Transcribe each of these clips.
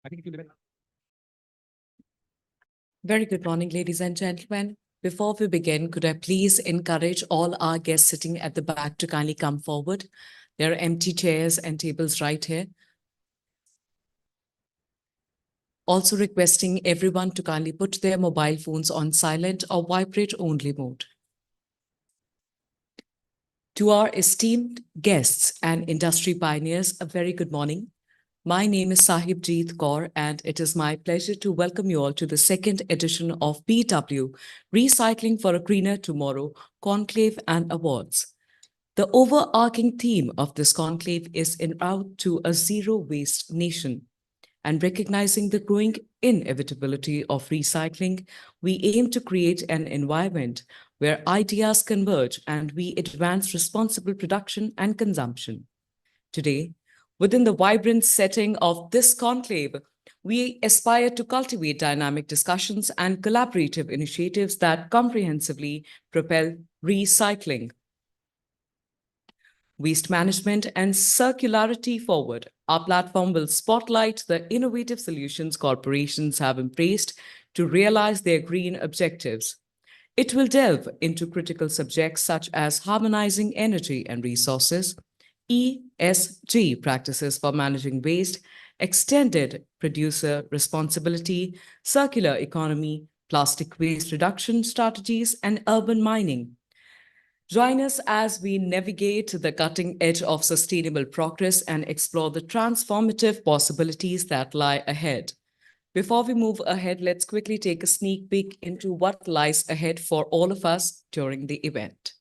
I think if you live in Very good morning, ladies and gentlemen. Before we begin, could I please encourage all our guests sitting at the back to kindly come forward? There are empty chairs and tables right here. Also requesting everyone to kindly put their mobile phones on silent or vibrate only mode. To our esteemed guests and industry pioneers, a very good morning. My name is Sahibjeet Kaur, and it is my pleasure to welcome you all to the second edition of BW, Recycling for a Greener Tomorrow, Conclave and Awards. The overarching theme of this conclave is En route to a zero-waste nation. And recognizing the growing inevitability of recycling, we aim to create an environment where ideas converge and we advance responsible production and consumption. Today, within the vibrant setting of this conclave, we aspire to cultivate dynamic discussions and collaborative initiatives that comprehensively propel recycling, waste management, and circularity forward. Our platform will spotlight the innovative solutions corporations have embraced to realize their green objectives. It will delve into critical subjects such as harmonizing energy and resources, ESG practices for managing waste, extended producer responsibility, circular economy, plastic waste reduction strategies, and urban mining. Join us as we navigate the cutting edge of sustainable progress and explore the transformative possibilities that lie ahead. Before we move ahead, let's quickly take a sneak peek into what lies ahead for all of us during the event.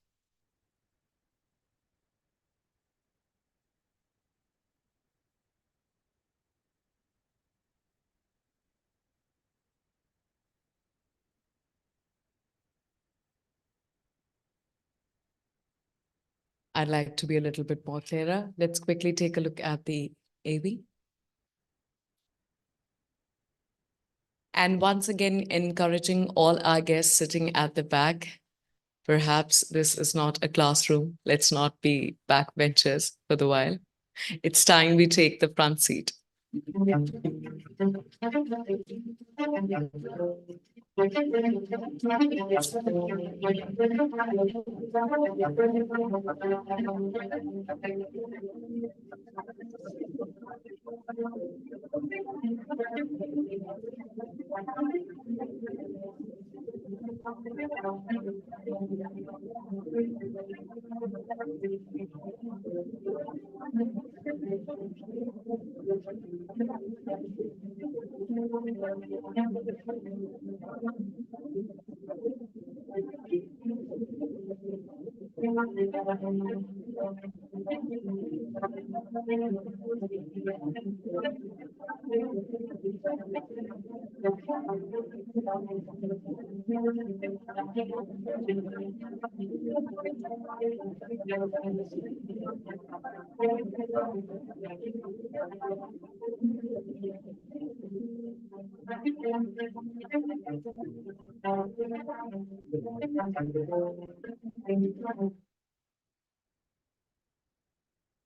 I'd like to be a little bit more clearer. Let's quickly take a look at the AV. And once again, encouraging all our guests sitting at the back. Perhaps this is not a classroom. Let's not be backbenchers for the while. It's time we take the front seat.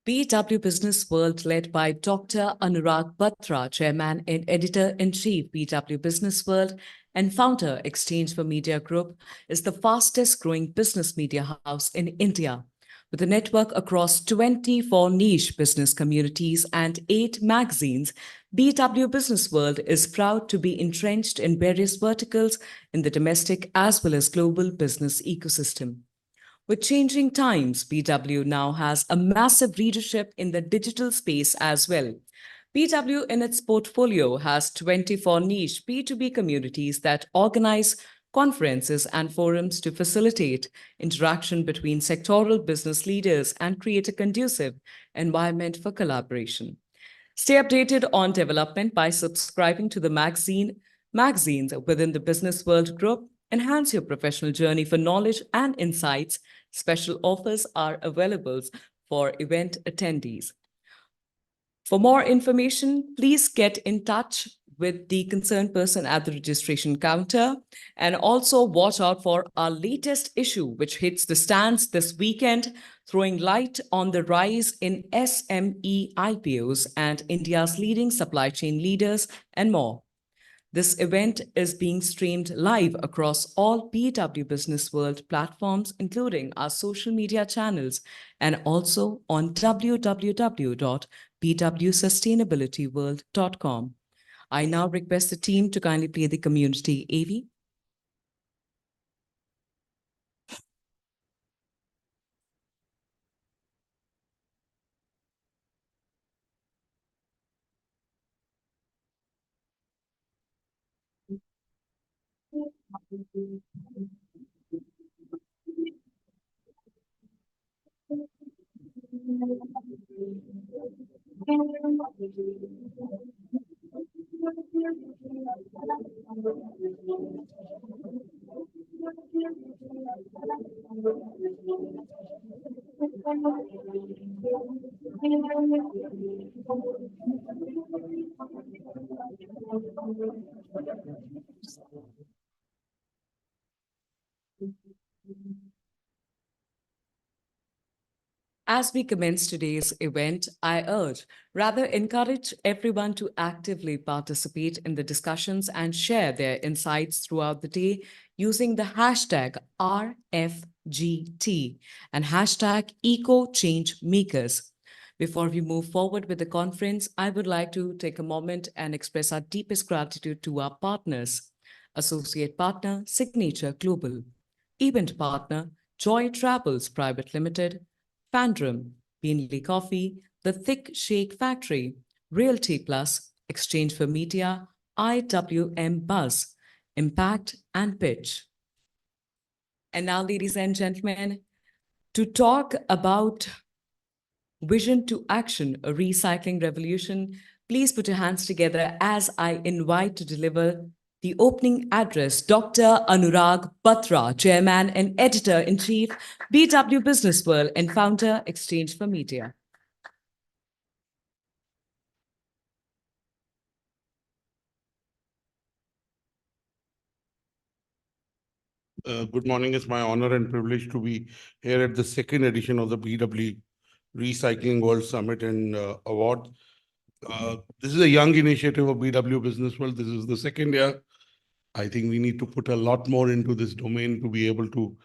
BW Businessworld, led by Dr. Anurag Batra, Chairman and Editor-in-Chief, BW Businessworld, and founder, Exchange for Media Group, is the fastest growing business media house in India. With a network across 24 niche business communities and 8 magazines, BW Businessworld is proud to be entrenched in various verticals in the domestic as well as global business ecosystem. With changing times, BW now has a massive readership in the digital space as well. BW in its portfolio has 24 niche B2B communities that organize conferences and forums to facilitate interaction between sectoral business leaders and create a conducive environment for collaboration. Stay updated on development by subscribing to the magazines within the Businessworld Group. Enhance your professional journey for knowledge and insights. Special offers are available for event attendees. For more information, please get in touch with the concerned person at the registration counter. And also watch out for our latest issue, which hits the stands this weekend, throwing light on the rise in SME IPOs and India's leading supply chain leaders and more. This event is being streamed live across all BW Business World platforms, including our social media channels, and also on www.bwsustainabilityworld.com. I now request the team to kindly play the community AV. As we commence today's event, I rather encourage everyone to actively participate in the discussions and share their insights throughout the day using the hashtag RFGT and hashtag #EcoChangemakers. Before we move forward with the conference, I would like to take a moment and express our deepest gratitude to our partners. Associate Partner, Signature Global. Event Partner, Joy Travels Private Limited. Fandrum, Beanley Coffee, The Thick Shake Factory, Realty Plus, Exchange for Media, IWM Buzz, Impact and Pitch. And now, ladies and gentlemen, to talk about Vision to Action, a recycling revolution, please put your hands together as I invite to deliver the opening address, Dr. Anurag Batra, Chairman and Editor-in-Chief, BW Businessworld and founder, Exchange for Media. Good morning. It's my honor and privilege to be here at the second edition of the BW Recycling World Summit and Award. This is a young initiative of BW Businessworld. This is the second year. I think we need to put a lot more into this domain to be able to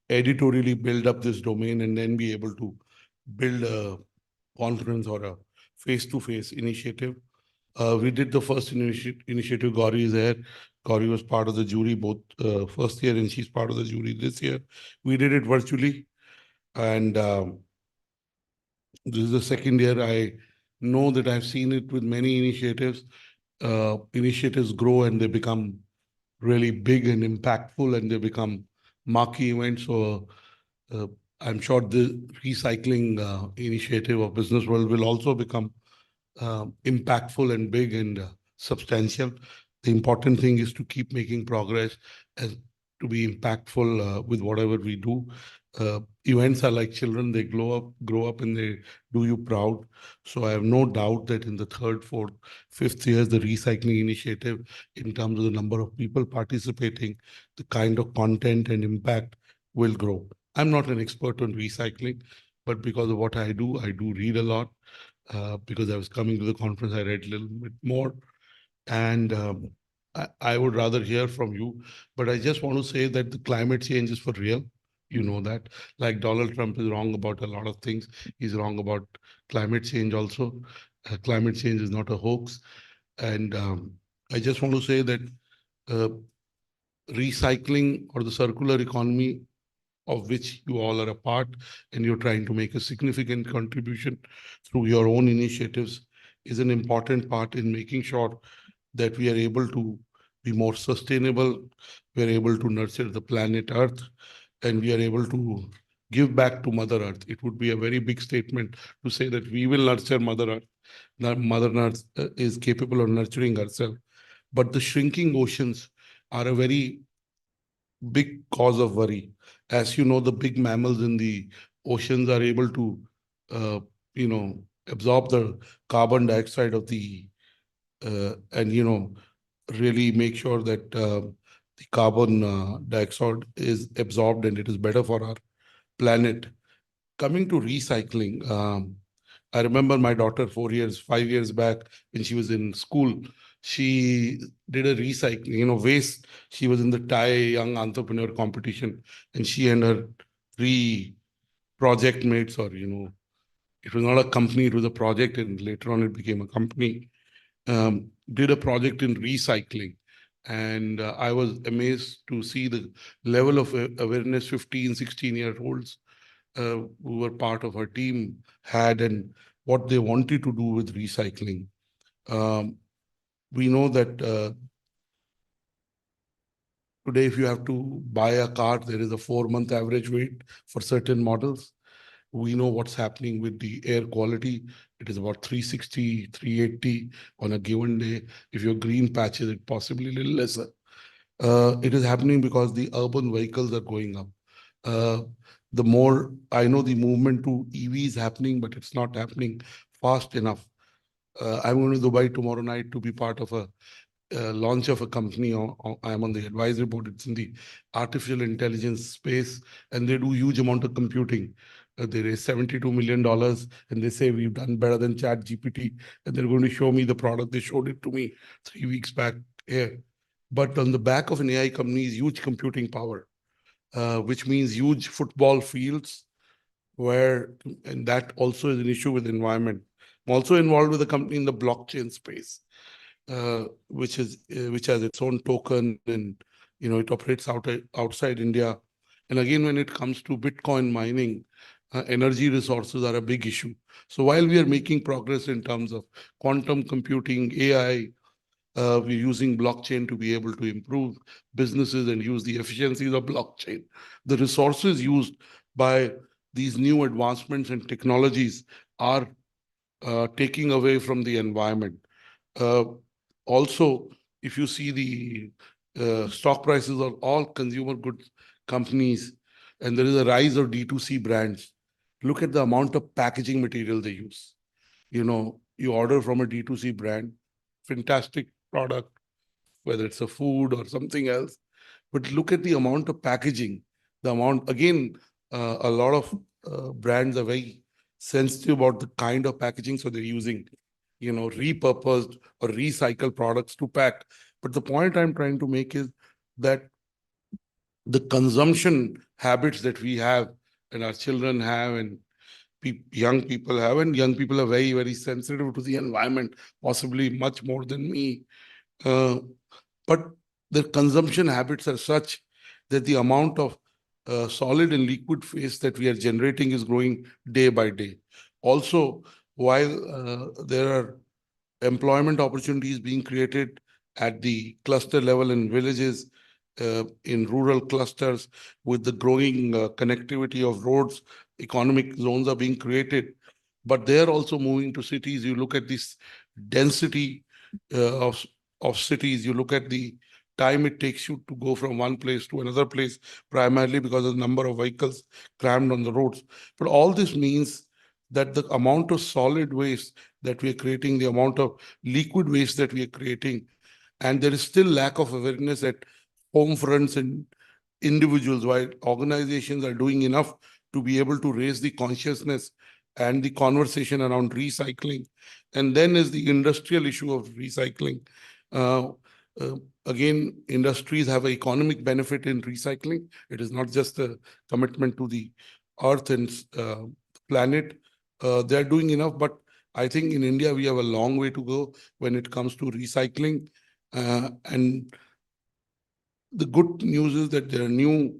editorially build up this domain and then be able to build a conference or a face-to-face initiative. We did the first initiative. Gauri is there. Gauri was part of the jury both first year and she's part of the jury this year. We did it virtually. And this is the second year. I know that I've seen it with many initiatives. Initiatives grow and they become really big and impactful and they become marquee events. So I'm sure the recycling initiative of Businessworld will also become impactful and big and substantial. The important thing is to keep making progress and to be impactful with whatever we do. Events are like children. They grow up and they do you proud. So I have no doubt that in the third, fourth, fifth years, the recycling initiative, in terms of the number of people participating, the kind of content and impact will grow. I'm not an expert on recycling, but because of what I do read a lot. Because I was coming to the conference, I read a little bit more. And I would rather hear from you. But I just want to say that the climate change is for real. You know that. Like Donald Trump is wrong about a lot of things. He's wrong about climate change also. Climate change is not a hoax. And I just want to say that recycling or the circular economy of which you all are a part and you're trying to make a significant contribution through your own initiatives is an important part in making sure that we are able to be more sustainable, we are able to nurture the planet Earth, and we are able to give back to Mother Earth. It would be a very big statement to say that we will nurture Mother Earth. Mother Earth is capable of nurturing herself. But the shrinking oceans are a very big cause of worry. As you know, the big mammals in the oceans are able to, absorb the carbon dioxide of the, and really make sure that the carbon dioxide is absorbed and it is better for our planet. Coming to recycling, I remember my daughter 5 years back when she was in school, she did a recycling, waste. She was in the Thai Young Entrepreneur competition, and she and her three project mates, or, it was not a company, it was a project, and later on it became a company, did a project in recycling. And I was amazed to see the level of awareness 15, 16-year-olds who were part of our team had, and what they wanted to do with recycling. Um, we know that today, if you have to buy a car, there is a 4-month average wait for certain models. We know what's happening with the air quality. It is about 360, 380 on a given day. If you're green patches, it possibly a little lesser. It is happening because the urban vehicles are going up. Uh, the more I know, the movement to EV is happening, but it's not happening fast enough. I'm going to Dubai tomorrow night to be part of a launch of a company. I'm on the advisory board. It's in the artificial intelligence space, and they do huge amount of computing. They raised $72 million, and they say we've done better than Chat GPT, and they're going to show me the product. They showed it to me 3 weeks back here. But on the back of an AI company is huge computing power, which means huge football fields where, and that also is an issue with the environment. I'm also involved with a company in the blockchain space, which has its own token, and it operates outside India. And again, when it comes to Bitcoin mining, energy resources are a big issue. So while we are making progress in terms of quantum computing, AI, we're using blockchain to be able to improve businesses and use the efficiencies of blockchain. The resources used by these new advancements and technologies are taking away from the environment. Uh, Also, if you see the stock prices of all consumer goods companies, and there is a rise of D2C brands, look at the amount of packaging material they use. You order from a D2C brand, fantastic product, whether it's a food or something else, but look at the amount of packaging, the amount, again, a lot of brands are very sensitive about the kind of packaging, so they're using, repurposed or recycled products to pack. But the point I'm trying to make is that the consumption habits that we have, and our children have, and young people have, and young people are very, very sensitive to the environment, possibly much more than me. Uh, but the consumption habits are such that the amount of solid and liquid waste that we are generating is growing day by day. Also, while there are employment opportunities being created at the cluster level in villages, in rural clusters, with the growing connectivity of roads, economic zones are being created. But they are also moving to cities. You look at this density of cities. You look at the time it takes you to go from one place to another place, primarily because of the number of vehicles crammed on the roads. But all this means that the amount of solid waste that we are creating, the amount of liquid waste that we are creating, and there is still lack of awareness at home fronts and individuals, while organizations are doing enough to be able to raise the consciousness and the conversation around recycling. And then is the industrial issue of recycling. Uh, uh, Again, industries have an economic benefit in recycling. It is not just a commitment to the earth and planet. They're doing enough, but I think in India we have a long way to go when it comes to recycling. And the good news is that there are new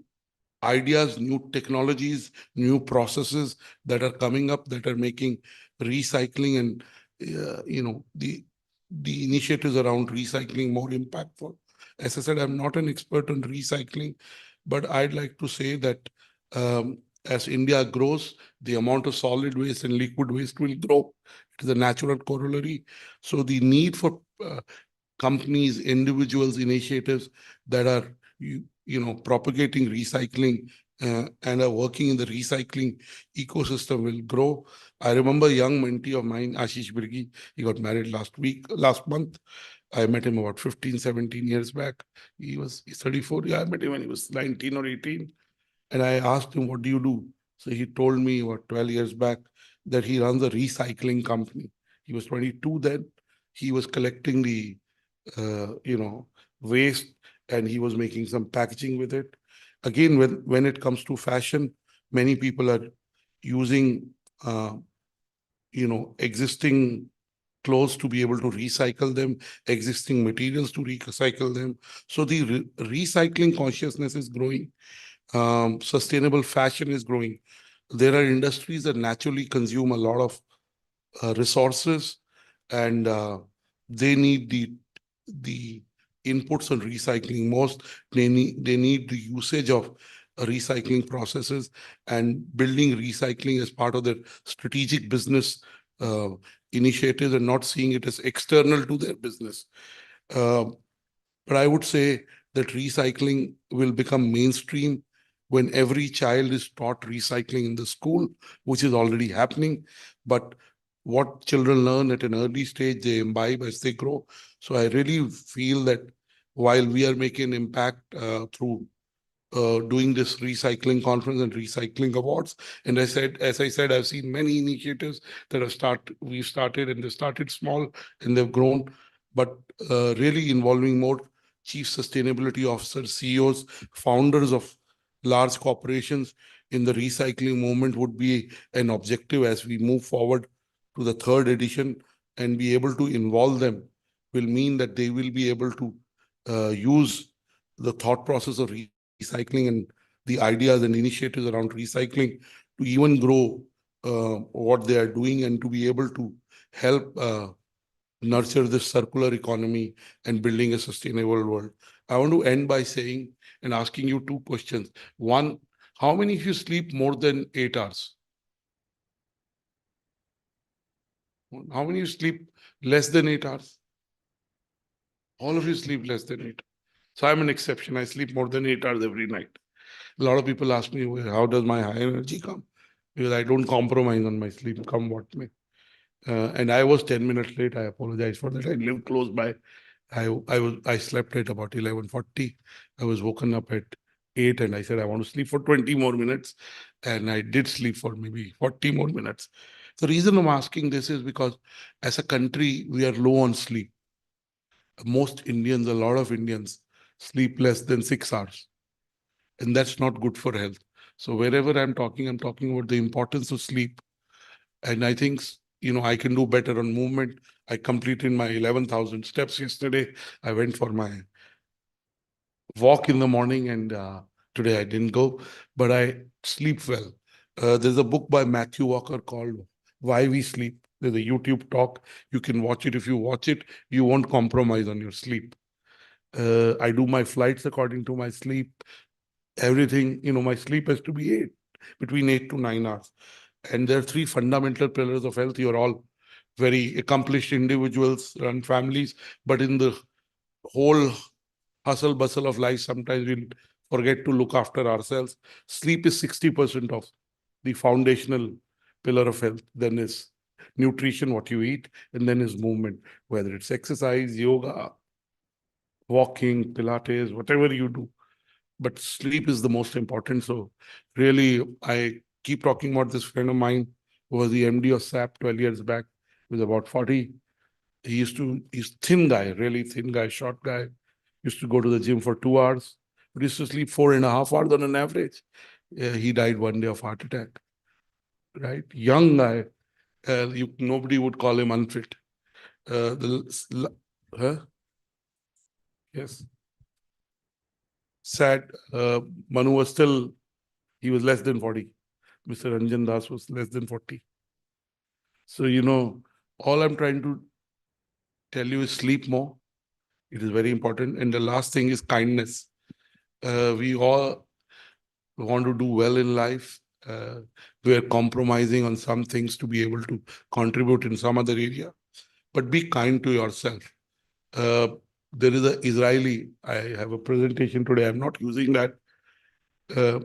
ideas, new technologies, new processes that are coming up that are making recycling and the initiatives around recycling more impactful. As I said, I'm not an expert on recycling, but I'd like to say that as India grows, the amount of solid waste and liquid waste will grow. It is a natural corollary. So the need for companies, individuals, initiatives that are propagating recycling and are working in the recycling ecosystem will grow. I remember a young mentee of mine, Ashish Birgi, he got married last month. I met him about 15, 17 years back. He's 34. Yeah, I met him when he was 19 or 18. And I asked him, what do you do? So he told me about 12 years back that he runs a recycling company. He was 22 then. He was collecting the, waste, and he was making some packaging with it. Again, when it comes to fashion, many people are using, existing clothes to be able to recycle them, existing materials to recycle them. So the recycling consciousness is growing. Sustainable fashion is growing. There are industries that naturally consume a lot of resources, and they need the inputs on recycling most. They need the usage of recycling processes, and building recycling as part of their strategic business uh, initiatives, and not seeing it as external to their business. Uh, but I would say that recycling will become mainstream when every child is taught recycling in the school, which is already happening. But what children learn at an early stage, they imbibe as they grow. So I really feel that while we are making an impact through doing this recycling conference and recycling awards. And as I said, I've seen many initiatives that we've started, and they started small and they've grown, but really involving more chief sustainability officers, CEOs, founders of large corporations in the recycling movement would be an objective as we move forward to the third edition. And be able to involve them will mean that they will be able to use the thought process of recycling and the ideas and initiatives around recycling to even grow what they are doing, and to be able to help nurture this circular economy and building a sustainable world. I want to end by saying and asking you two questions. One, how many of you sleep more than 8 hours? How many of you sleep less than 8 hours? All of you sleep less than 8. So I'm an exception. I sleep more than 8 hours every night. A lot of people ask me, "Well, how does my high energy come?" Because I don't compromise on my sleep, come what may. And I was 10 minutes late. I apologize for that. I live close by. I slept at about 11:40. I was woken up at 8, and I said I want to sleep for 20 more minutes. And I did sleep for maybe 40 more minutes. The reason I'm asking this is because as a country, we are low on sleep. Most Indians, a lot of Indians, sleep less than 6 hours. And that's not good for health. So wherever I'm talking about the importance of sleep. And I think, I can do better on movement. I completed my 11,000 steps yesterday. I went for my walk in the morning, and today I didn't go, but I sleep well. There's a book by Matthew Walker called Why We Sleep. There's a YouTube talk. You can watch it. If you watch it, you won't compromise on your sleep. I do my flights according to my sleep. Everything, my sleep has to be between 8 to 9 hours. And there are three fundamental pillars of health. You're all very accomplished individuals, run families, but in the whole hustle bustle of life, sometimes we'll forget to look after ourselves. Sleep is 60% of the foundational pillar of health. Then is nutrition, what you eat, and then is movement, whether it's exercise, yoga, walking, Pilates, whatever you do. But sleep is the most important. So really, I keep talking about this friend of mine who was the MD of SAP 12 years back. He was about 40. He's thin guy, really thin guy, short guy. Used to go to the gym for 2 hours, but used to sleep 4.5 hours on an average. He died one day of heart attack, right? Young guy. Nobody would call him unfit. Huh? Yes. Sad. Manu was still, he was less than 40. Mr. Ranjan Das was less than 40. So, all I'm trying to tell you is sleep more. It is very important. And the last thing is kindness. We all want to do well in life. We're compromising on some things to be able to contribute in some other area. But be kind to yourself. Uh, there is an Israeli, I have a presentation today. I'm not using that. Uh,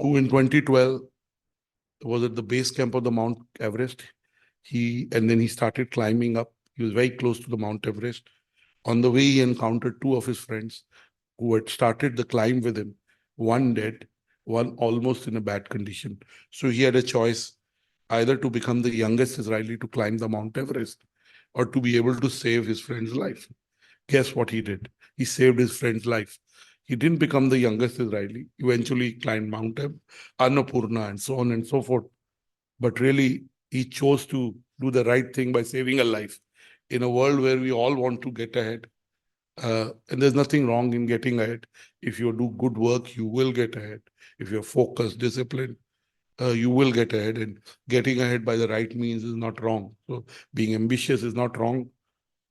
who in 2012 was at the base camp of the Mount Everest. And then he started climbing up. He was very close to the Mount Everest. On the way, he encountered two of his friends who had started the climb with him, one dead, one almost in a bad condition. So he had a choice either to become the youngest Israeli to climb the Mount Everest or to be able to save his friend's life. Guess what he did? He saved his friend's life. He didn't become the youngest Israeli, eventually climbed Mount Annapurna and so on and so forth. But really, he chose to do the right thing by saving a life in a world where we all want to get ahead. And there's nothing wrong in getting ahead. If you do good work, you will get ahead. If you're focused, disciplined, you will get ahead. And getting ahead by the right means is not wrong. So being ambitious is not wrong.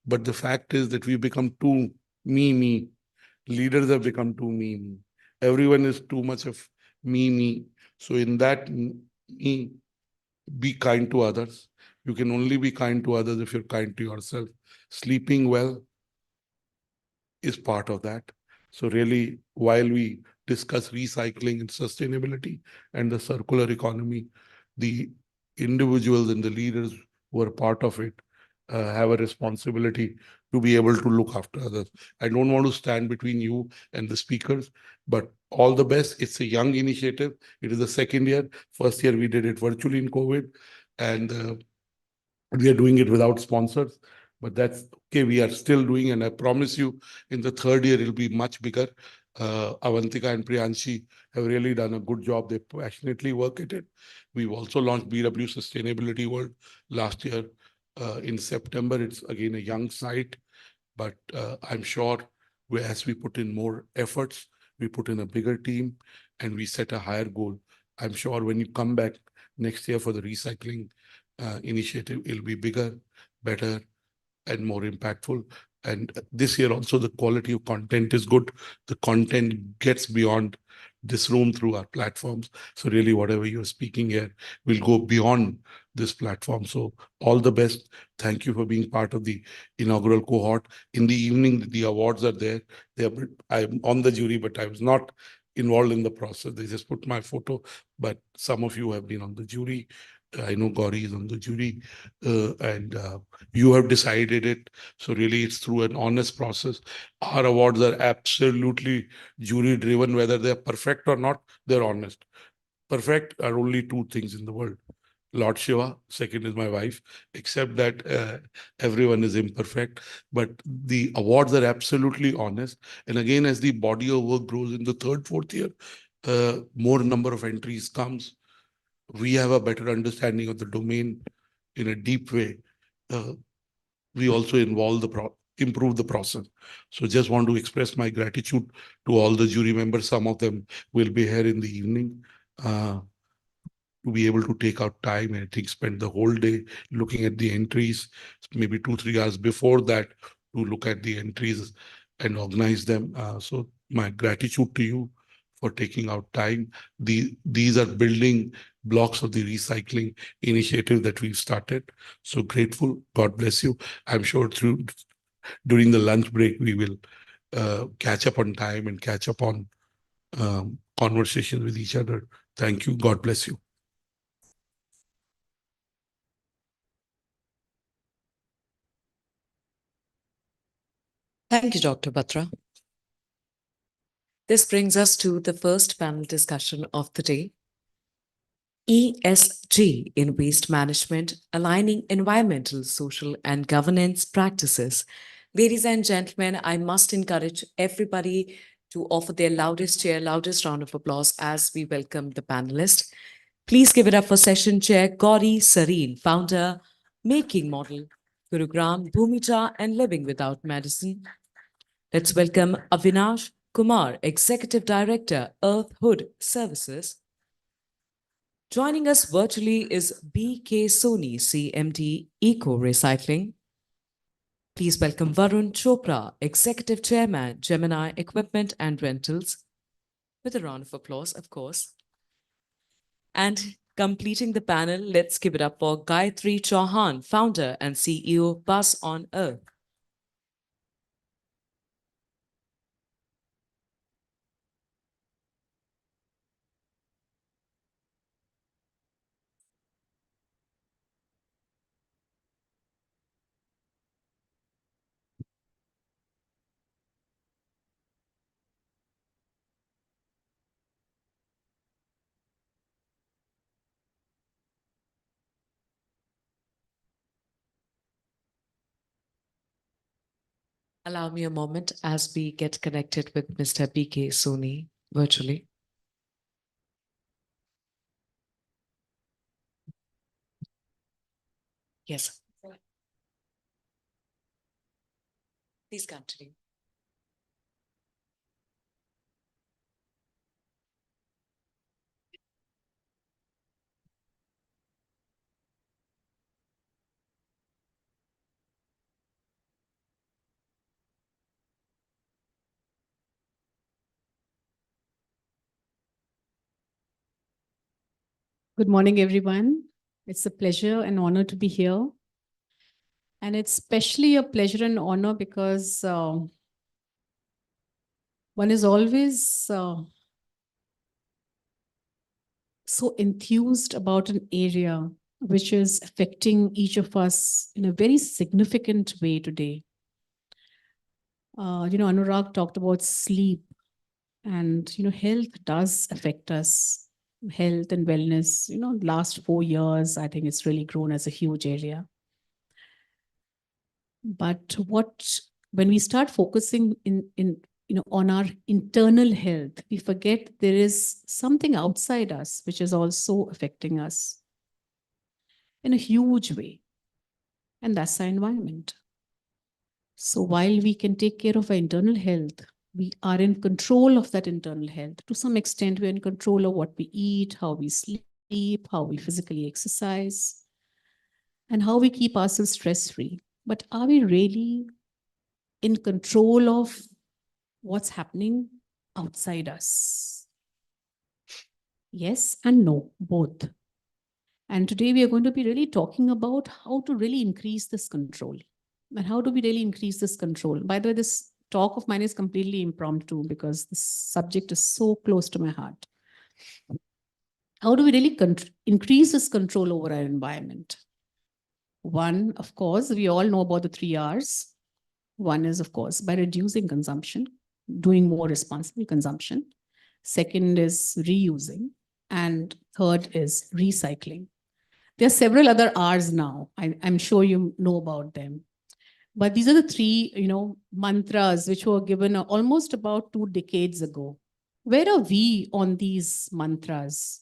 But the fact is that we become too me. Leaders have become too me. Everyone is too much of me. So in that me, be kind to others. You can only be kind to others if you're kind to yourself. Sleeping well is part of that. So really, while we discuss recycling and sustainability and the circular economy, the individuals and the leaders who are part of it have a responsibility to be able to look after others. I don't want to stand between you and the speakers, but all the best. It's a young initiative. It is the second year. First year we did it virtually in COVID, and we are doing it without sponsors, but that's okay. We are still doing, and I promise you, in the third year, it'll be much bigger. Avantika and Priyanshi have really done a good job. They passionately work at it. We've also launched BW Sustainability World last year in September. It's again a young site, but I'm sure as we put in more efforts, we put in a bigger team, and we set a higher goal. I'm sure when you come back next year for the recycling initiative, it'll be bigger, better, and more impactful. And this year also, the quality of content is good. The content gets beyond this room through our platforms. So really, whatever you're speaking here will go beyond this platform. So all the best. Thank you for being part of the inaugural cohort. In the evening, the awards are there. I'm on the jury, but I was not involved in the process. They just put my photo, but some of you have been on the jury. I know Gauri is on the jury, and you have decided it. So really, it's through an honest process. Our awards are absolutely jury driven, whether they're perfect or not, they're honest. Perfect are only two things in the world: Lord Shiva, second is my wife, except that everyone is imperfect. But the awards are absolutely honest. And again, as the body of work grows in the third, fourth year, more number of entries comes. We have a better understanding of the domain in a deep way. We also improve the process. So just want to express my gratitude to all the jury members. Some of them will be here in the evening. To be able to take out time and I think spend the whole day looking at the entries, maybe 2-3 hours before that to look at the entries and organize them. So my gratitude to you for taking out time. These are building blocks of the recycling initiative that we've started. So grateful. God bless you. I'm sure during the lunch break, we will catch up on time and catch up on conversations with each other. Thank you. God bless you. Thank you, Dr. Batra. This brings us to the first panel discussion of the day. ESG in waste management, aligning environmental, social, and governance practices. Ladies and gentlemen, I must encourage everybody to offer their loudest round of applause as we welcome the panelists. Please give it up for session chair Gauri Sareen, founder, Making Model, Gurugram, Bhumija, and Living Without Medicine. Let's welcome Avinash Kumar, Executive Director, Earth Hood Services. Joining us virtually is B.K. Soni, CMD, Eco Recycling. Please welcome Varun Chopra, Executive Chairman, Gemini Equipment and Rentals, with a round of applause, of course. And completing the panel, let's give it up for Gayatri Chauhan, Founder and CEO, Bus on Earth. Allow me a moment as we get connected with Mr. BK Soni virtually. Yes. Please continue. Good morning, everyone. It's a pleasure and honor to be here. And it's especially a pleasure and honor because one is always so enthused about an area which is affecting each of us in a very significant way today. Anurag talked about sleep, and health does affect us. Health and wellness, last 4 years, I think it's really grown as a huge area. But when we start focusing on our internal health, we forget there is something outside us which is also affecting us in a huge way, and that's our environment. So while we can take care of our internal health, we are in control of that internal health. To some extent, we're in control of what we eat, how we sleep, how we physically exercise, and how we keep ourselves stress-free. But are we really in control of what's happening outside us? Yes and no, both. And today we are going to be really talking about how to really increase this control. And how do we really increase this control? By the way, this talk of mine is completely impromptu because this subject is so close to my heart. How do we really increase this control over our environment? One, of course, we all know about the 3 R's. One is, of course, by reducing consumption, doing more responsible consumption. Second is reusing. And third is recycling. There are several other R's now. I'm sure you know about them. But these are the 3, mantras which were given almost about 2 decades ago. Where are we on these mantras?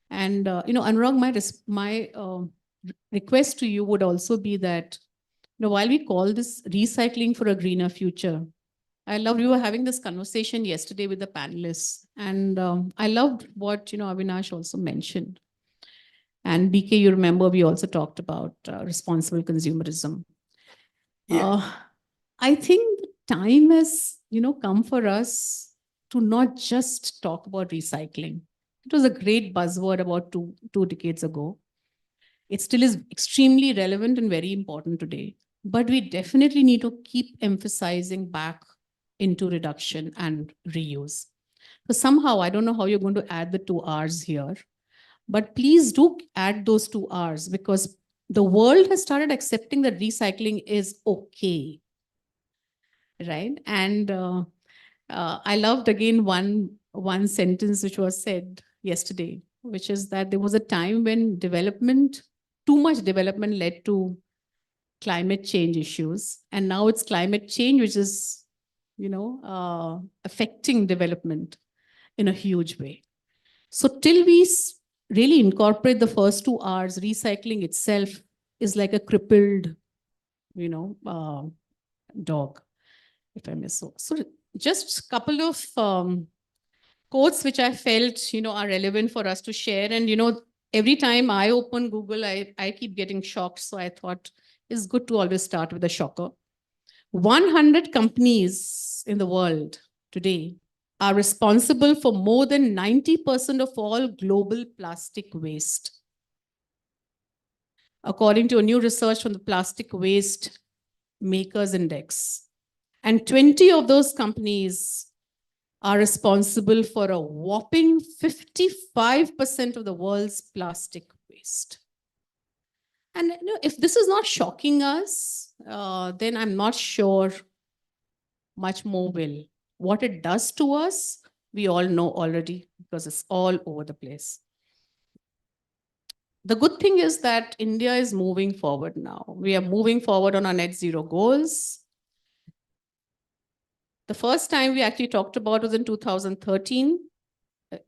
And, Anurag, my request to you would also be that, while we call this recycling for a greener future, I loved we were having this conversation yesterday with the panelists, and I loved what Avinash also mentioned. And BK, you remember we also talked about responsible consumerism. Yeah. I think the time has come for us to not just talk about recycling. It was a great buzzword about two decades ago. It still is extremely relevant and very important today. But we definitely need to keep emphasizing back into reduction and reuse. So somehow, I don't know how you're going to add the 2 R's here, but please do add those 2 R's because the world has started accepting that recycling is okay, right? And I loved again one sentence which was said yesterday, which is that there was a time when too much development led to climate change issues. And now it's climate change, which is, affecting development in a huge way. So till we really incorporate the first 2 R's, recycling itself is like a crippled, dog, if I may so. So just a couple of quotes which I felt, are relevant for us to share. And, every time I open Google, I keep getting shocked. So I thought it's good to always start with a shocker. 100 companies in the world today are responsible for more than 90% of all global plastic waste. According to a new research from the Plastic Waste Makers Index. And 20 of those companies are responsible for a whopping 55% of the world's plastic waste. And if this is not shocking us, then I'm not sure much more will. What it does to us, we all know already because it's all over the place. The good thing is that India is moving forward now. We are moving forward on our net zero goals. The first time we actually talked about was in 2013,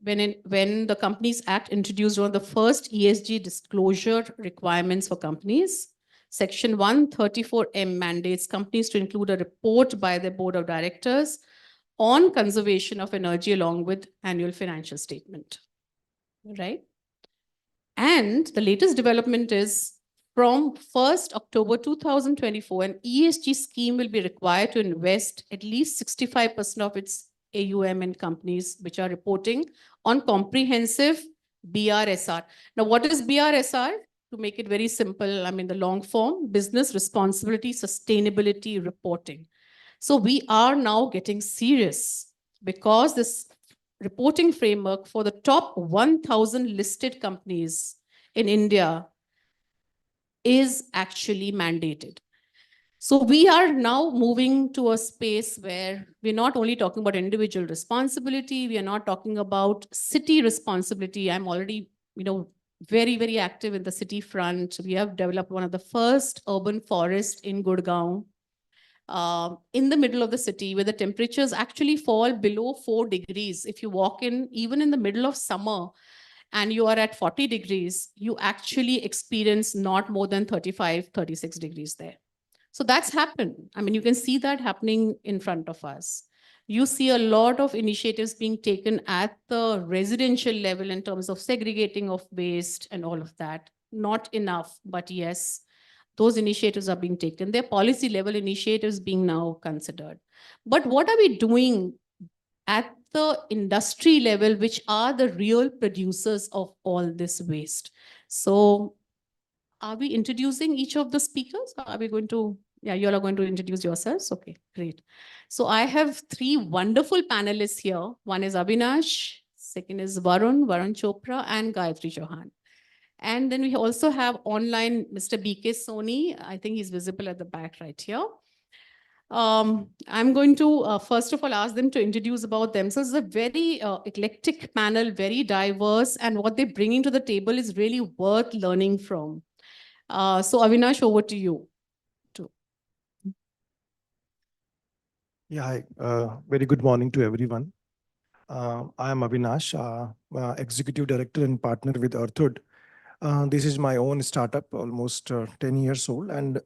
when the Companies Act introduced one of the first ESG disclosure requirements for companies. Section 134M mandates companies to include a report by their board of directors on conservation of energy along with annual financial statement, right? And the latest development is from 1st October 2024, an ESG scheme will be required to invest at least 65% of its AUM in companies which are reporting on comprehensive BRSR. Now, what is BRSR? To make it very simple, I mean, the long form, business responsibility, sustainability reporting. So we are now getting serious because this reporting framework for the top 1,000 listed companies in India is actually mandated. So we are now moving to a space where we're not only talking about individual responsibility, we are not talking about city responsibility. I'm already, very, very active in the city front. We have developed one of the first urban forests in Gurgaon, in the middle of the city, where the temperatures actually fall below 4 degrees. If you walk in, even in the middle of summer, and you are at 40 degrees, you actually experience not more than 35, 36 degrees there. So that's happened. I mean, you can see that happening in front of us. You see a lot of initiatives being taken at the residential level in terms of segregating of waste and all of that. Not enough, but yes, those initiatives are being taken. They're policy level initiatives being now considered. But what are we doing at the industry level, which are the real producers of all this waste? So are we introducing each of the speakers? Are we going to, you all are going to introduce yourselves? Okay, great. So I have 3 wonderful panelists here. One is Avinash, second is Varun Chopra, and Gayatri Chauhan. And then we also have online Mr. BK Soni. I think he's visible at the back right here. I'm going to, first of all, ask them to introduce about themselves. It's a very eclectic panel, very diverse, and what they're bringing to the table is really worth learning from. So Avinash, over to you. Yeah, hi. Very good morning to everyone. I am Avinash, Executive Director and Partner with Earthwood. This is my own startup, almost 10 years old, and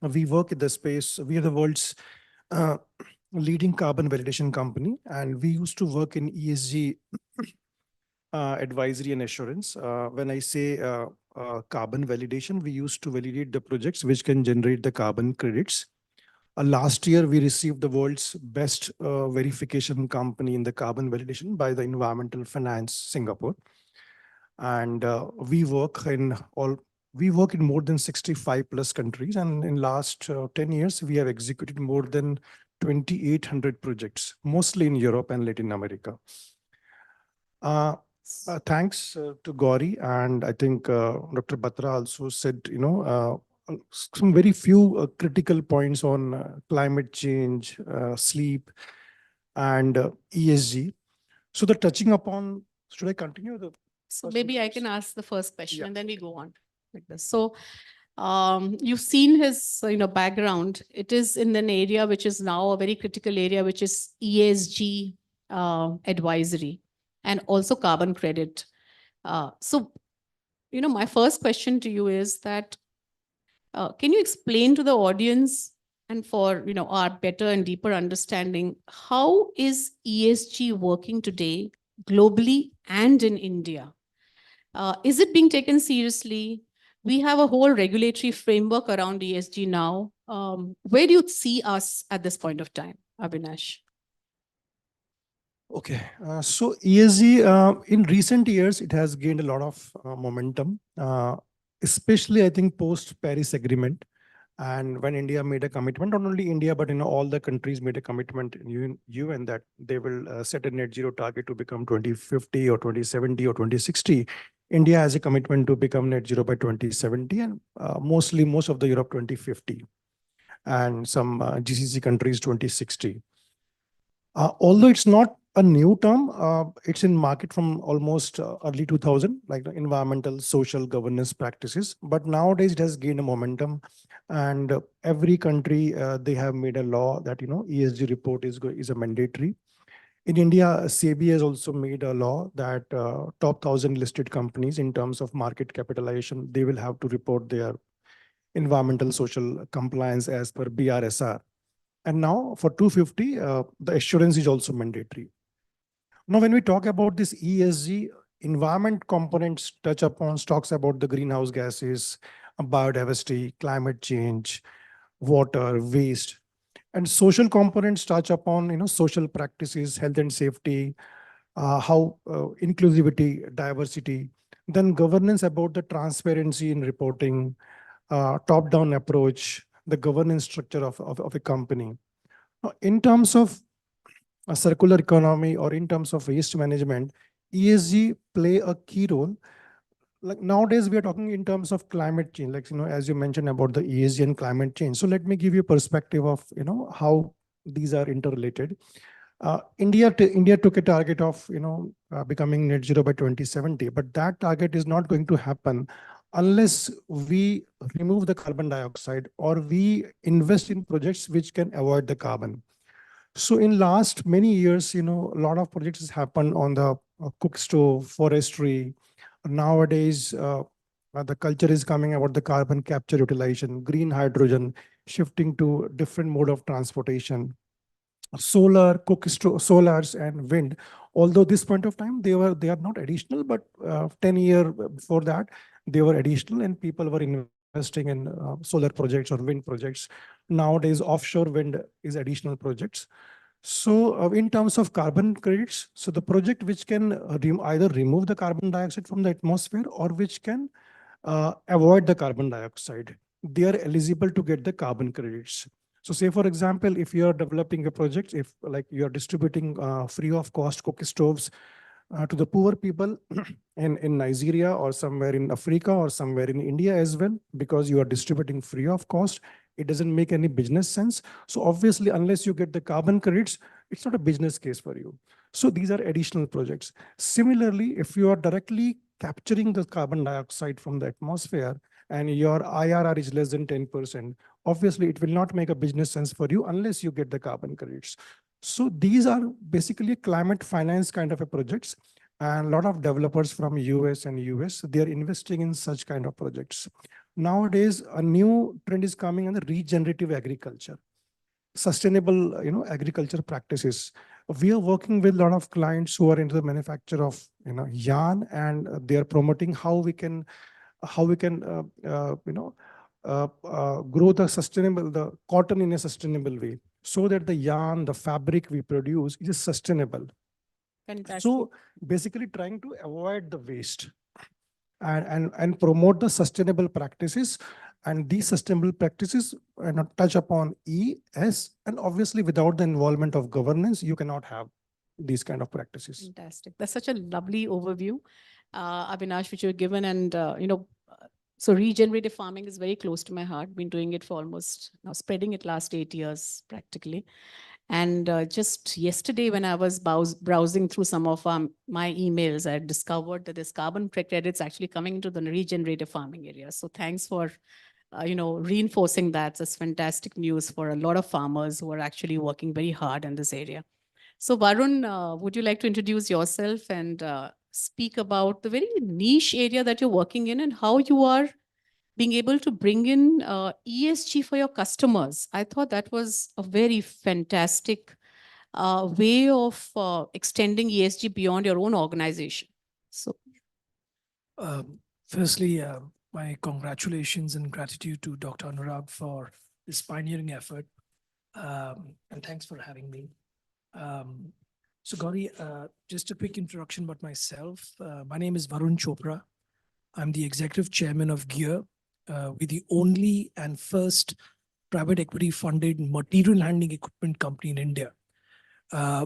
we work in the space. We are the world's leading carbon validation company, and we used to work in ESG advisory and assurance. When I say carbon validation, we used to validate the projects which can generate the carbon credits. Last year, we received the world's best verification company in the carbon validation by the Environmental Finance Singapore. And we work in more than 65 plus countries. And in last 10 years, we have executed more than 2,800 projects, mostly in Europe and Latin America. Thanks to Gauri, and I think Dr. Batra also said, some very few critical points on climate change, sleep, and ESG. So the touching upon, should I continue? So maybe I can ask the first question, and then we go on like this. So you've seen his background. It is in an area which is now a very critical area, which is ESG advisory and also carbon credit. So my first question to you is that, can you explain to the audience and for our better and deeper understanding, how is ESG working today globally and in India? Is it being taken seriously? We have a whole regulatory framework around ESG now. Where do you see us at this point of time, Avinash? Okay, so ESG in recent years, it has gained a lot of momentum, especially I think post Paris Agreement. And when India made a commitment, not only India, but all the countries made a commitment in UN that they will set a net zero target to become 2050 or 2070 or 2060. India has a commitment to become net zero by 2070 and most of the Europe 2050 and some GCC countries 2060. Although it's not a new term. It's in market from almost early 2000, like the environmental, social governance practices. But nowadays it has gained a momentum, and every country they have made a law that ESG report is a mandatory. In India, SEBI has also made a law that top 1,000 listed companies in terms of market capitalization, they will have to report their environmental social compliance as per BRSR. And now for 250, the assurance is also mandatory. Now, when we talk about this ESG, environment components talks about the greenhouse gases, biodiversity, climate change, water, waste. And social components touch upon social practices, health and safety, how inclusivity, diversity. Then governance about the transparency in reporting, top-down approach, the governance structure of a company. Now, in terms of a circular economy or in terms of waste management, ESG play a key role. Like nowadays, we are talking in terms of climate change, like, as you mentioned about the ESG and climate change. So let me give you a perspective of, how these are interrelated. India took a target of, becoming net zero by 2070, but that target is not going to happen unless we remove the carbon dioxide or we invest in projects which can avoid the carbon. So in last many years, a lot of projects has happened on the cook stove, forestry. Nowadays, the culture is coming about the carbon capture utilization, green hydrogen, shifting to different mode of transportation, solar, solars and wind. Although this point of time, they are not additional, but 10 years before that, they were additional and people were investing in solar projects or wind projects. Nowadays, offshore wind is additional projects. So in terms of carbon credits, so the project which can either remove the carbon dioxide from the atmosphere or which can avoid the carbon dioxide, they are eligible to get the carbon credits. So say, for example, if you are developing a project, if like you are distributing free of cost cook stoves to the poor people in Nigeria or somewhere in Africa or somewhere in India as well, because you are distributing free of cost, it doesn't make any business sense. So obviously, unless you get the carbon credits, it's not a business case for you. So these are additional projects. Similarly, if you are directly capturing the carbon dioxide from the atmosphere and your IRR is less than 10%, obviously it will not make a business sense for you unless you get the carbon credits. So these are basically climate finance kind of a projects, and a lot of developers from US and US, they are investing in such kind of projects. Nowadays, a new trend is coming on the regenerative agriculture, sustainable, agriculture practices. We are working with a lot of clients who are into the manufacture of, yarn, and they are promoting how we can grow the cotton in a sustainable way, so that the yarn, the fabric we produce is sustainable. Fantastic. So basically trying to avoid the waste and promote the sustainable practices. And these sustainable practices touch upon E, S, and obviously without the involvement of governance, you cannot have these kind of practices. Fantastic. That's such a lovely overview, Avinash, which you've given. And, so regenerative farming is very close to my heart. Been doing it for almost now spreading it last 8 years practically. And just yesterday, when I was browsing through some of my emails, I discovered that this carbon credits actually coming into the regenerative farming area. So thanks for, reinforcing that. That's fantastic news for a lot of farmers who are actually working very hard in this area. So Varun, would you like to introduce yourself and speak about the very niche area that you're working in and how you are being able to bring in ESG for your customers? I thought that was a very fantastic way of extending ESG beyond your own organization. So, firstly, my congratulations and gratitude to Dr. Anurag for this pioneering effort. And thanks for having me. So Gauri, just a quick introduction about myself. My name is Varun Chopra. I'm the executive chairman of GEAR. We're the only and first private equity funded material handling equipment company in India.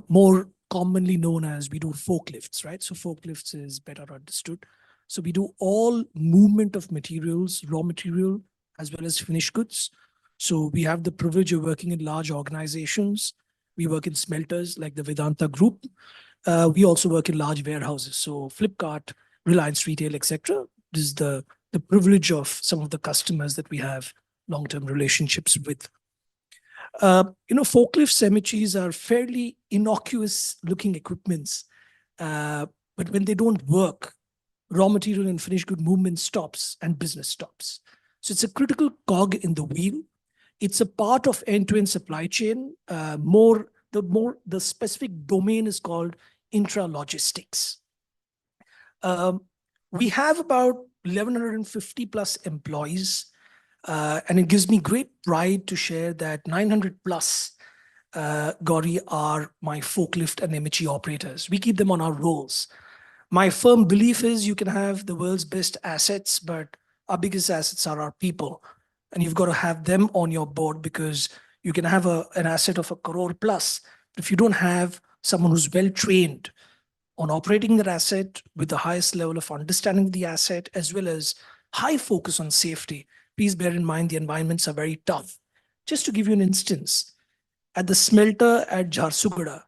More commonly known as we do forklifts, right? So forklifts is better understood. So we do all movement of materials, raw material, as well as finished goods. So we have the privilege of working in large organizations We work in smelters like the Vedanta Group. We also work in large warehouses. So Flipkart, Reliance Retail, etc. This is the privilege of some of the customers that we have long-term relationships with. Forklift cemeteries are fairly innocuous looking equipments, but when they don't work, raw material and finished good movement stops and business stops. So it's a critical cog in the wheel. It's a part of end-to-end supply chain. The specific domain is called intralogistics. We have about 1,150 plus employees, and it gives me great pride to share that 900 plus Gauri are my forklift and MHE operators. We keep them on our rolls. My firm belief is you can have the world's best assets, but our biggest assets are our people. And you've got to have them on your board, because you can have an asset of 1 crore plus. If you don't have someone who's well trained on operating that asset with the highest level of understanding of the asset, as well as high focus on safety, please bear in mind the environments are very tough. Just to give you an instance, at the smelter at Jharsuguda,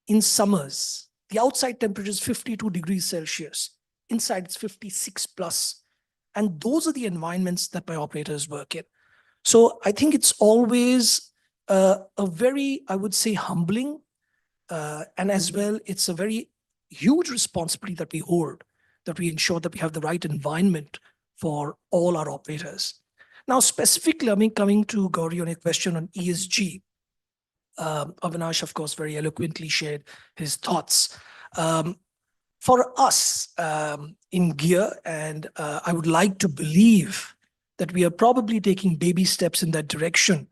in summers, the outside temperature is 52 degrees Celsius. Inside it's 56 plus. And those are the environments that my operators work in. So I think it's always a very, I would say, humbling, and as well, it's a very huge responsibility that we hold, that we ensure that we have the right environment for all our operators. Now, specifically, coming to Gauri on a question on ESG, Avinash, of course, very eloquently shared his thoughts. For us in gear, and I would like to believe that we are probably taking baby steps in that direction.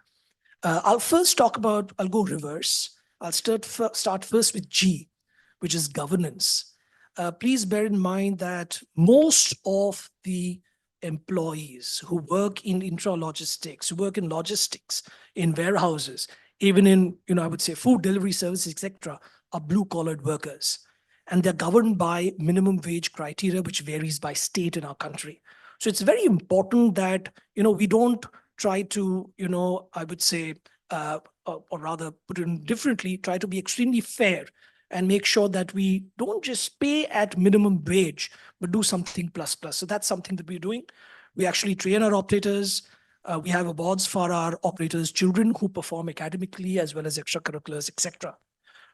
I'll go reverse. I'll start first with G, which is governance. Please bear in mind that most of the employees who work in intralogistics, who work in logistics, in warehouses, even in, I would say food delivery services, etc., are blue-collared workers. And they're governed by minimum wage criteria, which varies by state in our country. So it's very important that, we don't try to, I would say, or rather put it differently, try to be extremely fair and make sure that we don't just pay at minimum wage, but do something plus. So that's something that we're doing. We actually train our operators. We have awards for our operators' children who perform academically as well as extracurriculars, etc.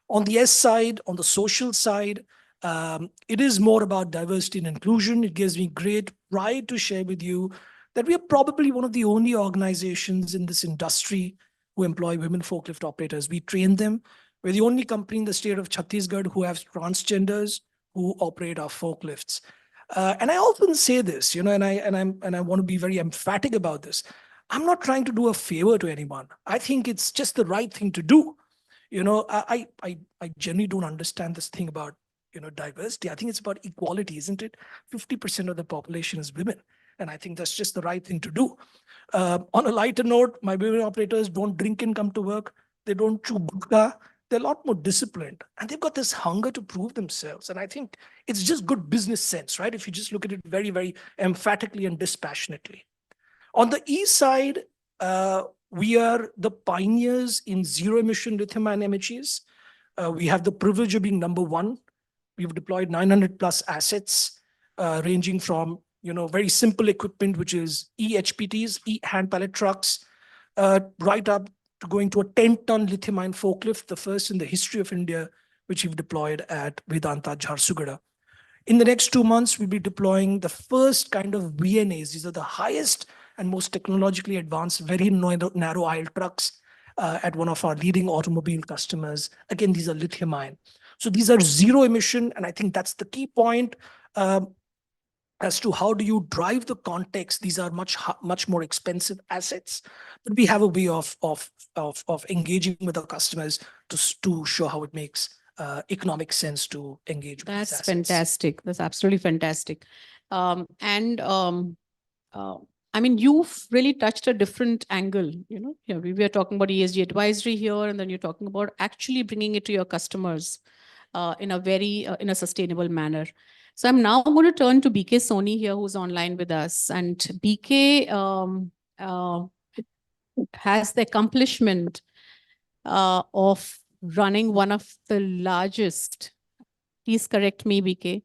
On the S side, on the social side, it is more about diversity and inclusion. It gives me great pride to share with you that we are probably one of the only organizations in this industry who employ women forklift operators. We train them. We're the only company in the state of Chhattisgarh who have transgenders who operate our forklifts. And I often say this, and I want to be very emphatic about this. I'm not trying to do a favor to anyone. I think it's just the right thing to do. I generally don't understand this thing about, diversity. I think it's about equality, isn't it? 50% of the population is women. And I think that's just the right thing to do. On a lighter note, my women operators don't drink and come to work. They don't chew gutka. They're a lot more disciplined. And they've got this hunger to prove themselves. And I think it's just good business sense, right? If you just look at it very, very emphatically and dispassionately. On the E side, we are the pioneers in zero-emission lithium-ion MHEs. We have the privilege of being number one. We've deployed 900 plus assets, ranging from very simple equipment, which is e-HPTs, e-hand pallet trucks, right up to going to a 10-ton lithium-ion forklift, the first in the history of India, which we've deployed at Vedanta Jharsuguda. In the next 2 months, we'll be deploying the first kind of VNAs. These are the highest and most technologically advanced, very narrow aisle trucks at one of our leading automobile customers. Again, these are lithium-ion. So these are zero emission, and I think that's the key point. As to how do you drive the context, these are much more expensive assets, but we have a way of engaging with our customers to show how it makes economic sense to engage with these assets. That's fantastic. That's absolutely fantastic. You've really touched a different angle. We were talking about ESG advisory here, and then you're talking about actually bringing it to your customers in a sustainable manner. So I'm now going to turn to BK Soni here, who's online with us. And BK has the accomplishment of running one of the largest, please correct me, BK,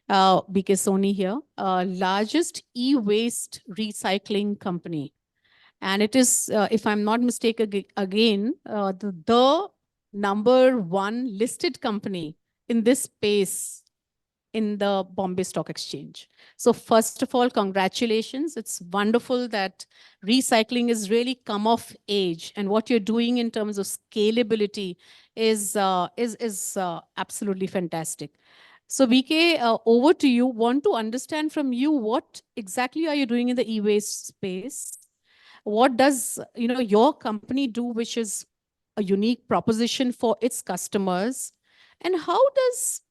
BK Soni here, largest e-waste recycling company. And it is, if I'm not mistaken, again, the number one listed company in this space in the Bombay Stock Exchange. So first of all, congratulations. It's wonderful that recycling has really come of age, and what you're doing in terms of scalability is absolutely fantastic. So BK, over to you. Want to understand from you, what exactly are you doing in the e-waste space? What does your company do, which is a unique proposition for its customers? And how does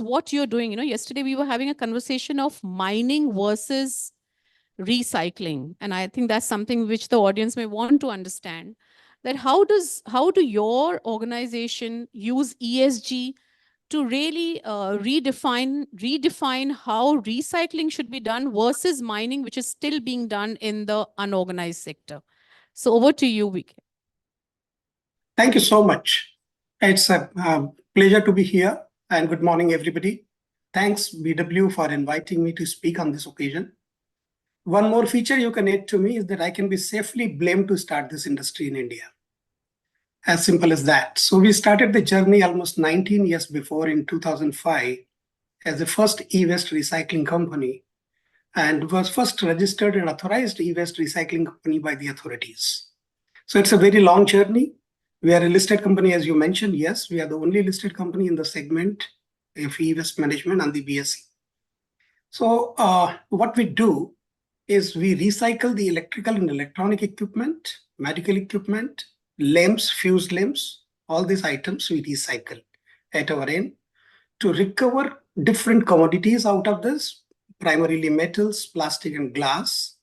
what you're doing, yesterday we were having a conversation of mining versus recycling. And I think that's something which the audience may want to understand, that how do your organization use ESG to really redefine how recycling should be done versus mining, which is still being done in the unorganized sector. So over to you, VK. Thank you so much. It's a pleasure to be here, and good morning, everybody. Thanks, BW, for inviting me to speak on this occasion. One more feature you can add to me is that I can be safely blamed to start this industry in India. As simple as that. So we started the journey almost 19 years before, in 2005, as the first e-waste recycling company, and was first registered and authorized e-waste recycling company by the authorities. So it's a very long journey. We are a listed company, as you mentioned. Yes, we are the only listed company in the segment of e-waste management on the BSE. So what we do is we recycle the electrical and electronic equipment, medical equipment, lamps, fused lamps, all these items we recycle at our end to recover different commodities out of this, primarily metals, plastic, and glass,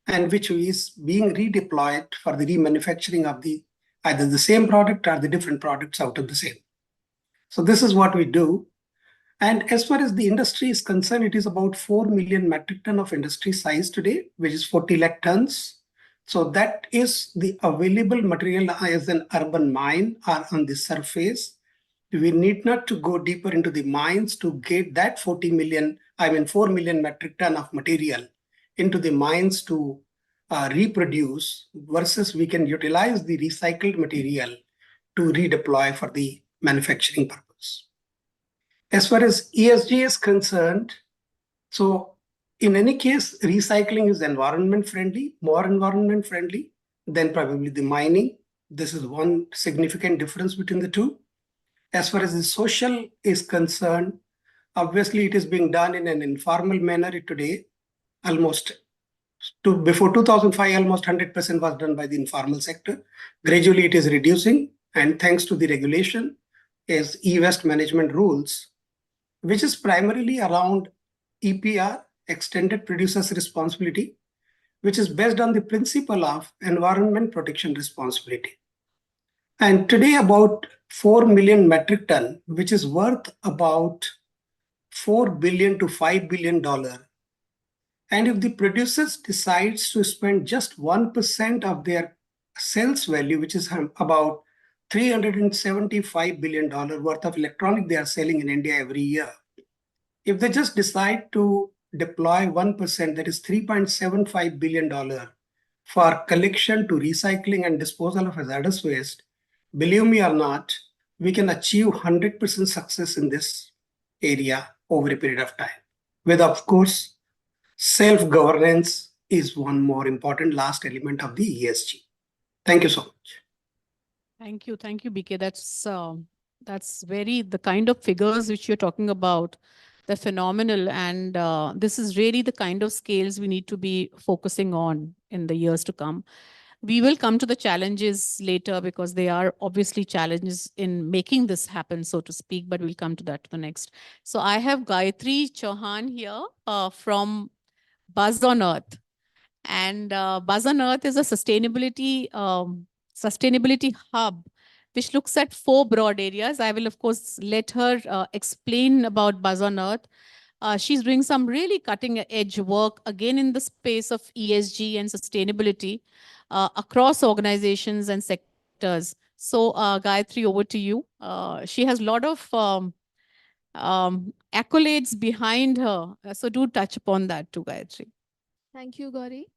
and which is being redeployed for the remanufacturing of the either the same product or the different products out of the same. So this is what we do. And as far as the industry is concerned, it is about 4 million metric ton of industry size today, which is 40 lakh tons. So that is the available material as an urban mine or on the surface. We need not to go deeper into the mines to get that 4 million metric ton of material into the mines to reproduce, versus we can utilize the recycled material to redeploy for the manufacturing purpose. As far as ESG is concerned, so in any case, recycling is environment friendly, more environment friendly than probably the mining. This is one significant difference between the two. As far as the social is concerned, obviously it is being done in an informal manner today. Before 2005, almost 100% was done by the informal sector. Gradually it is reducing, and thanks to the regulation as e-waste management rules, which is primarily around EPR, Extended Producer's Responsibility, which is based on the principle of environment protection responsibility. And today about 4 million metric ton, which is worth about $4 billion to $5 billion. And if the producers decides to spend just 1% of their sales value, which is about $375 billion worth of electronic they are selling in India every year, if they just decide to deploy 1%, that is $3.75 billion for collection to recycling and disposal of hazardous waste, believe me or not, we can achieve 100% success in this area over a period of time. With, of course, self-governance is one more important last element of the ESG. Thank you so much. Thank you, BK. That's very the kind of figures which you're talking about. They're phenomenal, and this is really the kind of scales we need to be focusing on in the years to come. We will come to the challenges later, because they are obviously challenges in making this happen, so to speak, but we'll come to that the next. So I have Gayatri Chauhan here from Buzz on Earth. And Buzz on Earth is a sustainability hub which looks at 4 broad areas. I will, of course, let her explain about Buzz on Earth. She's doing some really cutting edge work, again, in the space of ESG and sustainability across organizations and sectors. So Gayatri, over to you. She has a lot of accolades behind her. So do touch upon that too, Gayatri. Thank you, Gauri.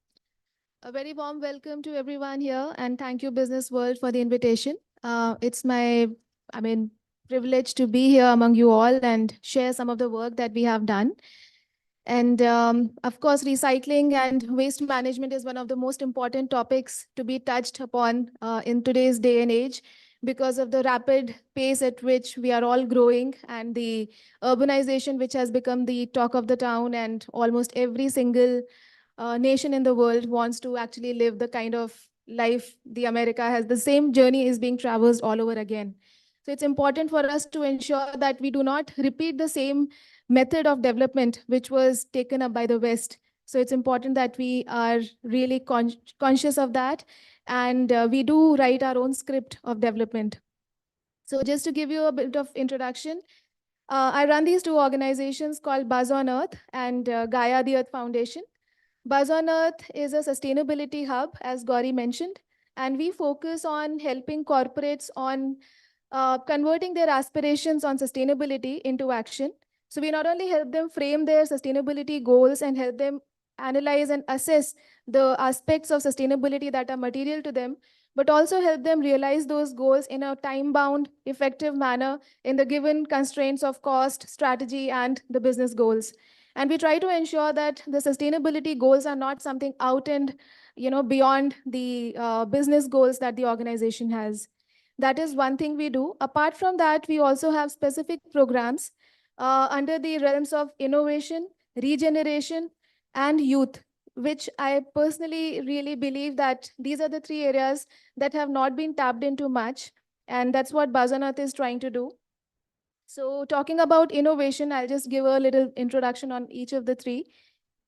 A very warm welcome to everyone here, and thank you, Business World, for the invitation. It's my, privilege to be here among you all and share some of the work that we have done. And of course, recycling and waste management is one of the most important topics to be touched upon in today's day and age because of the rapid pace at which we are all growing and the urbanization which has become the talk of the town, and almost every single nation in the world wants to actually live the kind of life the America has. The same journey is being traversed all over again. So it's important for us to ensure that we do not repeat the same method of development which was taken up by the West. So it's important that we are really conscious of that, and we do write our own script of development. So just to give you a bit of introduction, I run these two organizations called Buzz on Earth and Gaia the Earth Foundation. Buzz on Earth is a sustainability hub, as Gauri mentioned, and we focus on helping corporates on converting their aspirations on sustainability into action. So we not only help them frame their sustainability goals and help them analyze and assess the aspects of sustainability that are material to them, but also help them realize those goals in a time-bound, effective manner in the given constraints of cost, strategy, and the business goals. And we try to ensure that the sustainability goals are not something out and beyond the business goals that the organization has. That is one thing we do. Apart from that, we also have specific programs under the realms of innovation, regeneration, and youth, which I personally really believe that these are the three areas that have not been tapped into much. And that's what Buzz on Earth is trying to do. So talking about innovation, I'll just give a little introduction on each of the three.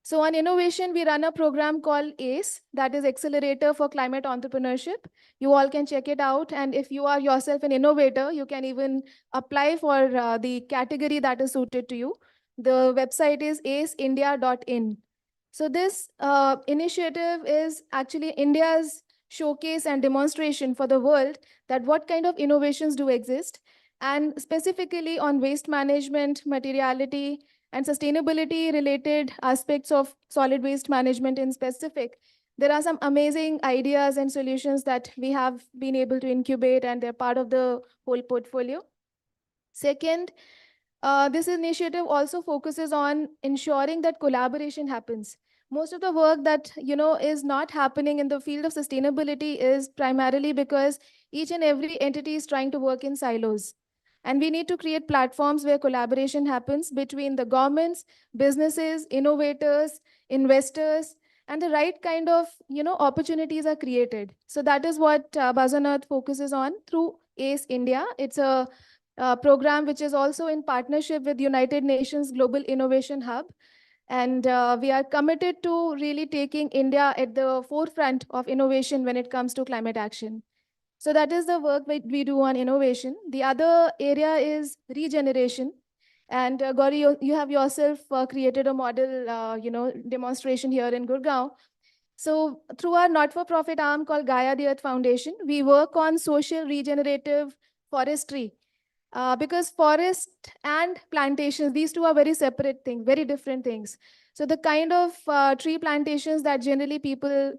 So on innovation, we run a program called ACE, that is Accelerator for Climate Entrepreneurship. You all can check it out. And if you are yourself an innovator, you can even apply for the category that is suited to you. The website is aceindia.in. So this initiative is actually India's showcase and demonstration for the world that what kind of innovations do exist. And specifically on waste management, materiality, and sustainability related aspects of solid waste management in specific, there are some amazing ideas and solutions that we have been able to incubate, and they're part of the whole portfolio. Second, this initiative also focuses on ensuring that collaboration happens. Most of the work that is not happening in the field of sustainability is primarily because each and every entity is trying to work in silos. And we need to create platforms where collaboration happens between the governments, businesses, innovators, investors, and the right kind of opportunities are created. So that is what Buzz on Earth focuses on through ACE India. It's a program which is also in partnership with United Nations Global Innovation Hub. And we are committed to really taking India at the forefront of innovation when it comes to climate action. So that is the work that we do on innovation. The other area is regeneration. And Gauri, you have yourself created a model, demonstration here in Gurgaon. So through our not-for-profit arm called Gaia the Earth Foundation, we work on social regenerative forestry. Because forest and plantations, these two are very separate things, very different things. So the kind of tree plantations that generally people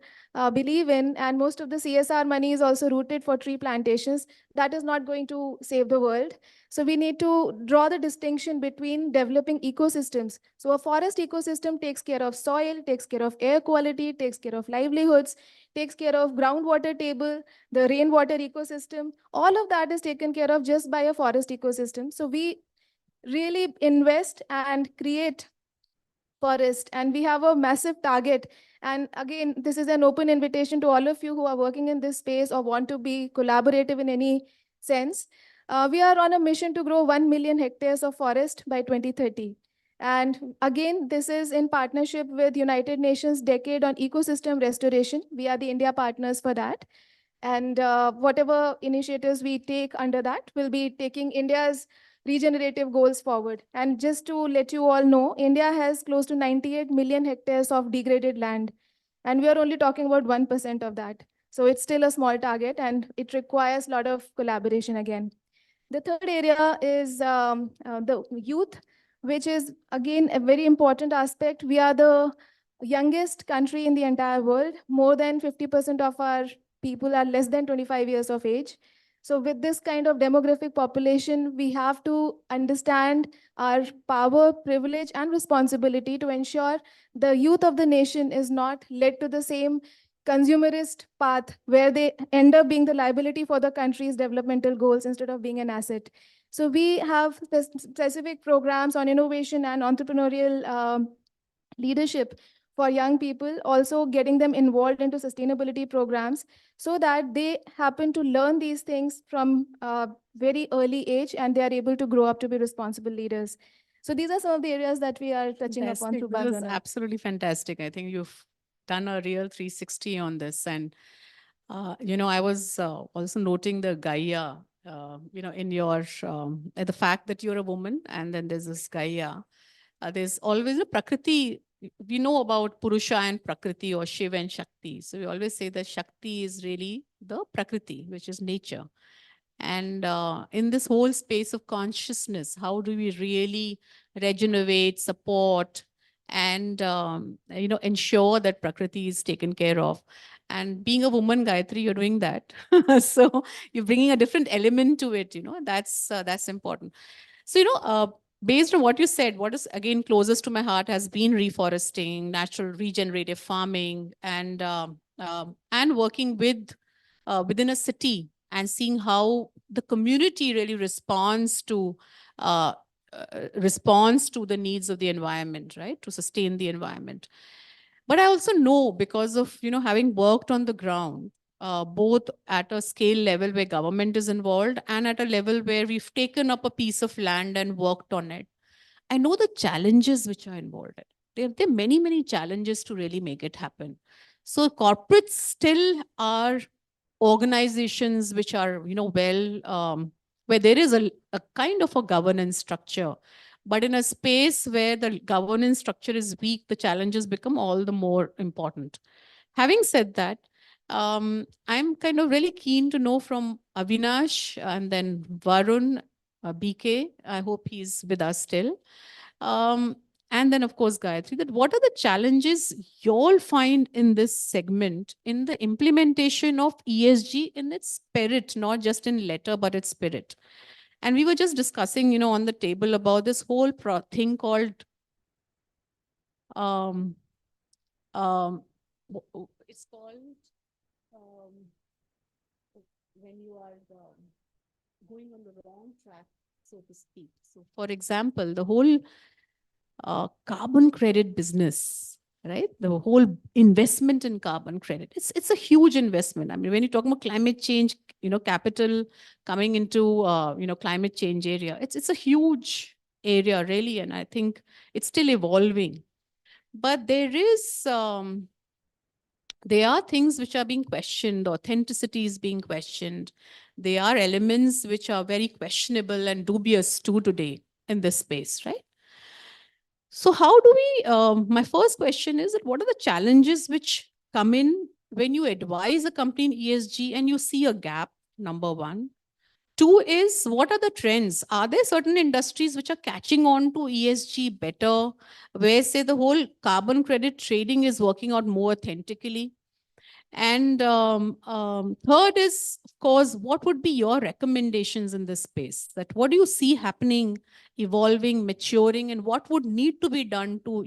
believe in, and most of the CSR money is also rooted for tree plantations, that is not going to save the world. So we need to draw the distinction between developing ecosystems. So a forest ecosystem takes care of soil, takes care of air quality, takes care of livelihoods, takes care of groundwater table, the rainwater ecosystem. All of that is taken care of just by a forest ecosystem. So we really invest and create forest, and we have a massive target. And again, this is an open invitation to all of you who are working in this space or want to be collaborative in any sense. We are on a mission to grow 1 million hectares of forest by 2030. And again, this is in partnership with United Nations Decade on Ecosystem Restoration. We are the India partners for that. And whatever initiatives we take under that will be taking India's regenerative goals forward. And just to let you all know, India has close to 98 million hectares of degraded land. And we are only talking about 1% of that. So it's still a small target and it requires a lot of collaboration again. The third area is the youth, which is again a very important aspect. We are the youngest country in the entire world. More than 50% of our people are less than 25 years of age. So with this kind of demographic population, we have to understand our power, privilege, and responsibility to ensure the youth of the nation is not led to the same consumerist path where they end up being the liability for the country's developmental goals instead of being an asset. So we have specific programs on innovation and entrepreneurial leadership for young people, also getting them involved into sustainability programs so that they happen to learn these things from very early age and they are able to grow up to be responsible leaders. So these are some of the areas that we are touching upon Fantastic. through This was Bhagwan. absolutely fantastic. I think you've done a real 360 on this. And, I was also noting the Gaia, in your, the fact that you're a woman and then there's this Gaia. There's always a Prakriti. We know about Purusha and Prakriti or Shiva and Shakti. So we always say that Shakti is really the Prakriti, which is nature. And in this whole space of consciousness, how do we really regenerate, support, and ensure that Prakriti is taken care of? And being a woman, Gayatri, you're doing that. So you're bringing a different element to it. That's important. So based on what you said, what is again closest to my heart has been reforesting, natural regenerative farming, and working with within a city and seeing how the community really responds to the needs of the environment, right? To sustain the environment. But I also know, because of having worked on the ground, both at a scale level where government is involved and at a level where we've taken up a piece of land and worked on it. I know the challenges which are involved. There are many, many challenges to really make it happen. So corporates still are organizations which are, where there is a kind of a governance structure. But in a space where the governance structure is weak, the challenges become all the more important. Having said that, I'm kind of really keen to know from Avinash and then Varun, BK. I hope he's with us still. And then, of course, Gayatri, that what are the challenges you all find in this segment in the implementation of ESG in its spirit, not just in letter, but its spirit? And we were just discussing, on the table about this whole thing called, it's called, when you are going on the wrong track, so to speak. So, for example, the whole carbon credit business, right? The whole investment in carbon credit. It's a huge investment. I mean, when you talk about climate change, capital coming into, climate change area, it's a huge area really. And I think it's still evolving. But there are things which are being questioned, authenticity is being questioned. There are elements which are very questionable and dubious too today in this space, right? So how do we, my first question is that what are the challenges which come in when you advise a company in ESG and you see a gap, number one? Two is, what are the trends? Are there certain industries which are catching on to ESG better, where say the whole carbon credit trading is working out more authentically? And third is, of course, what would be your recommendations in this space? That what do you see happening, evolving, maturing, and what would need to be done to,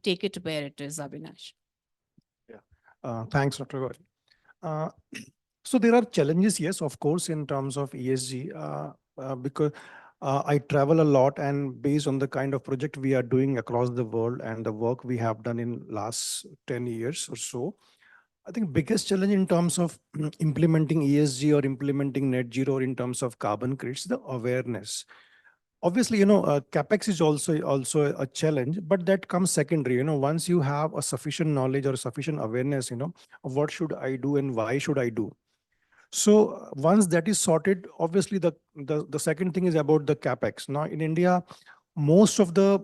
take it where it is, Avinash? Yeah. Thanks, Dr. Gauri. So there are challenges, yes, of course, in terms of ESG, because I travel a lot, and based on the kind of project we are doing across the world and the work we have done in last 10 years or so, I think biggest challenge in terms of implementing ESG or implementing net zero or in terms of carbon credits, the awareness. Obviously, capex is also a challenge, but that comes secondary. Once you have a sufficient knowledge or sufficient awareness, of what should I do and why should I do. So once that is sorted, obviously the second thing is about the capex. Now in India, most of the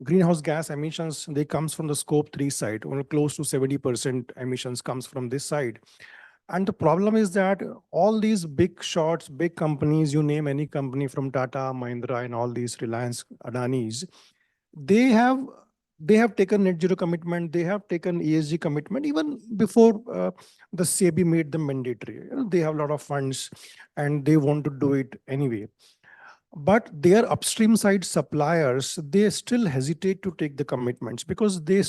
greenhouse gas emissions, they comes from the scope 3 side, or close to 70% emissions comes from this side. And the problem is that all these big shots, big companies, you name any company from Tata, Mahindra, and all these Reliance, Adanis, they have taken net zero commitment, they have taken ESG commitment even before the SEBI made them mandatory. They have a lot of funds and they want to do it anyway. But their upstream side suppliers, they still hesitate to take the commitments because they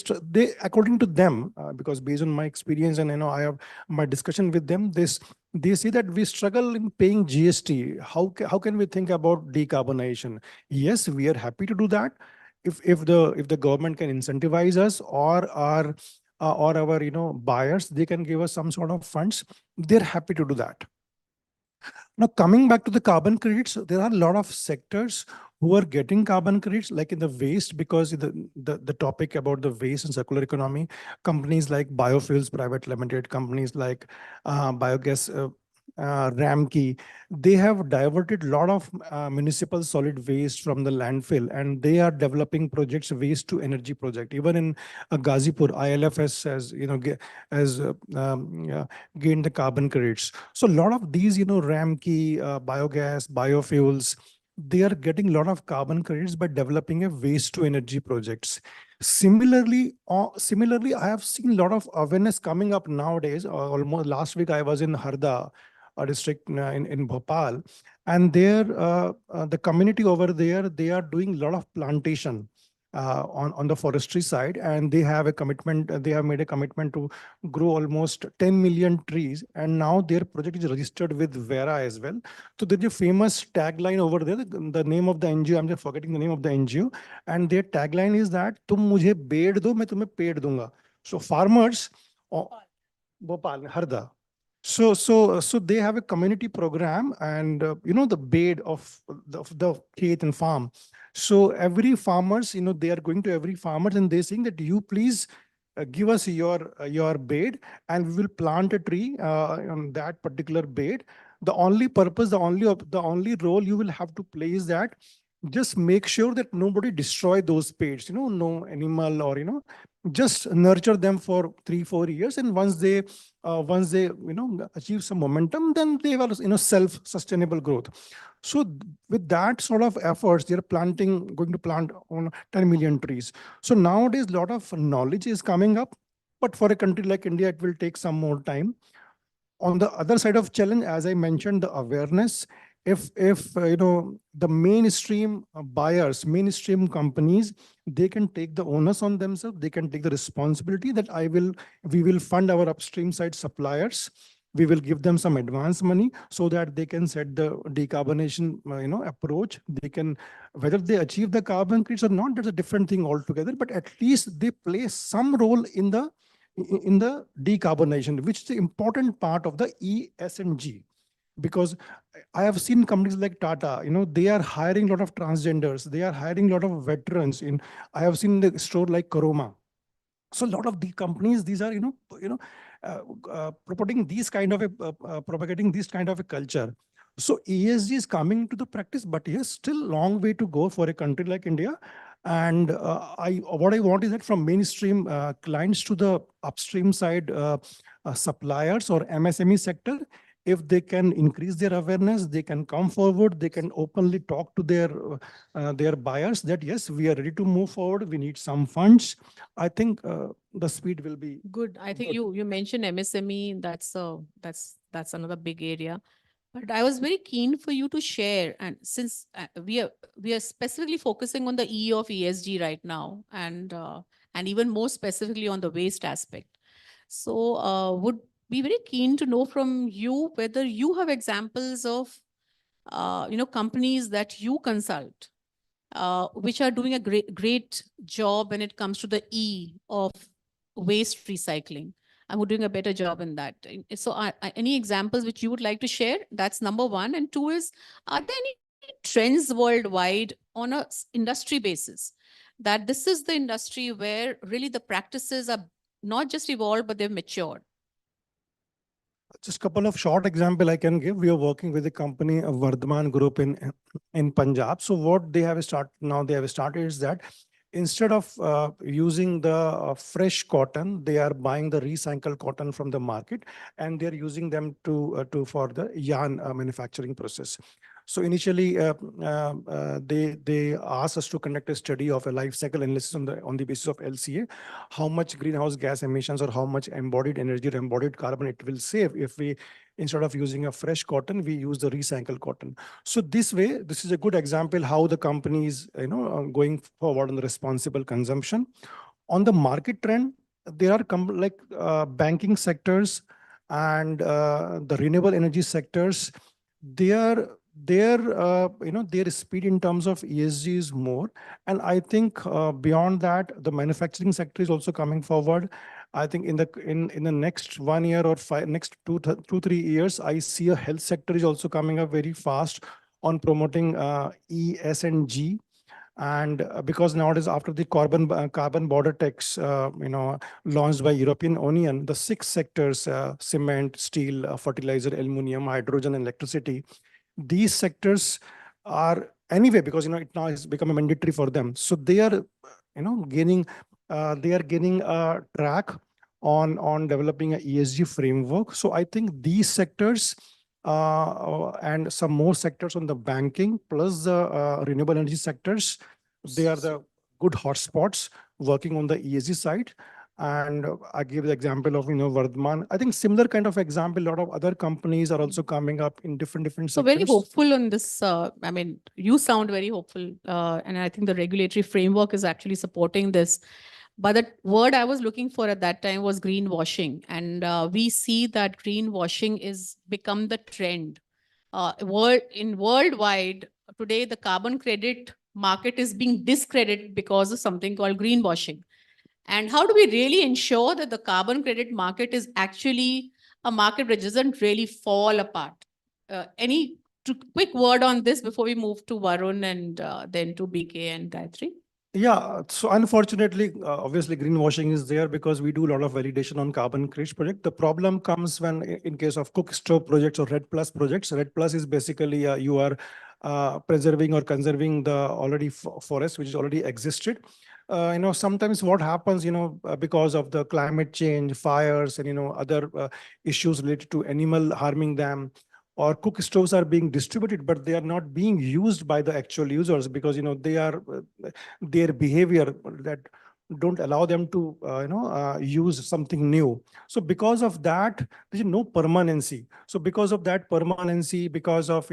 according to them, because based on my experience and I have my discussion with them, they say that we struggle in paying GST. How can we think about decarbonization? Yes, we are happy to do that if the government can incentivize us, or our buyers, they can give us some sort of funds. They're happy to do that. Now, coming back to the carbon credits, there are a lot of sectors who are getting carbon credits, like in the waste, because the topic about the waste and circular economy, companies like Biofuels Private Limited, companies like Biogas Ramkey, they have diverted a lot of municipal solid waste from the landfill, and they are developing projects, waste to energy project. Even in Gazipur, ILFS has gained the carbon credits. So a lot of these, Ramkey, biogas, biofuels, they are getting a lot of carbon credits by developing a waste to energy projects. Similarly, I have seen a lot of awareness coming up nowadays. Almost last week, I was in Harda, a district in Bhopal, and there the community over there, they are doing a lot of plantation on the forestry side, and they have a commitment. They have made a commitment to grow almost 10 million trees, and now their project is registered with Vera as well. So there's a famous tagline over there. The name of the NGO, I'm just forgetting the name of the NGO, and their tagline is that "Tum mujhe bed do, main tumhe ped dunga." So farmers, Bhopal, Harda. So they have a community program, and the bed of the khet and farm. So every farmers, they are going to every farmers and they're saying that you please give us your bed, and we will plant a tree on that particular bed. The only purpose, the only role you will have to play is that just make sure that nobody destroy those beds. No animal, or just nurture them for 3-4 years, and once they achieve some momentum, then they will self-sustainable growth. So with that sort of efforts, they're going to plant on 10 million trees. So nowadays a lot of knowledge is coming up, but for a country like India, it will take some more time. On the other side of challenge, as I mentioned, the awareness. If the mainstream buyers, mainstream companies, they can take the onus on themselves, they can take the responsibility that we will fund our upstream side suppliers, we will give them some advance money so that they can set the decarbonization approach. They can, whether they achieve the carbon credits or not, that's a different thing altogether, but at least they play some role in the decarbonization, which is the important part of the E, S, and G. Because I have seen companies like Tata, they are hiring a lot of transgenders, they are hiring a lot of veterans. I have seen the store like Karoma. So a lot of the companies, these are propagating this kind of a culture. So ESG is coming to the practice, but yes, still long way to go for a country like India. And what I want is that from mainstream clients to the upstream side suppliers or MSME sector, if they can increase their awareness, they can come forward, they can openly talk to their buyers that yes, we are ready to move forward, we need some funds. I think the speed will be Good. I think you mentioned MSME. That's another big area. But I was very keen for you to share, and since we are specifically focusing on the E of ESG right now, and even more specifically on the waste aspect. So would be very keen to know from you whether you have examples of companies that you consult which are doing a great job when it comes to the E of waste recycling, and we're doing a better job in that. So any examples which you would like to share? That's number one. And two is, are there any trends worldwide on a industry basis that this is the industry where really the practices are not just evolved, but they've matured? Just a couple of short example I can give. We are working with a company, a Vardhaman Group in Punjab. So what they have started is that instead of using the fresh cotton, they are buying the recycled cotton from the market, and they're using them to for the yarn manufacturing process. So initially, they asked us to conduct a study of a life cycle analysis on the basis of LCA, how much greenhouse gas emissions or how much embodied energy or embodied carbon it will save if we, instead of using a fresh cotton, we use the recycled cotton. So this way, this is a good example how the companies, going forward on the responsible consumption. On the market trend, there are banking sectors and the renewable energy sectors. Their speed in terms of ESG is more, and I think beyond that, the manufacturing sector is also coming forward. I think in the next 1 year or next 3 years, I see a health sector is also coming up very fast on promoting E, S, and G. And because nowadays, after the carbon border tax, launched by European Union, the 6 sectors: cement, steel, fertilizer, aluminum, hydrogen, and electricity. These sectors are anyway, because it now has become a mandatory for them. So they are, gaining a track on developing an ESG framework. So I think these sectors and some more sectors on the banking plus the renewable energy sectors, they are the good hotspots working on the ESG side. And I gave the example of, Vardhman. I think similar kind of example, a lot of other companies are also coming up in different So sectors. very hopeful on this. You sound very hopeful. And I think the regulatory framework is actually supporting this. But the word I was looking for at that time was greenwashing. And we see that greenwashing is become the trend. Worldwide, today, the carbon credit market is being discredited because of something called greenwashing. And how do we really ensure that the carbon credit market is actually a market that doesn't really fall apart? Any quick word on this before we move to Varun and then to BK and Gayatri? Yeah, so unfortunately, obviously, greenwashing is there because we do a lot of validation on carbon credits project. The problem comes when, in case of cook stove projects or RED Plus projects. RED Plus is basically you are preserving or conserving the already forest which is already existed. Sometimes what happens, because of the climate change, fires, and other issues related to animal harming them, or cook stoves are being distributed, but they are not being used by the actual users because they are their behavior that don't allow them to use something new. So because of that, there is no permanency. So because of that permanency, because of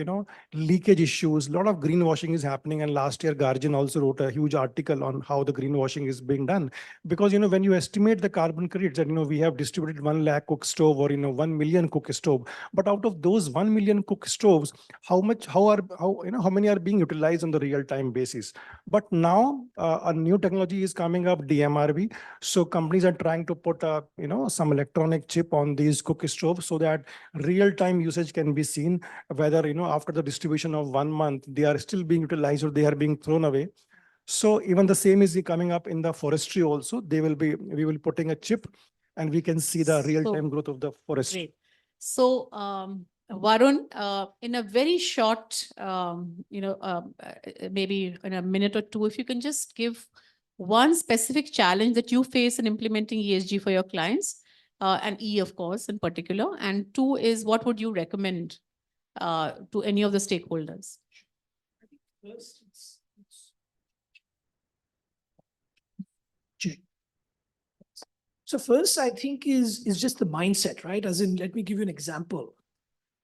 leakage issues, a lot of greenwashing is happening. And last year, Guardian also wrote a huge article on how the greenwashing is being done. Because when you estimate the carbon credits, and we have distributed 1 lakh cook stove or 1 million cook stove, but out of those 1 million cook stoves, how many are being utilized on the real-time basis? But now a new technology is coming up, DMRB. So companies are trying to put some electronic chip on these cook stoves so that real-time usage can be seen, whether after the distribution of 1 month they are still being utilized or they are being thrown away. So even the same is coming up in the forestry also. We will be putting a chip, and we can see the real-time growth of the forestry. Great. So Varun, in a very short, maybe in a minute or two, if you can just give one specific challenge that you face in implementing ESG for your clients, and E, of course, in particular. And 2 is, what would you recommend to any of the stakeholders? I think first So first, I think is just the mindset, right? As in, let me give you an example.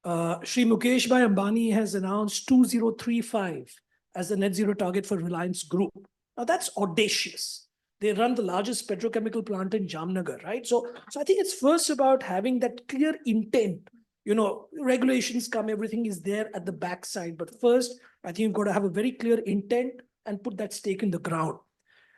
Shri Mukesh Bhai Ambani has announced 2035 as the net zero target for Reliance Group. Now that's audacious. They run the largest petrochemical plant in Jamnagar, right? So I think it's first about having that clear intent. Regulations come, everything is there at the backside. But first, I think you've got to have a very clear intent and put that stake in the ground.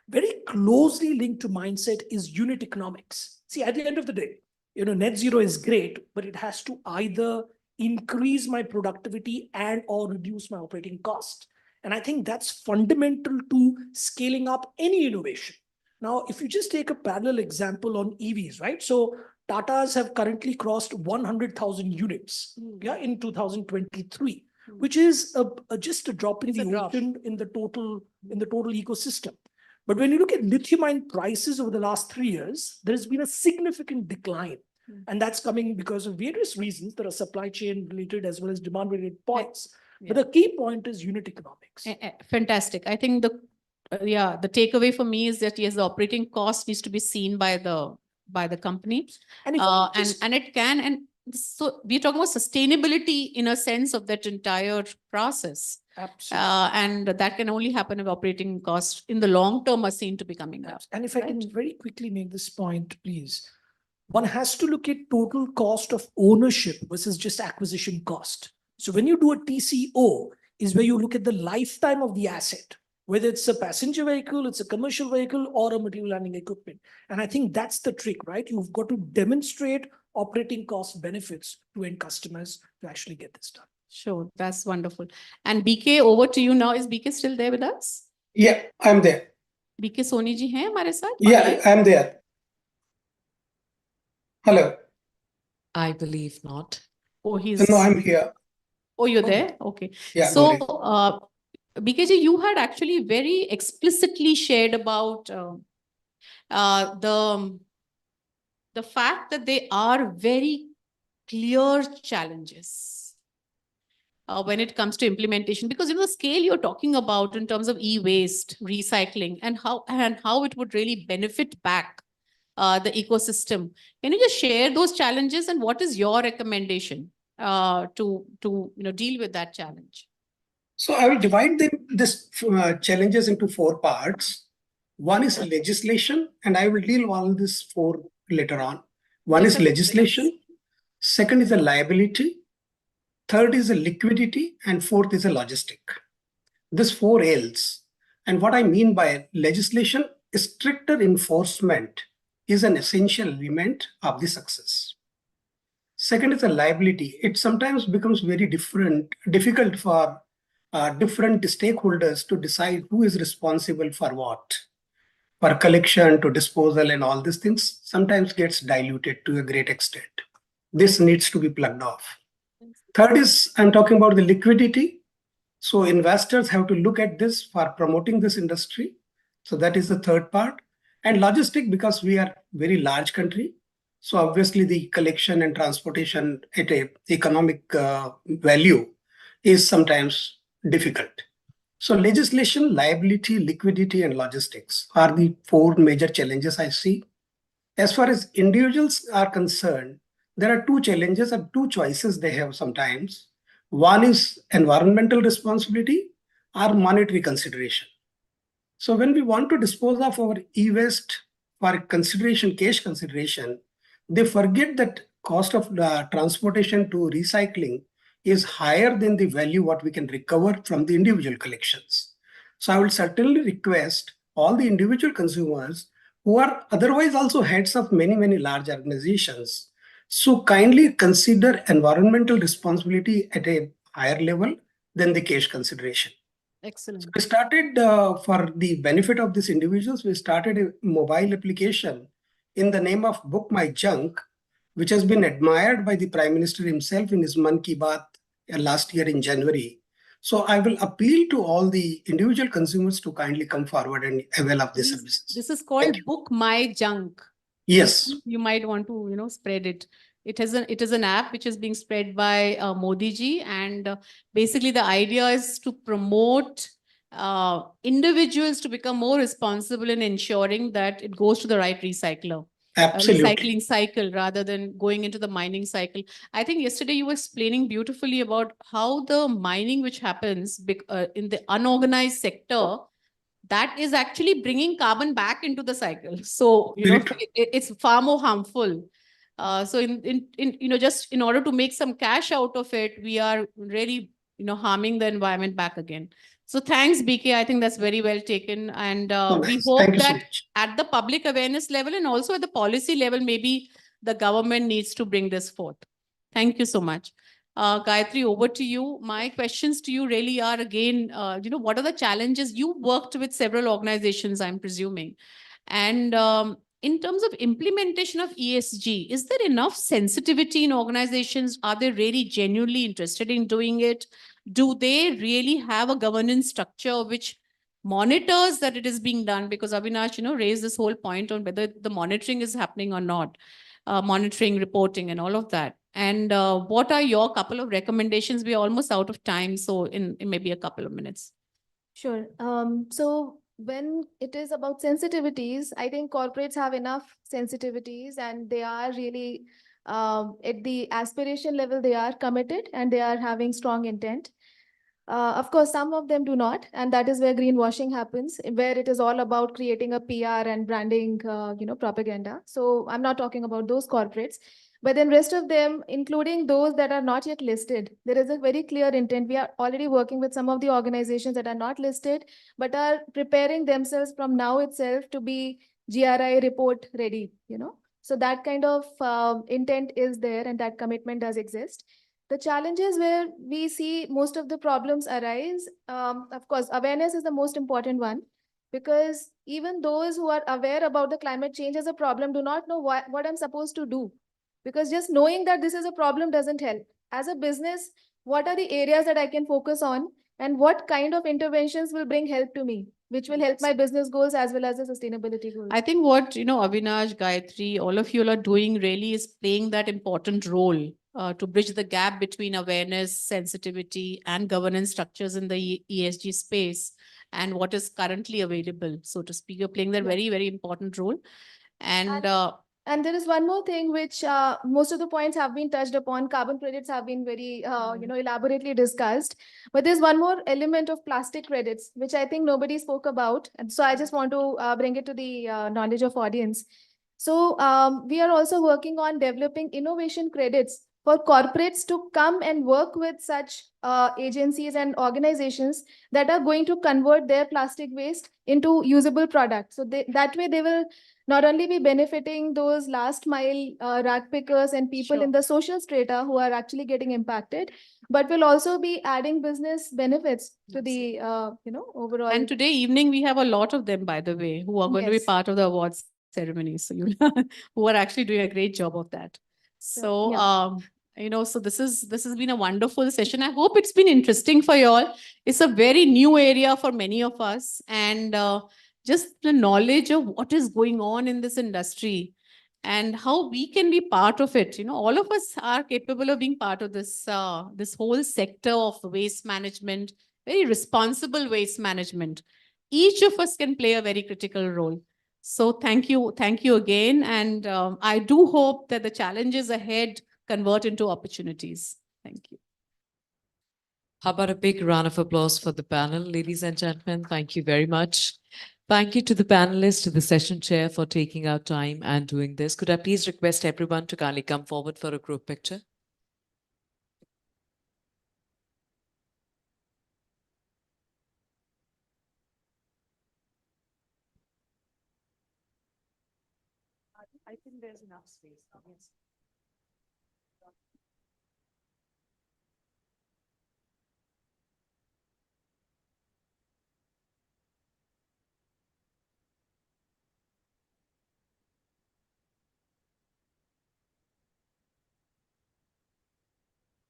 Very closely linked to mindset is unit economics. See, at the end of the day, net zero is great, but it has to either increase my productivity and or reduce my operating cost. And I think that's fundamental to scaling up any innovation. Now, if you just take a parallel example on EVs, right? So Tatas have currently crossed 100,000 units in 2023, which is just a drop in the ocean in the total ecosystem. But when you look at lithium ion prices over the last 3 years, there's been a significant decline. And that's coming because of various reasons. There are supply chain related as well as demand related points. But the key point is unit economics. Fantastic. I think the takeaway for me is that yes, the operating cost needs to be seen by the company, And if I just- it can, and so we're talking about sustainability in a sense of that entire process. Absolutely. And that can only happen if operating costs in the long term are seen to be coming down. And if I can very quickly make this point, please. One has to look at total cost of ownership versus just acquisition cost. So when you do a TCO, is where you look at the lifetime of the asset, whether it's a passenger vehicle, it's a commercial vehicle, or a material handling equipment. And I think that's the trick, right? You've got to demonstrate operating cost benefits to end customers to actually get this done. Sure, that's wonderful. And BK, over to you now. Is BK still there with us? Yeah, I'm there. BK Soni ji हैं हमारे साथ? Yeah, I'm there. Hello. I believe not. Oh, he's. No, I'm here. Oh, you're there? Okay. Yeah, So, Gauri. BK ji, you had actually very explicitly shared about the fact that they are very clear challenges when it comes to implementation, because the scale you're talking about in terms of e-waste, recycling, and how it would really benefit back the ecosystem. Can you just share those challenges and what is your recommendation to deal with that challenge? So I will divide this challenges into 4 parts. One is legislation, and I will deal all these 4 later on. One is legislation. Second is the liability. Third is the liquidity, and fourth is the logistic. This 4 L's. And what I mean by legislation, stricter enforcement is an essential element of the success. Second is the liability. It sometimes becomes very difficult for different stakeholders to decide who is responsible for what. For collection to disposal and all these things sometimes gets diluted to a great extent. This needs to be plugged off. Third is, I'm talking about the liquidity. So investors have to look at this for promoting this industry. So that is the third part. And logistic, because we are very large country. So obviously the collection and transportation at a economic value is sometimes difficult. So legislation, liability, liquidity, and logistics are the 4 major challenges I see. As far as individuals are concerned, there are 2 challenges and 2 choices they have sometimes. One is environmental responsibility or monetary consideration. So when we want to dispose of our e-waste for consideration, cash consideration, they forget that cost of transportation to recycling is higher than the value what we can recover from the individual collections. So I will certainly request all the individual consumers who are otherwise also heads of many, many large organizations, so kindly consider environmental responsibility at a higher level than the cash consideration. Excellent. So we started for the benefit of these individuals, we started a mobile application in the name of Book My Junk, which has been admired by the Prime Minister himself in his Mann Ki Baat last year in January. So I will appeal to all the individual consumers to kindly come forward and avail of these services. This is called Book My Junk. Yes. You might want to, spread it. It is an app which is being spread by Modi ji, and basically the idea is to promote individuals to become more responsible in ensuring that it goes to the right recycler. Absolutely. Recycling cycle rather than going into the mining cycle. I think yesterday you were explaining beautifully about how the mining which happens in the unorganized sector, that is actually bringing carbon back into the cycle. So, it's far more harmful. So just in order to make some cash out of it, we are really, harming the environment back again. So thanks, BK. I think that's very well taken. And we hope that at the public awareness level and also at the policy level, maybe the government needs to bring this forth. Thank you so much. Gayatri, over to you. My questions to you really are again, what are the challenges? You worked with several organizations, I'm presuming. And in terms of implementation of ESG, is there enough sensitivity in organizations? Are they really genuinely interested in doing it? Do they really have a governance structure which monitors that it is being done, because Avinash, raised this whole point on whether the monitoring is happening or not, monitoring, reporting, and all of that. And what are your couple of recommendations? We are almost out of time, so in maybe a couple of minutes. Sure. So when it is about sensitivities, I think corporates have enough sensitivities and they are really at the aspiration level, they are committed and they are having strong intent. Of course, some of them do not, and that is where greenwashing happens, where it is all about creating a PR and branding, propaganda. So I'm not talking about those corporates, but then rest of them, including those that are not yet listed, there is a very clear intent. We are already working with some of the organizations that are not listed, but are preparing themselves from now itself to be GRI report ready, So that kind of intent is there and that commitment does exist. The challenges where we see most of the problems arise, of course, awareness is the most important one, because even those who are aware about the climate change as a problem do not know what I'm supposed to do. Because just knowing that this is a problem doesn't help. As a business, what are the areas that I can focus on and what kind of interventions will bring help to me, which will help my business goals as well as the sustainability goals? I think what, Avinash, Gayatri, all of you are doing really is playing that important role to bridge the gap between awareness, sensitivity, and governance structures in the ESG space and what is currently available, so to speak. You're playing that Yeah. very, very important role. And And there is one more thing which most of the points have been touched upon. Carbon credits have been very, elaborately discussed. But there's one more element of plastic credits, which I think nobody spoke about. And so I just want to bring it to the knowledge of audience. So we are also working on developing innovation credits for corporates to come and work with such agencies and organizations that are going to convert their plastic waste into usable products. So that way they will not only be benefiting those last mile rag pickers and people in the social strata who are actually getting impacted, but will also be adding business benefits to the, overall. And today evening, we have a lot of them, by the way, who are going to be Yes. part of the awards ceremony. So who are actually doing a great job of that. So, so this has been a wonderful session. I hope it's been interesting for you all. It's a very new area for many of us, and just the knowledge of what is going on in this industry and how we can be part of it. All of us are capable of being part of this this whole sector of waste management, very responsible waste management. Each of us can play a very critical role. So thank you again. And I do hope that the challenges ahead convert into opportunities. Thank you. How about a big round of applause for the panel, ladies and gentlemen? Thank you very much. Thank you to the panelists, to the session chair for taking out time and doing this. Could I please request everyone to kindly come forward for a group picture? I think there's enough space. Yes.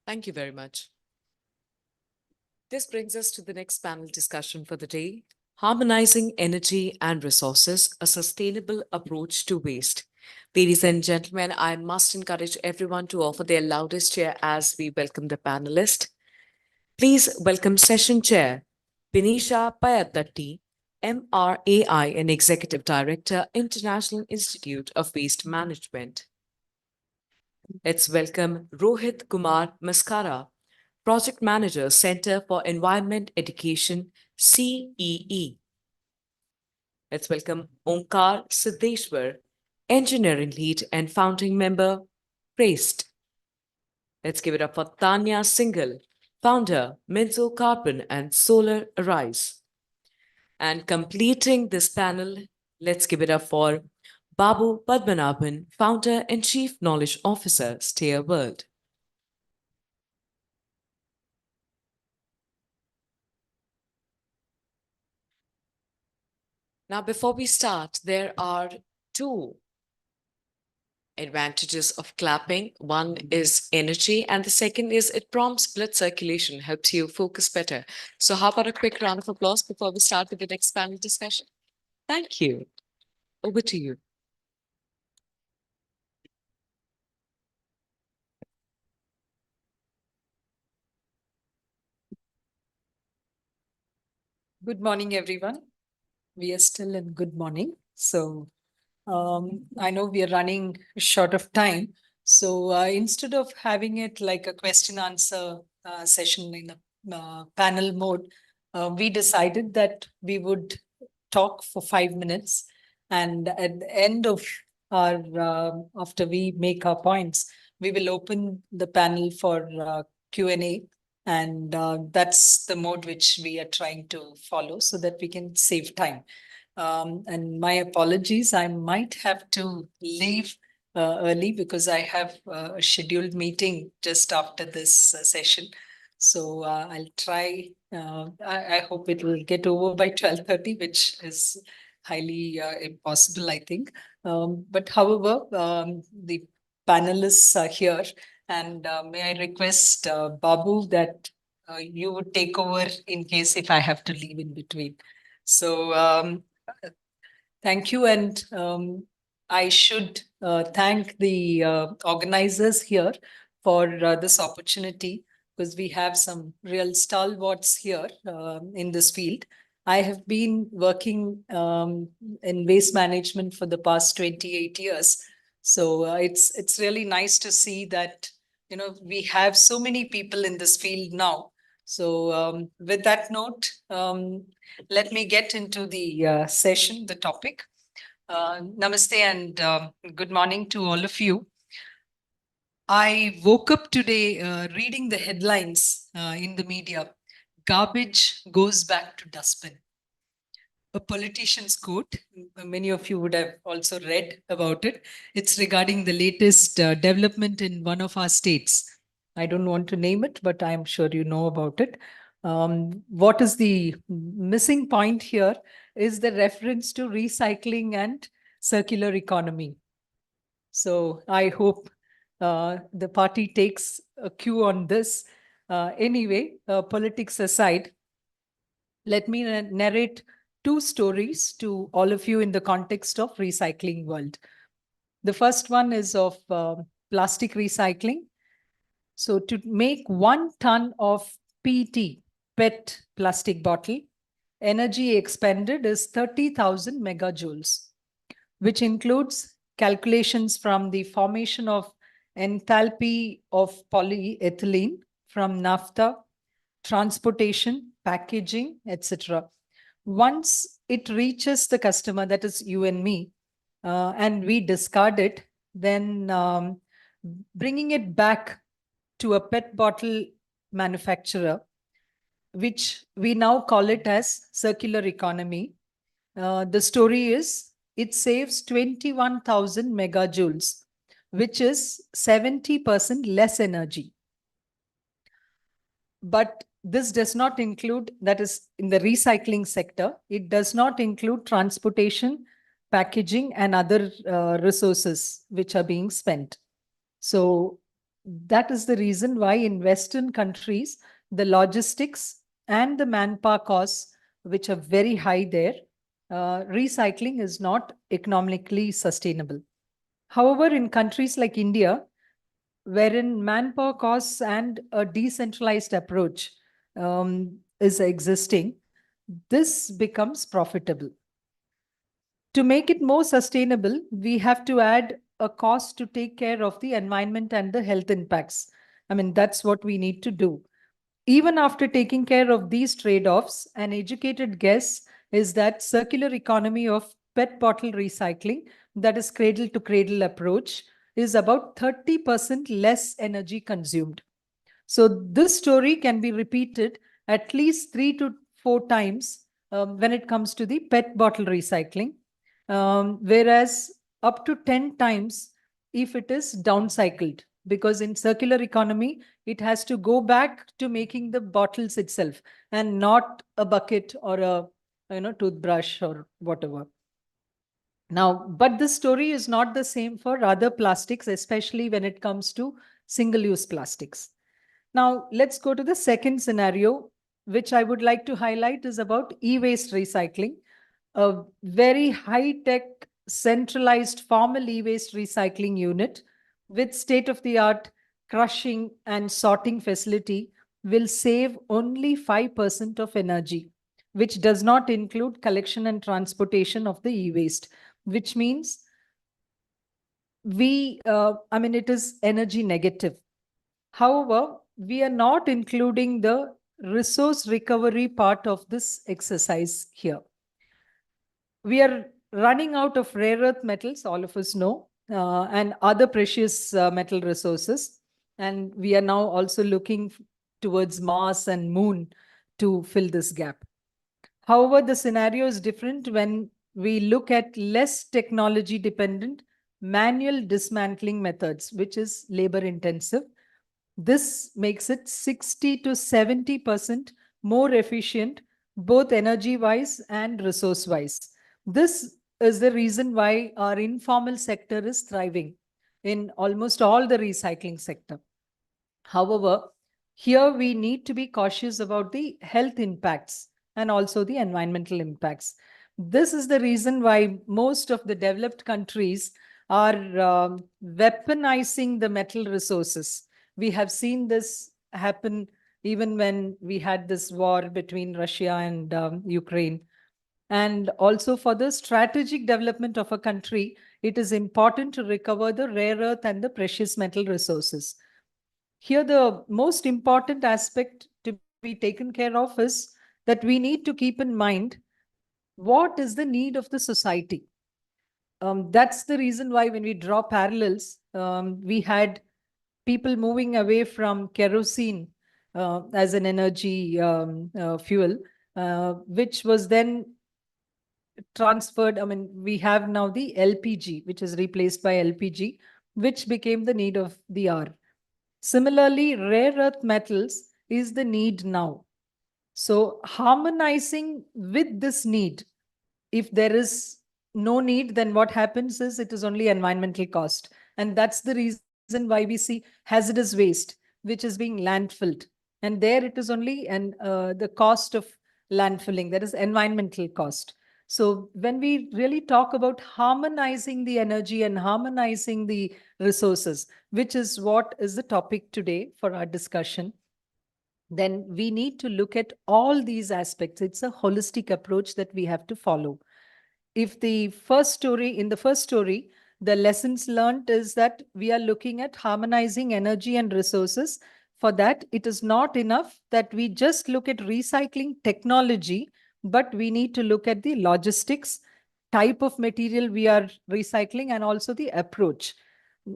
Thank you very much. This brings us to the next panel discussion for the day: harmonizing energy and resources, a sustainable approach to waste. Ladies and gentlemen, I must encourage everyone to offer their loudest cheer as we welcome the panelist. Please welcome Session Chair Binisha Payatatti, MRAI and Executive Director, International Institute of Waste Management. Let's welcome Rohit Kumar Maskara, Project Manager, Center for Environment Education, CEE. Let's welcome Omkar Siddeshwar, Engineering Lead and Founding Member, PRAIST. Let's give it up for Tanya Singhal, Founder, Minzo Carbon and Solar Arise. And completing this panel, let's give it up for Babu Padmanabhan, Founder and Chief Knowledge Officer, Steer World. Now, before we start, there are two advantages of clapping. One is energy, and the second is it prompts blood circulation, helps you focus better. So how about a quick round of applause before we start with the next panel discussion? Thank you. Over to you. Good morning, everyone. We are still in good morning. So I know we are running short of time. So instead of having it like a question answer session in a panel mode, we decided that we would talk for 5 minutes. And at the end of our, after we make our points, we will open the panel for Q&A. And that's the mode which we are trying to follow so that we can save time. And my apologies, I might have to leave early because I have a scheduled meeting just after this session. So I'll try, I hope it will get over by 12:30, which is highly impossible, I think. But however, the panelists are here. And may I request Babu that you would take over in case if I have to leave in between. So thank you. And I should thank the organizers here for this opportunity because we have some real stalwarts here in this field. I have been working in waste management for the past 28 years. So it's really nice to see that, you know, we have so many people in this field now. So with that note, let me get into the session, the topic. Namaste and good morning to all of you. I woke up today reading the headlines in the media. Garbage goes back to dustbin. A politician's quote. Many of you would have also read about it. It's regarding the latest development in one of our states. I don't want to name it, but I'm sure you know about it. What is the missing point here is the reference to recycling and circular economy. So I hope the party takes a cue on this. Anyway, politics aside, let me narrate two stories to all of you in the context of recycling world. The first one is of plastic recycling. So to make 1 ton of PET plastic bottle, energy expended is 30,000 megajoules, which includes calculations from the formation of enthalpy of polyethylene from naphtha, transportation, packaging, etc. Once it reaches the customer, that is you and me, and we discard it, then bringing it back to a PET bottle manufacturer, which we now call it as circular economy. The story is it saves 21,000 megajoules, which is 70% less energy. But this does not include, that is in the recycling sector, it does not include transportation, packaging, and other resources which are being spent. So that is the reason why in Western countries, the logistics and the manpower costs, which are very high there, recycling is not economically sustainable. However, in countries like India, wherein manpower costs and a decentralized approach is existing, this becomes profitable. To make it more sustainable, we have to add a cost to take care of the environment and the health impacts. I mean, that's what we need to do. Even after taking care of these trade-offs, an educated guess is that circular economy of PET bottle recycling, that is cradle to cradle approach, is about 30% less energy consumed. So this story can be repeated at least 3 to 4 times when it comes to the PET bottle recycling, whereas up to 10 times if it is downcycled, because in circular economy, it has to go back to making the bottles itself and not a bucket or a toothbrush or whatever. Now, but this story is not the same for other plastics, especially when it comes to single-use plastics. Now, let's go to the second scenario, which I would like to highlight is about e-waste recycling, a very high-tech centralized formal e-waste recycling unit with state-of-the-art crushing and sorting facility will save only 5% of energy, which does not include collection and transportation of the e-waste, which means it is energy negative. However, we are not including the resource recovery part of this exercise here. We are running out of rare earth metals, all of us know, and other precious metal resources. And we are now also looking towards Mars and Moon to fill this gap. However, the scenario is different when we look at less technology dependent manual dismantling methods, which is labor intensive. This makes it 60 to 70% more efficient, both energy wise and resource wise. This is the reason why our informal sector is thriving in almost all the recycling sector. However, here we need to be cautious about the health impacts and also the environmental impacts. This is the reason why most of the developed countries are weaponizing the metal resources. We have seen this happen even when we had this war between Russia and Ukraine. And also for the strategic development of a country, it is important to recover the rare earth and the precious metal resources. Here, the most important aspect to be taken care of is that we need to keep in mind what is the need of the society. That's the reason why when we draw parallels, we had people moving away from kerosene as an energy fuel, which was then transferred. We have now the LPG, which is replaced by LPG, which became the need of the hour. Similarly, rare earth metals is the need now. So harmonizing with this need, if there is no need, then what happens is it is only environmental cost. And that's the reason why we see hazardous waste, which is being landfilled. And there it is only the cost of landfilling, that is environmental cost. So when we really talk about harmonizing the energy and harmonizing the resources, which is what is the topic today for our discussion, then we need to look at all these aspects. It's a holistic approach that we have to follow. In the first story, the lessons learned is that we are looking at harmonizing energy and resources. For that, it is not enough that we just look at recycling technology, but we need to look at the logistics, type of material we are recycling, and also the approach.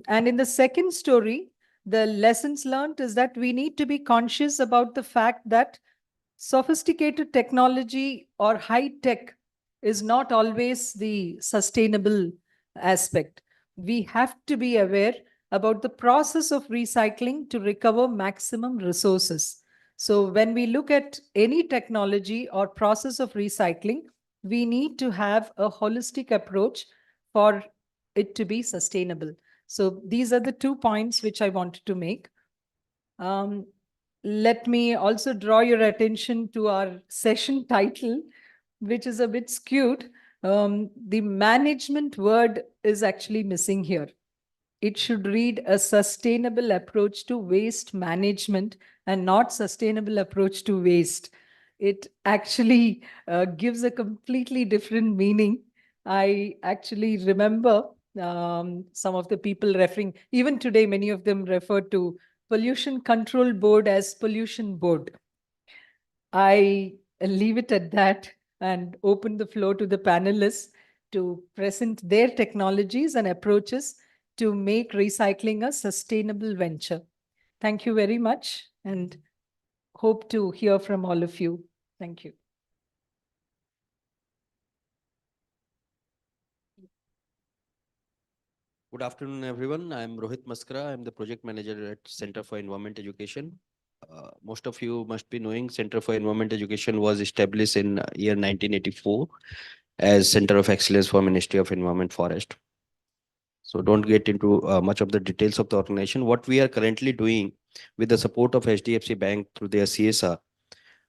And in the second story, the lessons learned is that we need to be conscious about the fact that sophisticated technology or high tech is not always the sustainable aspect. We have to be aware about the process of recycling to recover maximum resources. So when we look at any technology or process of recycling, we need to have a holistic approach for it to be sustainable. So these are the 2 points which I wanted to make. Let me also draw your attention to our session title, which is a bit skewed. The management word is actually missing here. It should read a sustainable approach to waste management and not sustainable approach to waste. It actually gives a completely different meaning. I actually remember some of the people referring, even today, many of them refer to Pollution Control Board as Pollution Board. I leave it at that and open the floor to the panelists to present their technologies and approaches to make recycling a sustainable venture. Thank you very much and hope to hear from all of you. Thank you. Good afternoon, everyone. I'm Rohit Maskara. I'm the project manager at Center for Environment Education. Most of you must be knowing Center for Environment Education was established in year 1984. as Center of Excellence for Ministry of Environment Forest. So don't get into much of the details of the organization. What we are currently doing with the support of HDFC Bank through their CSR,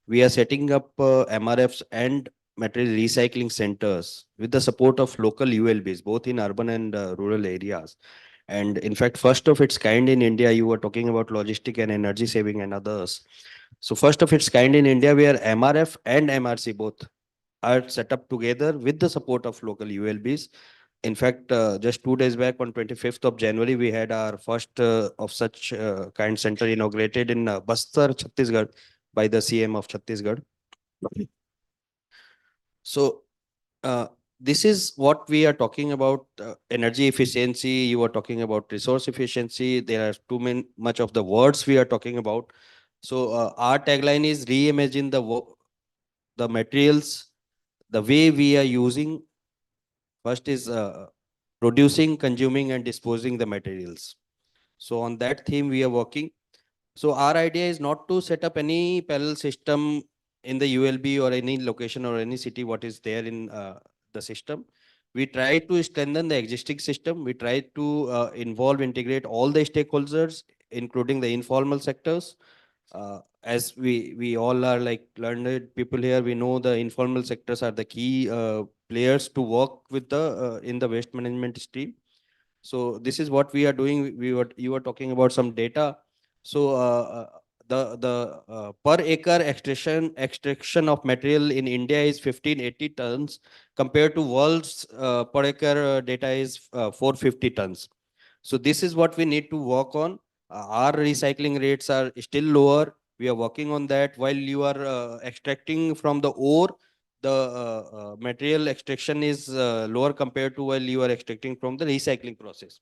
we are setting up MRFs and material recycling centers with the support of local ULBs, both in urban and rural areas. And in fact, first of its kind in India, you were talking about logistic and energy saving and others. So first of its kind in India, where MRF and MRC both are set up together with the support of local ULBs. In fact, just 2 days back on 25th of January, we had our first of such kind center inaugurated in Bastar, Chhattisgarh by the CM of Chhattisgarh. So this is what we are talking about, energy efficiency. You were talking about resource efficiency. There are much of the words we are talking about. So our tagline is reimagine the materials, the way we are using. First is producing, consuming, and disposing the materials. So on that theme, we are working. So our idea is not to set up any parallel system in the ULB or any location or any city what is there in the system. We try to strengthen the existing system. We try to integrate all the stakeholders, including the informal sectors. As we all are like learned people here, we know the informal sectors are the key players to work with the in the waste management stream. So this is what we are doing. You were talking about some data. So the per acre extraction of material in India is 1580 tons compared to world's per acre data is 450 tons. So this is what we need to work on. Our recycling rates are still lower. We are working on that. While you are extracting from the ore, the material extraction is lower compared to while you are extracting from the recycling process.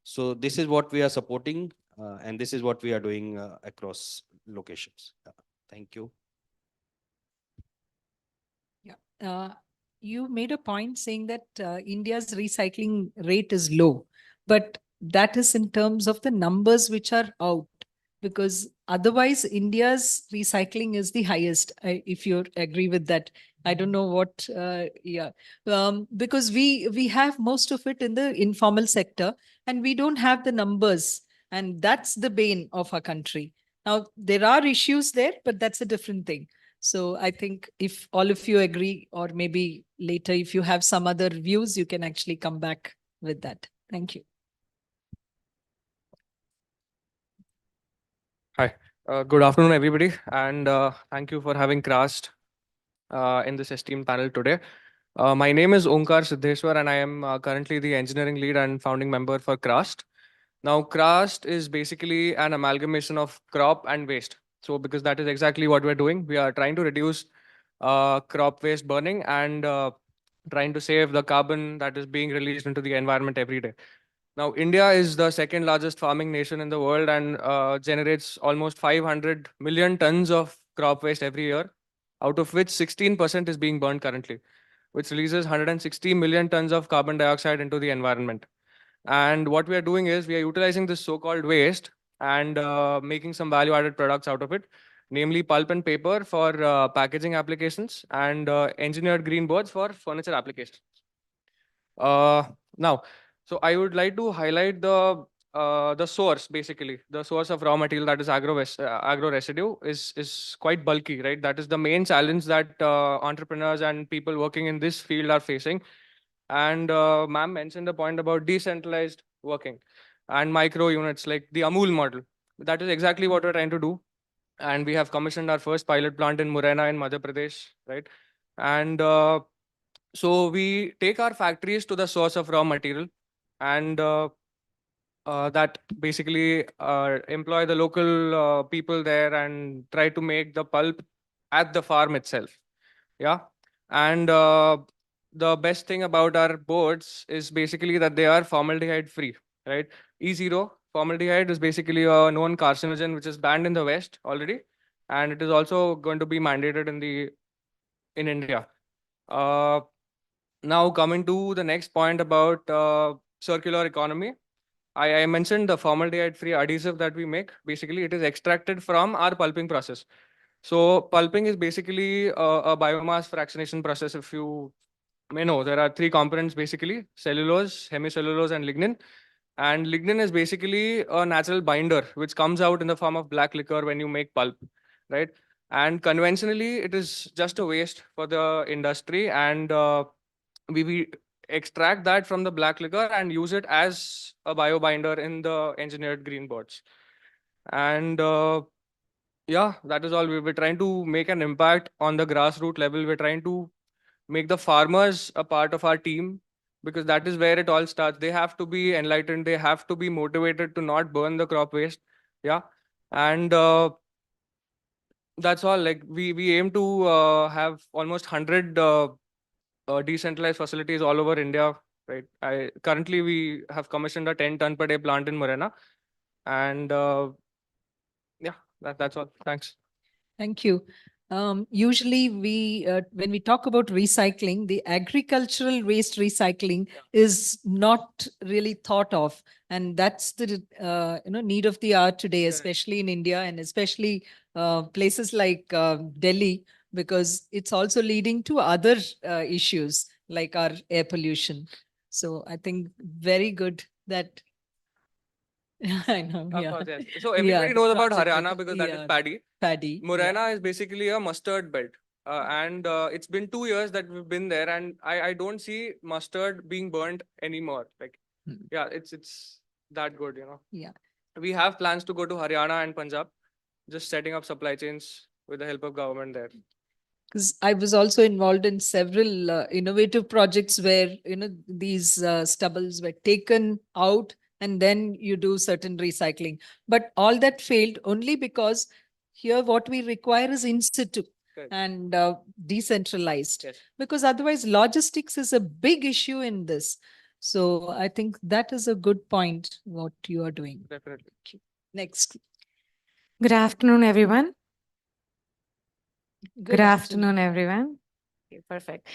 So this is what we are supporting, and this is what we are doing across locations. Thank you. Yeah. You made a point saying that India's recycling rate is low, but that is in terms of the numbers which are out, because otherwise India's recycling is the highest. If you agree with that, I don't know what. Yeah, because we have most of it in the informal sector, and we don't have the numbers, and that's the bane of our country. Now there are issues there, but that's a different thing. So I think if all of you agree, or maybe later if you have some other views, you can actually come back with that. Thank you. Hi, good afternoon, everybody, and thank you for having CRAST in this esteemed panel today. My name is Onkar Siddheswar, and I am currently the engineering lead and founding member for CRAST. Now, CRAST is basically an amalgamation of crop and waste. So, because that is exactly what we're doing, we are trying to reduce crop waste burning and trying to save the carbon that is being released into the environment every day. Now, India is the second largest farming nation in the world and generates almost 500 million tons of crop waste every year, out of which 16% is being burned currently, which releases 160 million tons of carbon dioxide into the environment. And what we are doing is we are utilizing this so-called waste and making some value-added products out of it, namely pulp and paper for packaging applications and engineered green boards for furniture applications. Now, so I would like to highlight the source, basically. The source of raw material, that is agro residue, is quite bulky, right? That is the main challenge that entrepreneurs and people working in this field are facing. And ma'am mentioned the point about decentralized working and micro units like the Amul model. That is exactly what we're trying to do. And we have commissioned our first pilot plant in Murena in Madhya Pradesh, right? And so we take our factories to the source of raw material and that basically employ the local people there and try to make the pulp at the farm itself. Yeah. And the best thing about our boards is basically that they are formaldehyde free, right? E0 formaldehyde is basically a known carcinogen which is banned in the West already, and it is also going to be mandated in India. Now coming to the next point about circular economy. I mentioned the formaldehyde-free adhesive that we make. Basically, it is extracted from our pulping process. So pulping is basically a biomass fractionation process, if you No, there are three components basically: cellulose, hemicellulose, and lignin. And lignin is basically a natural binder which comes out in the form of black liquor when you make pulp, right? And conventionally, it is just a waste for the industry, and we extract that from the black liquor and use it as a bio binder in the engineered green boards. And yeah, that is all. We're trying to make an impact on the grassroots level. We're trying to make the farmers a part of our team, because that is where it all starts. They have to be enlightened. They have to be motivated to not burn the crop waste. Yeah. And that's all. Like we aim to have almost 100 decentralized facilities all over India. Right. Currently we have commissioned a 10-ton per day plant in Morena. And yeah, that's all. Thanks. Thank you. Usually when we talk about recycling, the agricultural waste recycling is not really thought of. And that's the need of the hour today, especially in India, and especially places like Delhi, because it's also leading to other issues like our air pollution. So I think very good that I know. Of Yeah. course, yes. So everybody knows about project Haryana of- because that is yeah, paddy. Paddy. Morena is basically a mustard belt. And it's been 2 years that we've been there, and I don't see mustard being burnt anymore. Like, Hmm. yeah, it's that good, you know. Yeah. We have plans to go to Haryana and Punjab, just setting up supply chains with the help of government there. Because I was also involved in several innovative projects where these stubbles were taken out and then you do certain recycling. But all that failed only because here what we require is in situ Correct. and decentralized. Yes. Because otherwise logistics is a big issue in this. So I think that is a good point what you are doing. Definitely. Next. Good afternoon, everyone. Good afternoon, everyone. Okay, perfect.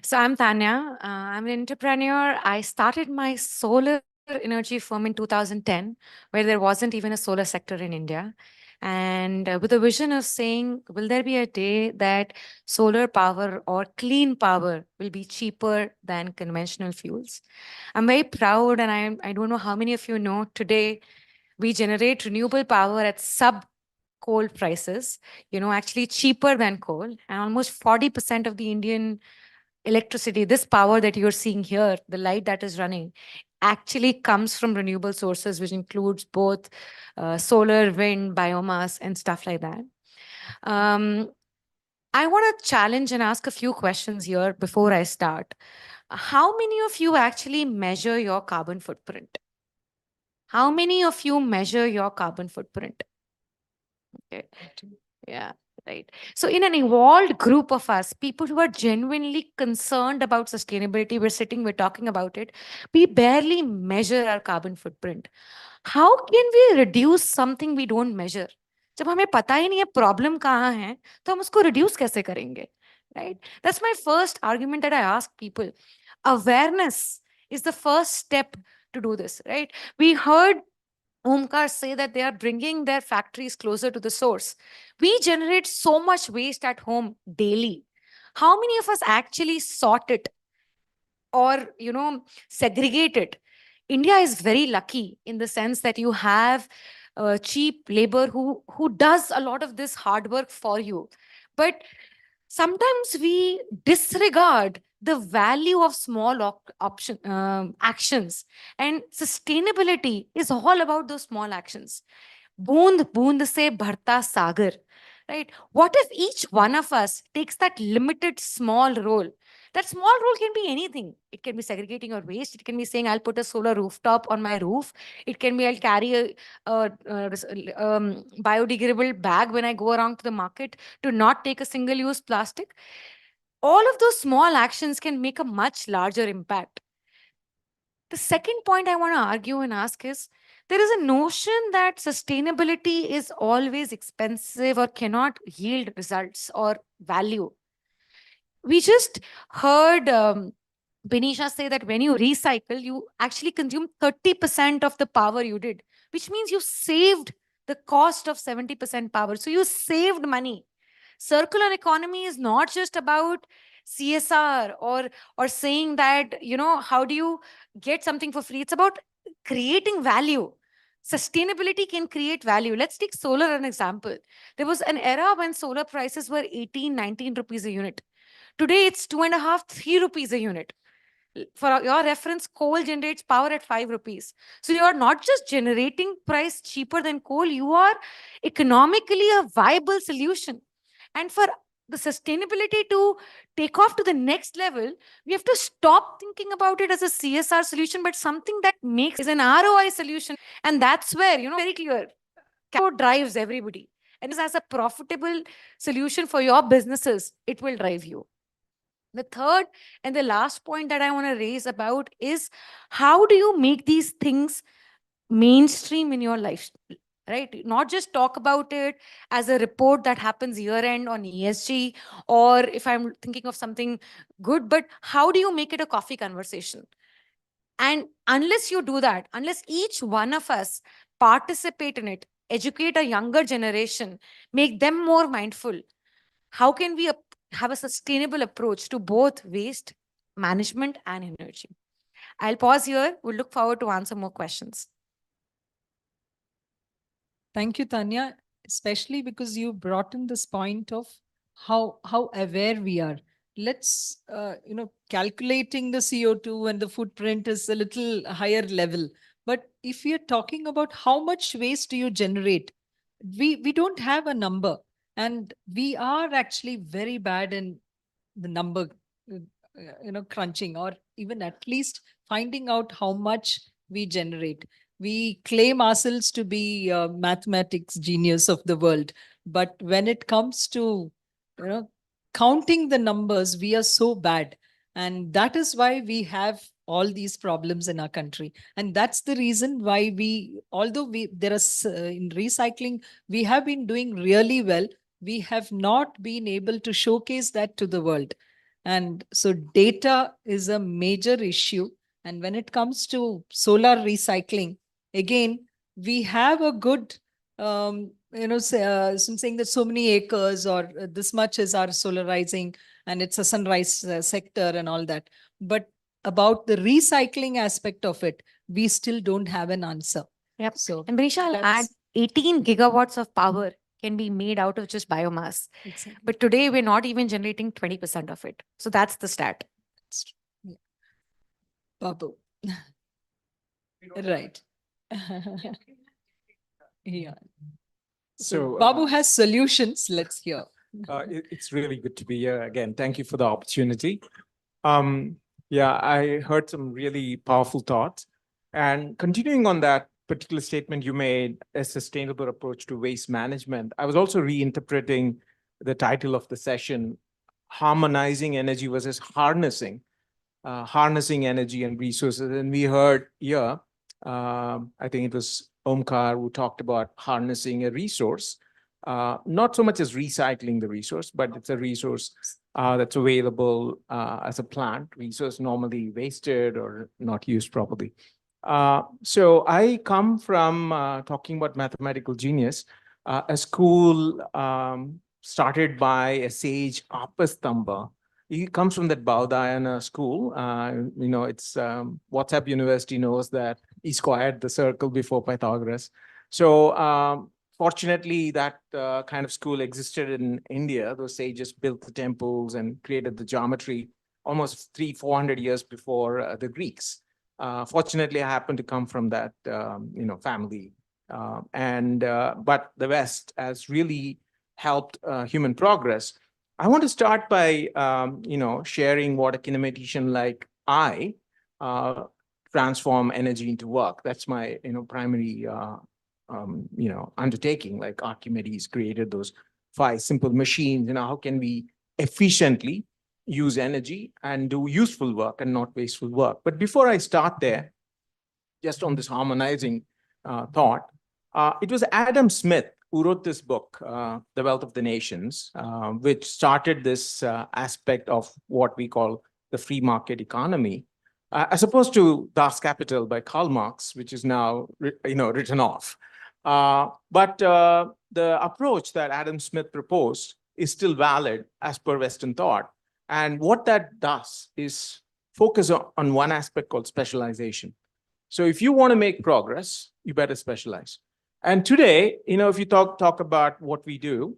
So I'm Tanya. I'm an entrepreneur. I started my solar energy firm in 2010, where there wasn't even a solar sector in India. And with a vision of saying, will there be a day that solar power or clean power will be cheaper than conventional fuels? I'm very proud, and I don't know how many of you know, today we generate renewable power at sub coal prices, actually cheaper than coal. And almost 40% of the Indian electricity, this power that you're seeing here, the light that is running, actually comes from renewable sources, which includes both solar, wind, biomass, and stuff like that. I want to challenge and ask a few questions here before I start. How many of you actually measure your carbon footprint? How many of you measure your carbon footprint? Okay. Yeah, right. So in an evolved group of us, people who are genuinely concerned about sustainability, we're talking about it, we barely measure our carbon footprint. How can we reduce something we don't measure? जब हमें पता ही नहीं है problem कहाँ है तो हम उसको रिड्यूस कैसे करेंगे, right? That's my first argument that I ask people. Awareness is the first step to do this, right? We heard Omkar say that they are bringing their factories closer to the source. We generate so much waste at home daily. How many of us actually sort it or, segregate it? India is very lucky in the sense that you have cheap labor who does a lot of this hard work for you. But sometimes we disregard the value of small actions, and sustainability is all about those small actions. Boond boond se bharta sagar, right? What if each one of us takes that limited small role? That small role can be anything. It can be segregating your waste. It can be saying, I'll put a solar rooftop on my roof. It can be, I'll carry a biodegradable bag when I go around to the market to not take a single-use plastic. All of those small actions can make a much larger impact. The second point I want to argue and ask is, there is a notion that sustainability is always expensive or cannot yield results or value. We just heard Benisha say that when you recycle, you actually consume 30% of the power you did, which means you saved the cost of 70% power. So you saved money. Circular economy is not just about CSR or saying that, how do you get something for free? It's about creating value. Sustainability can create value. Let's take solar as an example. There was an era when solar prices were 18, 19 rupees a unit. Today, it's 2.5, 3 rupees a unit. For your reference, coal generates power at 5 rupees. So you are not just generating price cheaper than coal, you are economically a viable solution. And for the sustainability to take off to the next level, we have to stop thinking about it as a CSR solution, but something that makes is an ROI solution. And that's where, very clear, cash drives everybody. And as a profitable solution for your businesses, it will drive you. The third and the last point that I want to raise about is how do you make these things mainstream in your life, right? Not just talk about it as a report that happens year end on ESG, or if I'm thinking of something good, but how do you make it a coffee conversation? And unless you do that, unless each one of us participate in it, educate a younger generation, make them more mindful, how can we have a sustainable approach to both waste management and energy? I'll pause here. We'll look forward to answer more questions. Thank you, Tanya, especially because you brought in this point of how aware we are. Let's, calculating the CO2 and the footprint is a little higher level. But if you're talking about how much waste do you generate, we don't have a number. And we are actually very bad in the number, crunching, or even at least finding out how much we generate. We claim ourselves to be mathematics genius of the world. But when it comes to, counting the numbers, we are so bad. And that is why we have all these problems in our country. And that's the reason why in recycling, we have been doing really well. We have not been able to showcase that to the world. And so data is a major issue. And when it comes to solar recycling, again, we have a good, saying that so many acres or this much is our solarizing and it's a sunrise sector and all that. But about the recycling aspect of it, we still don't have an answer. Yep. So, and Manisha, I'll add 18 gigawatts of power can be made out of just biomass. Exactly. But today we're not even generating 20% of it. So that's the stat. Yeah. Babu. Right. Yeah. So Babu has solutions. Let's hear. It's really good to be here again. Thank you for the opportunity. Yeah, I heard some really powerful thoughts. And continuing on that particular statement you made, a sustainable approach to waste management, I was also reinterpreting the title of the session, harmonizing energy versus harnessing energy and resources. And we heard here, I think it was Omkar who talked about harnessing a resource, not so much as recycling the resource, but it's a resource that's available as a plant resource, normally wasted or not used properly. So I come from talking about mathematical genius, a school started by a sage Apastamba. He comes from that Baudayana school. It's WhatsApp University knows that he squared the circle before Pythagoras. So fortunately, that kind of school existed in India. Those sages built the temples and created the geometry almost 300-400 years before the Greeks. Fortunately, I happen to come from that family, but the West has really helped human progress. I want to start by sharing what a kinematician like I transform energy into work. That's my primary undertaking. Like Archimedes created those 5 simple machines. How can we efficiently use energy and do useful work and not wasteful work? But before I start there, just on this harmonizing thought, it was Adam Smith who wrote this book, The Wealth of the Nations, which started this aspect of what we call the free market economy, as opposed to Das Kapital by Karl Marx, which is now written off. But the approach that Adam Smith proposed is still valid as per Western thought. And what that does is focus on one aspect called specialization. So if you want to make progress, you better specialize. And today, if you talk about what we do,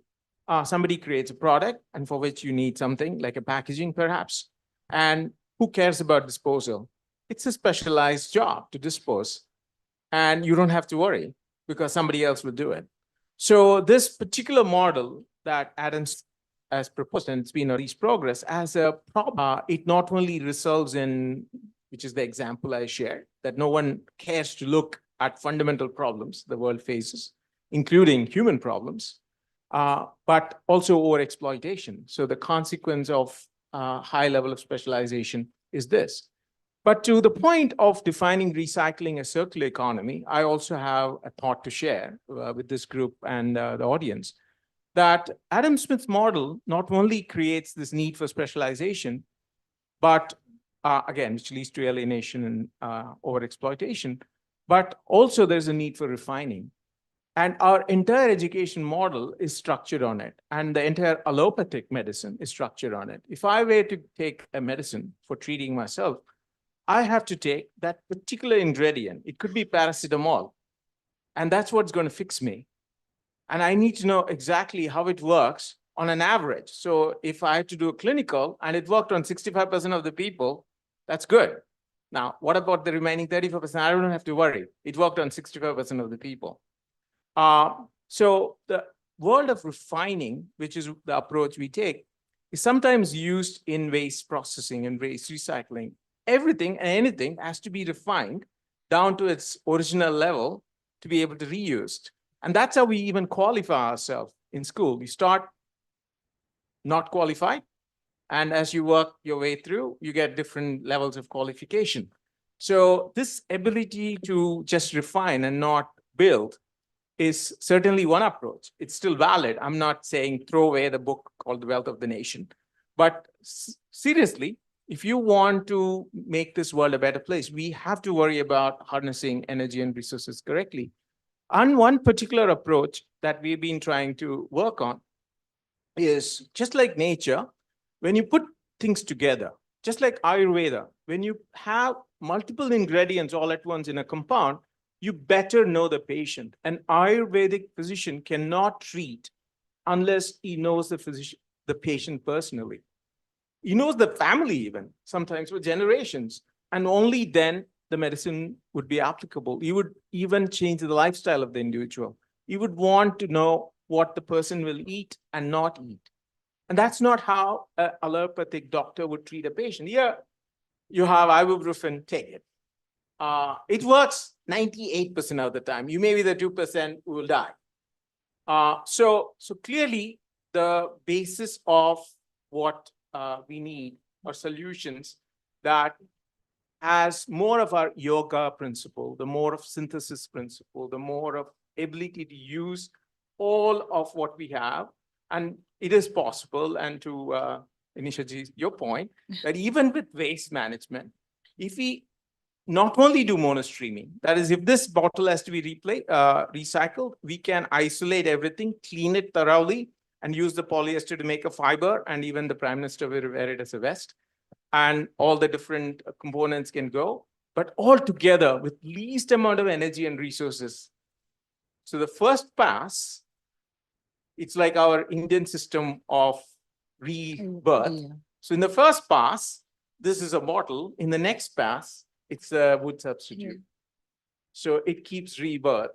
somebody creates a product and for which you need something like a packaging perhaps. And who cares about disposal? It's a specialized job to dispose. And you don't have to worry because somebody else will do it. So this particular model that Adams has proposed, and it's been a recent progress, as a problem, it not only results in, which is the example I shared, that no one cares to look at fundamental problems the world faces, including human problems, but also overexploitation. So the consequence of high level of specialization is this. But to the point of defining recycling as circular economy, I also have a thought to share with this group and the audience, that Adam Smith's model not only creates this need for specialization, but again, which leads to alienation and overexploitation, but also there's a need for refining. And our entire education model is structured on it. And the entire allopathic medicine is structured on it. If I were to take a medicine for treating myself, I have to take that particular ingredient. It could be paracetamol, and that's what's going to fix me. And I need to know exactly how it works on an average. So if I had to do a clinical and it worked on 65% of the people, that's good. Now, what about the remaining 35%? I don't have to worry. It worked on 65% of the people. So the world of refining, which is the approach we take, is sometimes used in waste processing and waste recycling. Everything and anything has to be refined down to its original level to be able to be reused. And that's how we even qualify ourselves in school. We start not qualified, and as you work your way through, you get different levels of qualification. So this ability to just refine and not build is certainly one approach. It's still valid. I'm not saying throw away the book called The Wealth of the Nation. But seriously, if you want to make this world a better place, we have to worry about harnessing energy and resources correctly. And one particular approach that we've been trying to work on is just like nature, when you put things together, just like Ayurveda, when you have multiple ingredients all at once in a compound, you better know the patient. An Ayurvedic physician cannot treat unless he knows the patient personally. He knows the family even, sometimes for generations, and only then the medicine would be applicable. You would even change the lifestyle of the individual. You would want to know what the person will eat and not eat. And that's not how an allopathic doctor would treat a patient. Here, you have ibuprofen, take it. It works 98% of the time. You may be the 2% who will die. So clearly, the basis of what we need are solutions that has more of our yoga principle, the more of synthesis principle, the more of ability to use all of what we have. And it is possible, and to Anisha, your point, that even with waste management, if we not only do monostreaming, that is, if this bottle has to be recycled, we can isolate everything, clean it thoroughly, and use the polyester to make a fiber, and even the Prime Minister will wear it as a vest. And all the different components can go, but all together with least amount of energy and resources. So the first pass, it's like our Indian system of rebirth. Yeah. So in the first pass, this is a bottle. In the next pass, it's a wood substitute. Yeah. So it keeps rebirth,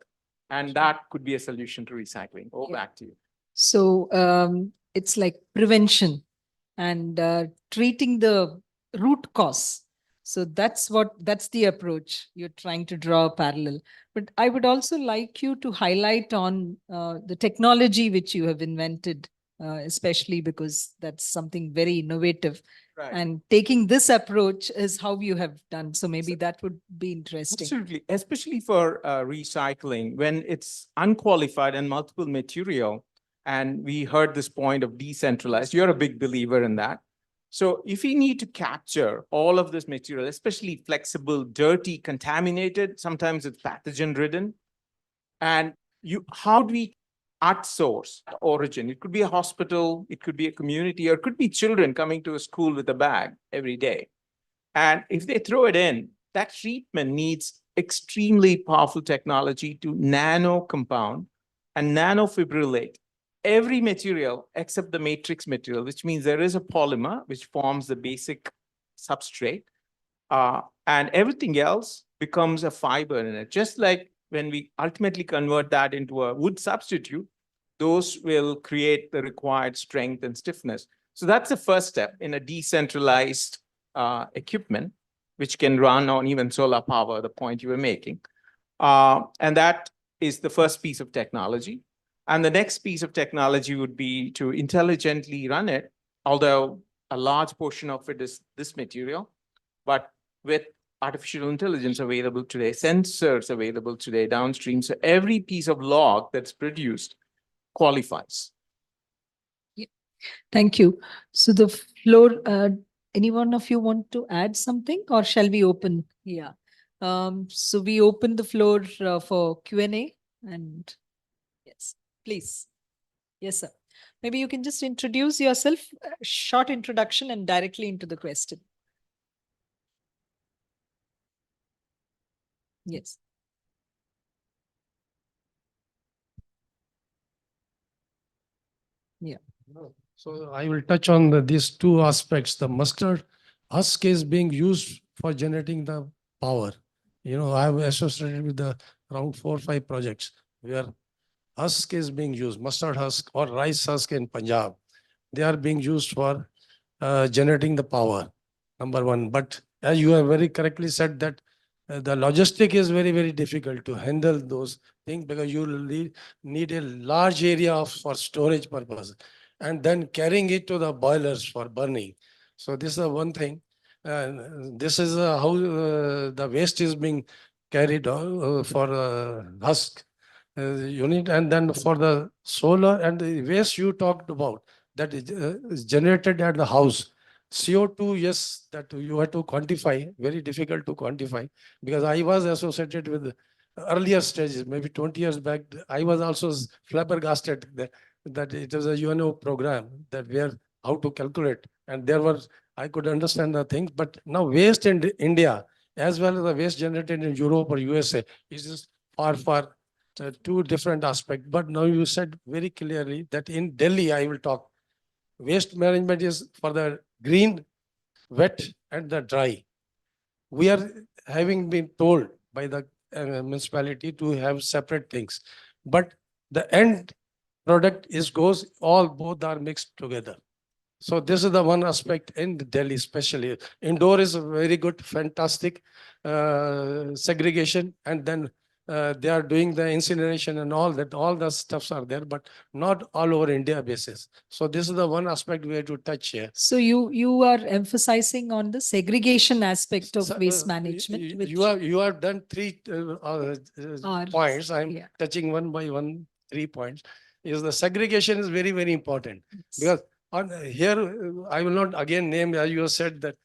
and that could be a solution to recycling. Back to you. So it's like prevention and treating the root cause. So that's the approach. You're trying to draw a parallel. But I would also like you to highlight on the technology which you have invented, especially because that's something very innovative. Right. And taking this approach is how you have done. So maybe that would be interesting. Absolutely, especially for recycling, when it's unqualified and multiple material. And we heard this point of decentralized. You're a big believer in that. So if we need to capture all of this material, especially flexible, dirty, contaminated, sometimes it's pathogen ridden. And how do we at source, origin. It could be a hospital, it could be a community, or it could be children coming to a school with a bag every day. And if they throw it in, that treatment needs extremely powerful technology to nano compound and nanofibrillate every material except the matrix material, which means there is a polymer which forms the basic substrate, and everything else becomes a fiber in it. Just like when we ultimately convert that into a wood substitute, those will create the required strength and stiffness. So that's the first step in a decentralized equipment, which can run on even solar power, the point you were making. And that is the first piece of technology. And the next piece of technology would be to intelligently run it, although a large portion of it is this material, but with artificial intelligence available today, sensors available today downstream. So every piece of log that's produced qualifies. Thank you. So the floor, any one of you want to add something, or shall we open? Yeah. So we open the floor for Q&A, and yes, please. Yes, sir. Maybe you can just introduce yourself, a short introduction, and directly into the question. Yes. Yeah. So I will touch on these two aspects. The mustard husk is being used for generating the power. You know, I have associated with the around 4 or 5 projects where husk is being used, mustard husk or rice husk in Punjab. They are being used for generating the power, number one. But as you have very correctly said that the logistic is very, very difficult to handle those things because you need a large area for storage purpose and then carrying it to the boilers for burning. So this is one thing. This is how the waste is being carried for husk unit, and then for the solar and the waste you talked about that is generated at the house. CO2, yes, that you have to quantify, very difficult to quantify, because I was associated with earlier stages, maybe 20 years back. I was also flabbergasted that it was a UNO program that where how to calculate, and there was, I could understand the things, but now waste in India as well as the waste generated in Europe or USA is just far two different aspects. But now you said very clearly that in Delhi, I will talk, waste management is for the green, wet, and the dry. We are having been told by the municipality to have separate things, but the end product is goes all both are mixed together. So this is the one aspect in Delhi, especially indoor is very good, fantastic segregation, and then they are doing the incineration and all that, all the stuffs are there, but not all over India basis. So this is the one aspect we have to touch here. So you are emphasizing on the segregation aspect of waste management. Which You have done 3 points. I'm touching one by one, 3 points. Is the segregation is very, very important. Yes. Because on here, I will not again name, as you said that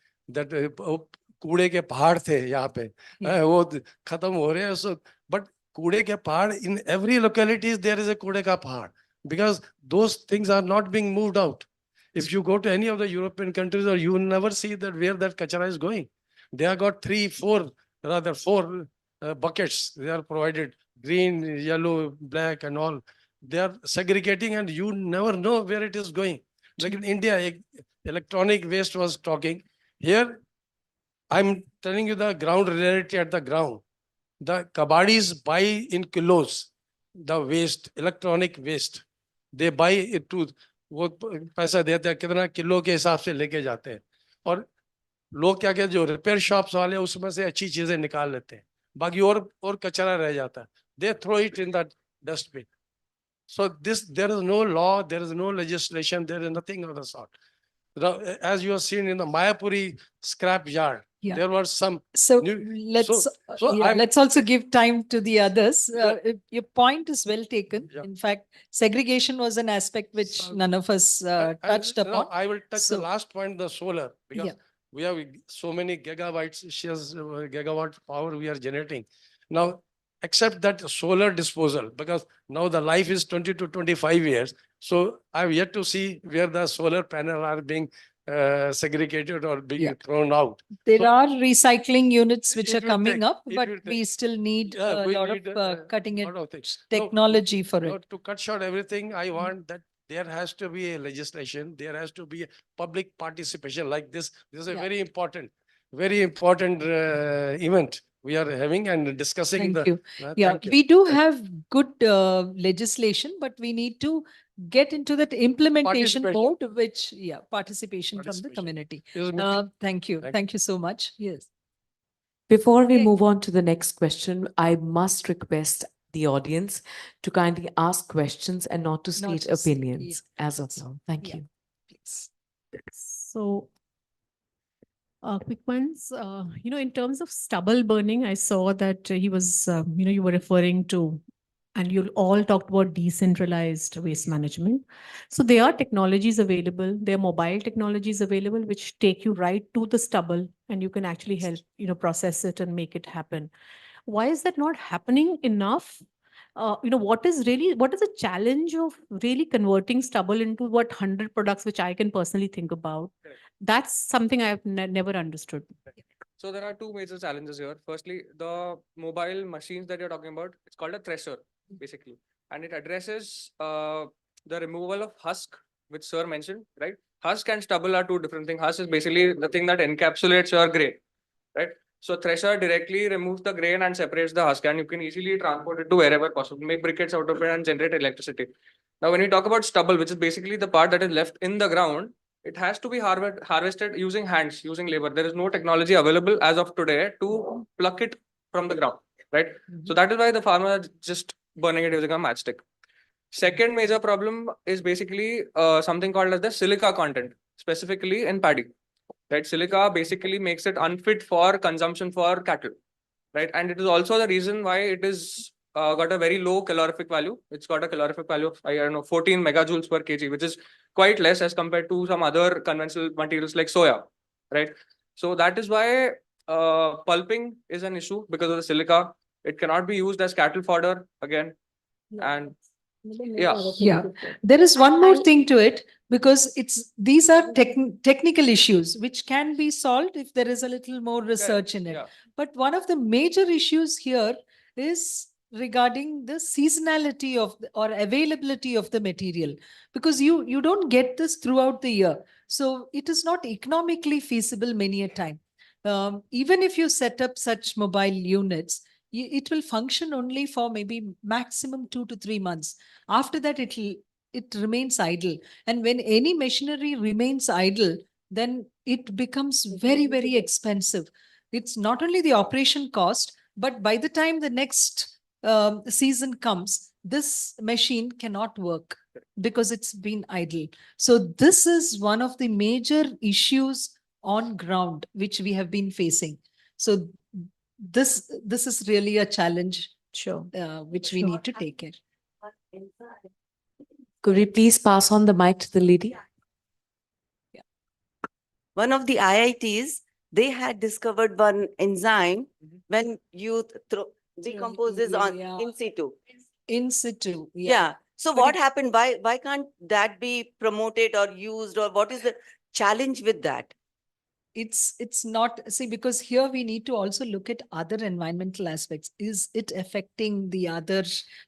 कूड़े के पहाड़ थे यहाँ पे, वो खत्म हो रहे हैं. So but कूड़े के पहाड़, in every locality there is a कूड़े का पहाड़, because those things are not being moved out. If you go to any of the European countries, or you will never see that where that kachara is going. They have got 4 buckets. They are provided green, yellow, black, and all. They are segregating, and you never know where it is going. Like in India, electronic waste was talking. Here, I'm telling you the ground reality at the ground. The kabadis buy in kilos the waste, electronic waste. They buy it to, वो पैसा देते हैं कितना kilo के हिसाब से लेके जाते हैं, और लोग क्या कहते हैं जो रिपेयर शॉप्स वाले उसमें से अच्छी चीजें निकाल लेते हैं, बाकी और कचरा रह जाता है. They throw it in that dustbin. So there is no law, there is no legislation, there is nothing of the sort. As you have seen in the Mayapuri scrap yard, there were some. So let's also give time to the others. Your point is well taken. In fact, segregation was an aspect which none of us touched upon. I will touch the last point, the solar, because we have so many gigawatt power we are generating. Now, except that solar disposal, because now the life is 20 to 25 years. So I've yet to see where the solar panel are being segregated or being Yeah. thrown out. There So are recycling units which it are will coming take- up, it but will take- we still need Yeah, a we lot need of cutting edge lot of things. No, technology for no, it. to cut short everything, I want that there has to be a legislation, there has to be a public participation like this. This is a Yeah. very important event we are having and discussing. Thank the. you. Yeah, Thank you. we do have good legislation, but we need to get into that implementation Participation. mode, which, participation from the Participation. community. Yes, Thank you. Thank Thank you so much. Yes. Before we Okay. move on to the next question, I must request the audience to kindly ask questions and not to Not state to say- opinions as of now. Thank Yeah. you. Please. So, quick ones, in terms of stubble burning, I saw that he was, you were referring to, and you all talked about decentralized waste management. So there are technologies available, there are mobile technologies available, which take you right to the stubble and you can actually help, process it and make it happen. Why is that not happening enough? What is the challenge of really converting stubble into 100 products, which I can personally think about? Correct. That's something I've never understood. So there are two major challenges here. Firstly, the mobile machines that you're talking about, it's called a thresher, basically. And it addresses the removal of husk, which sir mentioned, right? Husk and stubble are two different things. Husk is basically the thing that encapsulates your grain, right? So thresher directly removes the grain and separates the husk, and you can easily transport it to wherever possible, make briquettes out of it and generate electricity. Now, when we talk about stubble, which is basically the part that is left in the ground, it has to be harvested using hands, using labor. There is no technology available as of today to pluck it from the ground, right? So that is why the farmer is just burning it using a matchstick. Second major problem is basically something called as the silica content, specifically in paddy. Right, silica basically makes it unfit for consumption for cattle, right? And it is also the reason why it is got a very low calorific value. It's got a calorific value of, I don't know, 14 megajoules per kg, which is quite less as compared to some other conventional materials like soya, right? So that is why pulping is an issue because of the silica. It cannot be used as cattle fodder again. And Yeah, there is one more thing to it, because these are technical issues which can be solved if there is a little more research in it. yeah. But one of the major issues here is regarding the seasonality of or availability of the material, because you don't get this throughout the year. So it is not economically feasible many a time. Even if you set up such mobile units, it will function only for maybe maximum 2 to 3 months. After that, it remains idle. And when any machinery remains idle, then it becomes very, very expensive. It's not only the operation cost, but by the time the next season comes, this machine cannot work because it's been idle. So this is one of the major issues on ground which we have been facing. So this is really a challenge, Sure. which we need to take care. Could we please pass on the mic to the lady? One of the IITs, they had discovered one enzyme when you decomposes on Yeah. in situ. In situ. Yeah. So But what happened? Why can't that be promoted or used, or what is the challenge with that? It's not, see, because here we need to also look at other environmental aspects. Is it affecting the other?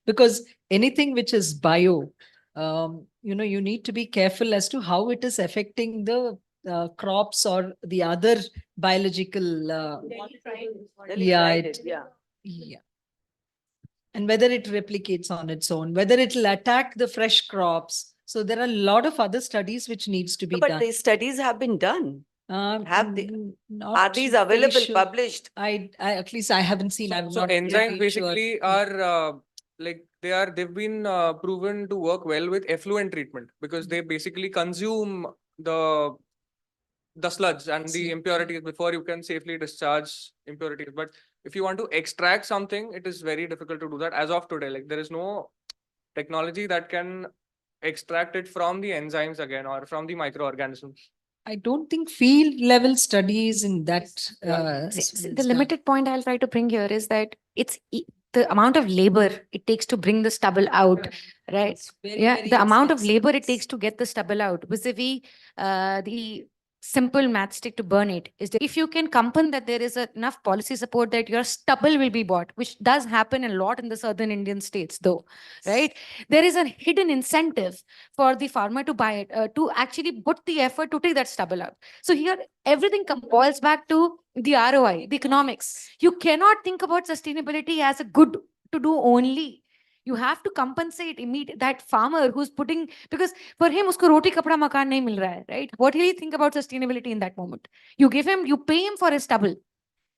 Because anything which is bio, you need to be careful as to how it is affecting the crops or the other biological. Delhi Yeah, tried it- it, yeah. Yeah. And whether it replicates on its own, whether it will attack the fresh crops. So there are a lot of other studies which needs to be But done. these studies have been done. Have they- not Are these very available, sure. published? I at least I haven't seen. I'm So not enzymes pretty sure. basically are they've been proven to work well with effluent treatment, because they basically consume the sludge and the impurities before you can safely discharge impurities. But if you want to extract something, it is very difficult to do that as of today. Like, there is no technology that can extract it from the enzymes again or from the microorganisms. I don't think field level studies in that. The limited point I'll try to bring here is that it's the amount of labor it takes to bring the stubble out, right? It's very, Yeah, very the amount of expensive. labor it takes to get the stubble out vis-a-vis the simple matchstick to burn it is that if you can compensate that there is enough policy support that your stubble will be bought, which does happen a lot in the southern Indian states though, right? There is a hidden incentive for the farmer to buy it, to actually put the effort to take that stubble out. So here everything boils back to the ROI, the economics. You cannot think about sustainability as a good to do only. You have to compensate that farmer who's putting, because for him usko roti kapda makan nahi mil raha hai, right? What will he think about sustainability in that moment? You pay him for his stubble,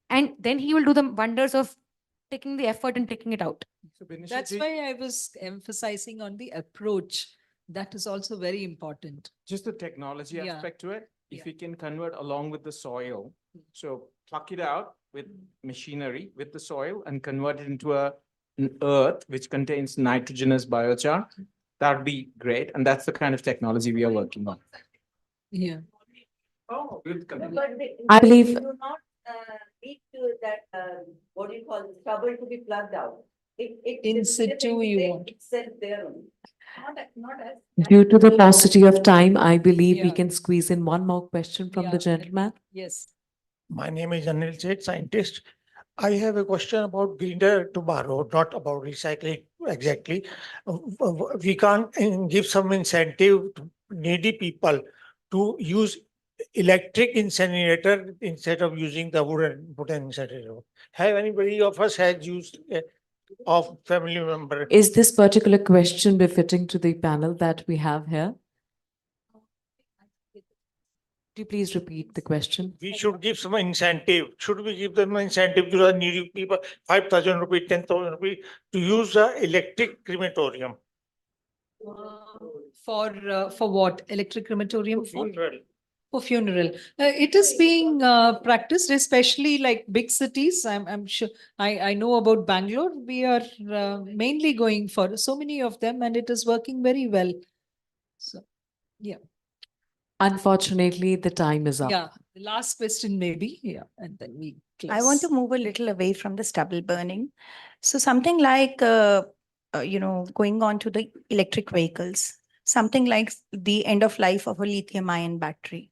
and then he will do the wonders of taking the effort and taking it out. That's why I was emphasizing on the approach. That is also very important. Just the technology Yeah. aspect to it, if Yeah. we can convert along with the soil, so pluck it out with machinery, with the soil and convert it into an earth which contains nitrogenous biochar, that would be great. And that's the kind of technology we are working on. Yeah. Oh, good. I believe- You do not need to that, what do you call it, stubble to be plugged out. In it's situ you want. itself there only. Not as. Due to the paucity of time, I believe we Yeah. can squeeze in one more question from the Yeah. gentleman. Yes. My name is Anil Seth, scientist. I have a question about greener tomorrow, not about recycling exactly. We can't give some incentive to needy people to use electric incinerator instead of using the wooden incinerator. Have anybody of us has used of family member? Is this particular question befitting to the panel that we have here? Could you please repeat the question? We should give some incentive. Should we give them incentive to the needy people, 5,000 rupees, 10,000 rupees to use the electric crematorium? For what? Electric crematorium? Funeral. For funeral. It is being practiced, especially like big cities. I'm sure I know about Bangalore. We are mainly going for so many of them, and it is working very well. So, yeah. Unfortunately, the time is up. Yeah. The last question maybe. Yeah. And then we close. I want to move a little away from the stubble burning. So something like, going on to the electric vehicles, something like the end of life of a lithium ion battery.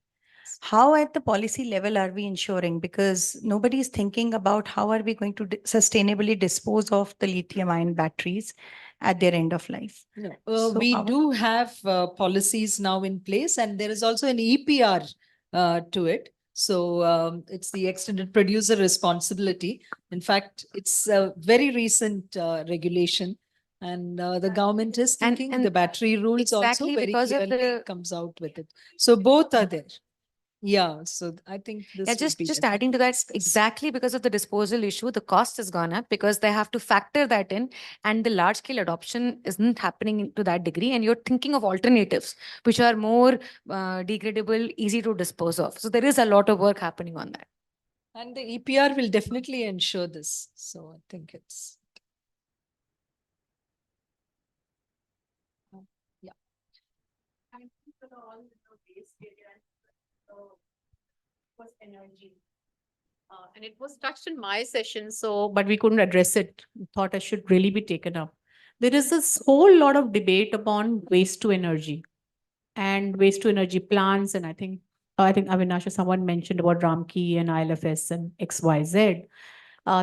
How at the policy level are we ensuring? Because nobody is thinking about how are we going to sustainably dispose of the lithium ion batteries at their end of life. No, So we how- do have policies now in place, and there is also an EPR to it. So it's the extended producer responsibility. In fact, it's a very recent regulation, and the government is thinking and the battery rules exactly also very because of clearly the- comes out with it. So both are there. Yeah, so I think this Yeah, would be just better adding to that, discussed. exactly because of the disposal issue, the cost has gone up because they have to factor that in, and the large scale adoption isn't happening to that degree. And you're thinking of alternatives which are more degradable, easy to dispose of. So there is a lot of work happening on that. And the EPR will definitely ensure this. So I think it's. Yeah. Energy. And it was touched in my session, so, but we couldn't address it. Thought I should really be taken up. There is this whole lot of debate upon waste to energy and waste to energy plants. And I think Avinash or someone mentioned about Ramki and ILFS and XYZ.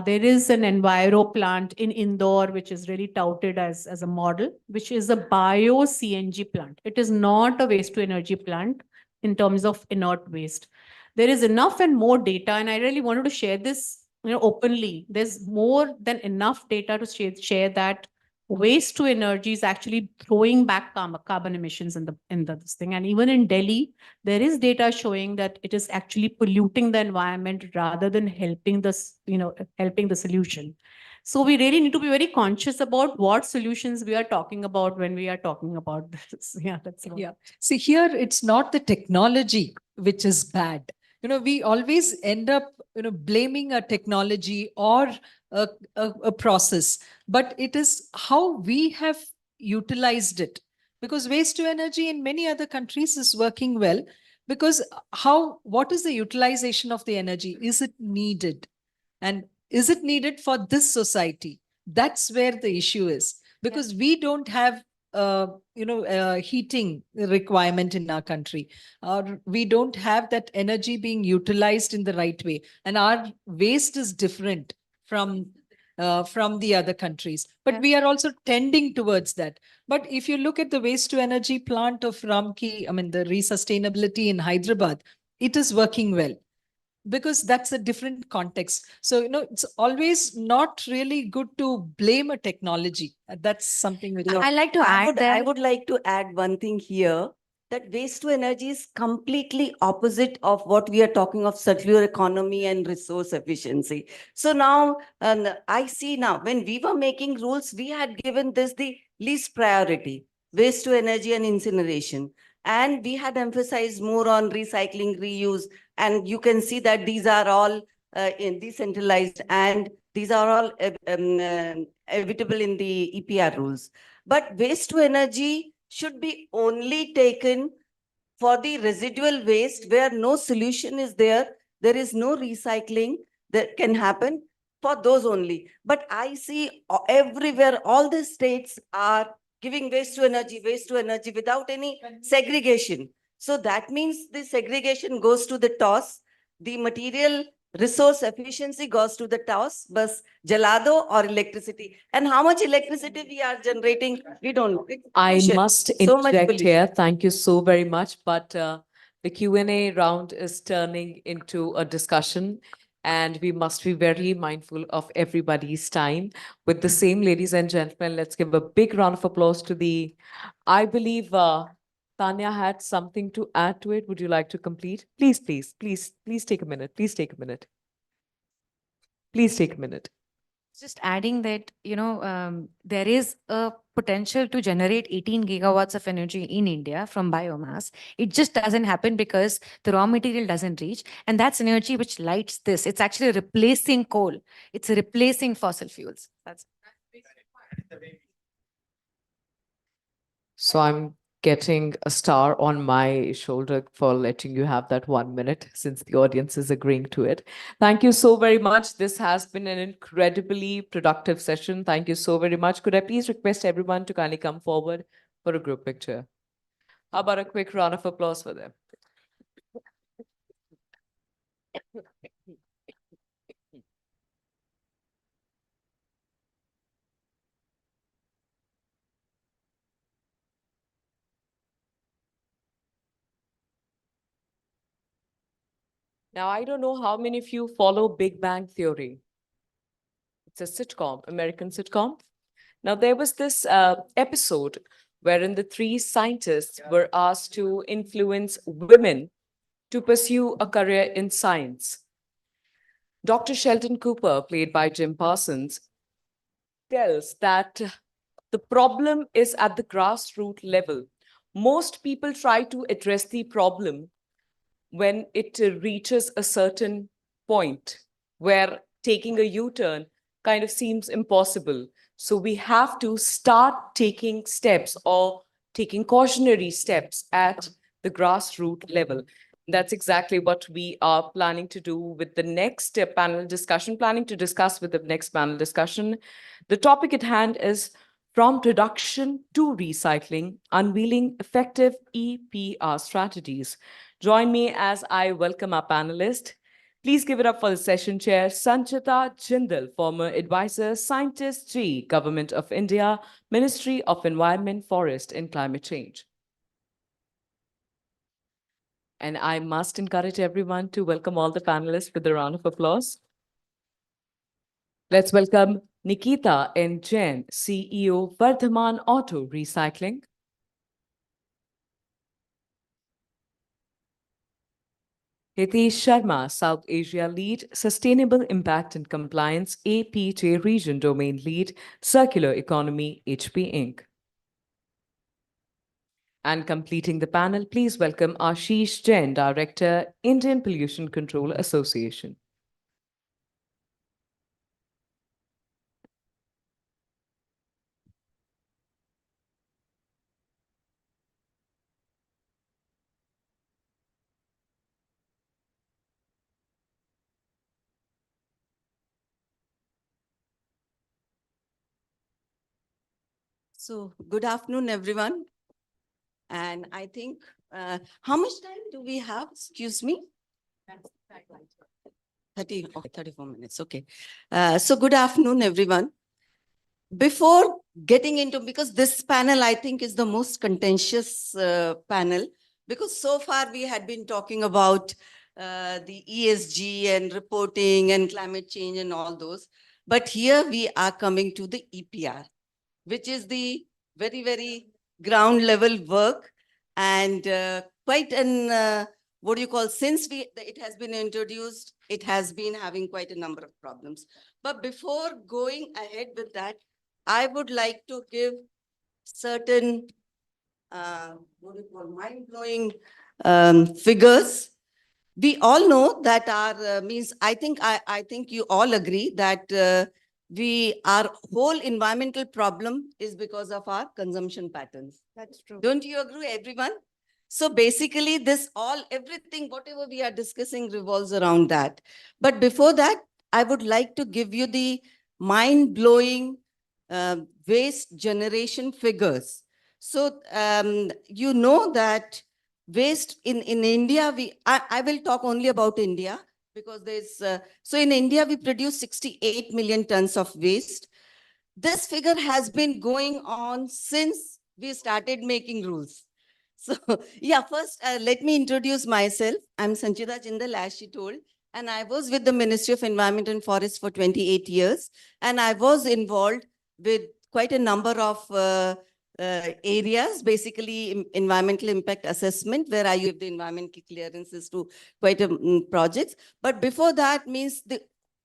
There is an Enviro plant in Indore, which is really touted as a model, which is a bio CNG plant. It is not a waste to energy plant in terms of inert waste. There is enough and more data, and I really wanted to share this, openly. There's more than enough data to share that waste to energy is actually throwing back carbon emissions in this thing. And even in Delhi, there is data showing that it is actually polluting the environment rather than helping the solution. So we really need to be very conscious about what solutions we are talking about when we are talking about this. Yeah, that's all. Yeah. See, here it's not the technology which is bad. We always end up, blaming a technology or a process, but it is how we have utilized it. Because waste to energy in many other countries is working well. Because what is the utilization of the energy? Is it needed? And is it needed for this society? That's where the issue is, because we don't have heating requirement in our country, or we don't have that energy being utilized in the right way, and our waste is different from the other countries, but we are also tending towards that. But if you look at the waste to energy plant of Ramki, I mean the resustainability in Hyderabad, it is working well, because that's a different context. So, it's always not really good to blame a technology. That's something which I like to I add would, I that. would like to add one thing here, that waste to energy is completely opposite of what we are talking of circular economy and resource efficiency. So now, I see now, when we were making rules, we had given this the least priority, waste to energy and incineration. And we had emphasized more on recycling, reuse. And you can see that these are all decentralized, and these are all evitable in the EPR rules. But waste to energy should be only taken for the residual waste where no solution is there. There is no recycling that can happen, for those only. But I see everywhere, all the states are giving waste to energy without any segregation. So that means the segregation goes to the toss. The material resource efficiency goes to the toss, but jalado or electricity. And how much electricity we are generating, we don't know. It's I pollution. must So much interject pollution. here. Thank you so very much. But the Q&A round is turning into a discussion, and we must be very mindful of everybody's time. With the same, ladies and gentlemen, let's give a big round of applause to I believe Tanya had something to add to it. Would you like to complete? Please, please, please, please take a minute. Please take a minute. Please take a minute. Just adding that, there is a potential to generate 18 gigawatts of energy in India from biomass. It just doesn't happen because the raw material doesn't reach. And that's energy which lights this. It's actually replacing coal. It's replacing fossil fuels. So I'm getting a star on my shoulder for letting you have that 1 minute, since the audience is agreeing to it. Thank you so very much. This has been an incredibly productive session. Thank you so very much. Could I please request everyone to kindly come forward for a group picture? How about a quick round of applause for them? Now, I don't know how many of you follow Big Bang Theory. It's a sitcom, American sitcom. Now, there was this episode wherein the three scientists were asked to influence women to pursue a career in science. Dr. Sheldon Cooper, played by Jim Parsons, tells that the problem is at the grassroots level. Most people try to address the problem when it reaches a certain point where taking a U-turn kind of seems impossible. So we have to start taking steps or taking cautionary steps at the grassroots level. That's exactly what we are planning to do with the next panel discussion, planning to discuss with the next panel discussion. The topic at hand is from production to recycling, unveiling effective EPR strategies. Join me as I welcome our panelists. Please give it up for the session chair, Sanchita Jindal, former advisor, Scientist G, Government of India, Ministry of Environment, Forest and Climate Change. And I must encourage everyone to welcome all the panelists with a round of applause. Let's welcome Nikita N. Jain, CEO, Vardhaman Auto Recycling. Hitesh Sharma, South Asia Lead, Sustainable Impact and Compliance, APJ Region Domain Lead, Circular Economy, HP Inc. And completing the panel, please welcome Ashish Jain, Director, Indian Pollution Control Association. So good afternoon, everyone. And I think, how much time do we have? Excuse me? 34 minutes. Okay. So good afternoon, everyone. Before getting into, because this panel, I think, is the most contentious panel, because so far we had been talking about the ESG and reporting and climate change and all those. But here we are coming to the EPR, which is the very, very ground level work, and quite an, what do you call, since it has been introduced, it has been having quite a number of problems. But before going ahead with that, I would like to give certain, what do you call, mind-blowing figures. We all know that our means, I think you all agree that our whole environmental problem is because of our consumption patterns. That's true. Don't you agree, everyone? So basically everything, whatever we are discussing revolves around that. But before that, I would like to give you the mind-blowing waste generation figures. So you know that waste in India, I will talk only about India, because so in India, we produce 68 million tons of waste. This figure has been going on since we started making rules. So yeah, first let me introduce myself. I'm Sanchita Jindal, as she told, and I was with the Ministry of Environment and Forest for 28 years. And I was involved with quite a number of areas, basically environmental impact assessment, where I give the environmental clearances to quite a projects. But before that means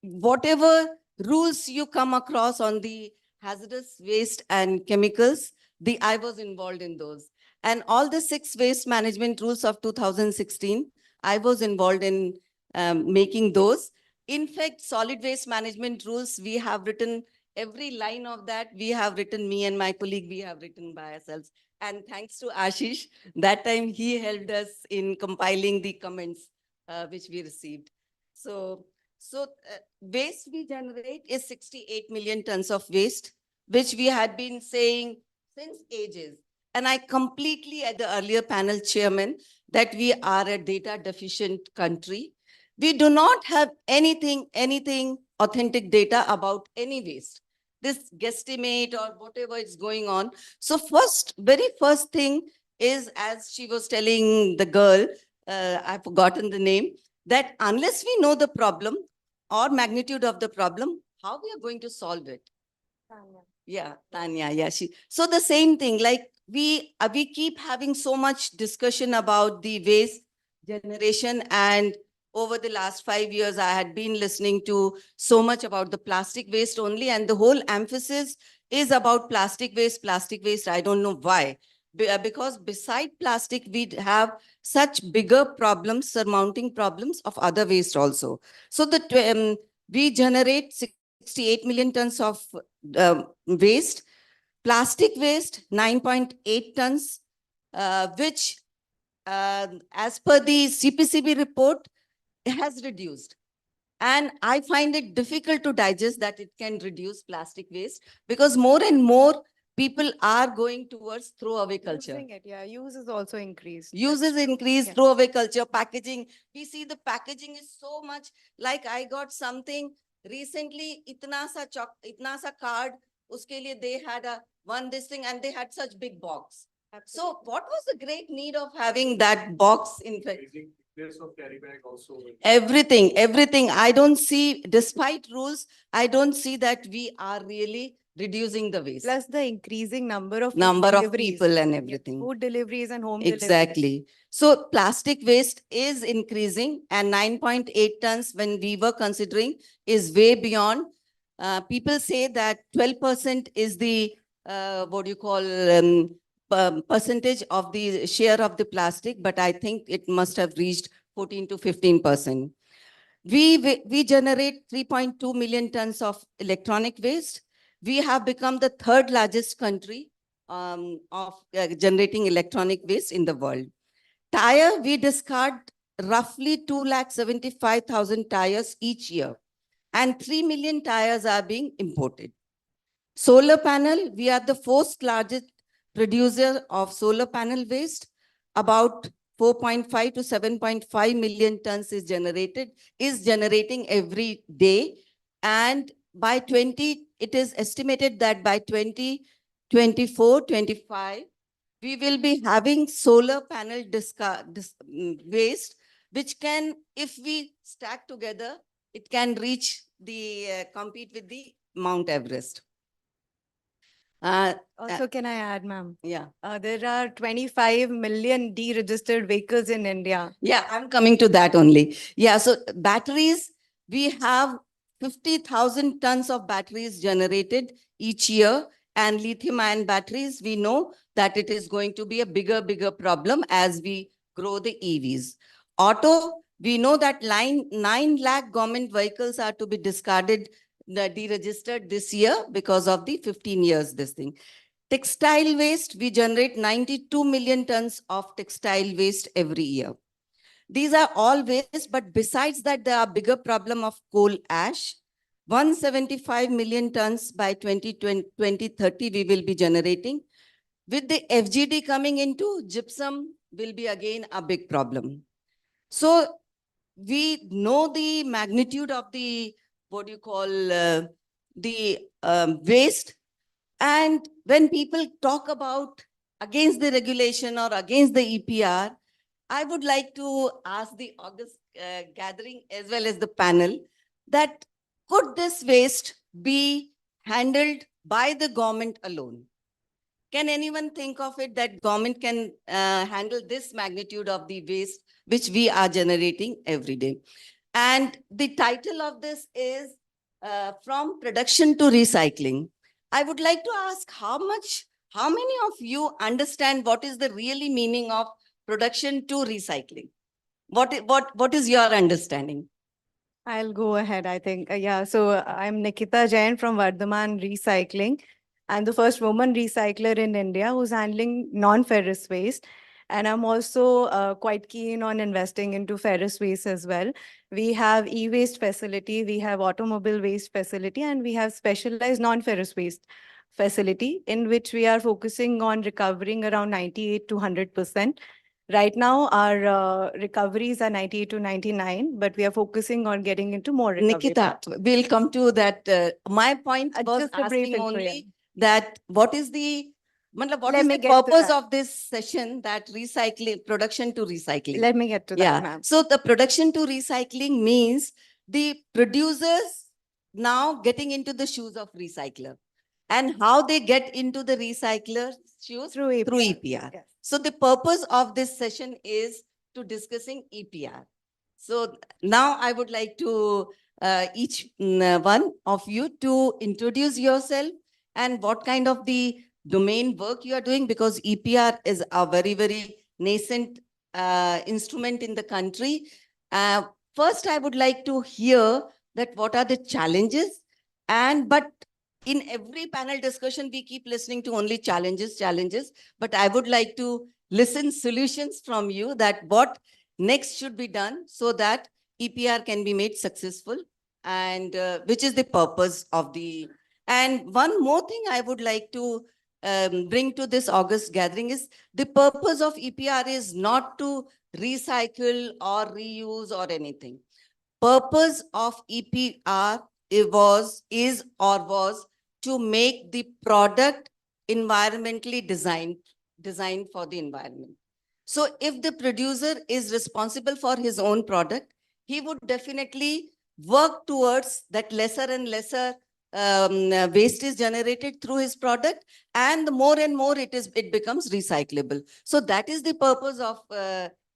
whatever rules you come across on the hazardous waste and chemicals, I was involved in those. And all the 6 waste management rules of 2016, I was involved in making those. In fact, solid waste management rules, we have written every line of that. We have written, me and my colleague, we have written by ourselves. And thanks to Ashish, that time he helped us in compiling the comments which we received. So waste we generate is 68 million tons of waste, which we had been saying since ages. And I completely, at the earlier panel chairman, that we are a data deficient country. We do not have anything authentic data about any waste. This guesstimate or whatever is going on. So very first thing is, as she was telling the girl, I've forgotten the name, that unless we know the problem or magnitude of the problem, how we are going to solve it? Tanya. Yeah, Tanya. Yeah, so the same thing, like we keep having so much discussion about the waste generation, and over the last 5 years, I had been listening to so much about the plastic waste only, and the whole emphasis is about plastic waste. I don't know why. Because beside plastic, we have such bigger problems, surmounting problems of other waste also. So we generate 68 million tons of waste. Plastic waste, 9.8 tons, which as per the CPCB report, has reduced. And I find it difficult to digest that it can reduce plastic waste, because more and more people are going towards throwaway culture. Using it, yeah. Use is also increased. Use is increased, Yeah. throwaway culture, packaging. We see the packaging is so much, like I got something recently, itna sa card, uske liye they had this thing, and they had such big box. So what was the great need of having that box in fact? Place of carry bag also. Everything. I don't see, despite rules, I don't see that we are really reducing the waste. Plus the increasing number of People and Yeah, everything. food deliveries and home deliveries. Exactly. So plastic waste is increasing, and 9.8 tons when we were considering is way beyond. People say that 12% is the, what do you call, percentage of the share of the plastic, but I think it must have reached 14 to 15%. We generate 3.2 million tons of electronic waste. We have become the 3rd largest country of generating electronic waste in the world. Tire, we discard roughly 275,000 tires each year, and 3 million tires are being imported. Solar panel, we are the fourth largest producer of solar panel waste. About 4.5 to 7.5 million tons is generating every day. And by it is estimated that by 2024-25, we will be having solar panel waste, which can, if we stack together, it can reach compete with the Mount Everest. Also, can I add, ma'am? Yeah. There are 25 million deregistered vehicles in India. Yeah, I'm coming to that only. Yeah, so batteries, we have 50,000 tons of batteries generated each year. And lithium-ion batteries, we know that it is going to be a bigger problem as we grow the EVs. Auto, we know that 9 lakh government vehicles are to be discarded, deregistered this year because of the 15 years this thing. Textile waste, we generate 92 million tons of textile waste every year. These are all waste, but besides that, there are bigger problem of coal ash. 175 million tons by 2030 we will be generating. With the FGD coming into, gypsum will be again a big problem. So we know the magnitude of the, what do you call, waste. And when people talk about against the regulation or against the EPR, I would like to ask the August gathering as well as the panel that could this waste be handled by the government alone? Can anyone think of it that government can handle this magnitude of the waste which we are generating every day? And the title of this is From Production to Recycling. I would like to ask how many of you understand what is the really meaning of production to recycling? What is your understanding? I'll go ahead, I think. Yeah, so I'm Nikita Jain from Vardhaman Recycling. I'm the first woman recycler in India who's handling non-ferrous waste. And I'm also quite keen on investing into ferrous waste as well. We have e-waste facility, we have automobile waste facility, and we have specialized non-ferrous waste facility in which we are focusing on recovering around 98 to 100%. Right now, our recoveries are 98 to 99, but we are focusing on getting into more recovery. Nikita, we'll come to that. My point was just a brief asking intro, yeah. only that what is the Let me get to purpose that. of this session, that recycling, production to recycling? Let me get to that, ma'am. So the production to recycling means the producers now getting into the shoes of recycler. And how they get into the recycler shoes? Through EPR. Through EPR. Yes. So the purpose of this session is to discussing EPR. So now I would like to each one of you to introduce yourself and what kind of the domain work you are doing, because EPR is a very nascent instrument in the country. First, I would like to hear that what are the challenges, but in every panel discussion, we keep listening to only challenges, but I would like to listen solutions from you that what next should be done so that EPR can be made successful, and which is the purpose of the, and one more thing I would like to bring to this August gathering is the purpose of EPR is not to recycle or reuse or anything. Purpose of EPR was to make the product environmentally designed for the environment. So if the producer is responsible for his own product, he would definitely work towards that lesser and lesser waste is generated through his product, and the more and more it becomes recyclable. So that is the purpose of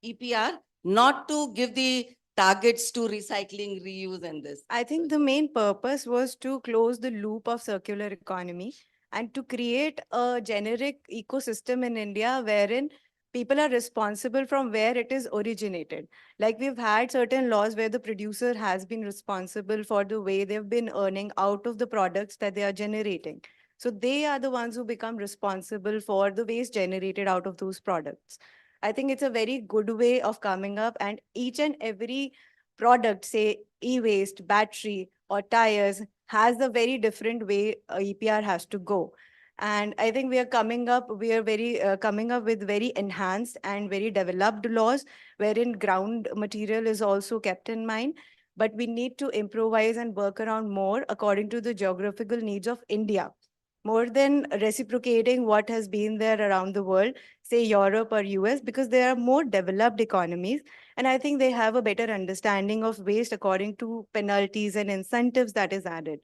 EPR, not to give the targets to recycling, reuse, and this. I think the main purpose was to close the loop of circular economy and to create a generic ecosystem in India wherein people are responsible from where it is originated. Like we've had certain laws where the producer has been responsible for the way they've been earning out of the products that they are generating. So they are the ones who become responsible for the waste generated out of those products. I think it's a very good way of coming up, and each and every product, say e-waste, battery, or Tyres has a very different way EPR has to go. And I think we are coming up with very enhanced and very developed laws wherein ground material is also kept in mind. But we need to improvise and work around more according to the geographical needs of India, more than reciprocating what has been there around the world, say Europe or US, because they are more developed economies. And I think they have a better understanding of waste according to penalties and incentives that is added.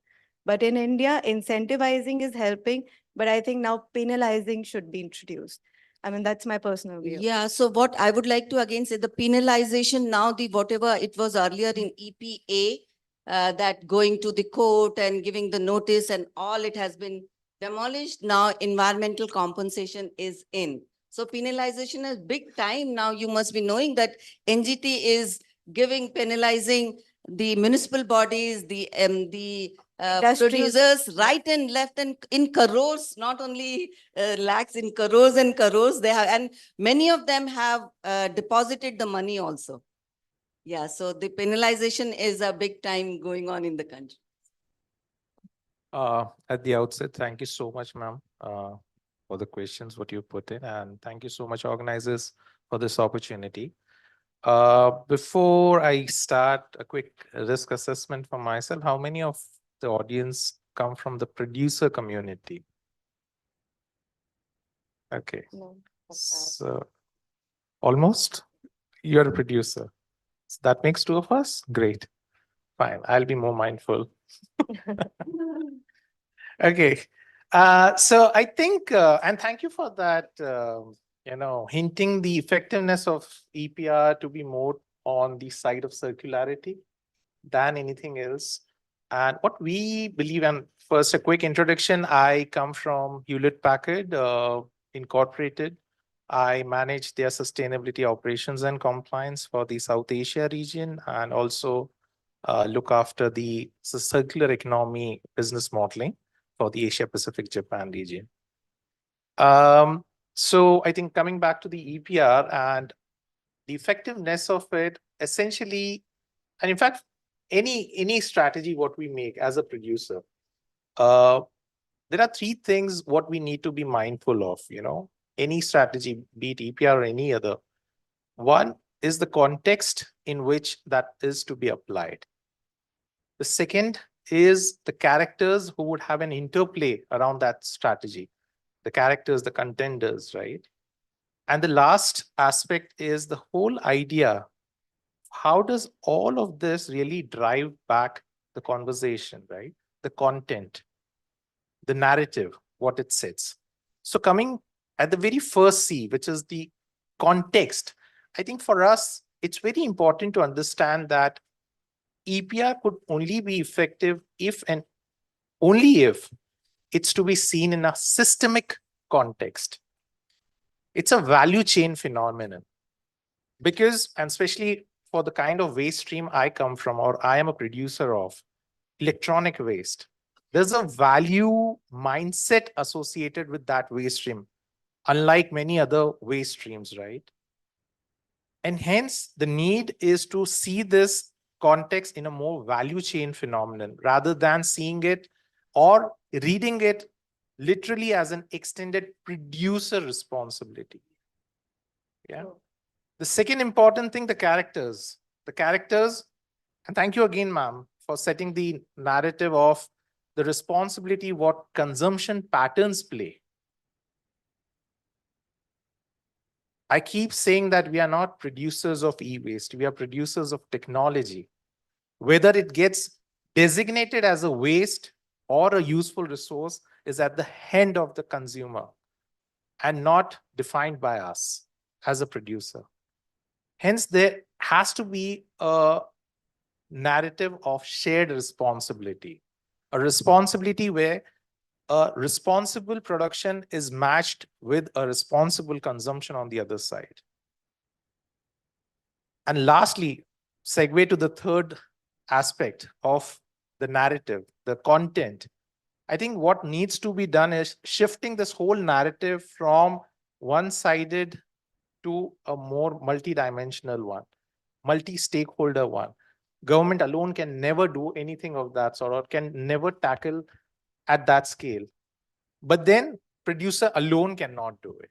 But in India, incentivizing is helping, but I think now penalizing should be introduced. I mean, that's my personal view. Yeah, so what I would like to again say, the penalization now, the whatever it was earlier in EPA, that going to the court and giving the notice and all, it has been demolished. Now environmental compensation is in. So penalization is big time. Now you must be knowing that NGT is penalizing the municipal bodies, the producers right and left and in crores, not only lakhs, in crores and crores they have, and many of them have deposited the money also. Yeah, so the penalization is a big time going on in the country. At the outset, thank you so much, ma'am, for the questions what you put in, and thank you so much, organizers, for this opportunity. Before I start, a quick risk assessment for myself. How many of the audience come from the producer community? Okay. No. So almost you're a producer. So that makes two of us. Great. Fine. I'll be more mindful. Okay. So I think, and thank you for that, hinting the effectiveness of EPR to be more on the side of circularity than anything else. And what we believe, and first a quick introduction, I come from Hewlett-Packard Incorporated. I manage their sustainability operations and compliance for the South Asia region, and also look after the circular economy business modeling for the Asia Pacific Japan region. So I think coming back to the EPR and the effectiveness of it, essentially, and in fact, any strategy what we make as a producer, there are three things what we need to be mindful of, any strategy, be it EPR or any other. One is the context in which that is to be applied. The second is the characters who would have an interplay around that strategy, the characters, the contenders, right? And the last aspect is the whole idea. How does all of this really drive back the conversation, right? The content, the narrative, what it sets. So coming at the very first C, which is the context, I think for us, it's very important to understand that EPR could only be effective if and only if it's to be seen in a systemic context. It's a value chain phenomenon. Because, and especially for the kind of waste stream I come from, or I am a producer of, electronic waste, there's a value mindset associated with that waste stream, unlike many other waste streams, right? And hence, the need is to see this context in a more value chain phenomenon, rather than seeing it or reading it literally as an extended producer responsibility. Yeah. The second important thing, the characters. The characters, and thank you again, ma'am, for setting the narrative of the responsibility what consumption patterns play. I keep saying that we are not producers of e-waste, we are producers of technology. Whether it gets designated as a waste or a useful resource is at the hand of the consumer and not defined by us as a producer. Hence, there has to be a narrative of shared responsibility, a responsibility where a responsible production is matched with a responsible consumption on the other side. And lastly, segue to the third aspect of the narrative, the content. I think what needs to be done is shifting this whole narrative from one-sided to a more multi-dimensional one, multi-stakeholder one. Government alone can never do anything of that sort, or can never tackle at that scale. But then producer alone cannot do it.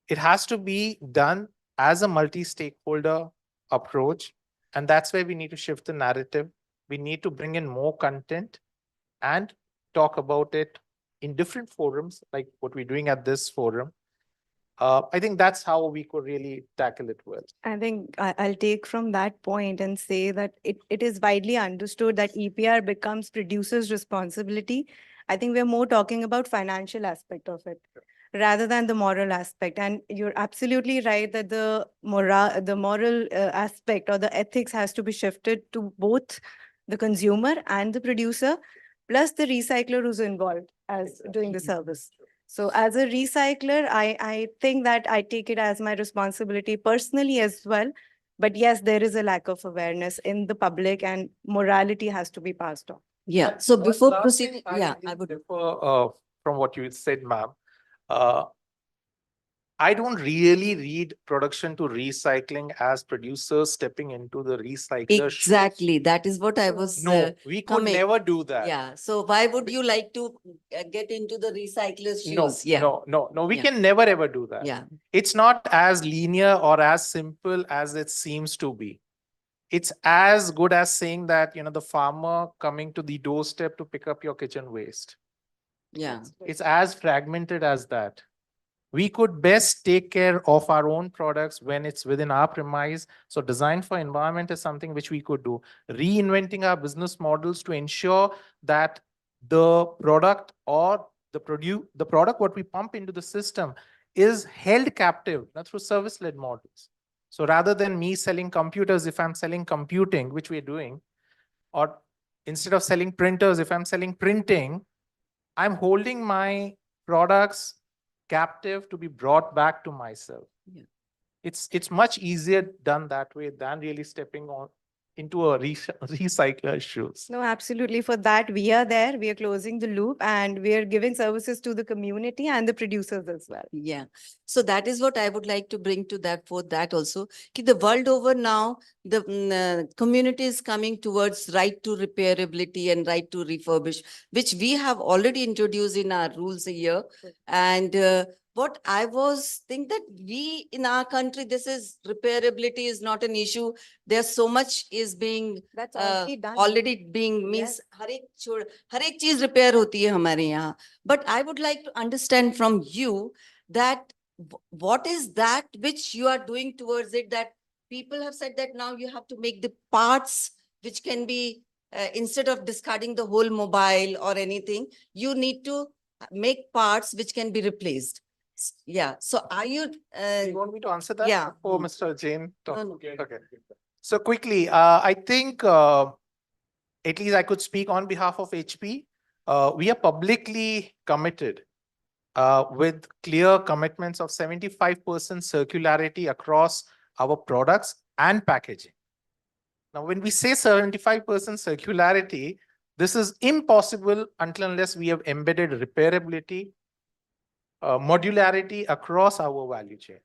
It has to be done as a multi-stakeholder approach. And that's where we need to shift the narrative. We need to bring in more content and talk about it in different forums, like what we're doing at this forum. I think that's how we could really tackle it well. I think I'll take from that point and say that it is widely understood that EPR becomes producers' responsibility. I think we're more talking about financial aspect of it rather than the moral aspect. And you're absolutely right that the moral aspect or the ethics has to be shifted to both the consumer and the producer, plus the recycler who's involved as doing the service. So as a recycler, I think that I take it as my responsibility personally as well. But yes, there is a lack of awareness in the public and morality has to be passed on. Yeah. So before Last proceeding, thing, yeah, I I would. differ from what you said, ma'am. I don't really read production to recycling as producers stepping into the recycler shoes. Exactly. That is what I was. No, we could coming. never do that. Yeah. So why would you like to get into the recycler's shoes? No, we Yeah. can never ever do that. Yeah. It's not as linear or as simple as it seems to be. It's as good as saying that, the farmer coming to the doorstep to pick up your kitchen waste. Yeah. It's as fragmented as that. We could best take care of our own products when it's within our premise. So design for environment is something which we could do. Reinventing our business models to ensure that the product or the product what we pump into the system is held captive through service-led models. So rather than me selling computers, if I'm selling computing, which we're doing, or instead of selling printers, if I'm selling printing, I'm holding my products captive to be brought back to myself. Yeah. It's much easier done that way than really stepping on into a recycler's shoes. No, absolutely. For that, we are there. We are closing the loop and we are giving services to the community and the producers as well. Yeah. So that is what I would like to bring to that for that also. The world over now, the community is coming towards right to repairability and right to refurbish, which we have already introduced in our rules here. And what I was think that we in our country, this is repairability is not an issue. There's so much is being That's already done. already being means हर एक चीज repair होती है हमारे यहाँ. But I would like to understand from you that what is that which you are doing towards it, that people have said that now you have to make the parts which can be instead of discarding the whole mobile or anything, you need to make parts which can be replaced. Yeah. So are you? You want me to answer that? Yeah. Oh, Mr. Jain. No. Okay. So quickly, I think at least I could speak on behalf of HP. We are publicly committed with clear commitments of 75% circularity across our products and packaging. Now, when we say 75% circularity, this is impossible until unless we have embedded repairability, modularity across our value chain.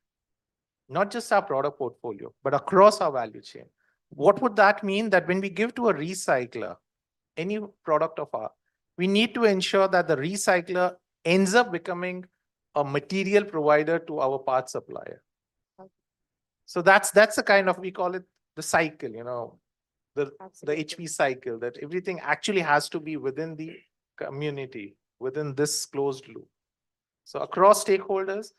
Not just our product portfolio, but across our value chain. What would that mean? That when we give to a recycler any product of ours, we need to ensure that the recycler ends up becoming a material provider to our part supplier. So that's the kind of, we call it the cycle, the HP cycle, that everything actually has to be within the community, within this closed loop. So across stakeholders,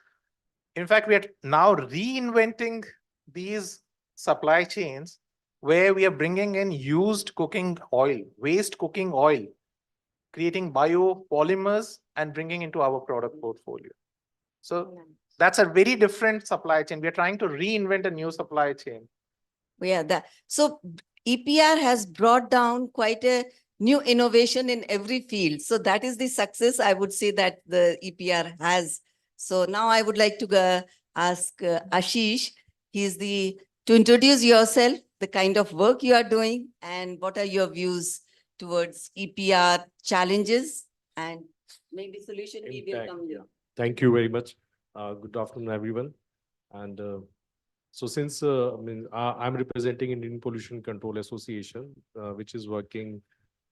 in fact, we are now reinventing these supply chains where we are bringing in used cooking oil, waste cooking oil, creating biopolymers and bringing into our product portfolio. So that's a very different supply chain. We are trying to reinvent a new supply chain. Yeah, so EPR has brought down quite a new innovation in every field. So that is the success I would say that the EPR has. So now I would like to ask Ashish, to introduce yourself, the kind of work you are doing, and what are your views towards EPR challenges and maybe solution we will come here. Thank you very much. Good afternoon, everyone. And So since I'm representing Indian Pollution Control Association, which is working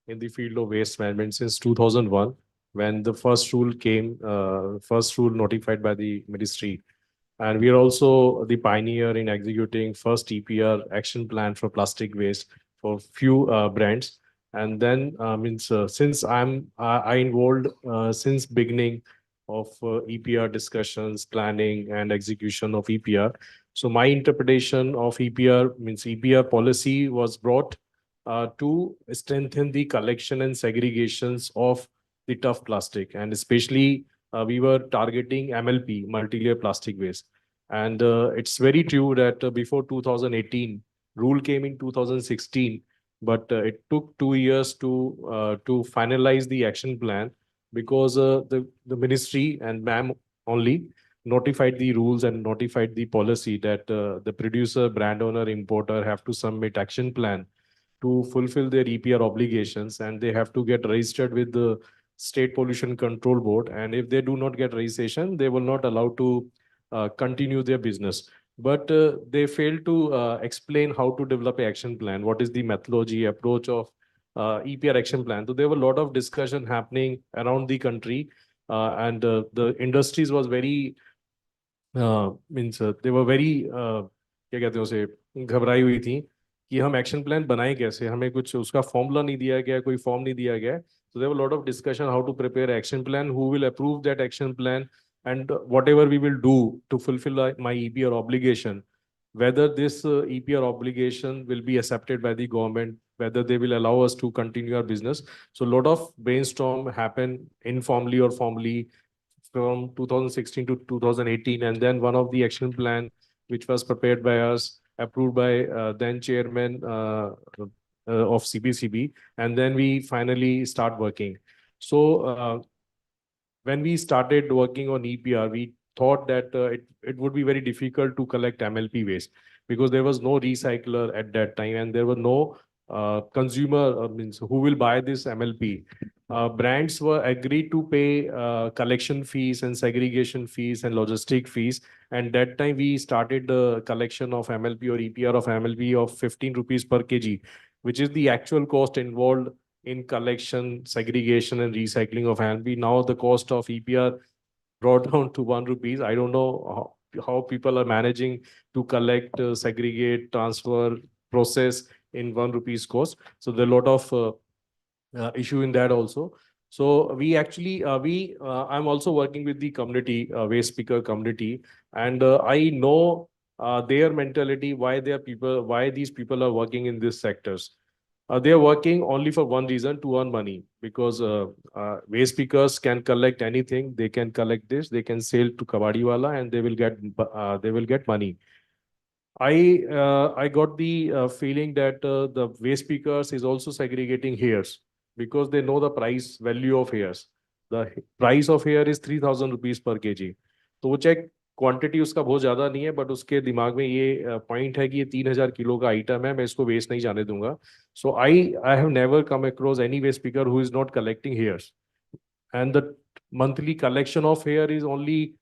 in the field of waste management since 2001, when the first rule came, first rule notified by the ministry. And we are also the pioneer in executing first EPR action plan for plastic waste for few brands. And then since I involved since beginning of EPR discussions, planning and execution of EPR. So my interpretation of EPR means EPR policy was brought to strengthen the collection and segregations of the tough plastic, and especially we were targeting MLP, multi-layer plastic waste. And it's very true that before 2018, rule came in 2016, but it took 2 years to finalize the action plan, because the ministry and ma'am only notified the rules and notified the policy that the producer, brand owner, importer have to submit action plan to fulfill their EPR obligations, and they have to get registered with the State Pollution Control Board. And if they do not get registration, they will not allow to continue their business. But they failed to explain how to develop an action plan. What is the methodology approach of EPR action plan? So there were a lot of discussion happening around the country, and the industries was very they were very क्या कहते हैं उसे, घबराई हुई थी कि हम action plan बनाए कैसे, हमें कुछ उसका फॉर्मूला नहीं दिया गया, कोई फॉर्म नहीं दिया गया. So there were a lot of discussion how to prepare action plan, who will approve that action plan, and whatever we will do to fulfill my EPR obligation, whether this EPR obligation will be accepted by the government, whether they will allow us to continue our business. So a lot of brainstorm happened informally or formally from 2016 to 2018, and then one of the action plan which was prepared by us, approved by then chairman of CPCB, and then we finally start working. So when we started working on EPR, we thought that it would be very difficult to collect MLP waste, because there was no recycler at that time, and there were no consumer means who will buy this MLP. Brands were agreed to pay collection fees and segregation fees and logistic fees. And that time we started the collection of MLP or EPR of MLP of 15 rupees per kg, which is the actual cost involved in collection, segregation and recycling of MLP. Now the cost of EPR brought down to 1 rupees. I don't know how people are managing to collect, segregate, transfer, process in 1 rupees cost. So there are a lot of issue in that also. So we actually, I'm also working with the community, waste picker community, and I know their mentality, why these people are working in these sectors. They are working only for one reason, to earn money, because waste pickers can collect anything. They can collect this, they can sell to kabadiwala, and they will get money. I got the feeling that the waste pickers is also segregating hairs, because they know the price value of hairs. The price of hair is 3,000 rupees per kg. तो वो check quantity उसका बहुत ज्यादा नहीं है, but उसके दिमाग में ये पॉइंट है कि ये 3,000 किलो का आइटम है, मैं इसको वेस्ट नहीं जाने दूंगा. So I have never come across any waste picker who is not collecting hairs, and the monthly collection of hair is only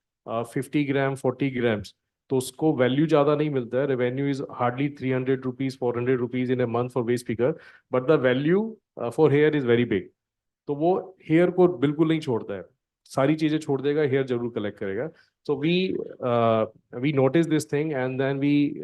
50 gram 40 grams. तो उसको वैल्यू ज्यादा नहीं मिलता है. Revenue is hardly 300 rupees 400 rupees in a month for waste picker, but the value for hair is very big. तो वो hair को बिल्कुल नहीं छोड़ता है, सारी चीजें छोड़ देगा, हेयर जरूर कलेक्ट करेगा. So we noticed this thing, and then we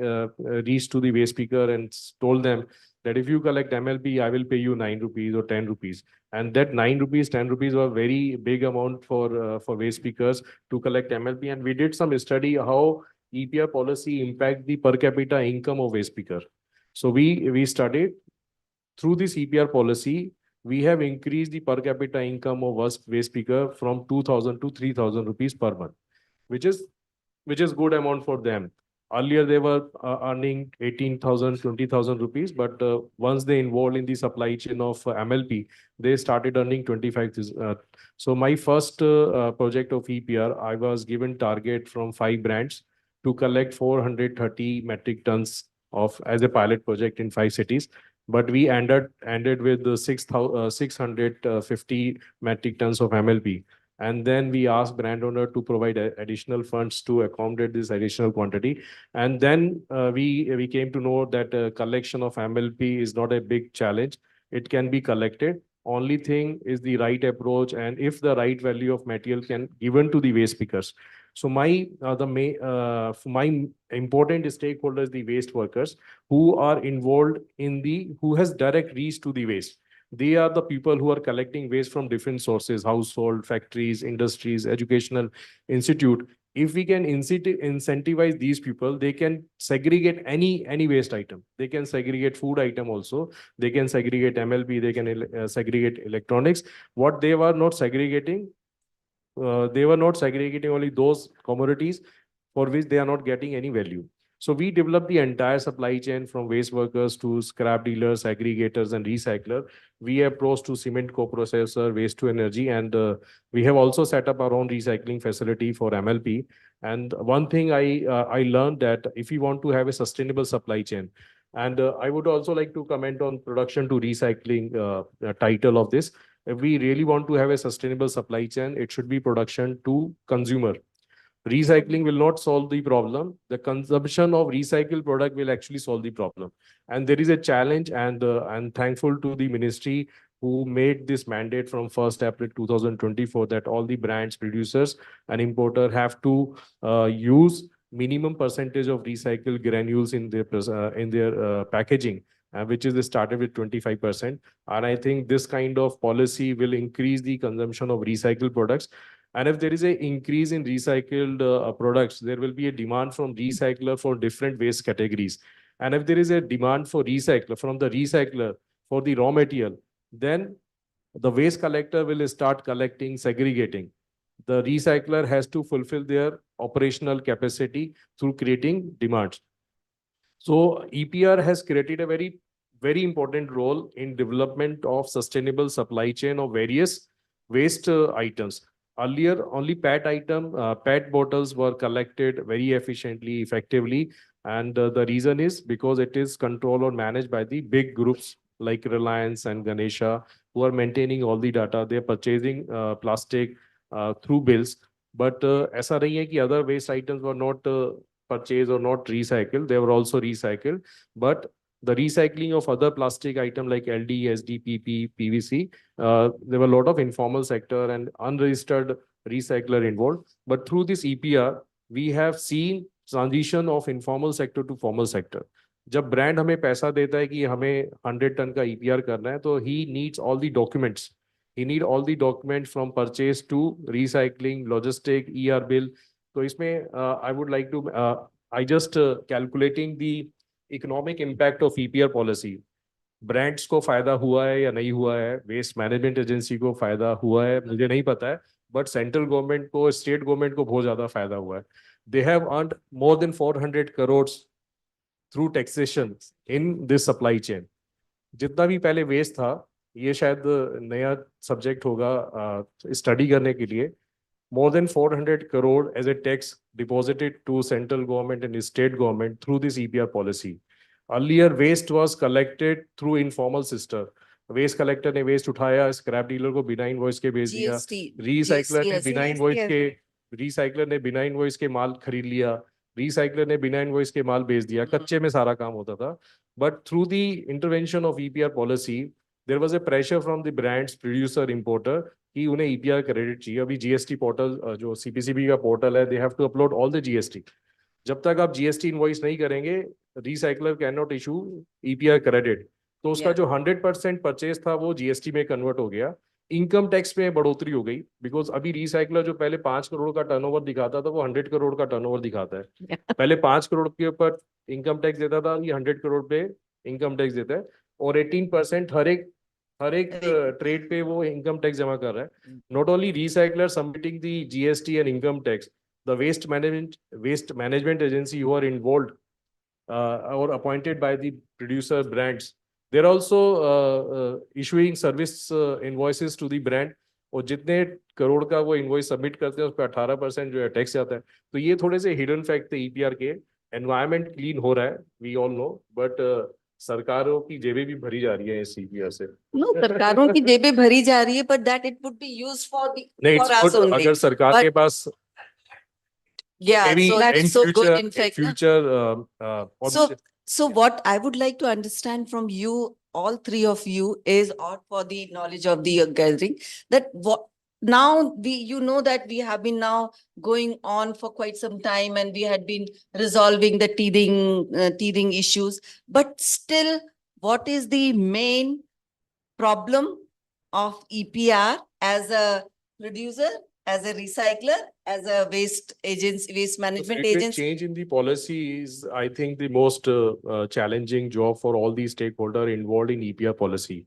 reached to the waste picker and told them that if you collect MLP, I will pay you 9 rupees or 10 rupees. And that 9 rupees, 10 rupees were very big amount for waste pickers to collect MLP. And we did some study how EPR policy impact the per capita income of waste picker. So we studied through this EPR policy, we have increased the per capita income of waste picker from 2,000 to 3,000 rupees per month, which is good amount for them. Earlier they were earning 18,000, 20,000 rupees, but once they involved in the supply chain of MLP, they started earning 25,000. So my first project of EPR, I was given target from 5 brands to collect 430 metric tons of as a pilot project in 5 cities. But we ended with 650 metric tons of MLP. And then we ask brand owner to provide additional funds to accommodate this additional quantity. And then we came to know that collection of MLP is not a big challenge. It can be collected. Only thing is the right approach, and if the right value of material can given to the waste pickers. So my important stakeholders, the waste workers, who are involved in who has direct reach to the waste. They are the people who are collecting waste from different sources: household, factories, industries, educational institute. If we can incentivize these people, they can segregate any waste item. They can segregate food item also. They can segregate MLP. They can segregate electronics. What they were not segregating, they were not segregating only those commodities for which they are not getting any value. So we developed the entire supply chain from waste workers to scrap dealers, aggregators, and recycler. We approach to cement co-processor, waste to energy, and we have also set up our own recycling facility for MLP. And one thing I learned that if we want to have a sustainable supply chain, and I would also like to comment on production to recycling title of this. If we really want to have a sustainable supply chain, it should be production to consumer. Recycling will not solve the problem. The consumption of recycled product will actually solve the problem. And there is a challenge, and I'm thankful to the ministry who made this mandate from 1st April 2024 that all the brands, producers, and importer have to use minimum percentage of recycled granules in their packaging, which is started with 25%. And I think this kind of policy will increase the consumption of recycled products. And if there is an increase in recycled products, there will be a demand from recycler for different waste categories. And if there is a demand for recycler from the recycler for the raw material, then the waste collector will start collecting, segregating. The recycler has to fulfill their operational capacity through creating demands. So EPR has created a very important role in development of sustainable supply chain of various waste items. Earlier, only PET bottles were collected very efficiently, effectively. And the reason is because it is controlled or managed by the big groups like Reliance and Ganesha, who are maintaining all the data. They're purchasing plastic through bills. But ऐसा नहीं है कि other waste items were not purchased or not recycled. They were also recycled. But the recycling of other plastic items like LD, SD, PP, PVC, there were a lot of informal sector and unregistered recycler involved. But through this EPR, we have seen transition of informal sector to formal sector. जब brand हमें पैसा देता है कि हमें 100 ton का EPR करना है, तो he needs all the documents. He need all the documents from purchase to recycling, logistic, ER bill. तो इसमें I would like to I just calculating the economic impact of EPR policy. Brands को फायदा हुआ है या नहीं हुआ है, वेस्ट मैनेजमेंट एजेंसी को फायदा हुआ है, मुझे नहीं पता है, बट सेंट्रल गवर्नमेंट को, स्टेट गवर्नमेंट को बहुत ज्यादा फायदा हुआ है. They have earned more than 400 crores through taxation in this supply chain. जितना भी पहले वेस्ट था, ये शायद नया सब्जेक्ट होगा स्टडी करने के लिए. More than 400 crore as a tax deposited to central government and state government through this EPR policy. Earlier, waste was collected through informal system. Waste collector ने वेस्ट उठाया, स्क्रैप डीलर को बिना invoice के भेज दिया, रीसाइक्लर ने बिना invoice के माल खरीद लिया, रीसाइक्लर ने बिना इनवॉइस के माल भेज दिया, कच्चे में सारा काम होता था. But through the intervention of EPR policy there was a pressure from the brands, producer, importer कि उन्हें EPR क्रेडिट चाहिए. अभी GST पोर्टल जो CPCB का पोर्टल है, they have to upload all the GST. जब तक आप GST इनवॉइस नहीं करेंगे, recycler can not issue EPR credit. तो उसका जो 100% परचेज था वो GST में कन्वर्ट हो गया. इनकम टैक्स में बढ़ोतरी हो गई, बिकॉज अभी रिसाइक्लर जो पहले 5 करोड़ का टर्नओवर दिखाता था, वो 100 करोड़ का टर्नओवर दिखाता है. पहले 5 करोड़ के ऊपर इनकम टैक्स देता था, ये 100 करोड़ पे इनकम टैक्स देता है. और 18% हर एक ट्रेड पे वो इनकम टैक्स जमा कर रहा है. Not only recycler submitting the GST and income tax, the waste management agency who are involved or appointed by the producer brands, they're also issuing service invoices to the brand. और जितने करोड़ का वो invoice submit करते हैं उस पर 18% जो है टैक्स जाता है. तो ये थोड़े से हिडन फैक्ट थे EPR के. एनवायरमेंट क्लीन हो रहा है, वी ऑल नो, बट सरकारों की जेबें भी भरी जा रही है इस EPR से. No, सरकारों की जेबें भरी जा रही है, but that it would be used for नहीं, for it's us good only. अगर सरकार But के पास yeah, maybe so that's in so good. future, In fact, future so what I would like to understand from you, all three of you, is, or for the knowledge of the gathering, that what now you know that we have been now going on for quite some time, and we had been resolving the teething issues, but still, what is the main problem of EPR as a producer, as a recycler, as a waste agency, waste management frequent agency? change in the policy is, I think, the most challenging job for all these stakeholders involved in EPR policy.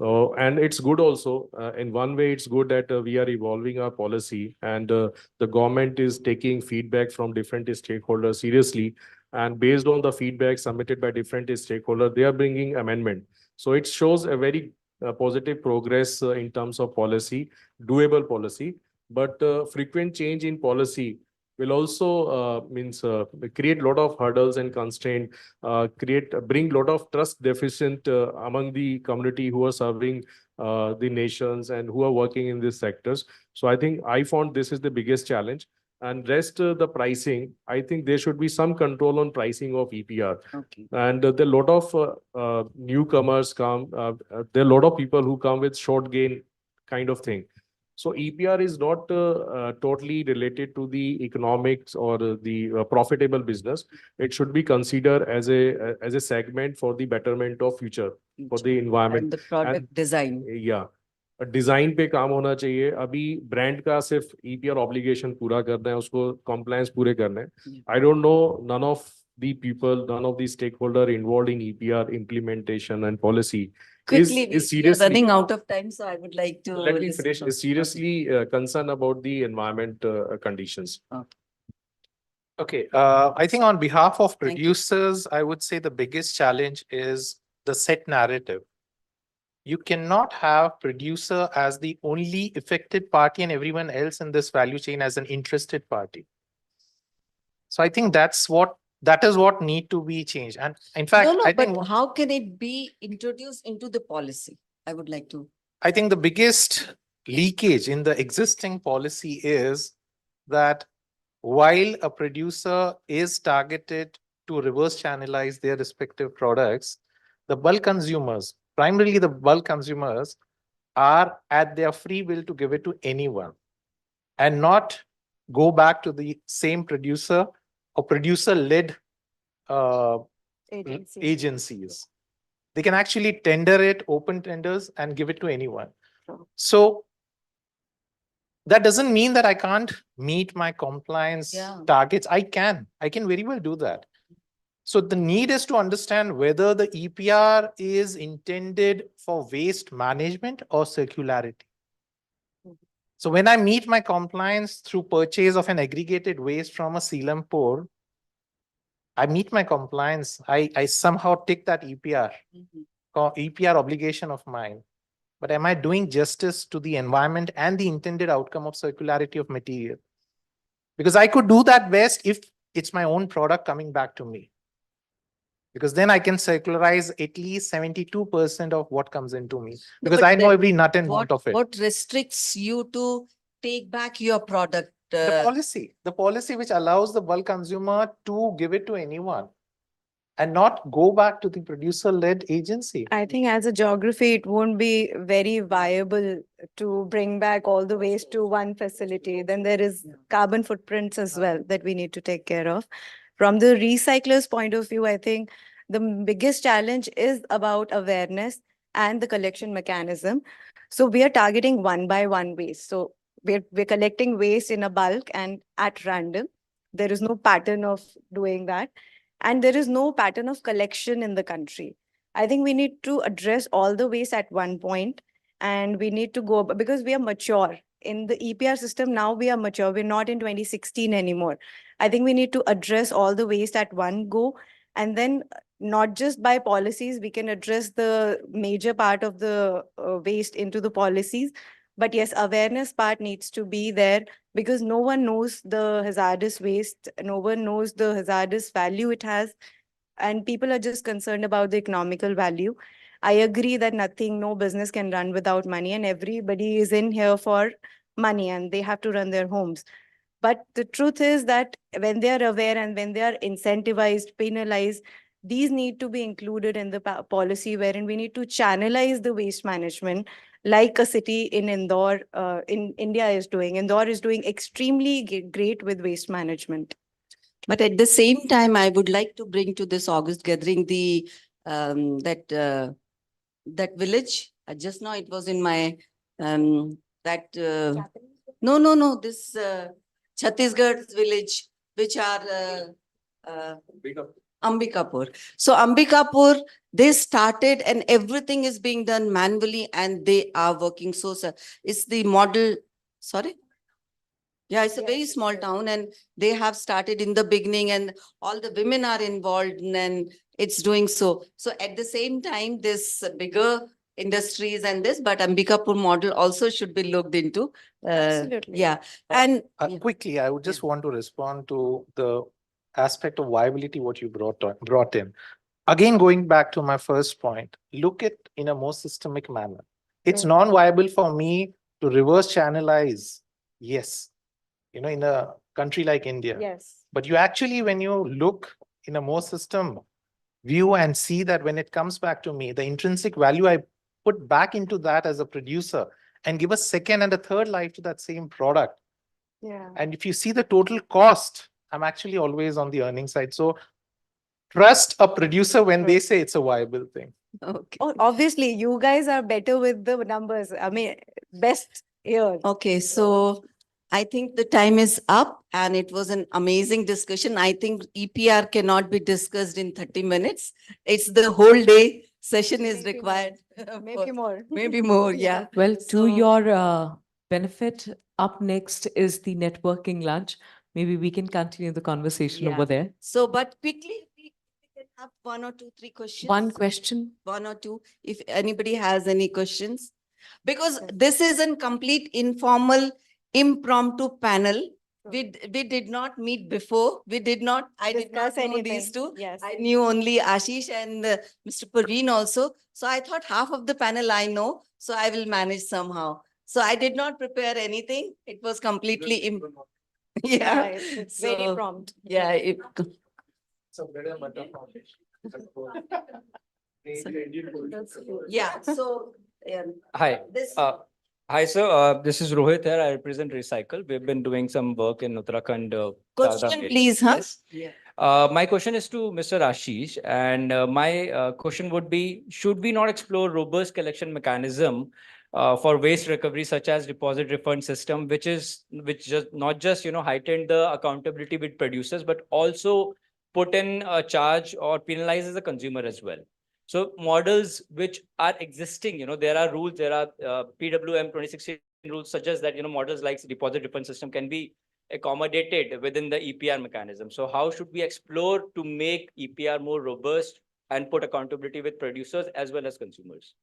And it's good also. In one way, it's good that we are evolving our policy, and the government is taking feedback from different stakeholders seriously. And based on the feedback submitted by different stakeholders, they are bringing amendment. So it shows a very positive progress in terms of policy, doable policy. But frequent change in policy will also create a lot of hurdles and constraint, bring a lot of trust deficit among the community who are serving the nations and who are working in these sectors. So I think I found this is the biggest challenge. And rest the pricing, I think there should be some control on pricing of EPR. Okay. And there are a lot of newcomers come. There are a lot of people who come with short gain kind of thing. So EPR is not totally related to the economics or the profitable business. It should be considered as a segment for the betterment of future, for the environment. And the product design. Yeah. Design पे काम होना चाहिए. अभी brand का सिर्फ EPR obligation पूरा करना है, उसको compliance पूरे करना है. I don't know, none of the people, none of the stakeholder involved in EPR implementation and policy Quickly, is we are seriously running out of time, so I would like to let me listen finish. from- Is seriously concerned about the environment conditions. Okay, I think on behalf of producers, I would say the biggest challenge is the set narrative. You cannot have producer as the only affected party and everyone else in this value chain as an interested party. So I think that is what need to be changed. And in fact, No, I but think how can it be introduced into the policy? I would like to. I think the biggest leakage in the existing policy is that while a producer is targeted to reverse channelize their respective products, the bulk consumers, primarily the bulk consumers, are at their free will to give it to anyone and not go back to the same producer or producer-led agencies. They can actually tender it, open tenders, and give it to anyone. So that doesn't mean that I can't meet my compliance targets. I can very well do that. So the need is to understand whether the EPR is intended for waste management or circularity. So when I meet my compliance through purchase of an aggregated waste from a Selam port, I meet my compliance. I somehow tick that EPR, EPR obligation of mine. But am I doing justice to the environment and the intended outcome of circularity of material? Because I could do that best if it's my own product coming back to me. Because then I can circularize at least 72% of what comes into me. Because I know every nut and bolt of it. What restricts you to take back your product? The policy which allows the bulk consumer to give it to anyone and not go back to the producer-led agency. I think as a geography, it won't be very viable to bring back all the waste to one facility. Then there is carbon footprints as well that we need to take care of. From the recycler's point of view, I think the biggest challenge is about awareness and the collection mechanism. So we are targeting one by one waste. So we're collecting waste in a bulk and at random. There is no pattern of doing that. And there is no pattern of collection in the country. I think we need to address all the waste at one point, and we need to go because we are mature. In the EPR system, now we are mature. We're not in 2016 anymore. I think we need to address all the waste at one go, and then not just by policies, we can address the major part of the waste into the policies. But yes, awareness part needs to be there because no one knows the hazardous waste. No one knows the hazardous value it has. and people are just concerned about the economical value. I agree that no business can run without money, and everybody is in here for money and they have to run their homes. But the truth is that when they are aware and when they are incentivized, penalized, these need to be included in the policy, wherein we need to channelize the waste management like a city in Indore, in India is doing. Indore is doing extremely great with waste management. But at the same time, I would like to bring to this August gathering the that village. Just now it was in my no, this Chhattisgarh's village, which are Ambikapur. So Ambikapur, they started and everything is being done manually and they are working. So it's the model, sorry? Yeah, it's a very small town and they have started in the beginning and all the women are involved and it's doing so. So at the same time, this bigger industries and this, but Ambikapur model also should be looked into. Absolutely. Yeah. And quickly, I would just want to respond to the aspect of viability, what you brought in. Again, going back to my first point, look at in a more systemic manner. It's non-viable for me to reverse channelize. Yes. You know, in a country like India. Yes. But you actually, when you look in a more system view and see that when it comes back to me, the intrinsic value I put back into that as a producer and give a second and a third life to that same product. Yeah. And if you see the total cost, I'm actually always on the earning side. So trust a producer when they say it's a viable thing. Okay. Oh, obviously, you guys are better with the numbers. I mean, best here. Okay, so I think the time is up and it was an amazing discussion. I think EPR cannot be discussed in 30 minutes. It's the whole day session is required. Maybe more. Maybe more, yeah. Well, to your benefit, up next is the networking lunch. Maybe we can continue the conversation over there. So, but quickly, we can have 1 or 2, 3 questions. One question. 1 or 2, if anybody has any questions. Because this is a complete informal, impromptu panel. We did not meet before. I did not know these two. Yes. I knew only Ashish and Mr. Parveen also. So I thought half of the panel I know, so I will manage somehow. So I did not prepare anything. It was completely Yeah, it's very prompt. Yeah. Yeah. So Hi. this Hi, sir. This is Rohit here. I represent Recycle. We've been doing some work in Uttarakhand. question, Chardha please, huh? Yes. Yeah. My question is to Mr. Ashish, and my question would be: should we not explore robust collection mechanism for waste recovery, such as deposit refund system, which just not just heighten the accountability with producers, but also put in a charge or penalizes the consumer as well? So models which are existing, there are rules, there are PWM 2016 rules suggest that, models like deposit refund system can be accommodated within the EPR mechanism. So how should we explore to make EPR more robust and put accountability with producers as well as consumers?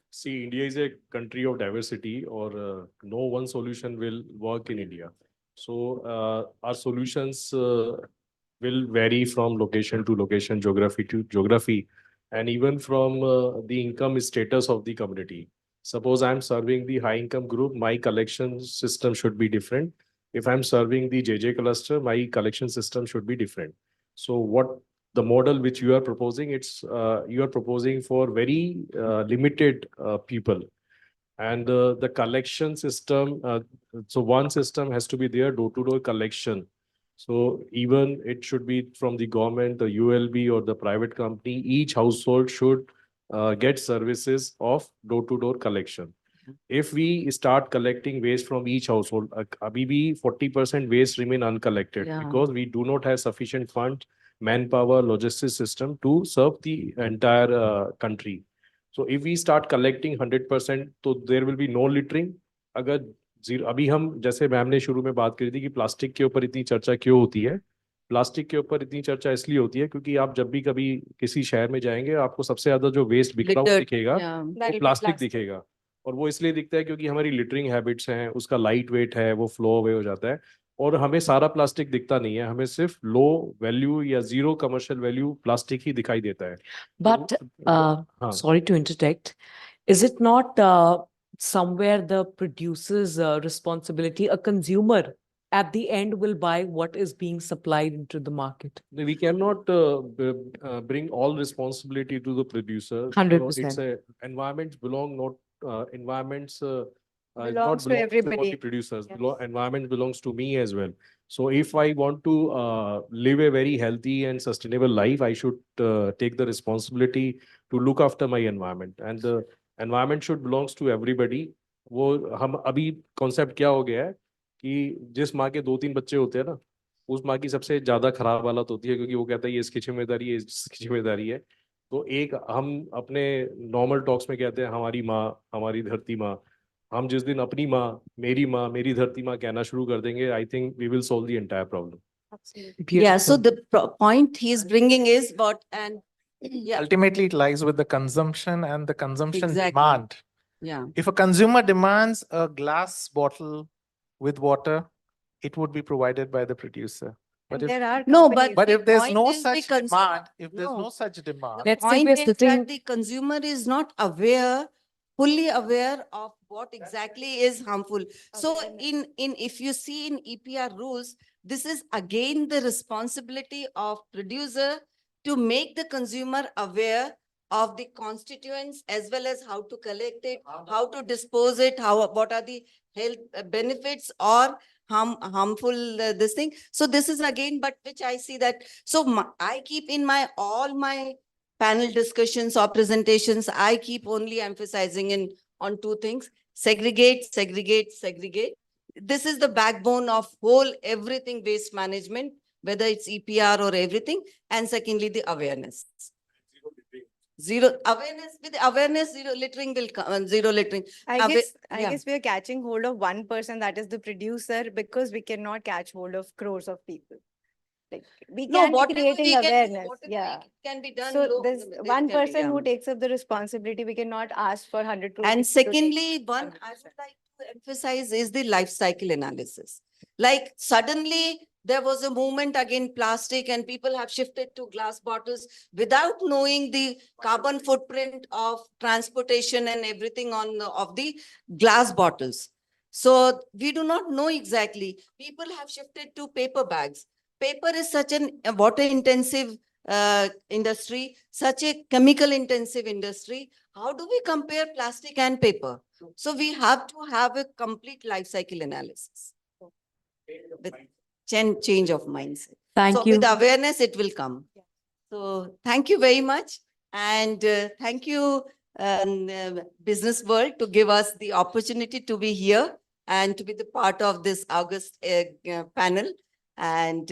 See, India is a country of diversity, or no one solution will work in India. So our solutions will vary from location to location, geography to geography, and even from the income status of the community. Suppose I'm serving the high income group, my collection system should be different. If I'm serving the JJ cluster, my collection system should be different. So what the model which you are proposing, you are proposing for very limited people. And the collection system, so one system has to be there, door-to-door collection. So even it should be from the government, the ULB or the private company, each household should get services of door-to-door collection. If we start collecting waste from each household, maybe 40% waste remain uncollected because we do not have sufficient fund, manpower, logistics system to serve the entire country. So if we start collecting 100%, तो there will be no littering. अगर अभी हम जैसे ma'am ने शुरू में बात करी थी कि प्लास्टिक के ऊपर इतनी चर्चा क्यों होती है, प्लास्टिक के ऊपर इतनी चर्चा इसलिए होती है क्योंकि आप जब भी कभी किसी शहर में जाएंगे आपको सबसे ज्यादा जो वेस्ट बिखरा हुआ दिखेगा वो प्लास्टिक दिखेगा, और वो इसलिए दिखता है क्योंकि हमारी लिटरिंग हैबिट्स हैं, उसका लाइट वेट है, वो फ्लो अवे हो जाता है, और हमें सारा प्लास्टिक दिखता नहीं है, हमें सिर्फ लो वैल्यू या जीरो कमर्शियल वैल्यू प्लास्टिक ही दिखाई देता है. But हाँ. sorry to interject, is it not somewhere the producer's responsibility? A consumer at the end will buy what is being supplied into the market. We cannot bring all responsibility to the producer. 100%. It's a environments belong not environments Belongs not to belongs to everybody. only producers. Yes. Environment belongs to me as well. So if I want to live a very healthy and sustainable life, I should take the responsibility to look after my environment, and the environment should belongs to everybody. वो हम अभी concept क्या हो गया है कि जिस माँ के 2-3 बच्चे होते हैं ना, उस माँ की सबसे ज्यादा खराब हालत होती है, क्योंकि वो कहता है ये इसकी जिम्मेदारी है, इसकी जिम्मेदारी है. तो एक हम अपने नॉर्मल टॉक्स में कहते हैं हमारी माँ, हमारी धरती माँ. हम जिस दिन अपनी माँ, मेरी धरती माँ कहना शुरू कर देंगे, I think we will solve the entire problem. Yeah, so the point he is bringing is what, and yeah, Ultimately, it lies with the consumption and the consumption Exactly. demand. yeah. If a consumer demands a glass bottle with water, it would be provided by the producer. But And if, there are No, companies- but if there's point no is the such consumer- demand, if there's no such demand, The Let's say point we're is sitting- that the consumer is not aware, fully aware of what exactly is harmful. So if you see in EPR rules, this is again the responsibility of producer to make the consumer aware of the constituents as well as how to collect it, how to dispose it, what are the health benefits or harmful this thing. So this is again, but which I see that, so I keep in my all my panel discussions or presentations, I keep only emphasizing on two things: segregate, segregate, segregate. This is the backbone of whole everything waste management, whether it's EPR or everything. And secondly, the awareness. Zero awareness, with awareness, zero littering will come, zero littering. I guess Yeah. we are catching hold of one person, that is the producer, because we cannot catch hold of crores of people. Like we No, can be whatever creating we can do, awareness. whatever Yeah. can be done. So there's one person who takes. takes up the responsibility. We cannot ask for 100 crore. And people to take secondly, one I would like to emphasize is the life cycle analysis. Like suddenly there was a movement against plastic and people have shifted to glass bottles without knowing the carbon footprint of transportation and everything of the glass bottles. So we do not know exactly. People have shifted to paper bags. Paper is such an water intensive industry, such a chemical intensive industry. How do we compare plastic and paper? So we have to have a complete life cycle analysis. With change of mindset. Thank So you. with awareness, it will come. So thank you very much. And thank you, Business World, to give us the opportunity to be here and to be the part of this August panel. And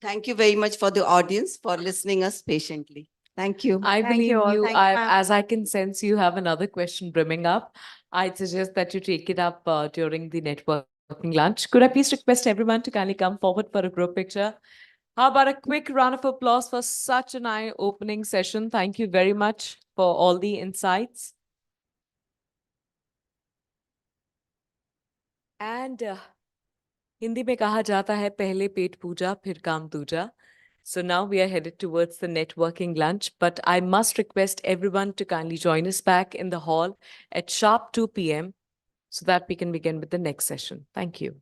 thank you very much for the audience for listening us patiently. Thank you. I Thank believe you all. you, Thank you, ma'am. as I can sense, you have another question brimming up. I'd suggest that you take it up during the networking lunch. Could I please request everyone to kindly come forward for a group picture? How about a quick round of applause for such an eye-opening session? Thank you very much for all the insights. And Hindi में कहा जाता है पहले पेट पूजा फिर काम दूजा. So now we are headed towards the networking lunch, but I must request everyone to kindly join us back in the hall at sharp 2 p.m. so that we can begin with the next session. Thank you.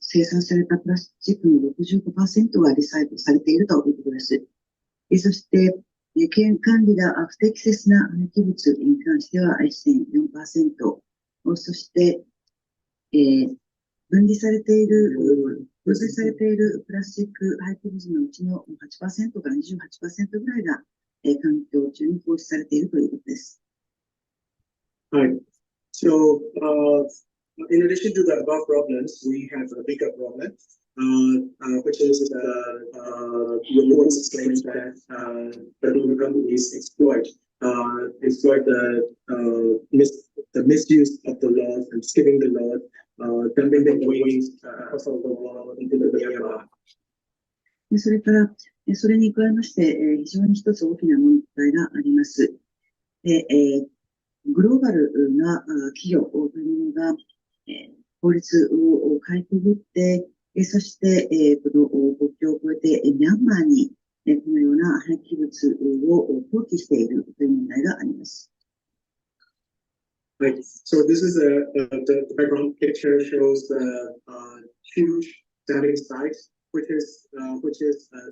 生産されたプラスチックの65%がリサイクルされているということです。そして、管理が不適切な廃棄物に関しては 1.4%、そして、分離されているプラスチック廃棄物のうちの8%から28%ぐらいが、環境中に放出されているということです。Right. So, in addition to the above problems, we have a bigger problem, which is the reports claims that the companies exploit the misuse of the laws and skipping the laws, dumping the waste across the world into the Myanmar. それから、それに加えまして、非常に一つ大きな問題があります。グローバルな企業というのが、法律をかいくぐって、そして、この国境を越えてミャンマーに、このような廃棄物を投棄しているという問題があります。Right. So this is the background picture shows the huge dumping sites, which is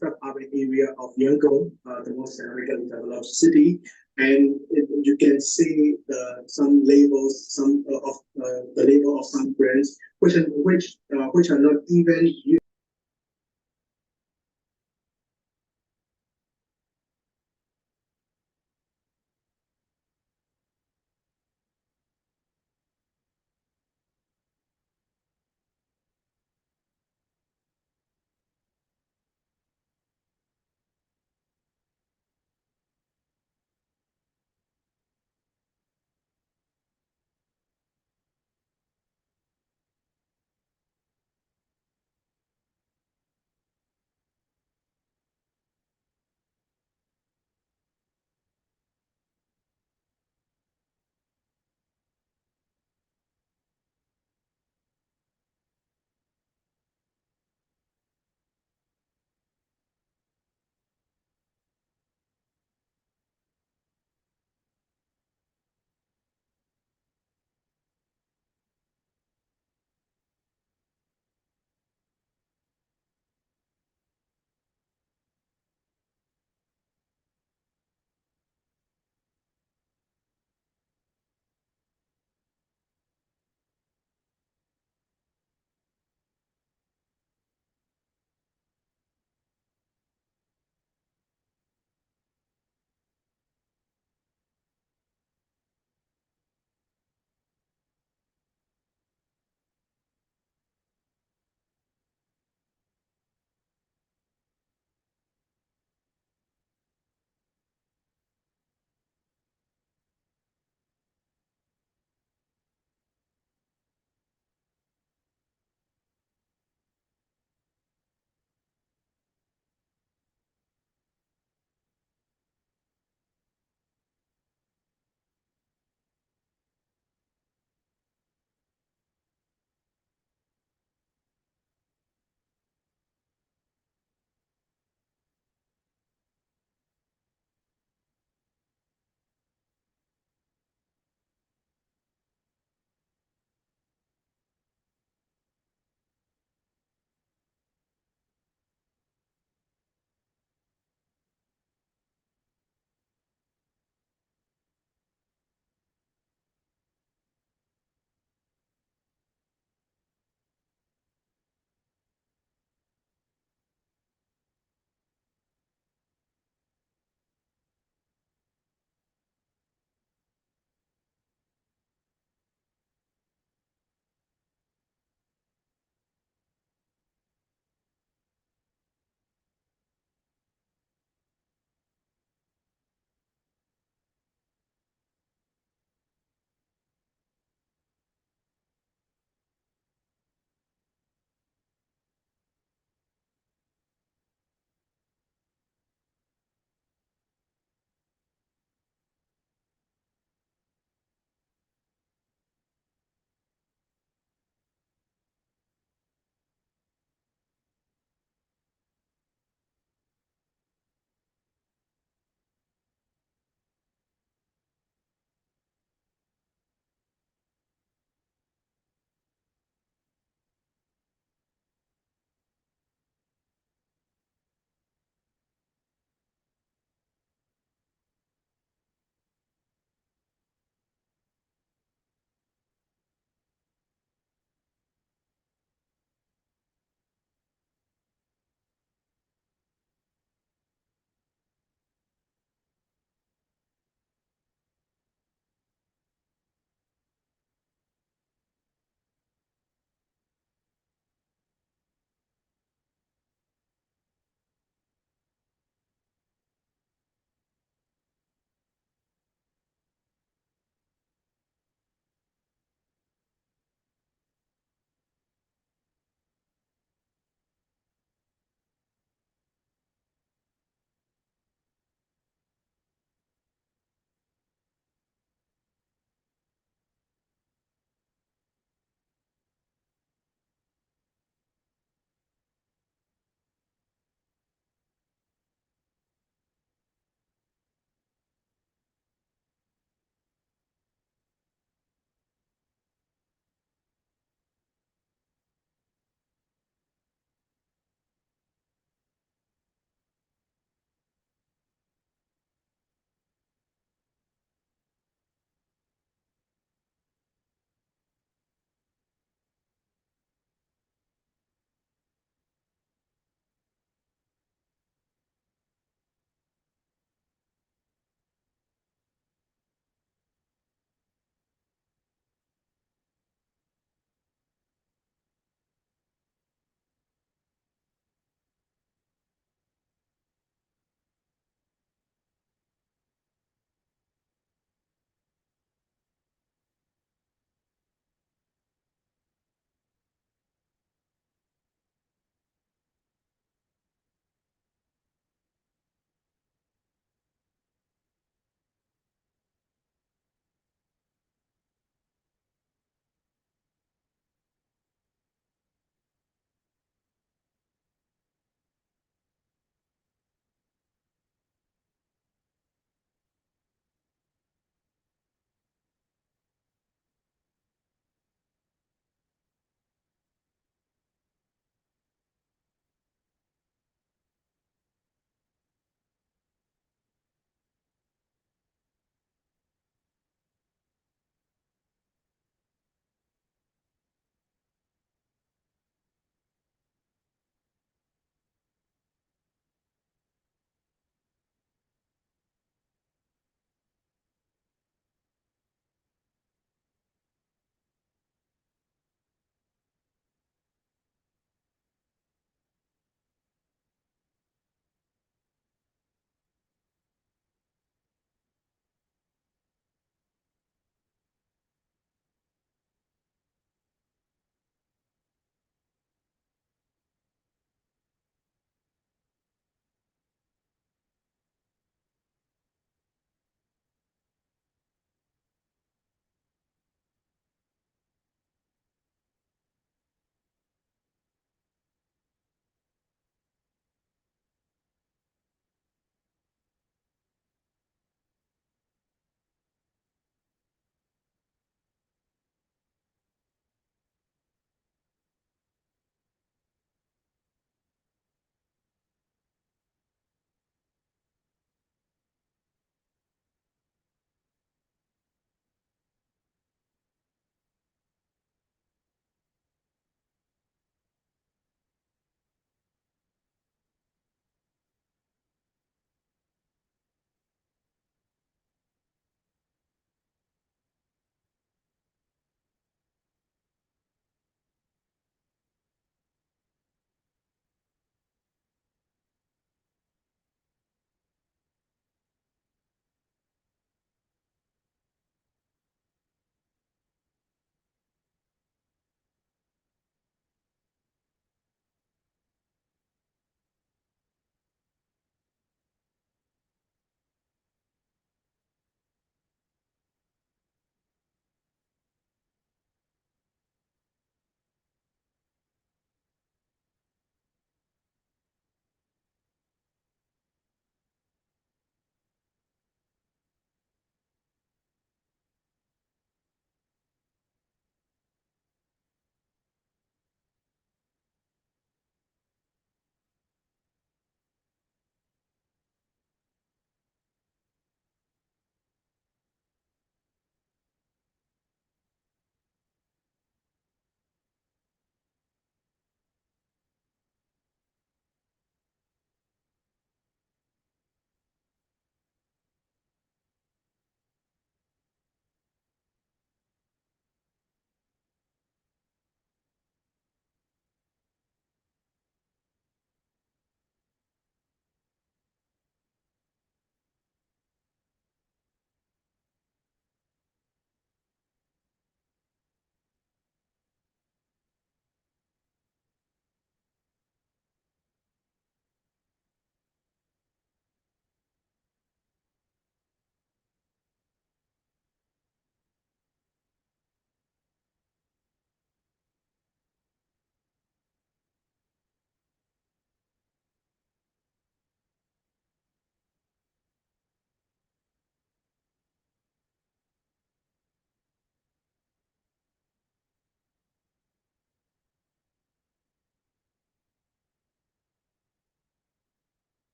suburban area of Yangon, the most American developed city, and you can see some labels, the label of some brands, which are not even used.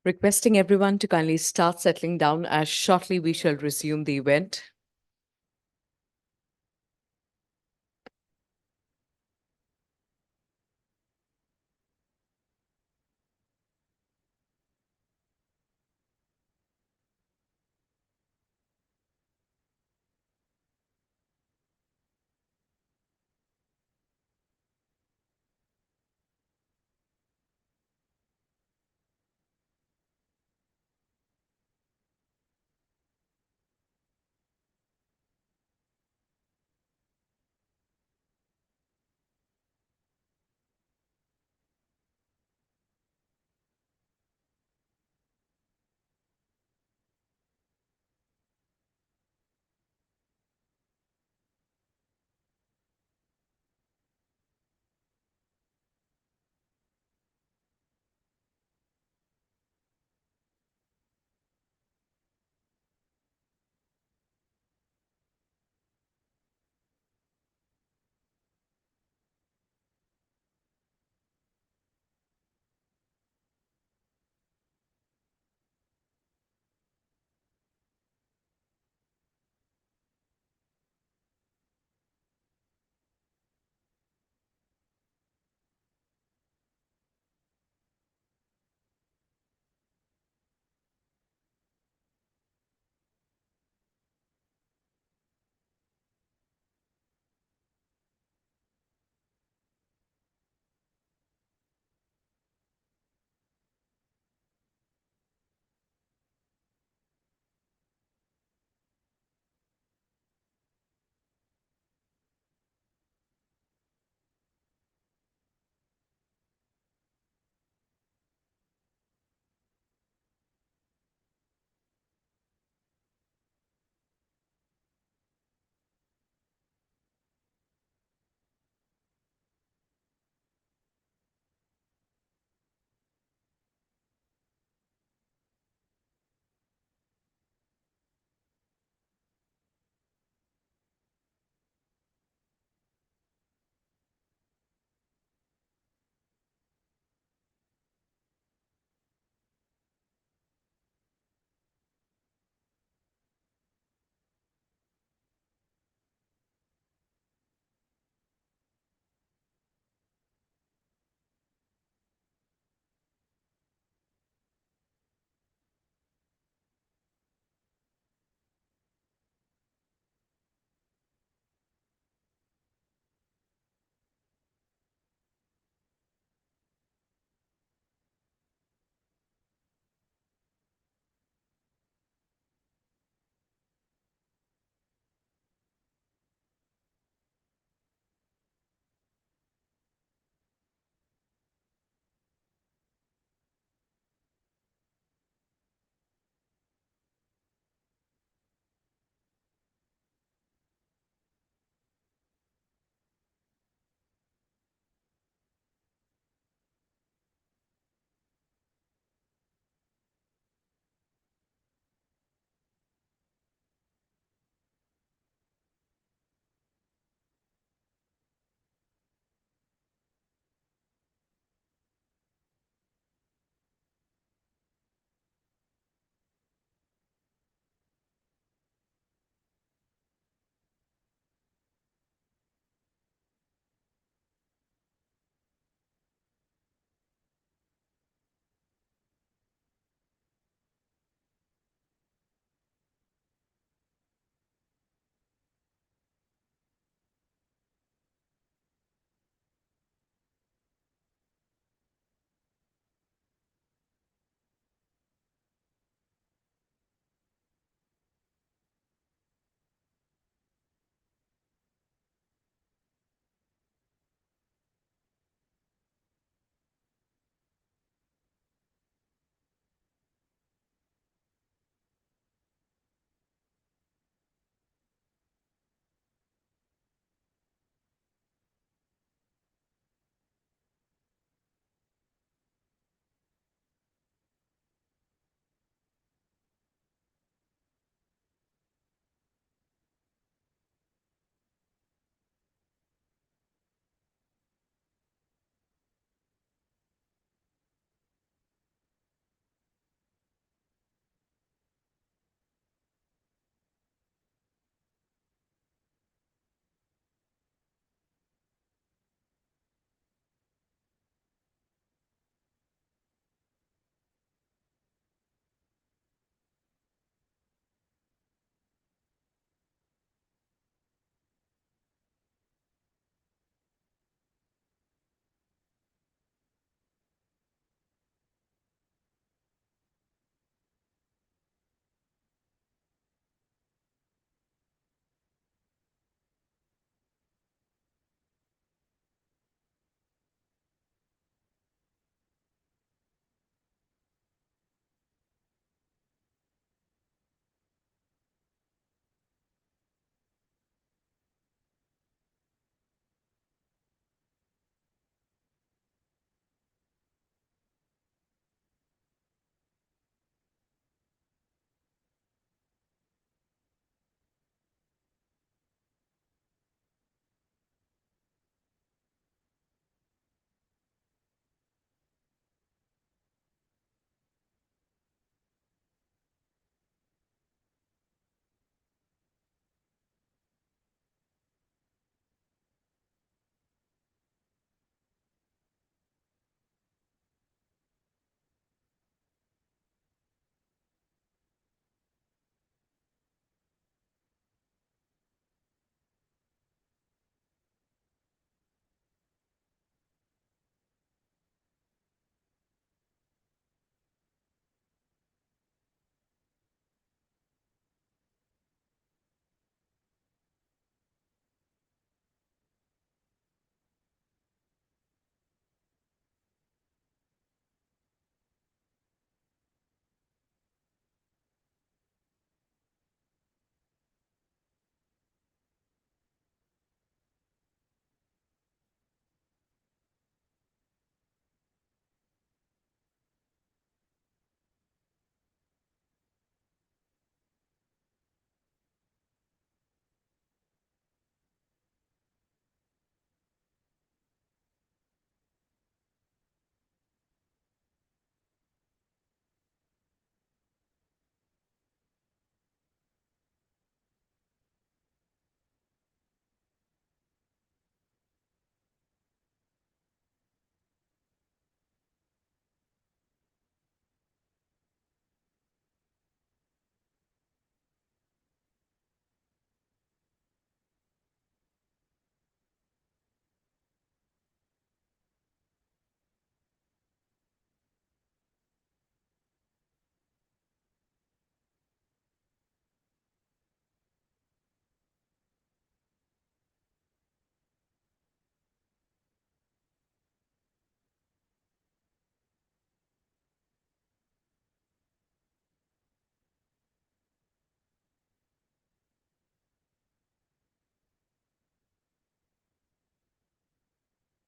Requesting everyone to kindly start settling down as shortly we shall resume the event.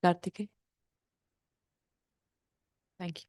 Kartikeya? Thank you.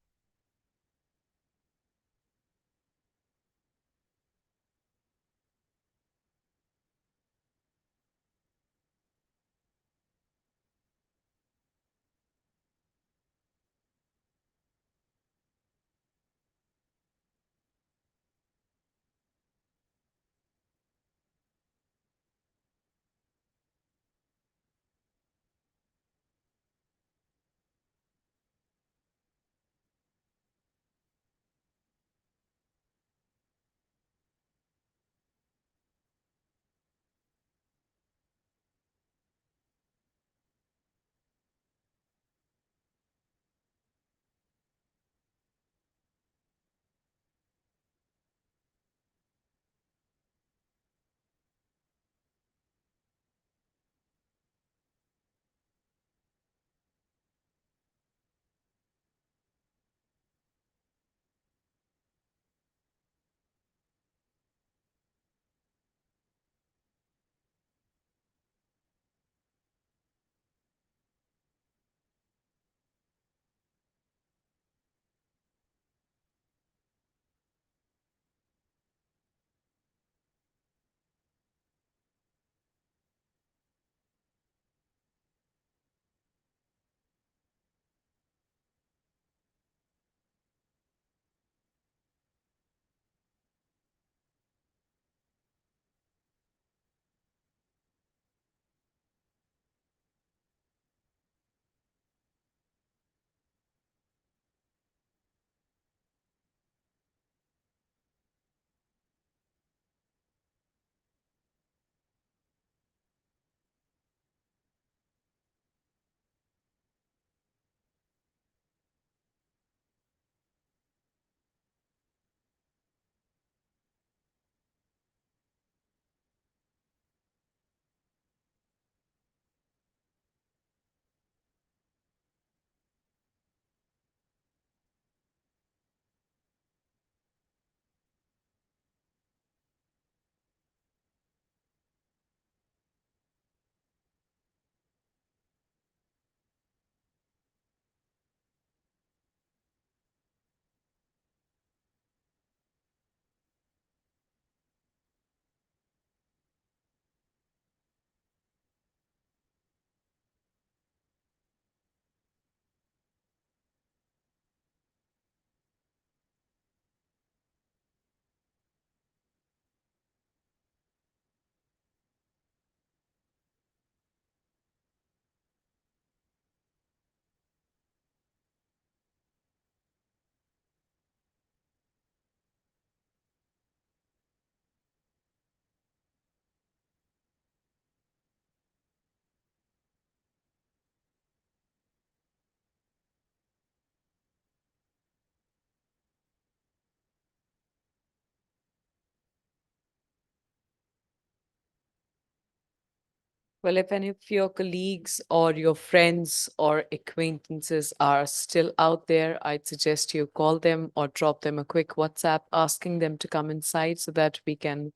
Well, if any of your colleagues or your friends or acquaintances are still out there, I'd suggest you call them or drop them a quick WhatsApp asking them to come inside so that we can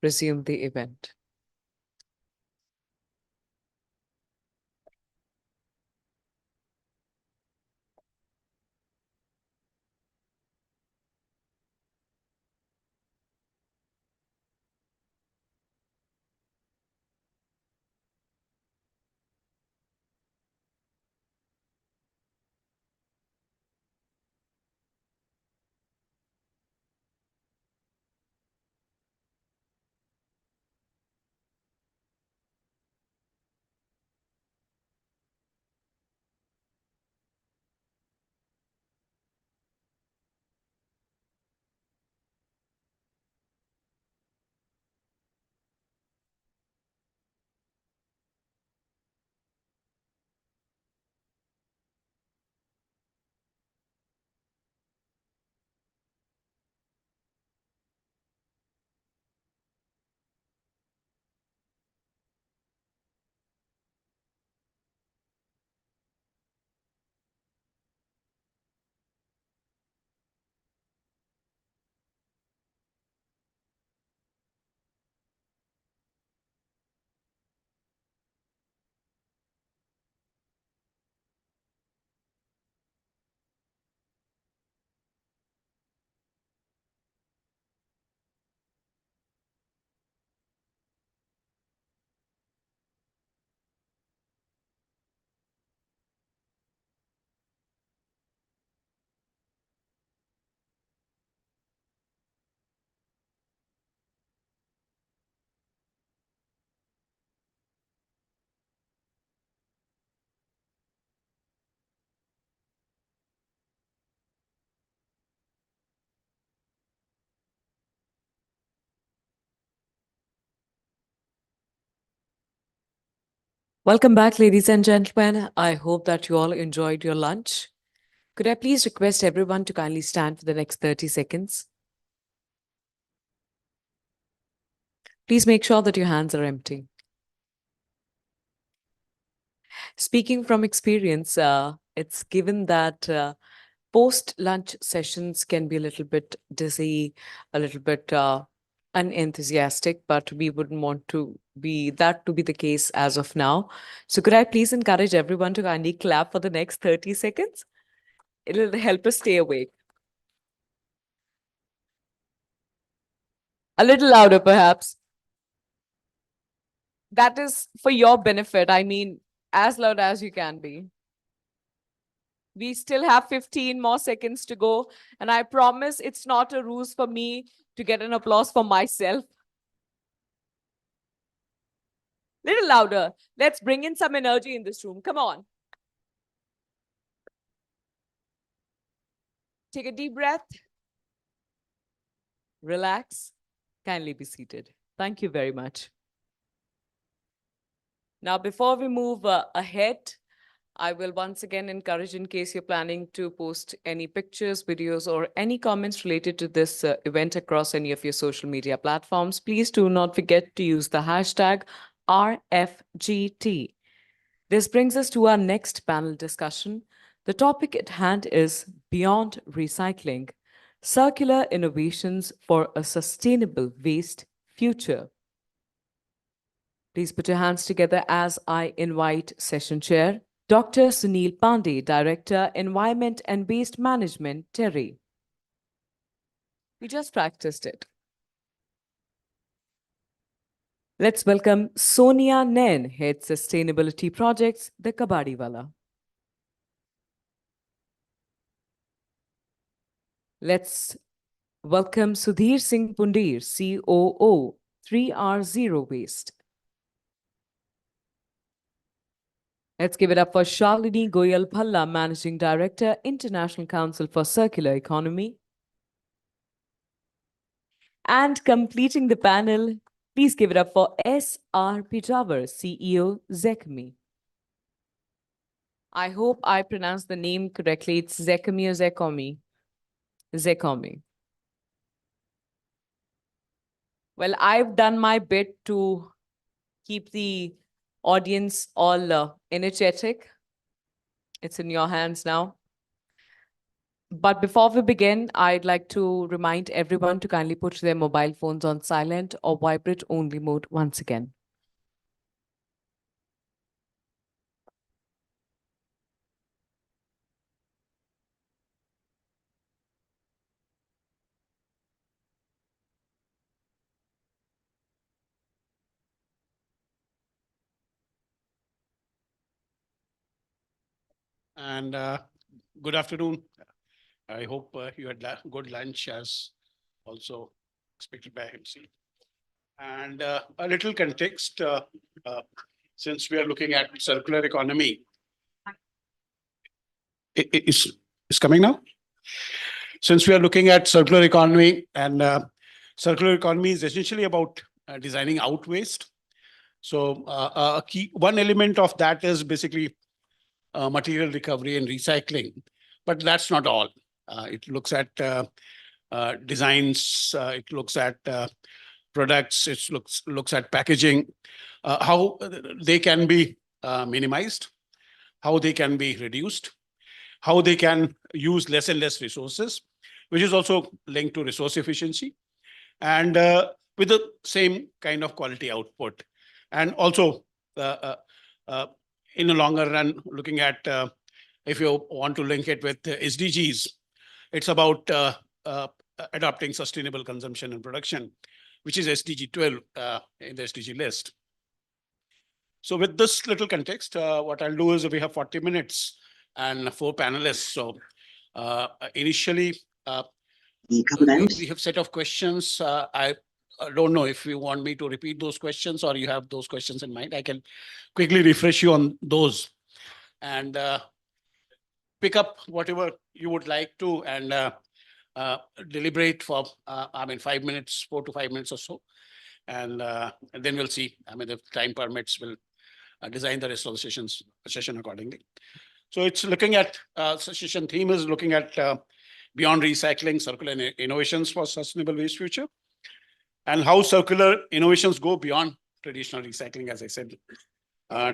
resume the event. Welcome back, ladies and gentlemen. I hope that you all enjoyed your lunch. Could I please request everyone to kindly stand for the next 30 seconds? Please make sure that your hands are empty. Speaking from experience, it's given that post-lunch sessions can be a little bit dizzy, a little bit unenthusiastic, but we wouldn't want to be the case as of now. So could I please encourage everyone to kindly clap for the next 30 seconds? It'll help us stay awake. A little louder, perhaps. That is for your benefit. I mean, as loud as you can be. We still have 15 more seconds to go. And I promise it's not a ruse for me to get an applause for myself. Little louder. Let's bring in some energy in this room. Come on. Take a deep breath. Relax. Kindly be seated. Thank you very much. Now, before we move ahead, I will once again encourage, in case you're planning to post any pictures, videos, or any comments related to this event across any of your social media platforms, please do not forget to use the hashtag RFGT. This brings us to our next panel discussion. The topic at hand is Beyond Recycling, Circular Innovations for a Sustainable Waste Future. Please put your hands together as I invite Session Chair, Dr. Sunil Pandey, Director, Environment and Waste Management, TERI. We just practiced it. Let's welcome Sonia Nain, Head Sustainability Projects, the Kabadiwala. Let's welcome Sudhir Singh Pundir, COO, 3R Zero Waste. Let's give it up for Shalini Goyal Phalla, Managing Director, International Council for Circular Economy. And completing the panel, please give it up for S.R. Pijawar, CEO, Zekmi. I hope I pronounced the name correctly. It's Zekmi or Zekomi? Zekomi. Well, I've done my bit to keep the audience all energetic. It's in your hands now. But before we begin, I'd like to remind everyone to kindly put their mobile phones on silent or vibrate only mode once again. And good afternoon. I hope you had good lunch as also expected by MC. And a little context, since we are looking at circular economy. It's coming now? Since we are looking at circular economy, and circular economy is essentially about designing out waste. So one element of that is basically material recovery and recycling, but that's not all. It looks at designs, it looks at products, it looks at packaging, how they can be minimized, how they can be reduced, how they can use less and less resources, which is also linked to resource efficiency, and with the same kind of quality output. And also, in the longer run, looking at if you want to link it with SDGs, it's about adopting sustainable consumption and production, which is SDG 12 in the SDG list. So with this little context, what I'll do is we have 40 minutes and 4 panelists. So initially, we have a set of questions. I don't know if you want me to repeat those questions or you have those questions in mind. I can quickly refresh you on those and pick up whatever you would like to and deliberate for, 5 minutes, 4 to 5 minutes or so. And then we'll see, if time permits, we'll design the resource session accordingly. So it's looking at, session theme is looking at beyond recycling, circular innovations for sustainable waste future, and how circular innovations go beyond traditional recycling, as I said,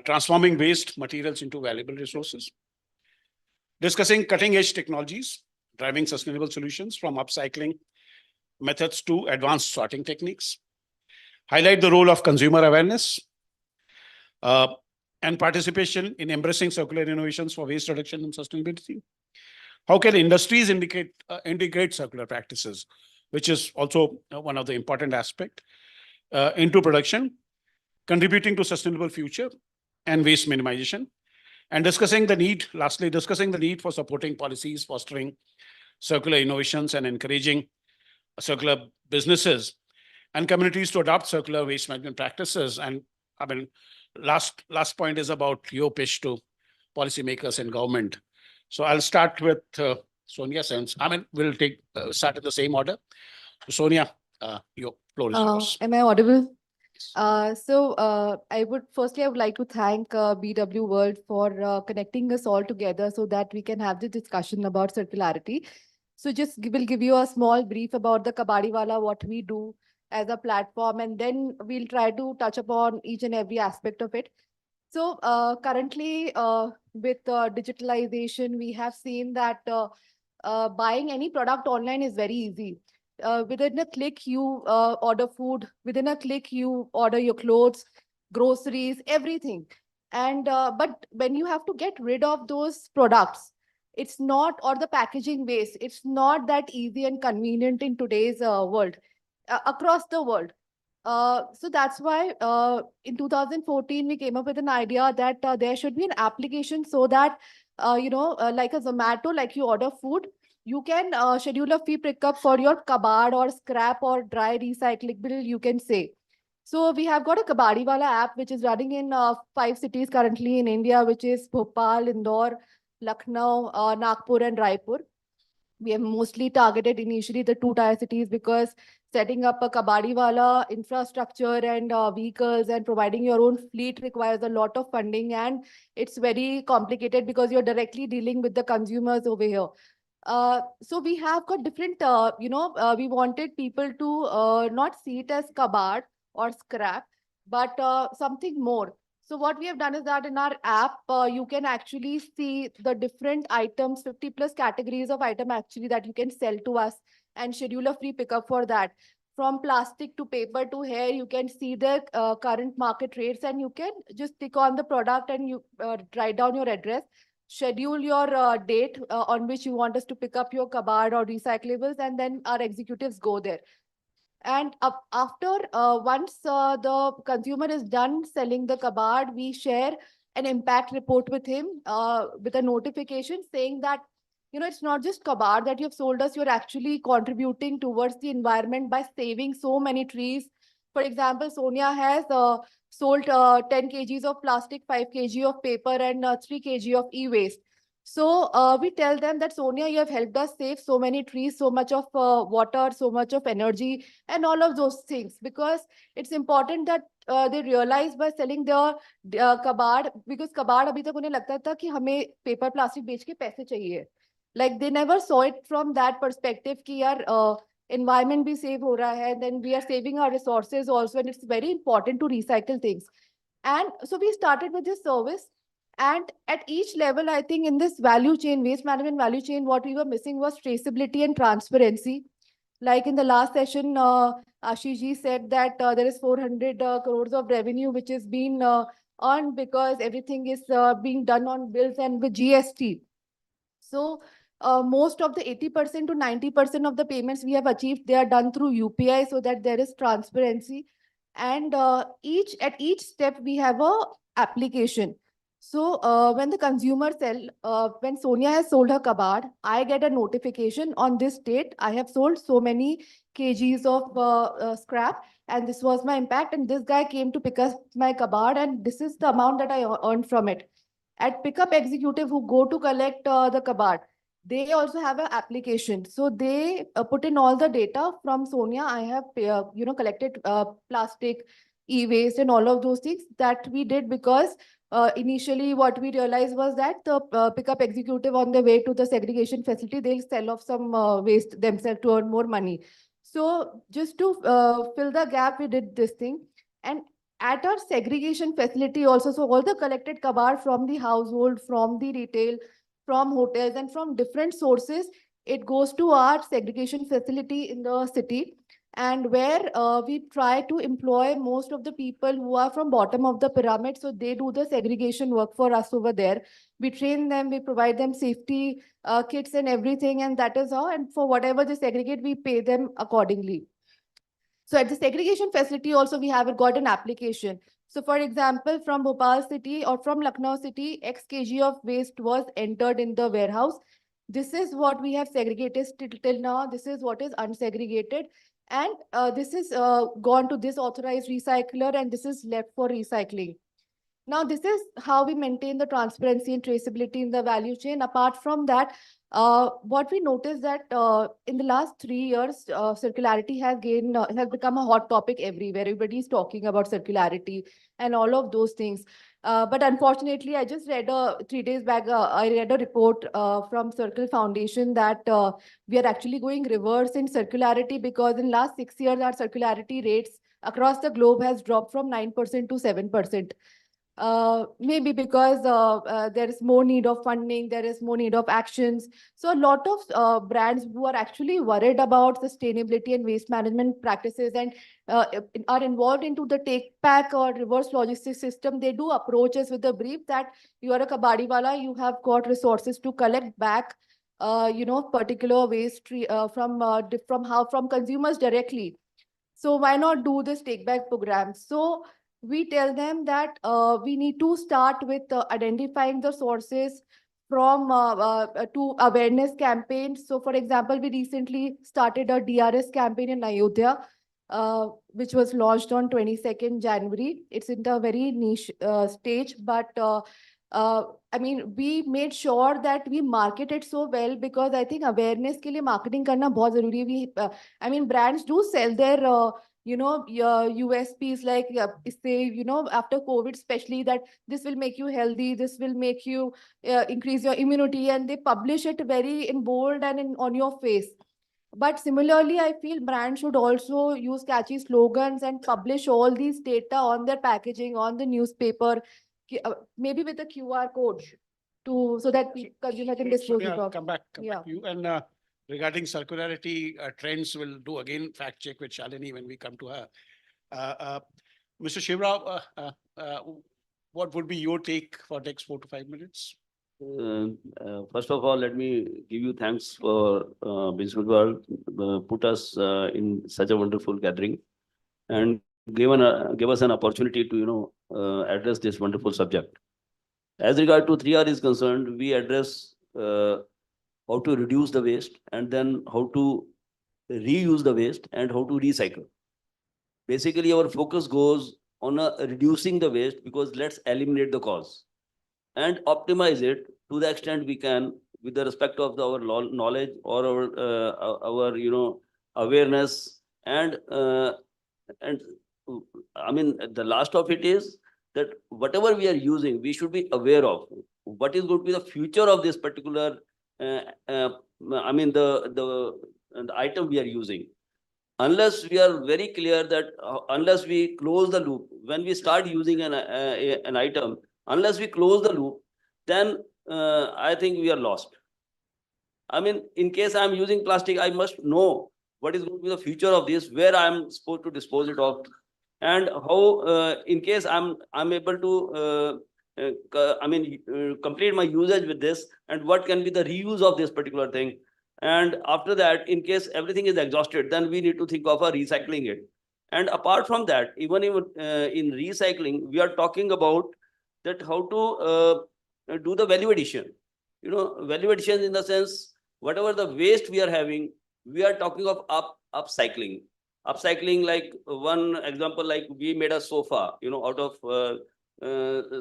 transforming waste materials into valuable resources. Discussing cutting edge technologies, driving sustainable solutions from upcycling methods to advanced sorting techniques. Highlight the role of consumer awareness and participation in embracing circular innovations for waste reduction and sustainability. How can industries integrate circular practices, which is also one of the important aspects, into production, contributing to sustainable future and waste minimization. And lastly, discussing the need for supporting policies, fostering circular innovations and encouraging circular businesses and communities to adopt circular waste management practices. And I mean, last point is about your pitch to policymakers and government. So I'll start with Sonia, since we'll start in the same order. Sonia, your floor is yours. Am I audible? I would like to thank BW World for connecting us all together so that we can have the discussion about circularity. So we'll give you a small brief about the Kabadiwala, what we do as a platform, and then we'll try to touch upon each and every aspect of it. So currently with digitalization, we have seen that buying any product online is very easy. Within a click, you order food. Within a click, you order your clothes, groceries, everything. And but when you have to get rid of those products, it's not, or the packaging waste, it's not that easy and convenient in today's world, across the world. So that's why in 2014, we came up with an idea that there should be an application so that, like a Zomato, like you order food, you can schedule a fee pickup for your kabad or scrap or dry recyclable, you can say. So we have got a Kabadiwala app, which is running in 5 cities currently in India, which is Bhopal, Indore, Lucknow, Nagpur, and Raipur. We have mostly targeted initially the 2-tier cities because setting up a Kabadiwala infrastructure and vehicles and providing your own fleet requires a lot of funding, and it's very complicated because you're directly dealing with the consumers over here. So we have got different, we wanted people to not see it as kabad or scrap, but something more. So what we have done is that in our app, you can actually see the different items, 50 plus categories of item actually that you can sell to us and schedule a free pickup for that. From plastic to paper to hair, you can see the current market rates, and you can just click on the product and you write down your address, schedule your date on which you want us to pick up your kabad or recyclables, and then our executives go there. And after, once the consumer is done selling the kabad, we share an impact report with him with a notification saying that, it's not just kabad that you've sold us, you're actually contributing towards the environment by saving so many trees. For example, Sonia has sold 10 kgs of plastic, 5 kg of paper, and 3 kg of e-waste. So we tell them that, Sonia, you have helped us save so many trees, so much of water, so much of energy, and all of those things, because it's important that they realize by selling their kabad, because kabad abhi tak unhe lagta tha ki hame paper plastic bech ke paise chahiye. Like they never saw it from that perspective ki yaar environment bhi save ho raha hai, then we are saving our resources also, and it's very important to recycle things. And so we started with this service. And at each level, I think in this value chain, waste management value chain, what we were missing was traceability and transparency. Like in the last session, Ashish ji said that there is 400 crores of revenue which is being earned because everything is being done on bills and with GST. So most of the 80% to 90% of the payments we have achieved, they are done through UPI so that there is transparency. And at each step, we have a application. So when the consumer when Sonia has sold her kabad, I get a notification on this date. I have sold so many kgs of scrap, and this was my impact. And this guy came to pick up my kabad, and this is the amount that I earned from it. At pickup executive who go to collect the kabad, they also have an application. So they put in all the data from Sonia. I have, collected plastic, e-waste, and all of those things that we did because initially what we realized was that the pickup executive on the way to the segregation facility, they'll sell off some waste themselves to earn more money. So just to fill the gap, we did this thing. And at our segregation facility also, so all the collected kabar from the household, from the retail, from hotels, and from different sources, it goes to our segregation facility in the city, and where we try to employ most of the people who are from bottom of the pyramid. So they do the segregation work for us over there. We train them, we provide them safety kits and everything, and that is how, and for whatever they segregate, we pay them accordingly. So at the segregation facility also, we have got an application. So for example, from Bhopal city or from Lucknow city, X kg of waste was entered in the warehouse. This is what we have segregated till now. This is what is unsegregated. And this is gone to this authorized recycler, and this is left for recycling. Now, this is how we maintain the transparency and traceability in the value chain. Apart from that, what we noticed that in the last 3 years, circularity has become a hot topic everywhere. Everybody is talking about circularity and all of those things. But unfortunately, I just read 3 days back, I read a report from Circle Foundation that we are actually going reverse in circularity, because in last 6 years, our circularity rates across the globe has dropped from 9% to 7%. Maybe because there is more need of funding, there is more need of actions. So a lot of brands who are actually worried about sustainability and waste management practices and are involved into the take back or reverse logistics system, they do approach us with the brief that you are a kabadiwala, you have got resources to collect back particular waste from consumers directly. So why not do this take back program? So we tell them that we need to start with identifying the sources from to awareness campaigns. So for example, we recently started a DRS campaign in Ayodhya, which was launched on 22nd January. It's in the very niche stage, but I mean, we made sure that we market it so well, because I think awareness के लिए marketing करना बहुत ज़रूरी है. I mean, brands do sell their your USPs, like say, after COVID, especially, that this will make you healthy, this will make you increase your immunity, and they publish it very in bold and on your face. But similarly, I feel brands should also use catchy slogans and publish all these data on their packaging, on the newspaper, maybe with a QR code, so that consumer can dispose it off. Come back to you. And regarding circularity trends, we'll do again fact check with Shalini when we come to her. Mr. Shivrao, what would be your take for next 4 to 5 minutes? First of all, let me give you thanks for Businessworld put us in such a wonderful gathering and give us an opportunity to address this wonderful subject. As regard to 3R is concerned, we address how to reduce the waste, and then how to reuse the waste, and how to recycle. Basically, our focus goes on reducing the waste, because let's eliminate the cause and optimize it to the extent we can, with the respect of our knowledge or our awareness. And I mean, the last of it is that whatever we are using, we should be aware of what is going to be the future of this particular I mean the item we are using. Unless we are very clear that unless we close the loop, when we start using an item, unless we close the loop, then I think we are lost. I mean, in case I'm using plastic, I must know what is going to be the future of this, where I'm supposed to dispose it of, and how in case I'm able to complete my usage with this, and what can be the reuse of this particular thing. And after that, in case everything is exhausted, then we need to think of recycling it. And apart from that, even in recycling, we are talking about that how to do the value addition. Value addition in the sense, whatever the waste we are having, we are talking of upcycling. Upcycling, like one example, like we made a sofa, out of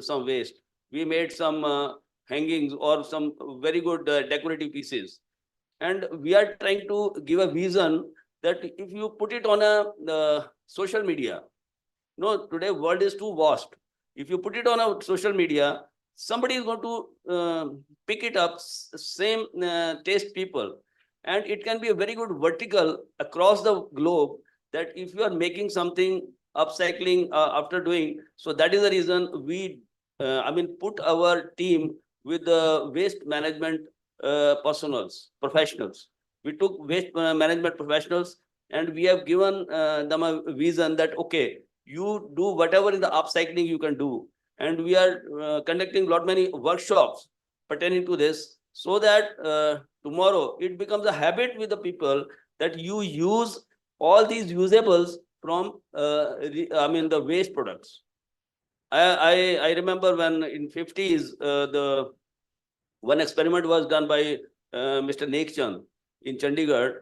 some waste. We made some hangings or some very good decorative pieces. And we are trying to give a vision that if you put it on a social media, today world is too vast. If you put it on a social media, somebody is going to pick it up, same taste people. And it can be a very good vertical across the globe that if you are making something, upcycling after doing, so that is the reason we, put our team with the waste management professionals. We took waste management professionals and we have given them a vision that, okay, you do whatever in the upcycling you can do. And we are conducting many workshops pertaining to this, so that tomorrow it becomes a habit with the people that you use all these usables from the waste products. I remember when in 50s the one experiment was done by Mr. Nekchand in Chandigarh,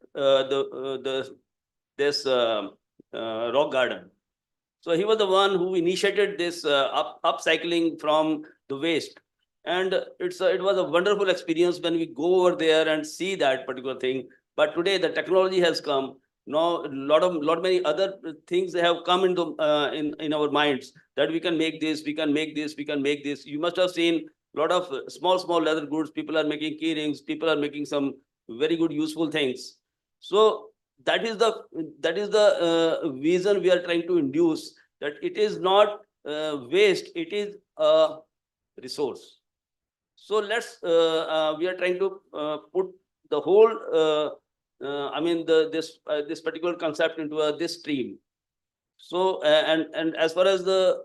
this rock garden. So he was the one who initiated this upcycling from the waste. And it was a wonderful experience when we go over there and see that particular thing. But today the technology has come. Now many other things have come into in our minds that we can make this, we can make this, we can make this. You must have seen a lot of small leather goods. People are making key rings. People are making some very good useful things. So that is the vision we are trying to induce, that it is not waste, it is a resource. So we are trying to put the whole this particular concept into this stream. So and as far as the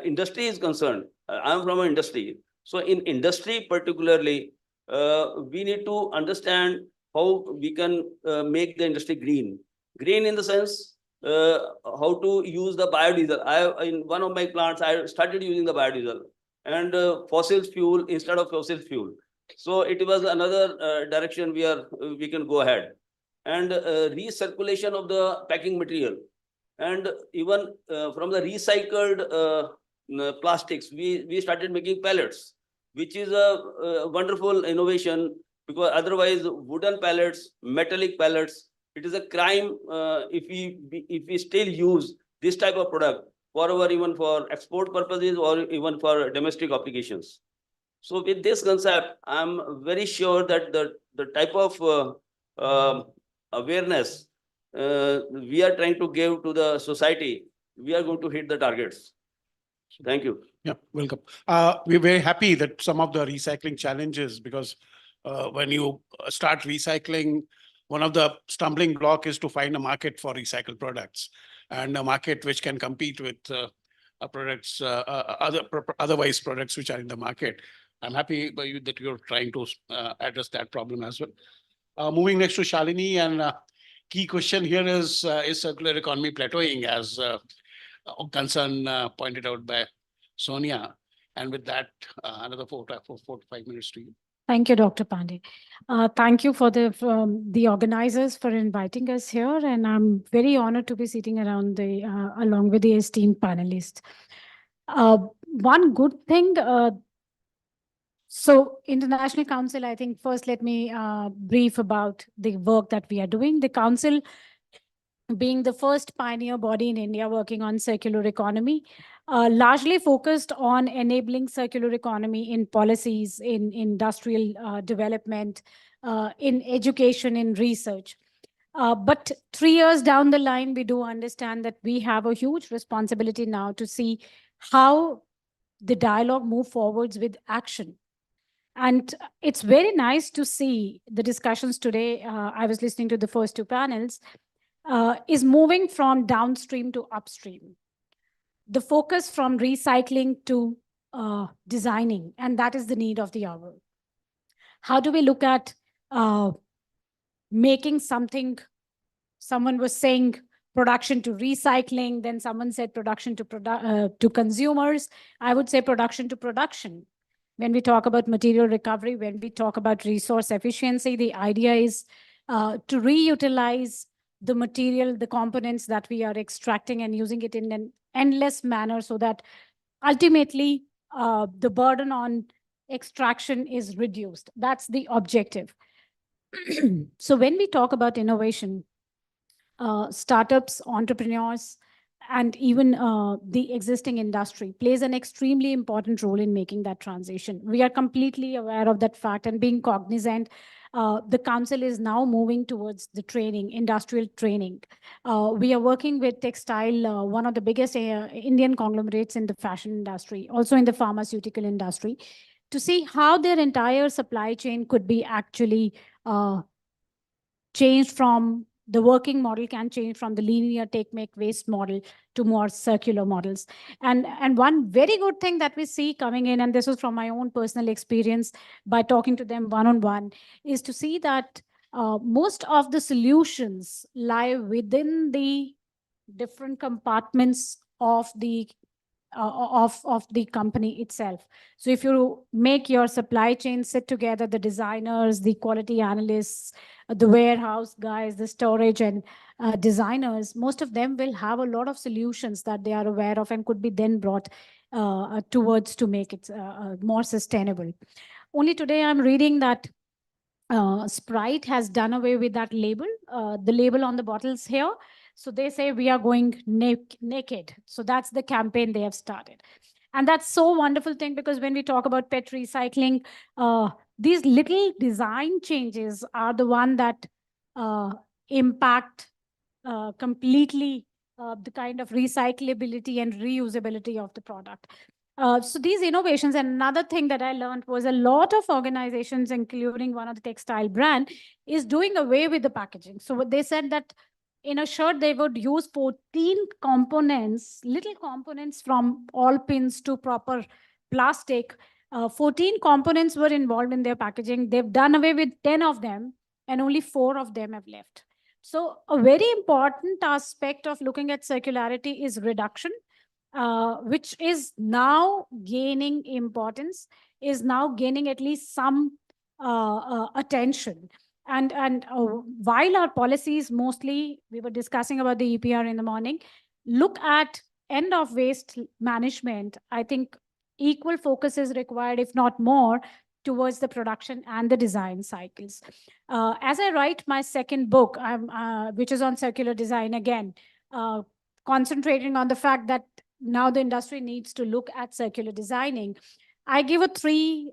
industry is concerned, I am from an industry. So in industry particularly, we need to understand how we can make the industry green. Green in the sense, how to use the biodiesel. In one of my plants, I started using the biodiesel and fossil fuel instead of fossil fuel. So it was another direction we can go ahead. And recirculation of the packing material. And even from the recycled plastics, we started making pellets, which is a wonderful innovation, because otherwise wooden pellets, metallic pellets, it is a crime if we still use this type of product even for export purposes or even for domestic applications. So with this concept, I'm very sure that the type of awareness we are trying to give to the society, we are going to hit the targets. Thank you. Yeah, welcome. We're very happy that some of the recycling challenges, because when you start recycling, one of the stumbling block is to find a market for recycled products, and a market which can compete with products, otherwise products which are in the market. I'm happy by you that you're trying to address that problem as well. Moving next to Shalini, and key question here is circular economy plateauing, as concern pointed out by Sonia. And with that, another 4 to 5 minutes to you. Thank you, Dr. Pandey. Thank you for the organizers for inviting us here, and I'm very honored to be sitting around along with the esteemed panelists. One good thing, so International Council, I think first let me brief about the work that we are doing. The Council, being the first pioneer body in India working on circular economy, largely focused on enabling circular economy in policies, in industrial development, in education, in research. But 3 years down the line, we do understand that we have a huge responsibility now to see how the dialogue move forwards with action. And it's very nice to see the discussions today. I was listening to the first 2 panels, is moving from downstream to upstream. The focus from recycling to designing, and that is the need of the hour. How do we look at making something? Someone was saying production to recycling, then someone said production to consumers. I would say production to production. When we talk about material recovery, when we talk about resource efficiency, the idea is to reutilize the material, the components that we are extracting and using it in an endless manner, so that ultimately the burden on extraction is reduced. That's the objective. So when we talk about innovation, startups, entrepreneurs, and even the existing industry plays an extremely important role in making that transition. We are completely aware of that fact and being cognizant. The council is now moving towards the training, industrial training. We are working with textile, one of the biggest Indian conglomerates in the fashion industry, also in the pharmaceutical industry, to see how their entire supply chain could be actually changed from the working model can change from the linear take, make, waste model to more circular models. And one very good thing that we see coming in, and this was from my own personal experience by talking to them one-on-one, is to see that most of the solutions lie within the different compartments of the company itself. So if you make your supply chain sit together, the designers, the quality analysts, the warehouse guys, the storage and designers, most of them will have a lot of solutions that they are aware of and could be then brought towards to make it more sustainable. Only today I'm reading that Sprite has done away with that label, the label on the bottles here. So they say we are going naked. So that's the campaign they have started. And that's so wonderful thing, because when we talk about PET recycling, these little design changes are the one that impact completely the kind of recyclability and reusability of the product. So these innovations, and another thing that I learned was a lot of organizations, including one of the textile brand, is doing away with the packaging. So what they said that in a shirt, they would use 14 components, little components from all pins to proper plastic. 14 components were involved in their packaging. They've done away with 10 of them, and only 4 of them have left. So a very important aspect of looking at circularity is reduction, which is now gaining importance, is now gaining at least some attention. And while our policies mostly, we were discussing about the EPR in the morning, look at end of waste management, I think equal focus is required, if not more, towards the production and the design cycles. As I write my second book, which is on circular design again, concentrating on the fact that now the industry needs to look at circular designing, I give a 3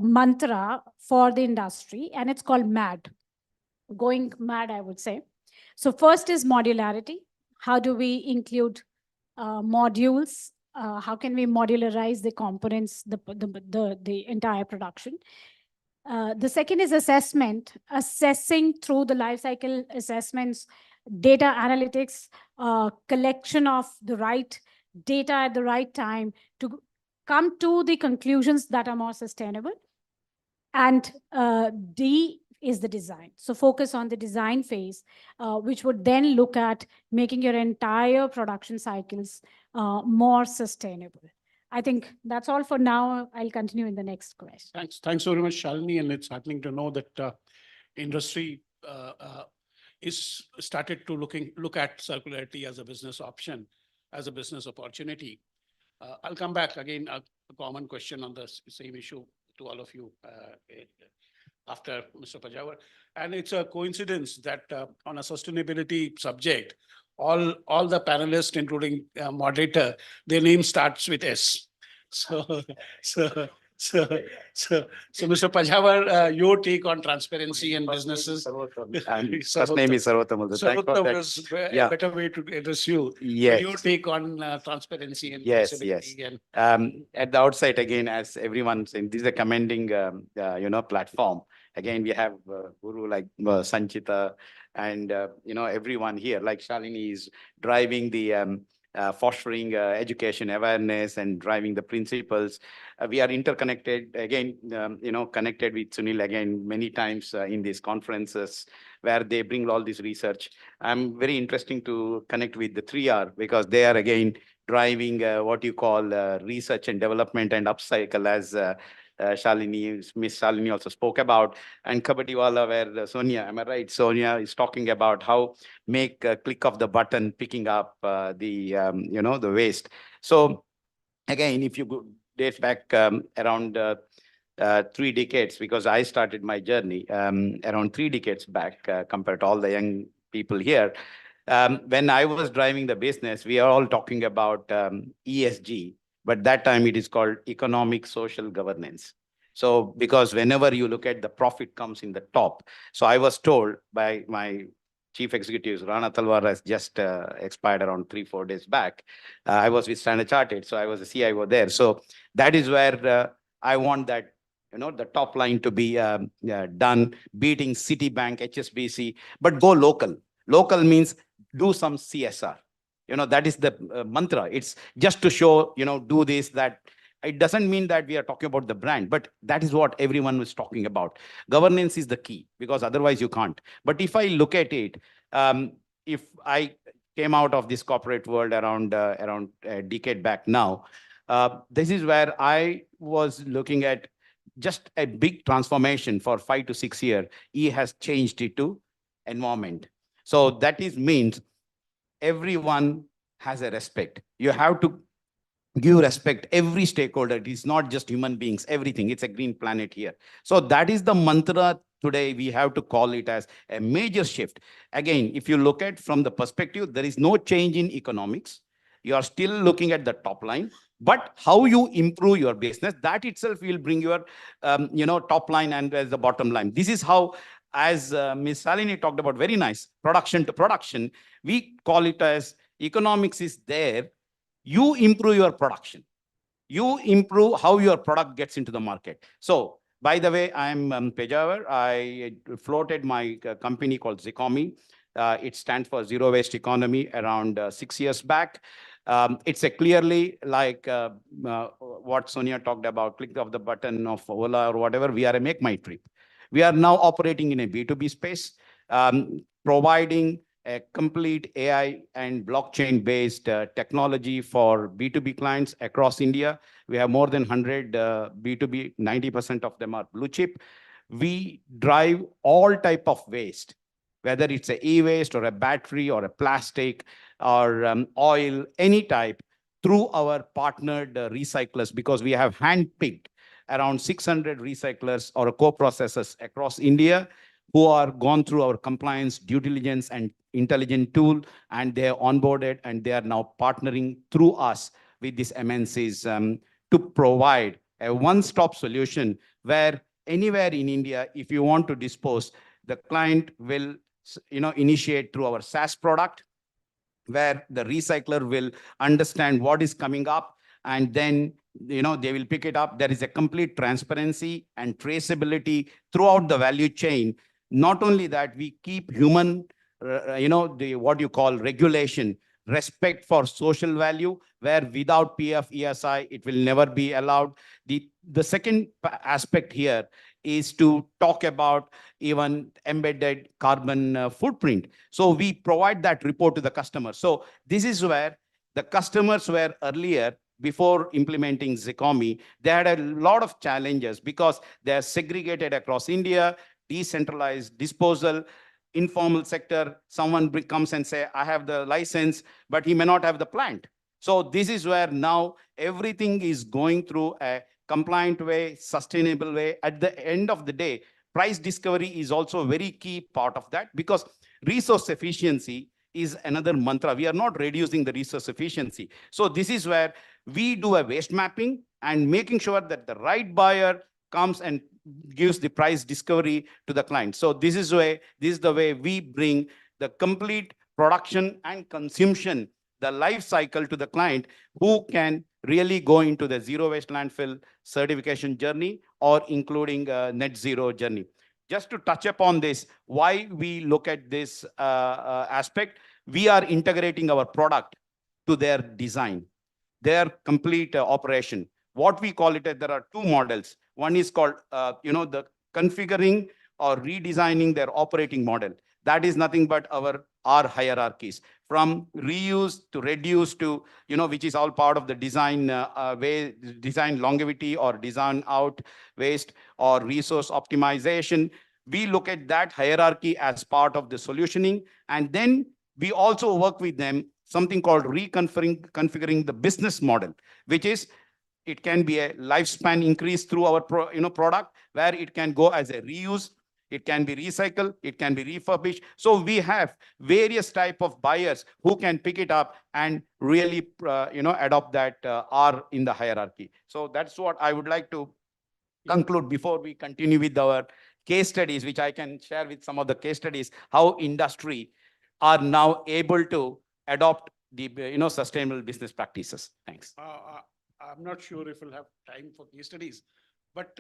mantra for the industry, and it's called MAD, going mad, I would say. So first is modularity. How do we include modules? How can we modularize the components, the entire production? The second is assessment, assessing through the life cycle assessments, data analytics, collection of the right data at the right time to come to the conclusions that are more sustainable. And D is the design. So focus on the design phase, which would then look at making your entire production cycles more sustainable. I think that's all for now. I'll continue in the next question. Thanks very much, Shalini. And it's heartening to know that industry is started to look at circularity as a business option, as a business opportunity. I'll come back again, a common question on the same issue to all of you after Mr. Pajawar. And it's a coincidence that on a sustainability subject, all the panelists, including moderator, their name starts with S. So Mr. Pajawar, your take on transparency in businesses. And first name is Sarvottam. Sarvottam is a better way to address you. Yes. Your take on transparency and Yes. traceability. At the outset, again, as everyone saying, this is a commending, platform. Again, we have guru like Sanchita and, everyone here, like Shalini is driving the fostering education awareness and driving the principles. We are interconnected again, connected with Sunil again many times in these conferences where they bring all this research. I'm very interesting to connect with the 3R because they are again driving what you call research and development and upcycle, as Miss Shalini also spoke about, and Kabadiwala, where Sonia, am I right? Sonia is talking about how make a click of the button, picking up the waste. So again, if you go date back around 3 decades, because I started my journey around 3 decades back compared to all the young people here, When I was driving the business, we are all talking about ESG, but that time it is called economic social governance. So because whenever you look at the profit comes in the top. So I was told by my chief executives, Rana Talwar has just expired around 3-4 days back. I was with Standard Chartered, so I was the CIO there. So that is where I want that, the top line to be done, beating Citibank, HSBC, but go local. Local means do some CSR. That is the mantra. It's just to show, do this, that. It doesn't mean that we are talking about the brand, but that is what everyone was talking about. Governance is the key, because otherwise you can't. But if I look at it, if I came out of this corporate world around a decade back now, this is where I was looking at just a big transformation for 5 to 6 years. E has changed it to environment. So that means everyone has a respect. You have to give respect every stakeholder. It is not just human beings, everything. It's a green planet here. So that is the mantra today. We have to call it as a major shift. Again, if you look at from the perspective, there is no change in economics. You are still looking at the top line, but how you improve your business, that itself will bring your top line and as the bottom line. This is how, as Ms. Salini talked about, very nice, production to production. We call it as economics is there. You improve your production. You improve how your product gets into the market. So, by the way, I'm Pejawar. I floated my company called Zikomi. It stands for Zero Waste Economy around 6 years back. It's a clearly like what Sonia talked about, click of the button of Ola or whatever. We are a Make My Trip. We are now operating in a B2B space, providing a complete AI and blockchain-based technology for B2B clients across India. We have more than 100 B2B, 90% of them are blue chip. We drive all type of waste, whether it's a e-waste or a battery or a plastic or oil, any type, through our partnered recyclers, because we have handpicked around 600 recyclers or co-processors across India who are gone through our compliance, due diligence, and intelligent tool, and they are onboarded, and they are now partnering through us with these MNCs to provide a one-stop solution where anywhere in India, if you want to dispose, the client will initiate through our SaaS product, where the recycler will understand what is coming up, and then they will pick it up. There is a complete transparency and traceability throughout the value chain. Not only that, we keep human, what you call regulation, respect for social value, where without PF, ESI, it will never be allowed. The second aspect here is to talk about even embedded carbon footprint. So we provide that report to the customer. So this is where the customers were earlier, before implementing Zikomi, they had a lot of challenges because they are segregated across India, decentralized disposal, informal sector. Someone comes and say, I have the license, but he may not have the plant. So this is where now everything is going through a compliant way, sustainable way. At the end of the day, price discovery is also a very key part of that, because resource efficiency is another mantra. We are not reducing the resource efficiency. So this is where we do a waste mapping and making sure that the right buyer comes and gives the price discovery to the client. So this is the way we bring the complete production and consumption, the life cycle to the client, who can really go into the zero waste landfill certification journey or including net zero journey. Just to touch upon this, why we look at this aspect, we are integrating our product to their design, their complete operation. What we call it, there are two models. One is called, the configuring or redesigning their operating model. That is nothing but our hierarchies, from reuse to reduce to, which is all part of the design design longevity or design out waste or resource optimization. We look at that hierarchy as part of the solutioning. And then we also work with them, something called configuring the business model, which is, it can be a lifespan increase through our product, where it can go as a reuse. it can be recycled, it can be refurbished. So we have various type of buyers who can pick it up and really, adopt that R in the hierarchy. So that's what I would like to conclude before we continue with our case studies, which I can share with some of the case studies, how industry are now able to adopt the sustainable business practices. Thanks. I'm not sure if we'll have time for case studies, but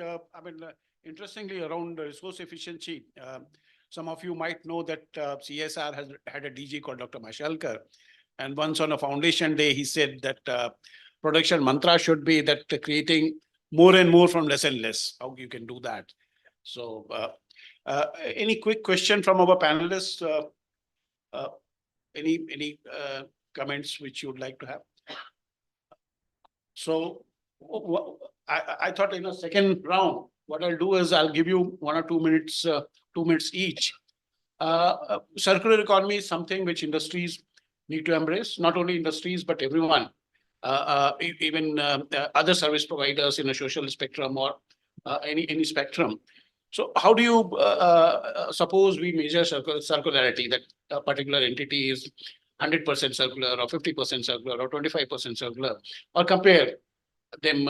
interestingly, around resource efficiency, some of you might know that CSR has had a DG called Dr. Mashalkar, and once on a foundation day, he said that production mantra should be that creating more and more from less and less. How you can do that? So, any quick question from our panelists? Any comments which you would like to have? So I thought in a second round, what I'll do is I'll give you 1 or 2 minutes, 2 minutes each. Circular economy is something which industries need to embrace, not only industries, but everyone, even other service providers in a social spectrum or any spectrum. So how do you suppose we measure circularity, that a particular entity is 100% circular or 50% circular or 25% circular, or compare them,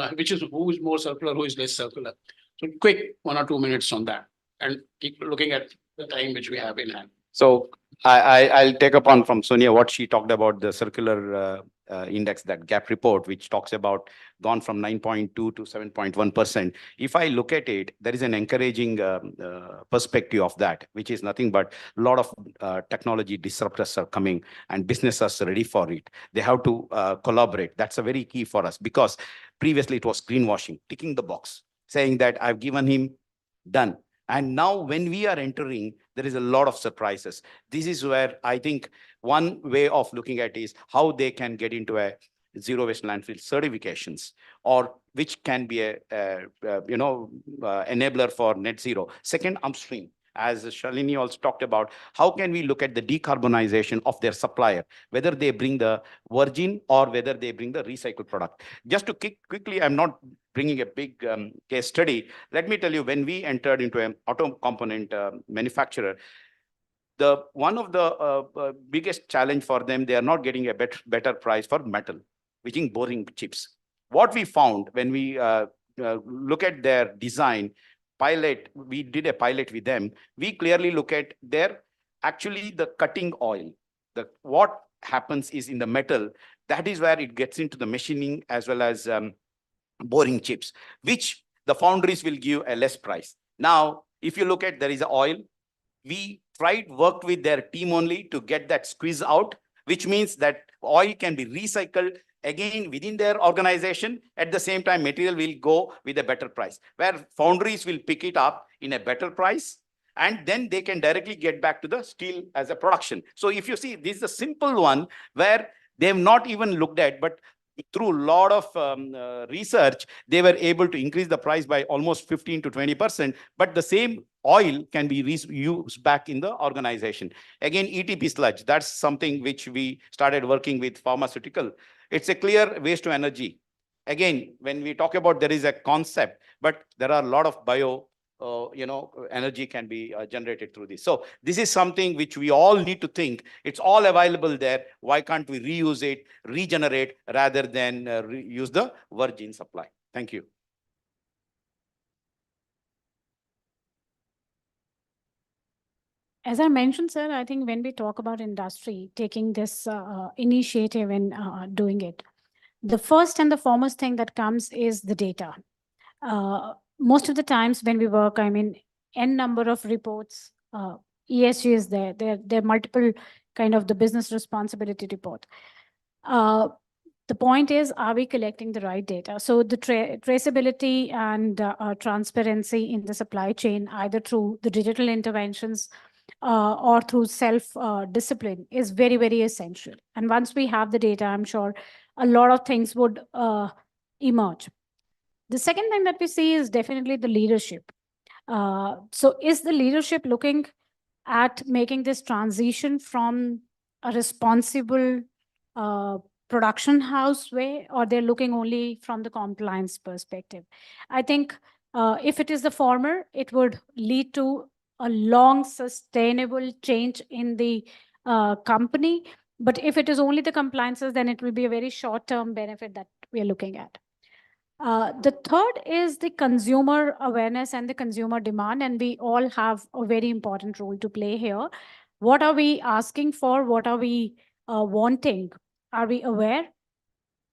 who is more circular, who is less circular? So quick 1 or 2 minutes on that, and keep looking at the time which we have in hand. So I'll take upon from Sonia what she talked about the circular index, that gap report, which talks about gone from 9.2 to 7.1%. If I look at it, there is an encouraging perspective of that, which is nothing but a lot of technology disruptors are coming and businesses are ready for it. They have to collaborate. That's a very key for us, because previously it was greenwashing, ticking the box, saying that I've given him, done. And now when we are entering, there is a lot of surprises. This is where I think one way of looking at is how they can get into a zero waste landfill certifications, or which can be a enabler for net zero. Second, upstream. As Shalini also talked about, how can we look at the decarbonization of their supplier, whether they bring the virgin or whether they bring the recycled product. Just to quickly, I'm not bringing a big case study. Let me tell you, when we entered into an auto component manufacturer, one of the biggest challenge for them, they are not getting a better price for metal, which is boring chips. What we found when we look at their design, we did a pilot with them. We clearly look at actually the cutting oil. What happens is in the metal, that is where it gets into the machining as well as boring chips, which the foundries will give a less price. Now, if you look at, there is oil, we worked with their team only to get that squeeze out, which means that oil can be recycled again within their organization. At the same time, material will go with a better price, where foundries will pick it up in a better price, and then they can directly get back to the steel as a production. So if you see, this is a simple one where they have not even looked at, but through a lot of research, they were able to increase the price by almost 15 to 20%, but the same oil can be used back in the organization. Again, ETP sludge, that's something which we started working with pharmaceutical. It's a clear waste to energy. Again, when we talk about, there is a concept, but there are a lot of energy can be generated through this. So this is something which we all need to think. It's all available there. Why can't we reuse it, regenerate, rather than use the virgin supply? Thank you. As I mentioned, sir, I think when we talk about industry taking this initiative and doing it, the first and the foremost thing that comes is the data. Most of the times when we work, I mean, n number of reports, ESG is there. There are multiple kind of the business responsibility report. The point is, are we collecting the right data? So the traceability and transparency in the supply chain, either through the digital interventions or through self-discipline, is very, very essential. And once we have the data, I'm sure a lot of things would emerge. The second thing that we see is definitely the leadership. So is the leadership looking at making this transition from a responsible production house way, or they're looking only from the compliance perspective? I think if it is the former, it would lead to a long sustainable change in the company. But if it is only the compliances, then it will be a very short-term benefit that we are looking at. The third is the consumer awareness and the consumer demand, and we all have a very important role to play here. What are we asking for? What are we wanting? Are we aware?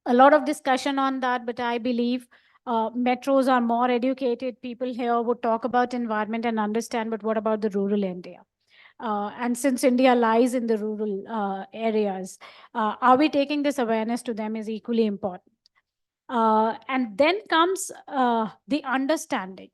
A lot of discussion on that, but I believe metros are more educated. People here would talk about environment and understand, but what about the rural India? And since India lies in the rural areas, are we taking this awareness to them is equally important. And then comes the understanding.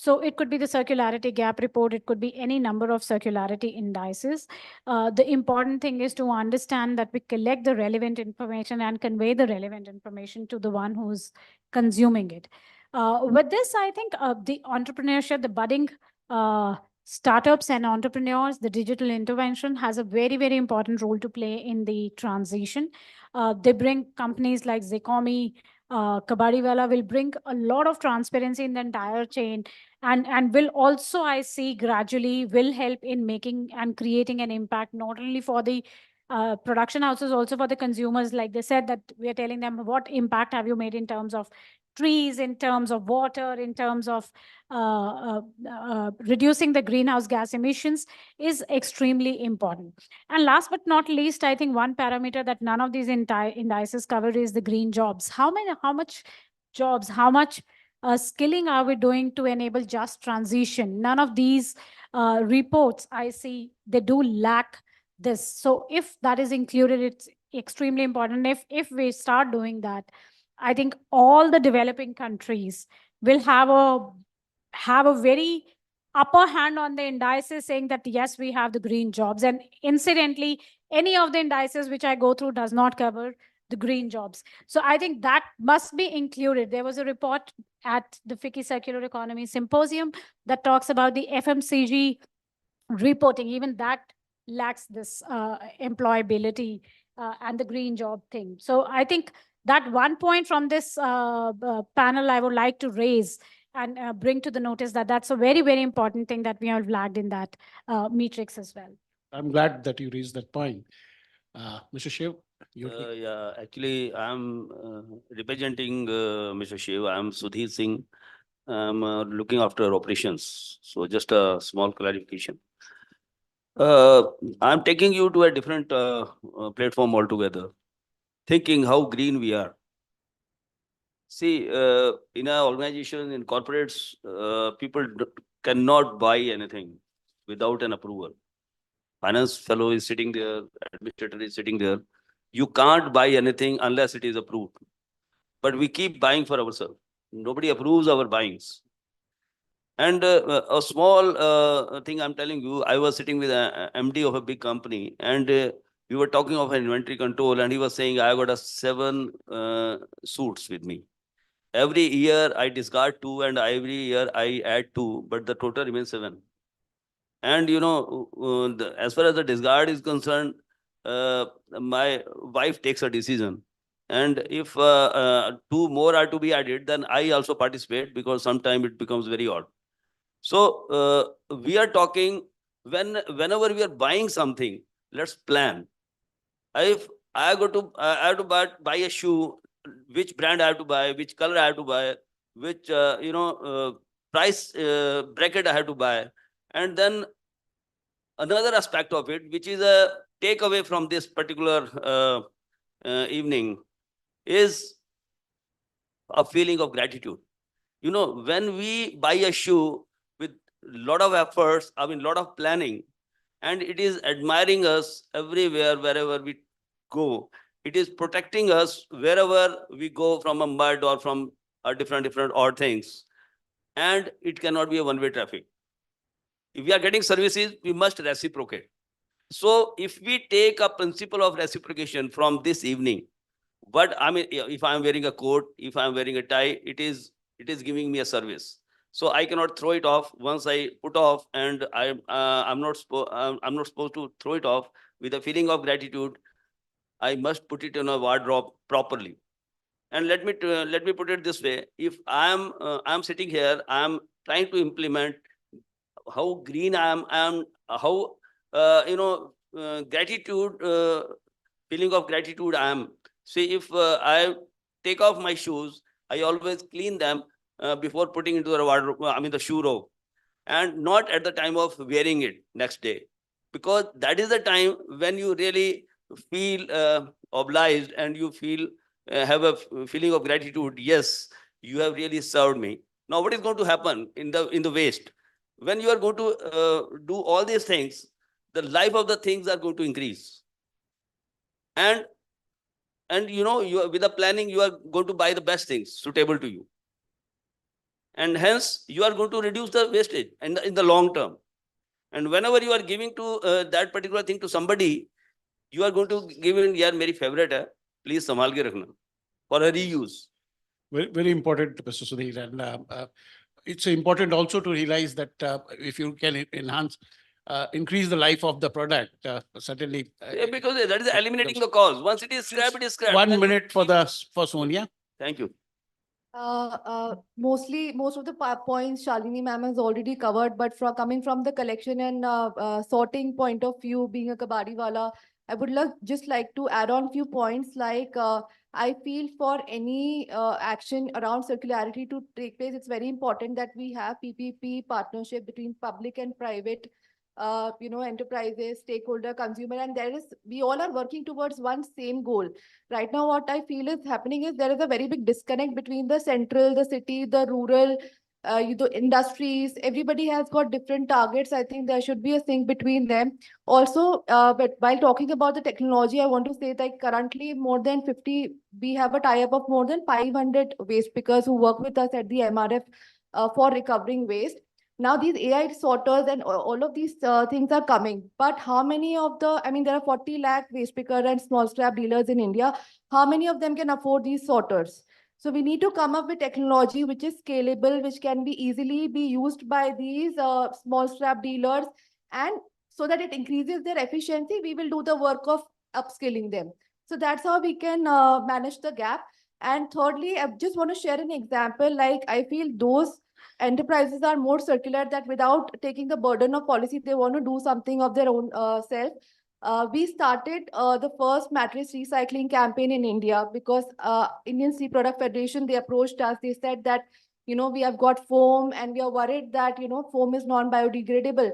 So it could be the circularity gap report. It could be any number of circularity indices. The important thing is to understand that we collect the relevant information and convey the relevant information to the one who's consuming it. With this, I think the entrepreneurship, the budding startups and entrepreneurs, the digital intervention has a very, very important role to play in the transition. They bring companies like Zecomi, Kabadiwala will bring a lot of transparency in the entire chain, and will also, I see, gradually will help in making and creating an impact, not only for the production houses, also for the consumers. Like they said, that we are telling them what impact have you made in terms of trees, in terms of water, in terms of reducing the greenhouse gas emissions is extremely important. And last but not least, I think one parameter that none of these indices cover is the green jobs. How much jobs, how much skilling are we doing to enable just transition? None of these reports I see, they do lack this. So if that is included, it's extremely important. If we start doing that, I think all the developing countries will have a very upper hand on the indices, saying that yes, we have the green jobs. And incidentally, any of the indices which I go through does not cover the green jobs. So I think that must be included. There was a report at the FICCI Circular Economy Symposium that talks about the FMCG reporting. Even that lacks this employability and the green job thing. So I think that one point from this panel I would like to raise and bring to the notice that that's a very, very important thing that we have lagged in that matrix as well. I'm glad that you raised that point. Mr. Shiv? Yeah, actually, I'm representing Mr. Shiv. I'm Sudhir Singh. I'm looking after operations. So just a small clarification. I'm taking you to a different platform altogether, thinking how green we are. See, in our organization, in corporates, people cannot buy anything without an approval. Finance fellow is sitting there, administrator is sitting there. You can't buy anything unless it is approved. But we keep buying for ourselves. Nobody approves our buyings. And a small thing I'm telling you, I was sitting with a MD of a big company, and we were talking of an inventory control, and he was saying, I got 7 suits with me. Every year I discard 2, and every year I add 2, but the total remains 7. And you know, as far as the discard is concerned, my wife takes a decision. And if 2 more are to be added, then I also participate, because sometimes it becomes very odd. So we are talking, whenever we are buying something, let's plan. If I have to buy a shoe, which brand I have to buy, which color I have to buy, which price bracket I have to buy. And then another aspect of it, which is a takeaway from this particular evening, is a feeling of gratitude. You know, when we buy a shoe with a lot of efforts, I mean, lot of planning, and it is admiring us everywhere, wherever we go. It is protecting us wherever we go from a mud or from a different odd things. And it cannot be a one-way traffic. If we are getting services, we must reciprocate. So if we take a principle of reciprocation from this evening, but I mean, if I'm wearing a coat, if I'm wearing a tie, it is giving me a service. So I cannot throw it off once I put off, and I'm not supposed to throw it off. With a feeling of gratitude, I must put it in a wardrobe properly. And let me put it this way: if I'm sitting here, I'm trying to implement how green I am, how, gratitude, feeling of gratitude I am. See, if I take off my shoes, I always clean them before putting into the wardrobe, the shoe robe, and not at the time of wearing it next day, because that is the time when you really feel obliged, and you feel have a feeling of gratitude. Yes, you have really served me. Now, what is going to happen in the waste? When you are going to do all these things, the life of the things are going to increase, and you are, with the planning, you are going to buy the best things suitable to you, and hence you are going to reduce the wastage in the long term. And whenever you are giving to that particular thing to somebody, you are going to give in, yeah, very favorite hai, please sambhal ke rakhna, for a reuse. Very, very important, Mr. Sudhir. And it's important also to realize that if you can increase the life of the product, certainly. Yeah, because that is eliminating the cost. Once it is scrap, it is scrap. 1 minute for Sonia. Thank you. Most of the points Shalini ma'am has already covered, but coming from the collection and sorting point of view, being a kabadi wala, I would just like to add on few points. Like I feel for any action around circularity to take place, it's very important that we have PPP partnership between public and private enterprises, stakeholder, consumer, and we all are working towards one same goal. Right now, what I feel is happening is there is a very big disconnect between the central, the city, the rural, the industries. Everybody has got different targets. I think there should be a sync between them. Also, but while talking about the technology, I want to say that currently we have a tie-up of more than 500 waste pickers who work with us at the MRF for recovering waste. Now these AI sorters and all of these things are coming. But how many of there are 40 lakh waste picker and small scrap dealers in India. How many of them can afford these sorters? So we need to come up with technology which is scalable, which can be easily be used by these small scrap dealers. And so that it increases their efficiency, we will do the work of upskilling them. So that's how we can manage the gap. And thirdly, I just want to share an example. Like I feel those enterprises are more circular, that without taking the burden of policy, they want to do something of their own self. We started the first mattress recycling campaign in India because Indian Steel Product Federation, they approached us. They said that, we have got foam and we are worried that, foam is non-biodegradable.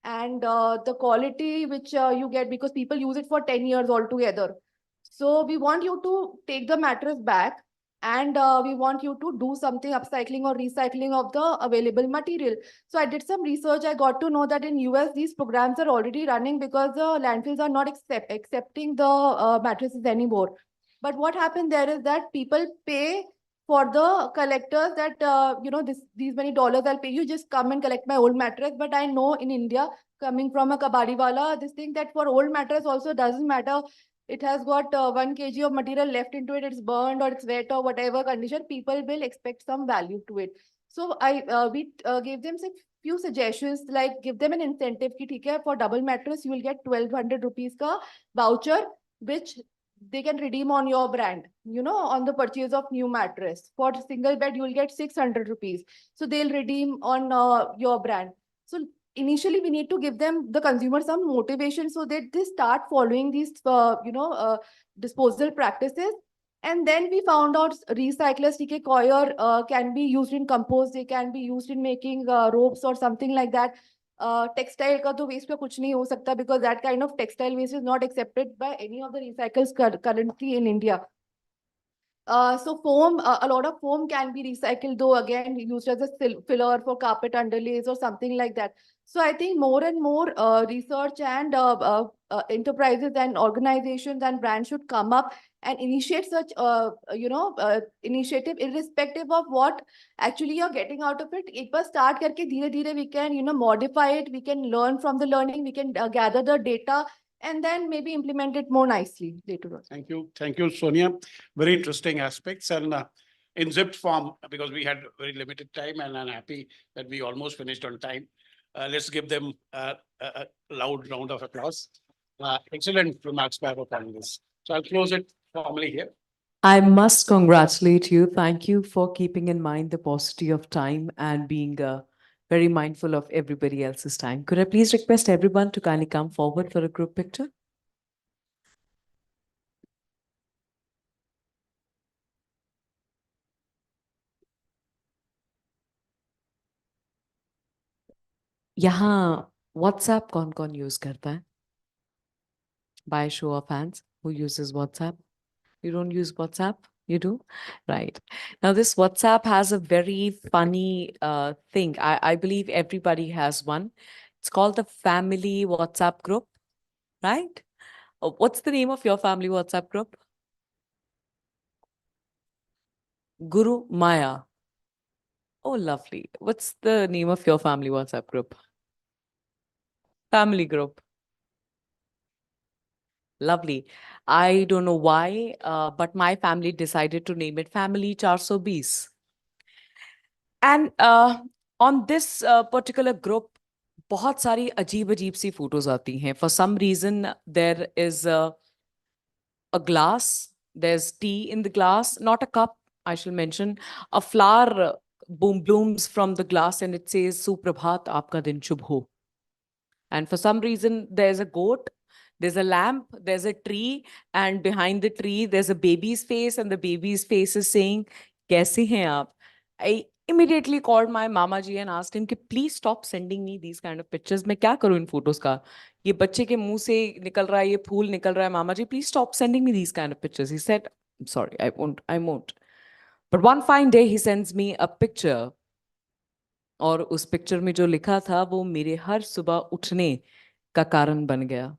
And the quality which you get, because people use it for 10 years altogether. So we want you to take the mattress back, and we want you to do something upcycling or recycling of the available material. So I did some research. I got to know that in US, these programs are already running because the landfills are not accepting the mattresses anymore. But what happened there is that people pay for the collectors that, these many dollars I'll pay you, just come and collect my old mattress. But I know in India, coming from a kabadiwala, this thing that for old mattress also doesn't matter. It has got 1 kg of material left into it, it's burned or it's wet or whatever condition, people will expect some value to it. So we gave them few suggestions, like give them an incentive ki, theek hai, for double mattress, you will get 1200 rupees ka voucher, which they can redeem on your brand, on the purchase of new mattress. For single bed, you will get 600 rupees. So they'll redeem on your brand. So initially we need to give them, the consumer, some motivation so that they start following these disposal practices. And then we found out recyclers coir can be used in compost, they can be used in making ropes or something like that. Textile ka to waste ka kuch nahi ho sakta, because that kind of textile waste is not accepted by any of the recyclers currently in India. So foam, a lot of foam can be recycled, though again used as a filler for carpet underlays or something like that. So I think more and more research and enterprises and organizations and brands should come up and initiate such, initiative, irrespective of what actually you're getting out of it. Ek baar start karke dheere dheere we can, modify it. We can learn from the learning. We can gather the data and then maybe implement it more nicely later on. Thank you, Sonia. Very interesting aspects. And in zipped form, because we had very limited time, and I'm happy that we almost finished on time. Let's give them a loud round of applause. Excellent remarks by our panelists. So I'll close it formally here. I must congratulate you. Thank you for keeping in mind the paucity of time and being very mindful of everybody else's time. Could I please request everyone to kindly come forward for a group picture? यहाँ WhatsApp कौन-कौन use करता है? By show of hands, who uses WhatsApp? You don't use WhatsApp? You do? Right. Now, this WhatsApp has a very funny thing. I believe everybody has one. It's called the family WhatsApp group, right? What's the name of your family WhatsApp group? Guru Maya. Oh, lovely. What's the name of your family WhatsApp group? Family group. Lovely. I don't know why, but my family decided to name it Family 420. And on this particular group, बहुत सारी अजीब सी photos आती हैं. For some reason, there is a glass, there's tea in the glass, not a cup, I shall mention. A flower blooms from the glass and it says, Suprabhat, aapka din shubh ho. And for some reason, there's a goat, there's a lamp, there's a tree, and behind the tree, there's a baby's face, and the baby's face is saying, Kaise hain aap? I immediately called my mama ji and asked him, please stop sending me these kind of pictures. मैं क्या करूँ इन photos का? ये बच्चे के मुंह से निकल रहा है, ये फूल निकल रहा है, mama ji, please stop sending me these kind of pictures. He said, I'm sorry, I won't. But one fine day, he sends me a picture. और उस पिक्चर में जो लिखा था वो मेरे हर सुबह उठने का कारण बन गया.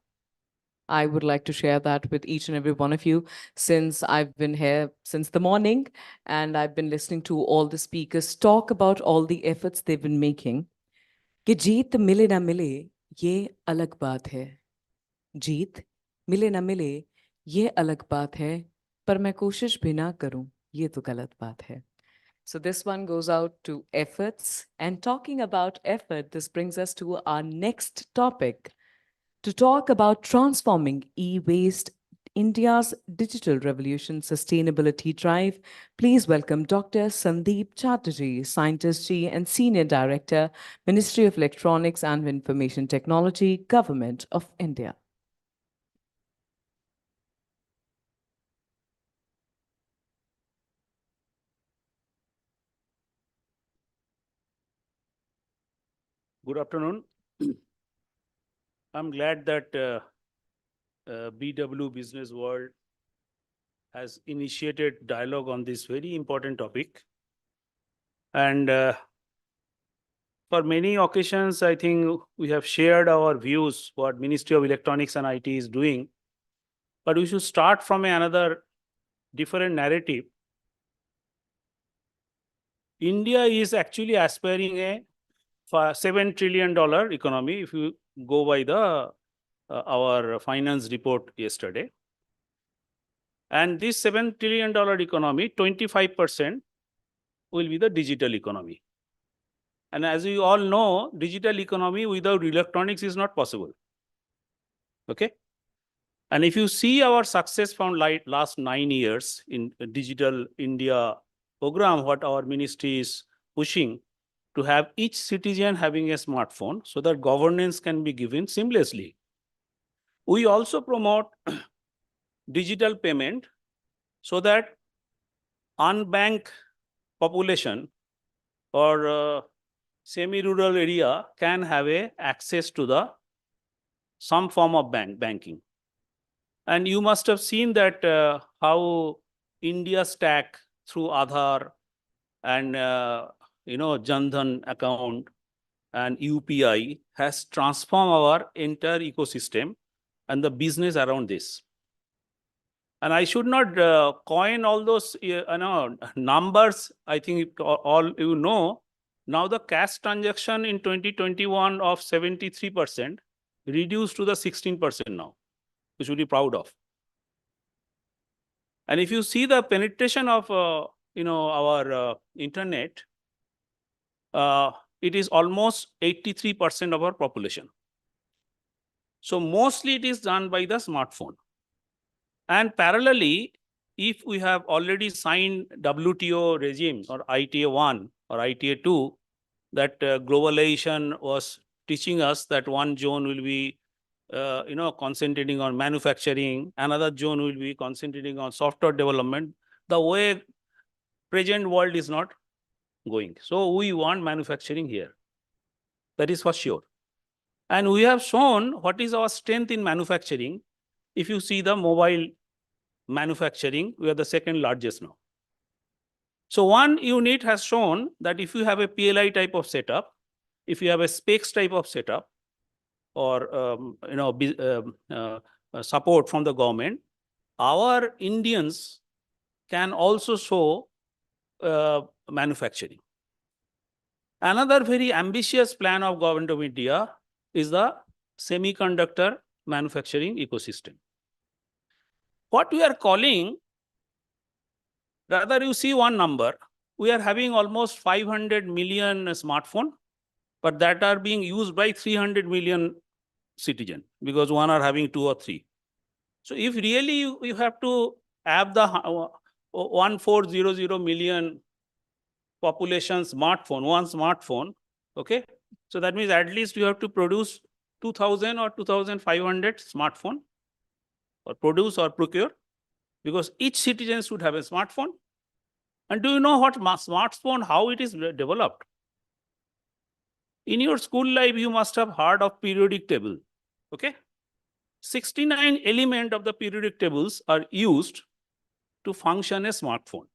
I would like to share that with each and every one of you since I've been here since the morning and I've been listening to all the speakers talk about all the efforts they've been making. कि जीत मिले ना मिले ये अलग बात है. जीत मिले ना मिले ये अलग बात है, पर मैं कोशिश भी ना करूं ये तो गलत बात है. So this one goes out to efforts. And talking about effort, this brings us to our next topic to talk about transforming e-waste, India's digital revolution sustainability drive. Please welcome Dr. Sandeep Chatterjee, Scientist and Senior Director, Ministry of Electronics and Information Technology, Government of India. Good afternoon. I'm glad that BW Business World has initiated dialogue on this very important topic. And for many occasions, I think we have shared our views what Ministry of Electronics and IT is doing. But we should start from another different narrative. India is actually aspiring a $7 trillion economy if you go by the our finance report yesterday. And this $7 trillion economy, 25% will be the digital economy. And as you all know, digital economy without electronics is not possible. Okay? And if you see our success from last 9 years in Digital India program, what our ministry is pushing, to have each citizen having a smartphone so that governance can be given seamlessly. We also promote digital payment so that unbanked population or semi-rural area can have access to some form of banking. And you must have seen that how India stack through Aadhaar and Jan Dhan account and UPI has transformed our entire ecosystem and the business around this. And I should not coin all those numbers. I think all you know. Now the cash transaction in 2021 of 73% reduced to the 16% now. We should be proud of. And if you see the penetration of our internet, it is almost 83% of our population. So mostly it is done by the smartphone. And parallelly, if we have already signed WTO regimes or ITA 1 or ITA 2, that globalization was teaching us that one zone will be concentrating on manufacturing, another zone will be concentrating on software development. The way present world is not going. So we want manufacturing here. That is for sure. And we have shown what is our strength in manufacturing. If you see the mobile manufacturing, we are the second largest now. So one unit has shown that if you have a PLI type of setup, if you have a specs type of setup, or support from the government, our Indians can also show manufacturing. Another very ambitious plan of government of India is the semiconductor manufacturing ecosystem. What we are calling, rather you see one number, we are having almost 500 million smartphone, but that are being used by 300 million citizens, because one are having 2 or 3. So if really you have to have the 1400 million population smartphone, one smartphone, okay? So that means at least you have to produce 2000 or 2500 smartphone, or produce or procure, because each citizen should have a smartphone. And do you know what smartphone, how it is developed? In your school life, you must have heard of periodic table, okay? 69 elements of the periodic tables are used to function a smartphone.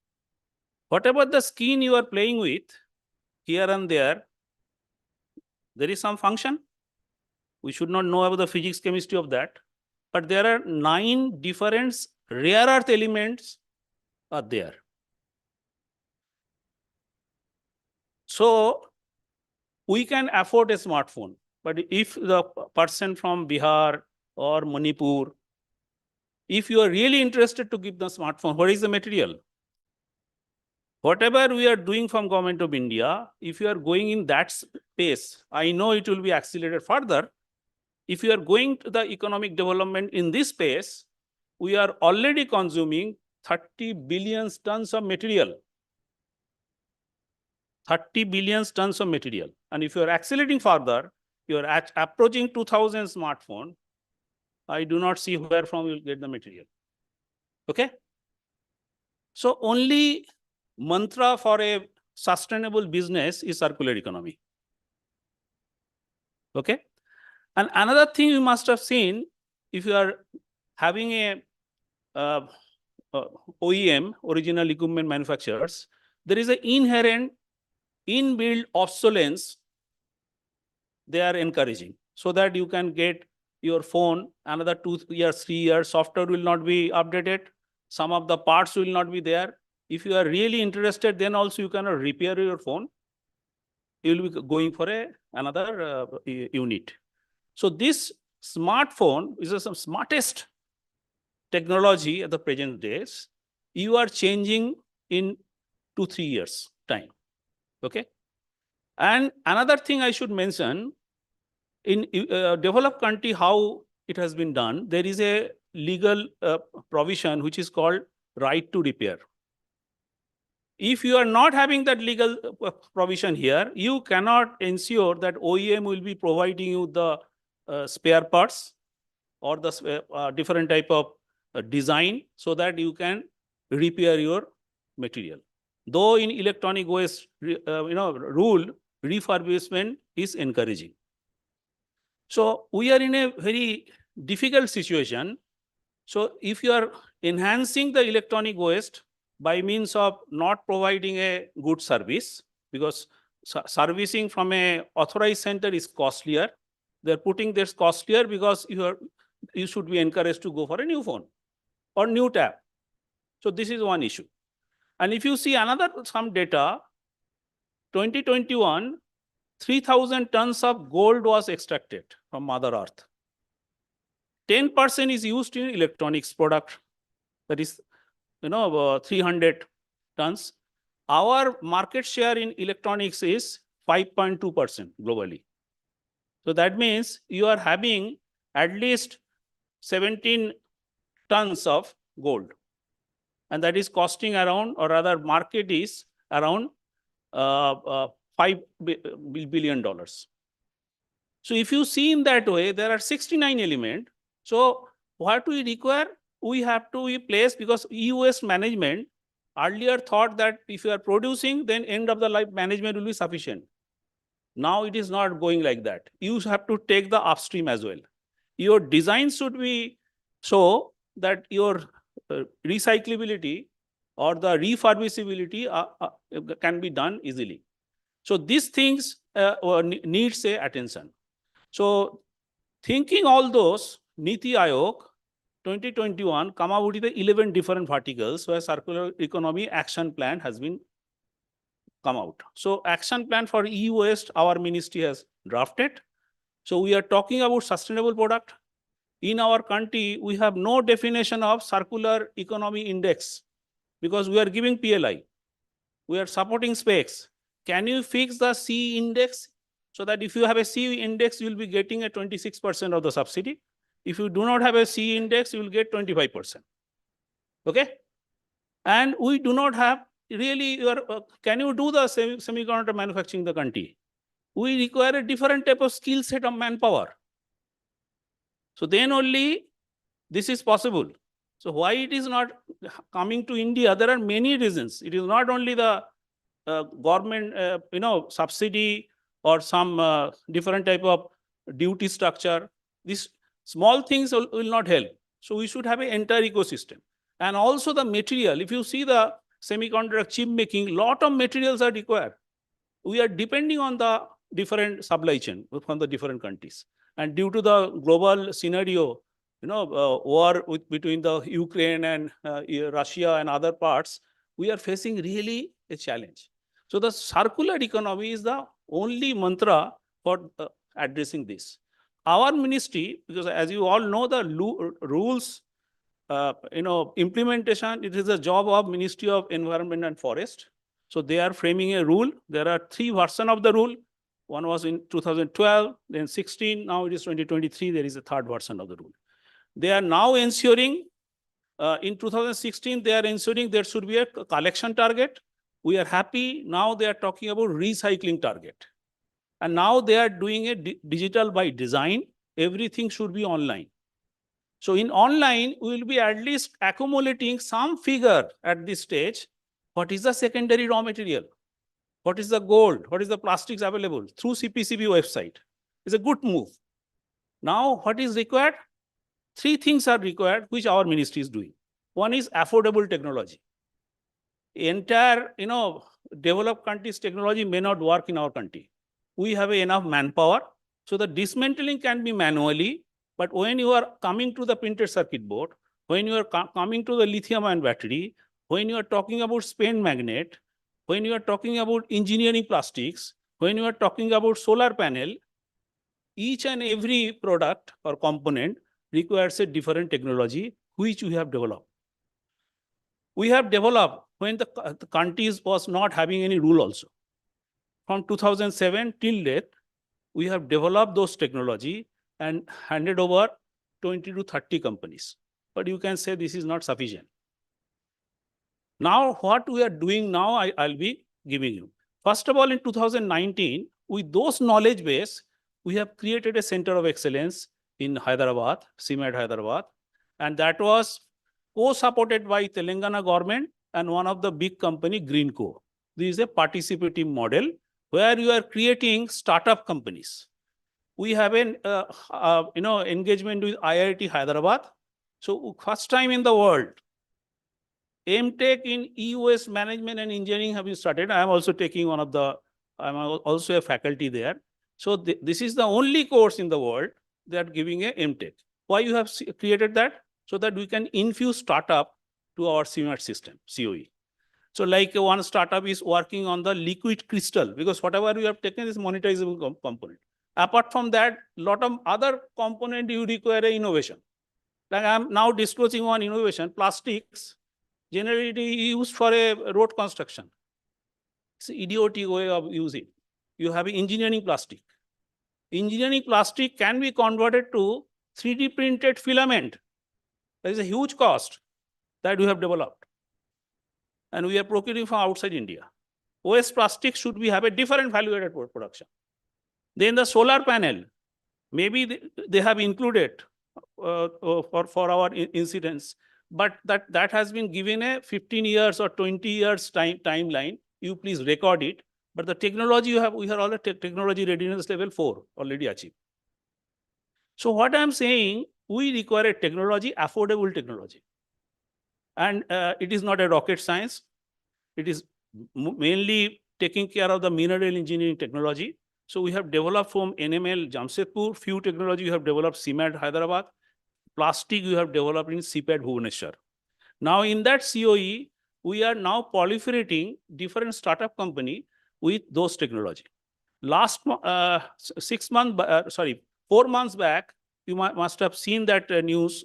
Whatever the skin you are playing with, here and there is some function. We should not know about the physics, chemistry of that. But there are 9 different rare earth elements are there. So we can afford a smartphone. But if the person from Bihar or Manipur, if you are really interested to give the smartphone, what is the material? Whatever we are doing from Government of India, if you are going in that space, I know it will be accelerated further. If you are going to the economic development in this space, we are already consuming 30 billion tons of material. 30 billion tons of material. And if you are accelerating further, you are approaching 2000 smartphone. I do not see where from you will get the material. Okay? So only mantra for a sustainable business is circular economy. Okay? And another thing you must have seen, if you are having a OEM, original equipment manufacturers, there is an inherent inbuilt obsolescence they are encouraging, so that you can get your phone another 2 years, 3 years, software will not be updated, some of the parts will not be there. If you are really interested, then also you cannot repair your phone. You will be going for another unit. So this smartphone is the smartest technology at the present days. You are changing in 2-3 years time. Okay. And another thing I should mention, in developed country, how it has been done, there is a legal provision which is called right to repair. If you are not having that legal provision here, you cannot ensure that OEM will be providing you the spare parts or the different type of design, so that you can repair your material. Though in electronic waste rule, refurbishment is encouraging. So we are in a very difficult situation. So if you are enhancing the electronic waste by means of not providing a good service, because servicing from a authorized center is costlier. They're putting this costlier because you should be encouraged to go for a new phone or new tab. So this is one issue. And if you see some data, 2021, 3,000 tons of gold was extracted from Mother Earth. 10% is used in electronics product. That is, 300 tons. Our market share in electronics is 5.2% globally. So that means you are having at least 17 tons of gold. And that is costing around, or rather market is around billion. So if you see in that way, there are 69 elements. So what we require, we have to be placed, because e-waste management earlier thought that if you are producing, then end of the life management will be sufficient. Now it is not going like that. You have to take the upstream as well. Your design should be so that your recyclability or the refurbishability can be done easily. So these things needs a attention. So thinking all those, Niti Aayog 2021 come out with 11 different verticals where circular economy action plan has been come out. So action plan for e-waste, our ministry has drafted. So we are talking about sustainable product. In our country, we have no definition of circular economy index because we are giving PLI. We are supporting specs. Can you fix the C index so that if you have a C index, you will be getting a 26% of the subsidy. If you do not have a C index, you will get 25%. Okay? And we do not have really, can you do the semiconductor manufacturing in the country? We require a different type of skill set of manpower. So then only this is possible. So why it is not coming to India? There are many reasons. It is not only the government, subsidy or some different type of duty structure. These small things will not help. So we should have an entire ecosystem. And also the material. If you see the semiconductor chip making, lot of materials are required. We are depending on the different supply chain from the different countries. And due to the global scenario, war between the Ukraine and Russia and other parts, we are facing really a challenge. So the circular economy is the only mantra for addressing this. Our ministry, because as you all know, the rules, implementation, it is a job of Ministry of Environment and Forest. So they are framing a rule. There are 3 versions of the rule. One was in 2012, then 16, now it is 2023, there is a 3rd version of the rule. They are now ensuring, in 2016, they are ensuring there should be a collection target. We are happy, now they are talking about recycling target. And now they are doing a digital by design, everything should be online. So in online, we will be at least accumulating some figure at this stage. What is the secondary raw material? What is the gold? What is the plastics available through CPCB website? It's a good move. Now, what is required? 3 things are required, which our ministry is doing. One is affordable technology. Entire, developed countries' technology may not work in our country. We have enough manpower, so the dismantling can be manually. But when you are coming to the printed circuit board, when you are coming to the lithium-ion battery, when you are talking about spent magnet, when you are talking about engineering plastics, when you are talking about solar panel, each and every product or component requires a different technology, which we have developed. We have developed when the countries was not having any rule also. From 2007 till date, we have developed those technology and handed over 20 to 30 companies. But you can say this is not sufficient. Now, what we are doing now, I'll be giving you. First of all, in 2019, with those knowledge base, we have created a center of excellence in Hyderabad, CMED Hyderabad, and that was co-supported by Telangana government and one of the big company, Greenco. This is a participative model where you are creating startup companies. We have an engagement with IIT Hyderabad. So first time in the world, MTech in e-waste management and engineering have been started. I am also taking I'm also a faculty there. So this is the only course in the world that are giving a MTech. Why you have created that? So that we can infuse startup to our CMET system, COE. So like one startup is working on the liquid crystal, because whatever you have taken is monetizable component. Apart from that, lot of other component you require a innovation. Like I am now disclosing one innovation, plastics, generally used for a road construction. It's an idiotic way of using. You have engineering plastic. Engineering plastic can be converted to 3D printed filament. There is a huge cost that we have developed. And we are procuring from outside India. waste plastic should be have a different value added production. Then the solar panel, maybe they have included for our incidents, but that has been given a 15 years or 20 years timeline. You please record it. But the technology you have, we have all the technology readiness level 4 already achieved. So what I'm saying, we require a technology, affordable technology. And it is not a rocket science. It is mainly taking care of the mineral engineering technology. So we have developed from NML Jamshedpur, few technology we have developed CMAD Hyderabad, plastic we have developed in CPAD Bhubaneswar. Now in that COE, we are now proliferating different startup company with those technology. Last 4 months back, you must have seen that news.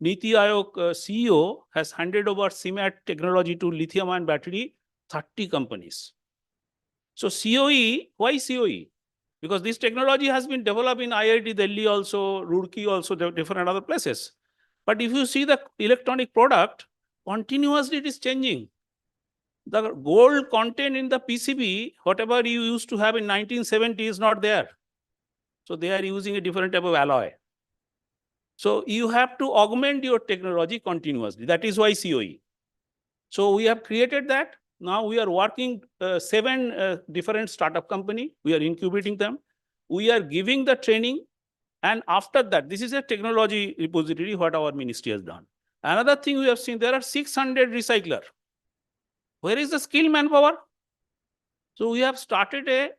Niti Aayog CEO has handed over CMAT technology to lithium-ion battery, 30 companies. So COE, why COE? Because this technology has been developed in IIT Delhi also, Roorkee also, different other places. But if you see the electronic product, continuously it is changing. The gold content in the PCB, whatever you used to have in 1970 is not there. So they are using a different type of alloy. So you have to augment your technology continuously. That is why COE. So we have created that. Now we are working 7 different startup company. We are incubating them. We are giving the training. And after that, this is a technology repository, what our ministry has done. Another thing we have seen, there are 600 recyclers. Where is the skilled manpower? So we have started a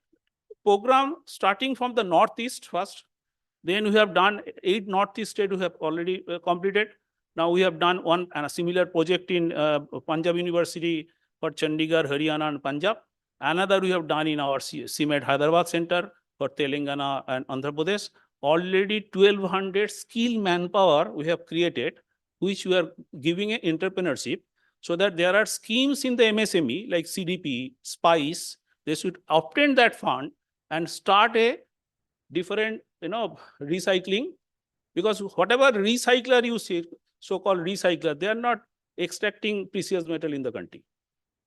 program starting from the Northeast first. Then we have done 8 Northeast states we have already completed. Now we have done one and a similar project in Punjab University for Chandigarh, Haryana and Punjab. Another we have done in our CMED Hyderabad Center for Telangana and Andhra Pradesh. Already 1,200 skilled manpower we have created, which we are giving an entrepreneurship, so that there are schemes in the MSME like CDP, SPICE. They should obtain that fund and start a different, recycling. Because whatever recycler you see, so-called recycler, they are not extracting precious metal in the country.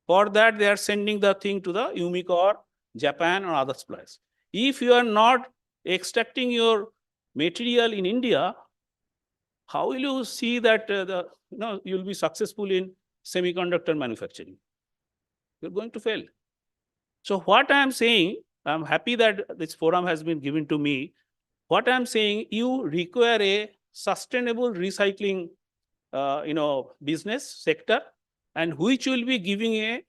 For that, they are sending the thing to the UMIC or Japan or other suppliers. If you are not extracting your material in India, how will you see that you'll be successful in semiconductor manufacturing? You're going to fail. So what I am saying, I'm happy that this forum has been given to me. What I'm saying, you require a sustainable recycling, business sector, and which will be giving a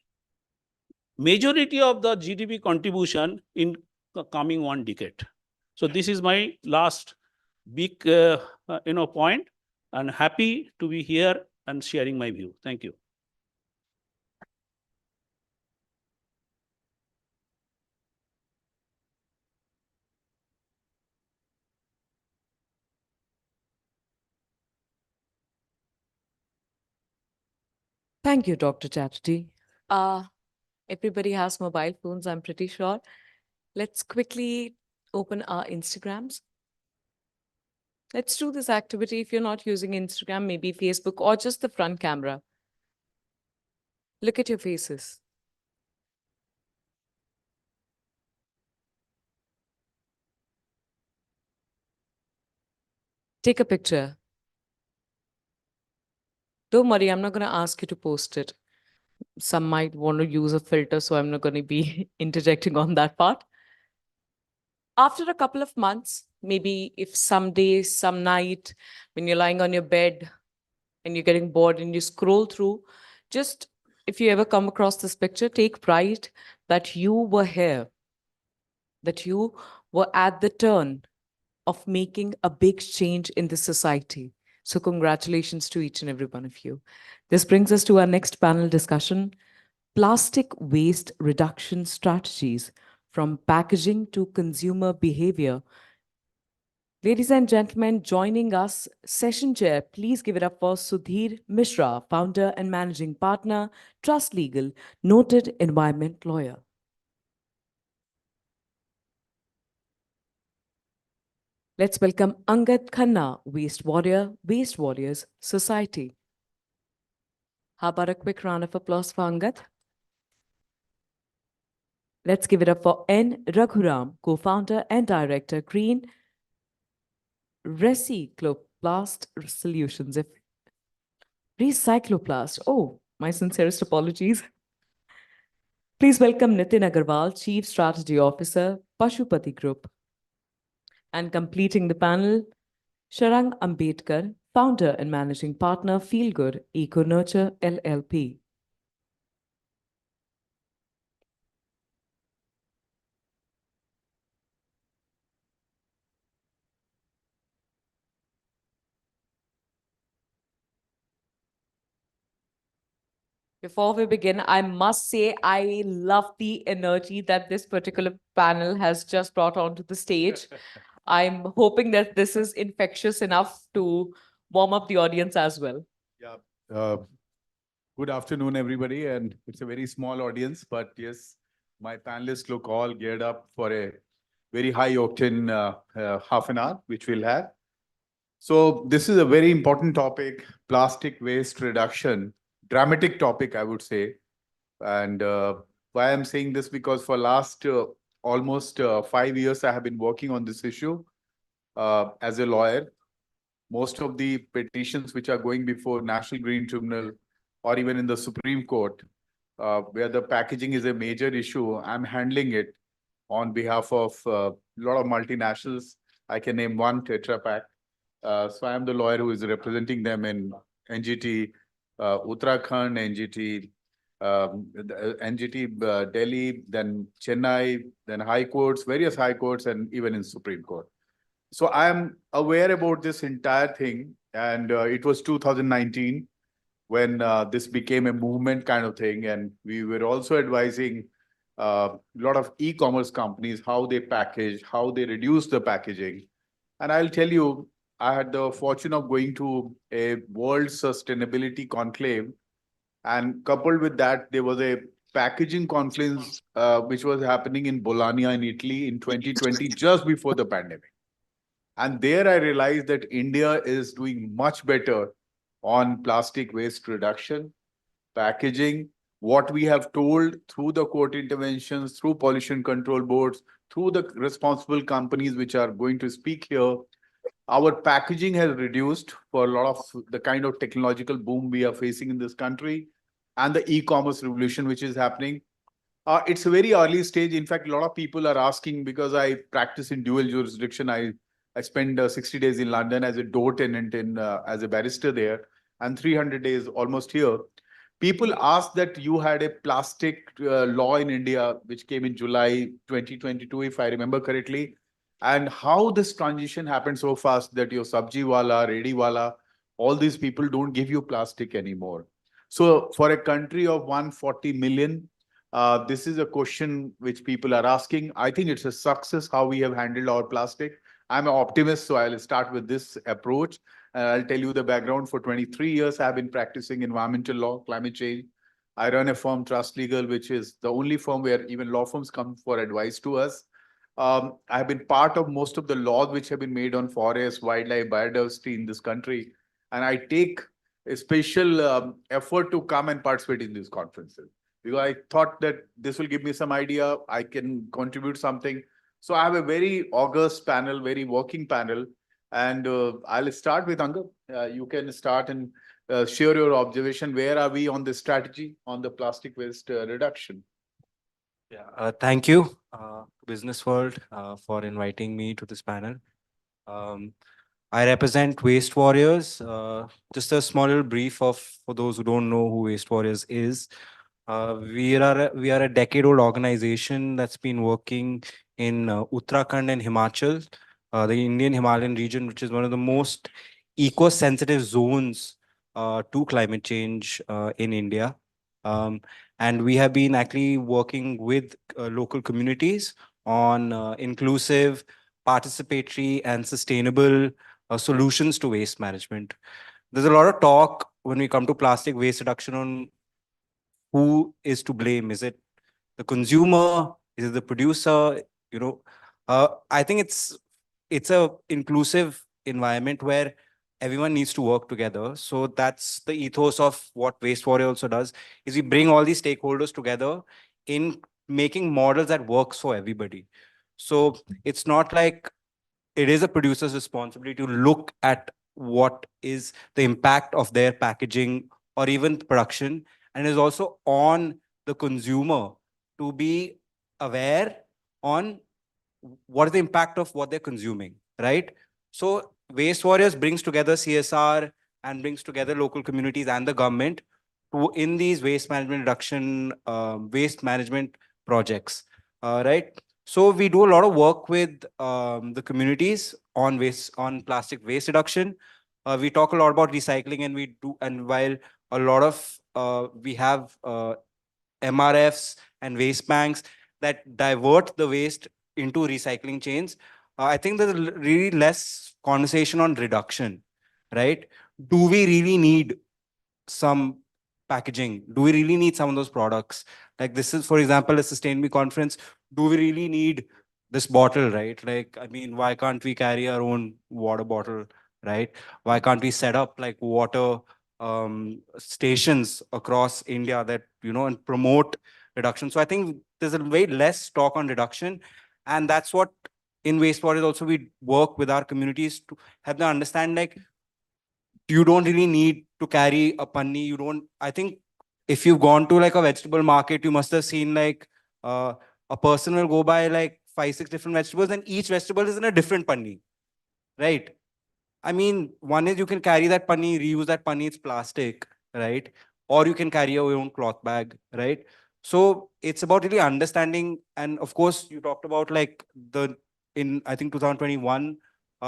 majority of the GDP contribution in the coming 1 decade. So this is my last big, point. I'm happy to be here and sharing my view. Thank you. Thank you, Dr. Chatterjee. Everybody has mobile phones, I'm pretty sure. Let's quickly open our Instagrams. Let's do this activity. If you're not using Instagram, maybe Facebook or just the front camera. Look at your faces. Take a picture. Don't worry, I'm not going to ask you to post it. Some might want to use a filter, so I'm not going to be interjecting on that part. After a couple of months, maybe if some day, some night, when you're lying on your bed and you're getting bored and you scroll through, just if you ever come across this picture, take pride that you were here, that you were at the turn of making a big change in the society. So congratulations to each and every one of you. This brings us to our next panel discussion, plastic waste reduction strategies from packaging to consumer behavior. Ladies and gentlemen, joining us, session chair, please give it up for Sudhir Mishra, founder and managing partner, Trust Legal, noted environment lawyer. Let's welcome Angad Khanna, Waste Warrior, Waste Warriors Society. How about a quick round of applause for Angad? Let's give it up for N. Raghuram, co-founder and director, Green Recycloplast Solutions. Recycloplast. Oh, my sincerest apologies. Please welcome Nitin Agarwal, Chief Strategy Officer, Pashupati Group. And completing the panel, Sharang Ambedkar, founder and managing partner, Feel Good Eco Nurture LLP. Before we begin, I must say I love the energy that this particular panel has just brought onto the stage. I'm hoping that this is infectious enough to warm up the audience as well. Yeah. Good afternoon, everybody. And it's a very small audience, but yes, my panelists look all geared up for a very high octane half an hour, which we'll have. So this is a very important topic, plastic waste reduction, dramatic topic, I would say. And why I'm saying this, because for last almost 5 years, I have been working on this issue as a lawyer. Most of the petitions which are going before National Green Tribunal or even in the Supreme Court, where the packaging is a major issue, I'm handling it on behalf of a lot of multinationals. I can name one, Tetra Pak. So I'm the lawyer who is representing them in NGT, Uttarakhand, NGT, Delhi, then Chennai, then high courts, various high courts, and even in Supreme Court. So I'm aware about this entire thing. And it was 2019 when this became a movement kind of thing. And we were also advising a lot of e-commerce companies, how they package, how they reduce the packaging. And I'll tell you, I had the fortune of going to a World Sustainability Conclave. And coupled with that, there was a packaging conference which was happening in Bologna in Italy in 2020, just before the pandemic. And there I realized that India is doing much better on plastic waste reduction, packaging, what we have told through the court interventions, through pollution control boards, through the responsible companies which are going to speak here. Our packaging has reduced for a lot of the kind of technological boom we are facing in this country and the e-commerce revolution which is happening. It's a very early stage. In fact, a lot of people are asking, because I practice in dual jurisdiction. I spend 60 days in London as a door tenant as a barrister there, and 300 days almost here. People ask that you had a plastic law in India, which came in July 2022, if I remember correctly. And how this transition happened so fast that your sabji wala, ready wala, all these people don't give you plastic anymore. So for a country of 140 million, this is a question which people are asking. I think it's a success how we have handled our plastic. I'm an optimist, so I'll start with this approach. I'll tell you the background. For 23 years, I've been practicing environmental law, climate change. I run a firm, Trust Legal, which is the only firm where even law firms come for advice to us. I've been part of most of the laws which have been made on forest, wildlife, biodiversity in this country. And I take a special effort to come and participate in these conferences, because I thought that this will give me some idea. I can contribute something. So I have a very august panel, very working panel. And I'll start with Anga. You can start and share your observation. Where are we on this strategy on the plastic waste reduction? Yeah, thank you, Businessworld, for inviting me to this panel. I represent Waste Warriors. Just a small little brief for those who don't know who Waste Warriors is. We are a decade-old organization that's been working in Uttarakhand and Himachal, the Indian Himalayan region, which is one of the most eco-sensitive zones to climate change in India. And we have been actually working with local communities on inclusive, participatory, and sustainable solutions to waste management. There's a lot of talk when we come to plastic waste reduction on who is to blame. Is it the consumer? Is it the producer? I think it's a inclusive environment where everyone needs to work together. So that's the ethos of what Waste Warrior also does, is we bring all these stakeholders together in making models that works for everybody. So it's not like it is a producer's responsibility to look at what is the impact of their packaging or even production, and is also on the consumer to be aware on what is the impact of what they're consuming, right? So Waste Warriors brings together CSR and brings together local communities and the government to in these waste management reduction, waste management projects, right? So we do a lot of work with the communities on plastic waste reduction. We talk a lot about recycling, and while a lot of we have MRFs and waste banks that divert the waste into recycling chains, I think there's really less conversation on reduction, right? Do we really need some packaging? Do we really need some of those products? Like this is, for example, a Sustain Me conference. Do we really need this bottle, right? Like, I mean, why can't we carry our own water bottle, right? Why can't we set up like water stations across India that, and promote reduction? So I think there's a way less talk on reduction. And that's what in Waste Warriors also we work with our communities to have them understand, like, you don't really need to carry a panni. You don't, I think if you've gone to like a vegetable market, you must have seen like a person will go buy like 5-6 different vegetables and each vegetable is in a different panni, right? I mean, one is you can carry that panni, reuse that panni, it's plastic, right? Or you can carry your own cloth bag, right? So it's about really understanding. And of course, you talked about like in I think 2021,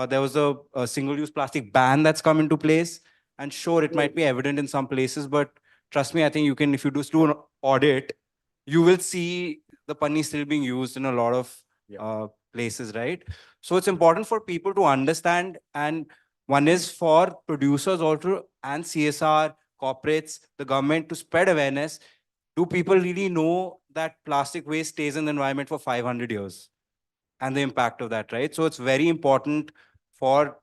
there was a single-use plastic ban that's come into place. And sure, it might be evident in some places, but trust me, I think you can, if you do an audit, you will see the panni still being used in a lot of places, right? So it's important for people to understand, and one is for producers also and CSR, corporates, the government to spread awareness. Do people really know that plastic waste stays in the environment for 500 years and the impact of that, right? So it's very important for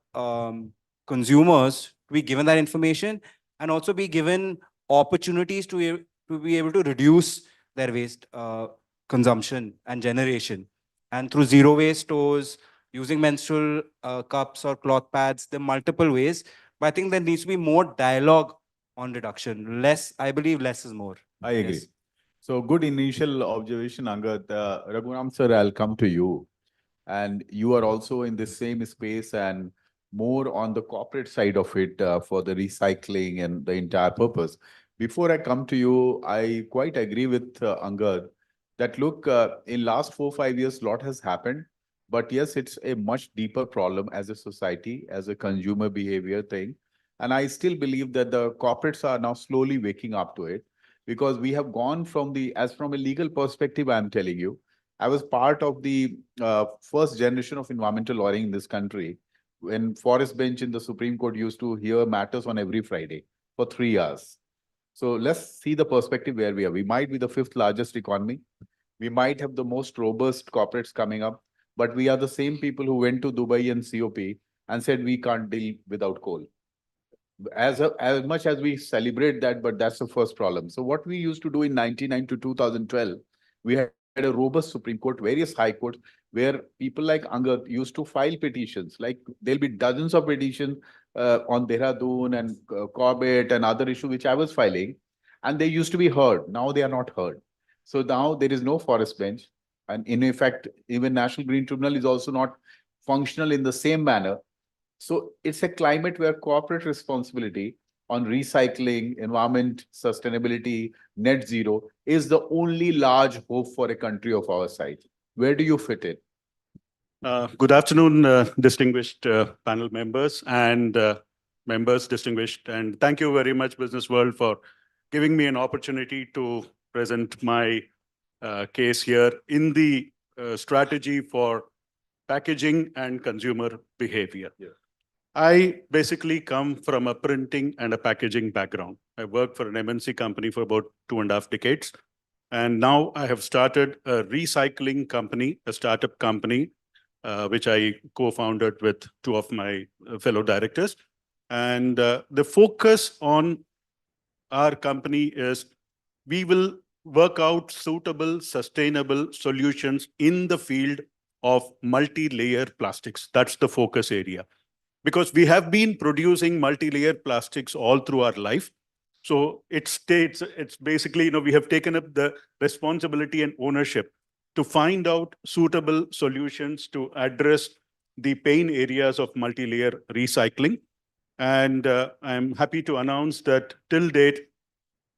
consumers to be given that information and also be given opportunities to be able to reduce their waste consumption and generation. And through zero waste stores, using menstrual cups or cloth pads, there are multiple ways. But I think there needs to be more dialogue on reduction. Less, I believe less is more. I agree. Yes. So good initial observation, Angad. Raghuram sir, I'll come to you. And you are also in the same space and more on the corporate side of it for the recycling and the entire purpose. Before I come to you, I quite agree with Angad that look, in last 4-5 years, a lot has happened. But yes, it's a much deeper problem as a society, as a consumer behavior thing. And I still believe that the corporates are now slowly waking up to it, because we have gone from from a legal perspective, I'm telling you, I was part of the first generation of environmental lawyering in this country when Forest Bench in the Supreme Court used to hear matters on every Friday for 3 hours. So let's see the perspective where we are. We might be the 5th largest economy. We might have the most robust corporates coming up, but we are the same people who went to Dubai and COP and said we can't deal without coal. As much as we celebrate that, but that's the first problem. So what we used to do in 1999 to 2012, we had a robust Supreme Court, various high courts, where people like Angad used to file petitions. Like there'll be dozens of petitions on Dehradun and Corbett and other issues which I was filing, and they used to be heard. Now they are not heard. So now there is no Forest Bench. And in effect, even National Green Tribunal is also not functional in the same manner. So it's a climate where corporate responsibility on recycling, environment, sustainability, net zero is the only large hope for a country of our size. Where do you fit in? Good afternoon, distinguished panel members and members distinguished. And thank you very much, Businessworld, for giving me an opportunity to present my case here in the strategy for packaging and consumer behavior. Yeah. I basically come from a printing and a packaging background. I worked for an MNC company for about 2.5 decades. And now I have started a recycling company, a startup company, which I co-founded with 2 of my fellow directors. And the focus on our company is we will work out suitable, sustainable solutions in the field of multi-layer plastics. That's the focus area. Because we have been producing multi-layer plastics all through our life. So it's basically, we have taken up the responsibility and ownership to find out suitable solutions to address the pain areas of multi-layer recycling. And I'm happy to announce that till date,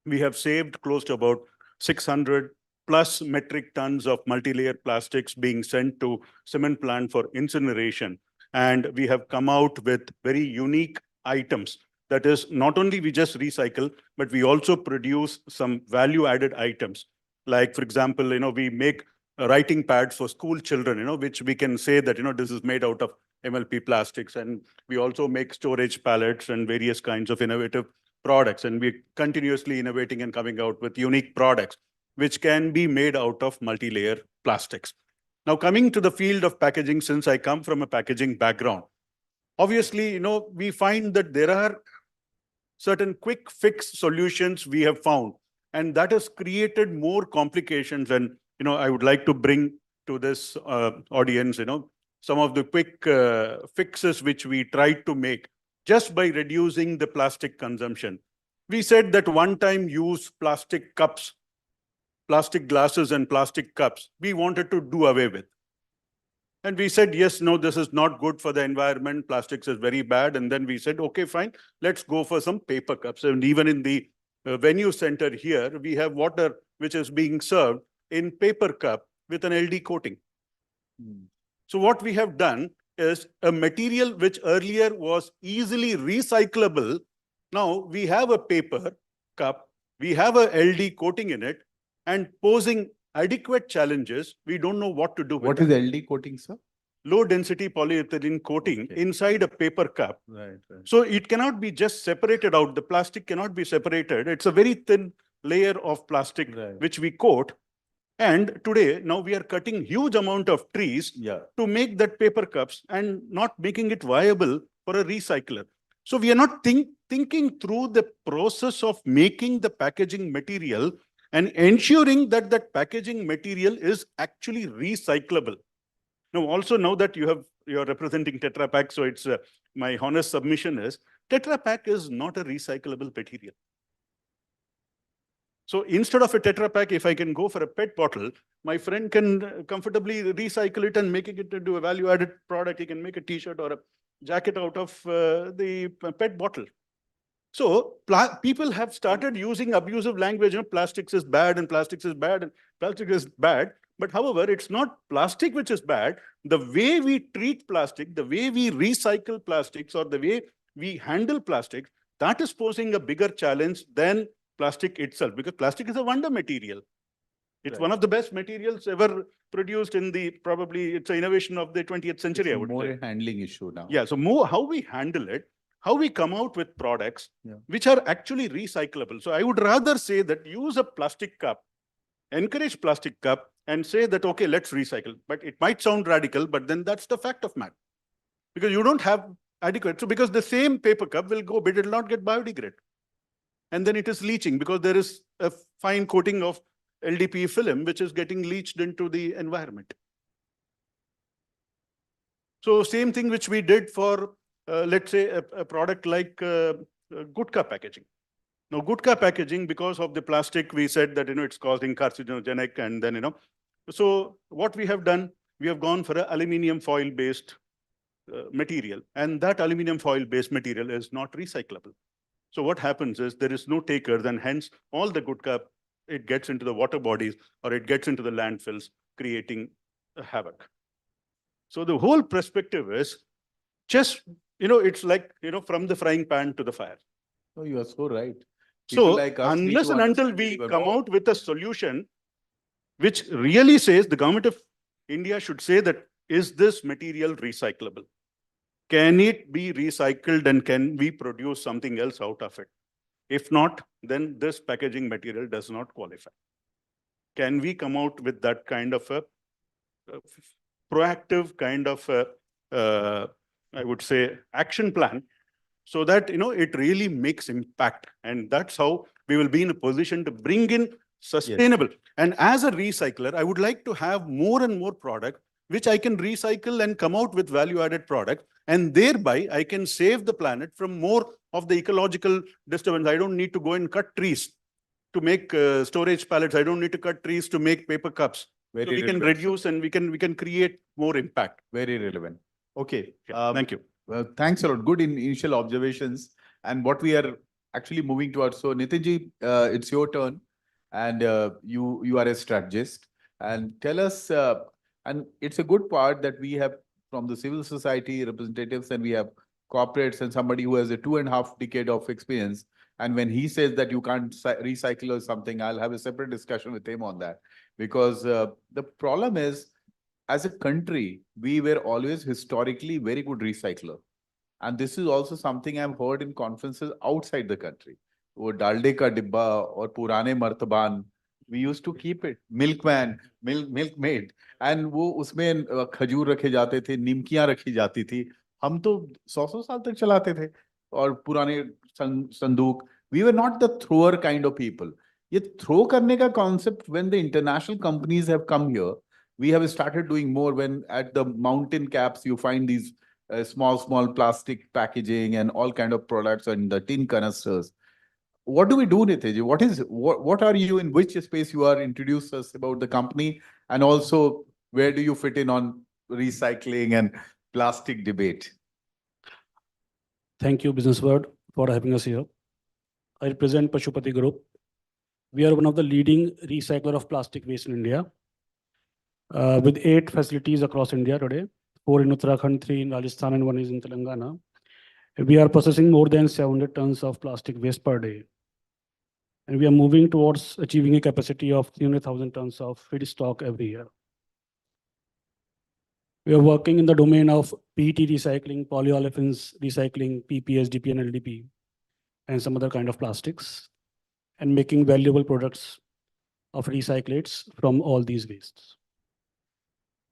we have saved close to about 600 plus metric tons of multi-layer plastics being sent to cement plant for incineration. And we have come out with very unique items. That is, not only we just recycle, but we also produce some value-added items. Like, for example, we make writing pads for school children, which we can say that, this is made out of MLP plastics. And we also make storage pallets and various kinds of innovative products. And we're continuously innovating and coming out with unique products, which can be made out of multi-layer plastics. Now, coming to the field of packaging, since I come from a packaging background, obviously, we find that there are certain quick fix solutions we have found, and that has created more complications. And, I would like to bring to this audience, some of the quick fixes which we tried to make just by reducing the plastic consumption. We said that one-time use plastic cups, plastic glasses and plastic cups, we wanted to do away with. And we said, yes, no, this is not good for the environment. Plastics is very bad. And then we said, okay, fine, let's go for some paper cups. And even in the venue center here, we have water which is being served in paper cup with an LD coating. So what we have done is a material which earlier was easily recyclable. Now we have a paper cup, we have a LD coating in it, and posing adequate challenges, we don't know what to do with What is LD coating, sir? Low density polyethylene coating inside a paper cup. Right, right. So it cannot be just separated out. The plastic cannot be separated. It's a very thin layer of plastic which we coat. And today, now we are cutting huge amount of trees to make that paper cups and not making it viable for a recycler. So we are not thinking through the process of making the packaging material and ensuring that that packaging material is actually recyclable. Now, also now that you're representing Tetra Pak, so it's my honest submission is Tetra Pak is not a recyclable material. So instead of a Tetra Pak, if I can go for a PET bottle, my friend can comfortably recycle it and make it into a value-added product. He can make a T-shirt or a jacket out of the PET bottle. So people have started using abusive language. Plastics is bad and plastics is bad and plastic is bad. But however, it's not plastic which is bad. The way we treat plastic, the way we recycle plastics, or the way we handle plastics, that is posing a bigger challenge than plastic itself, because plastic is a wonder material. It's one of the best materials ever produced in probably it's an innovation of the 20th century, I would say. More a handling issue now. Yeah, so more how we handle it, how we come out with products which are actually recyclable. So I would rather say that use a plastic cup, encourage plastic cup, and say that, okay, let's recycle. But it might sound radical, but then that's the fact of matter. Because you don't have adequate. So because the same paper cup will go, but it will not get biodegraded. And then it is leaching because there is a fine coating of LDPE film which is getting leached into the environment. So same thing which we did for, let's say, a product like gutka packaging. Now, gutka packaging, because of the plastic, we said that, it's causing carcinogenic, and then, so what we have done, we have gone for an aluminum foil-based material, and that aluminum foil-based material is not recyclable. So what happens is there is no takers, and hence all the gutka, it gets into the water bodies or it gets into the landfills, creating a havoc. So the whole perspective is just, it's like, from the frying pan to the fire. Oh, you are so right. So unless and until we come out with a solution which really says the government of India should say that, is this material recyclable? Can it be recycled and can we produce something else out of it? If not, then this packaging material does not qualify. Can we come out with that kind of a proactive kind of I would say, action plan, so that, it really makes impact. And that's how we will be in a position to bring in sustainable. And as a recycler, I would like to have more and more product which I can recycle and come out with value-added product. And thereby, I can save the planet from more of the ecological disturbance. I don't need to go and cut trees to make storage pallets. I don't need to cut trees to make paper cups. So we can reduce and we can create more impact. Very relevant. Okay. Thank you. Well, thanks a lot. Good initial observations. And what we are actually moving towards. So Nitinji, it's your turn. And you are a strategist. And tell us, and it's a good part that we have from the civil society representatives and we have corporates and somebody who has a 2.5 decade of experience. And when he says that you can't recycle or something, I'll have a separate discussion with him on that. Because the problem is, as a country, we were always historically very good recycler. And this is also something I've heard in conferences outside the country. वो डालडे का डिब्बा और पुराने मर्तबान, we used to keep it, milkman, milkmaid, and वो उसमें खजूर रखे जाते थे, निमकियां रखी जाती थी. हम तो 100 साल तक चलाते थे और पुराने संदूक. We were not the thrower kind of people. ये throw करने का concept, when the international companies have come here, we have started doing more. When at the mountain caps you find these small plastic packaging and all kind of products and the tin canisters. What do we do, Nitesh? What are you, in which space you are? Introduce us about the company, and also where do you fit in on recycling and plastic debate? Thank you, Businessworld, for having us here. I represent Pashupati Group. We are one of the leading recycler of plastic waste in India, with 8 facilities across India today, 4 in Uttarakhand, 3 in Rajasthan, and 1 is in Telangana. We are processing more than 700 tons of plastic waste per day. And we are moving towards achieving a capacity of 300,000 tons of feedstock every year. We are working in the domain of PET recycling, polyolefins recycling, PP, SDP, and LDP, and some other kind of plastics, and making valuable products of recyclates from all these wastes.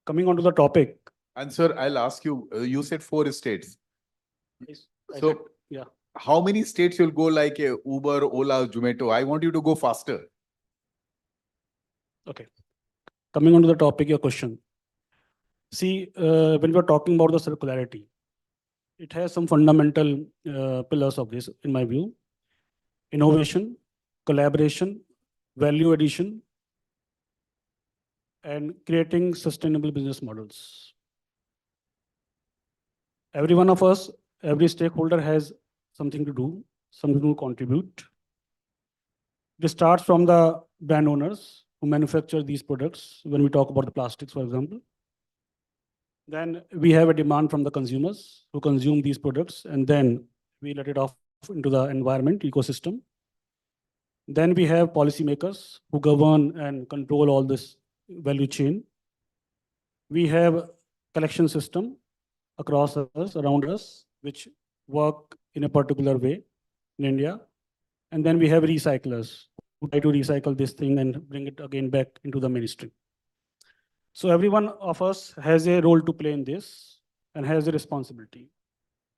Coming on to the topic. And sir, I'll ask you, you said 4 states. So yeah, how many states you'll go like Uber, Ola, Zomato? I want you to go faster. Okay. Coming on to the topic, your question. See, when we're talking about the circularity, it has some fundamental pillars of this, in my view. Innovation, collaboration, value addition, and creating sustainable business models. Every one of us, every stakeholder has something to do, something to contribute. This starts from the brand owners who manufacture these products. When we talk about the plastics, for example, then we have a demand from the consumers who consume these products, and then we let it off into the environment ecosystem. Then we have policymakers who govern and control all this value chain. We have collection system across us, around us, which work in a particular way in India. And then we have recyclers who try to recycle this thing and bring it again back into the mainstream. So every one of us has a role to play in this and has a responsibility.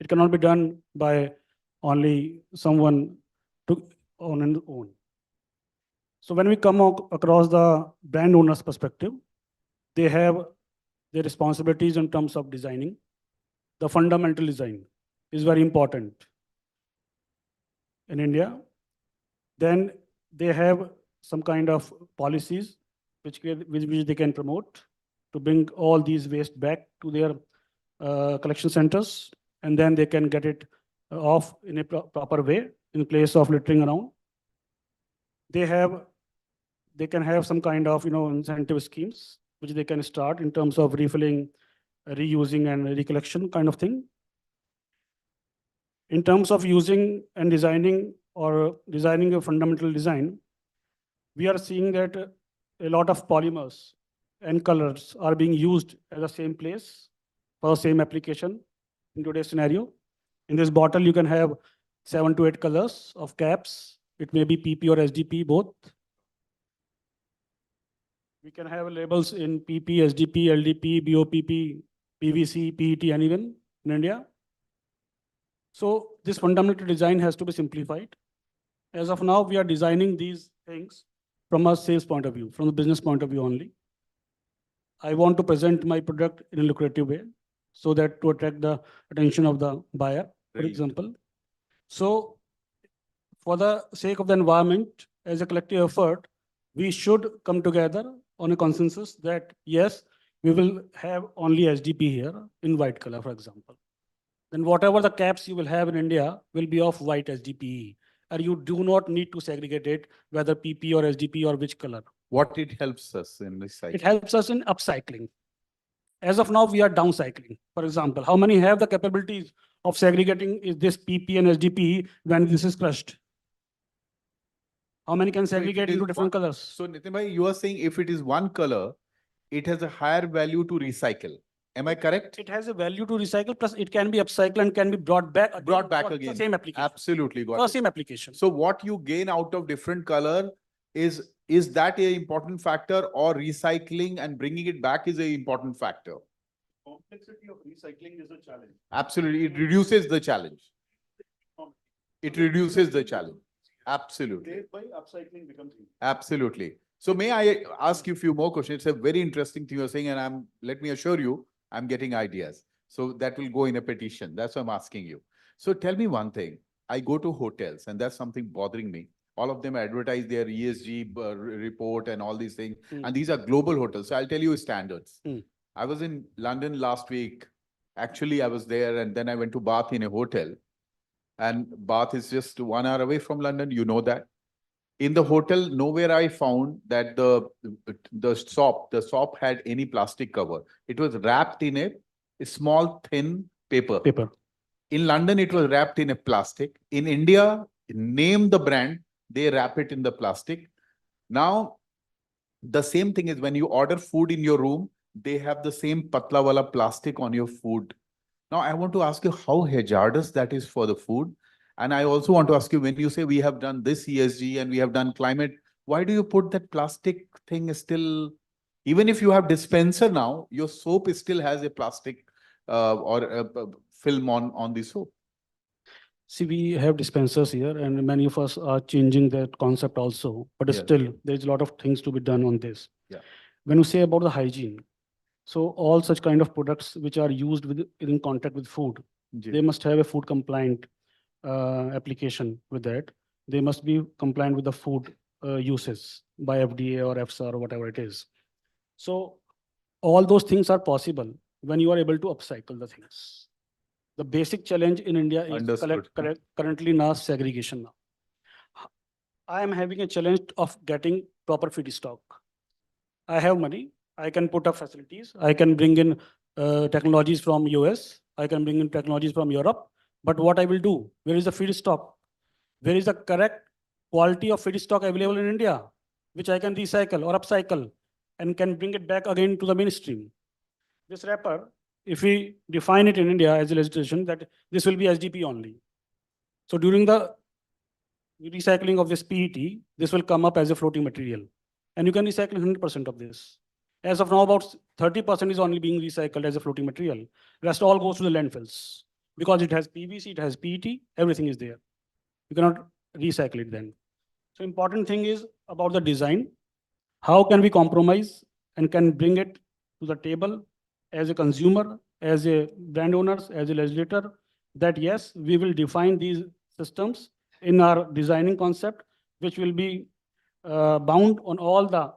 It cannot be done by only someone on and own. So when we come across the brand owner's perspective, they have their responsibilities in terms of designing. The fundamental design is very important in India. Then they have some kind of policies which they can promote to bring all these waste back to their collection centers, and then they can get it off in a proper way in place of littering around. They can have some kind of incentive schemes which they can start in terms of refilling, reusing, and recollection kind of thing. In terms of using and designing or designing a fundamental design, we are seeing that a lot of polymers and colors are being used at the same place for the same application in today's scenario. In this bottle, you can have 7 to 8 colors of caps. It may be PP or SDP, both. We can have labels in PP, SDP, LDP, BOPP, PVC, PET, and even in India. So this fundamental design has to be simplified. As of now, we are designing these things from a sales point of view, from the business point of view only. I want to present my product in a lucrative way so that to attract the attention of the buyer, for Right. example. So for the sake of the environment, as a collective effort, we should come together on a consensus that yes, we will have only HDP here in white color, for example. Then whatever the caps you will have in India will be of white HDPE. And you do not need to segregate it, whether PP or HDPE or which color. What it helps us in recycling? It helps us in upcycling. As of now, we are downcycling. For example, how many have the capabilities of segregating is this PP and HDPE when this is crushed? How many can So if it segregate is into different one- colors? So Nitin bhai, you are saying if it is one color, it has a higher value to recycle. Am I correct? It has a value to recycle, plus it can be upcycled and can be brought back again. Brought back for the again. Same application. Absolutely got For it. same application. So what you gain out of different color is that a important factor, or recycling and bringing it back is a important factor? Complexity of recycling is a challenge. Absolutely. It reduces the challenge. It reduces the challenge. Absolutely. Thereby upcycling becomes easy. Absolutely. So may I ask you a few more questions? It's a very interesting thing you're saying, and let me assure you, I'm getting ideas. So that will go in a petition. That's what I'm asking you. So tell me one thing. I go to hotels, and that's something bothering me. All of them advertise their ESG report and all these things. And these are global hotels. So I'll tell you standards. I was in London last week. Actually, I was there, and then I went to Bath in a hotel. And Bath is just 1 hour away from London. You know that. In the hotel, nowhere I found that the sop had any plastic cover. It was wrapped in a small, thin paper. In London, it was wrapped in a plastic. In India, name the brand, they wrap it in the plastic. Now, the same thing is when you order food in your room, they have the same patla wala plastic on your food. Now, I want to ask you how hazardous that is for the food. And I also want to ask you, when you say we have done this ESG and we have done climate, why do you put that plastic thing still, even if you have dispenser now, your soap still has a plastic or a film on the soap? See, we have dispensers here, and many of us are changing that concept also. But Yeah. still, there's a lot of things to be done on this. Yeah. When you say about the hygiene, so all such kind of products which are used in contact with food, they must have a food compliant application with that. They must be compliant with the food uses by FDA or EFSA or whatever it is. So all those things are possible when you are able to upcycle the things. The basic challenge in India is Understood. currently now segregation now. I am having a challenge of getting proper feedstock. I have money. I can put up facilities. I can bring in technologies from US. I can bring in technologies from Europe. But what I will do? Where is the feedstock? Where is the correct quality of feedstock available in India, which I can recycle or upcycle and can bring it back again to the mainstream? This wrapper, if we define it in India as a legislation that this will be HDP only. So during the recycling of this PET, this will come up as a floating material. And you can recycle 100% of this. As of now, about 30% is only being recycled as a floating material. Rest all goes to the landfills. Because it has PVC, it has PET, everything is there. You cannot recycle it then. So important thing is about the design. How can we compromise and can bring it to the table as a consumer, as a brand owners, as a legislator, that yes, we will define these systems in our designing concept, which will be bound on all the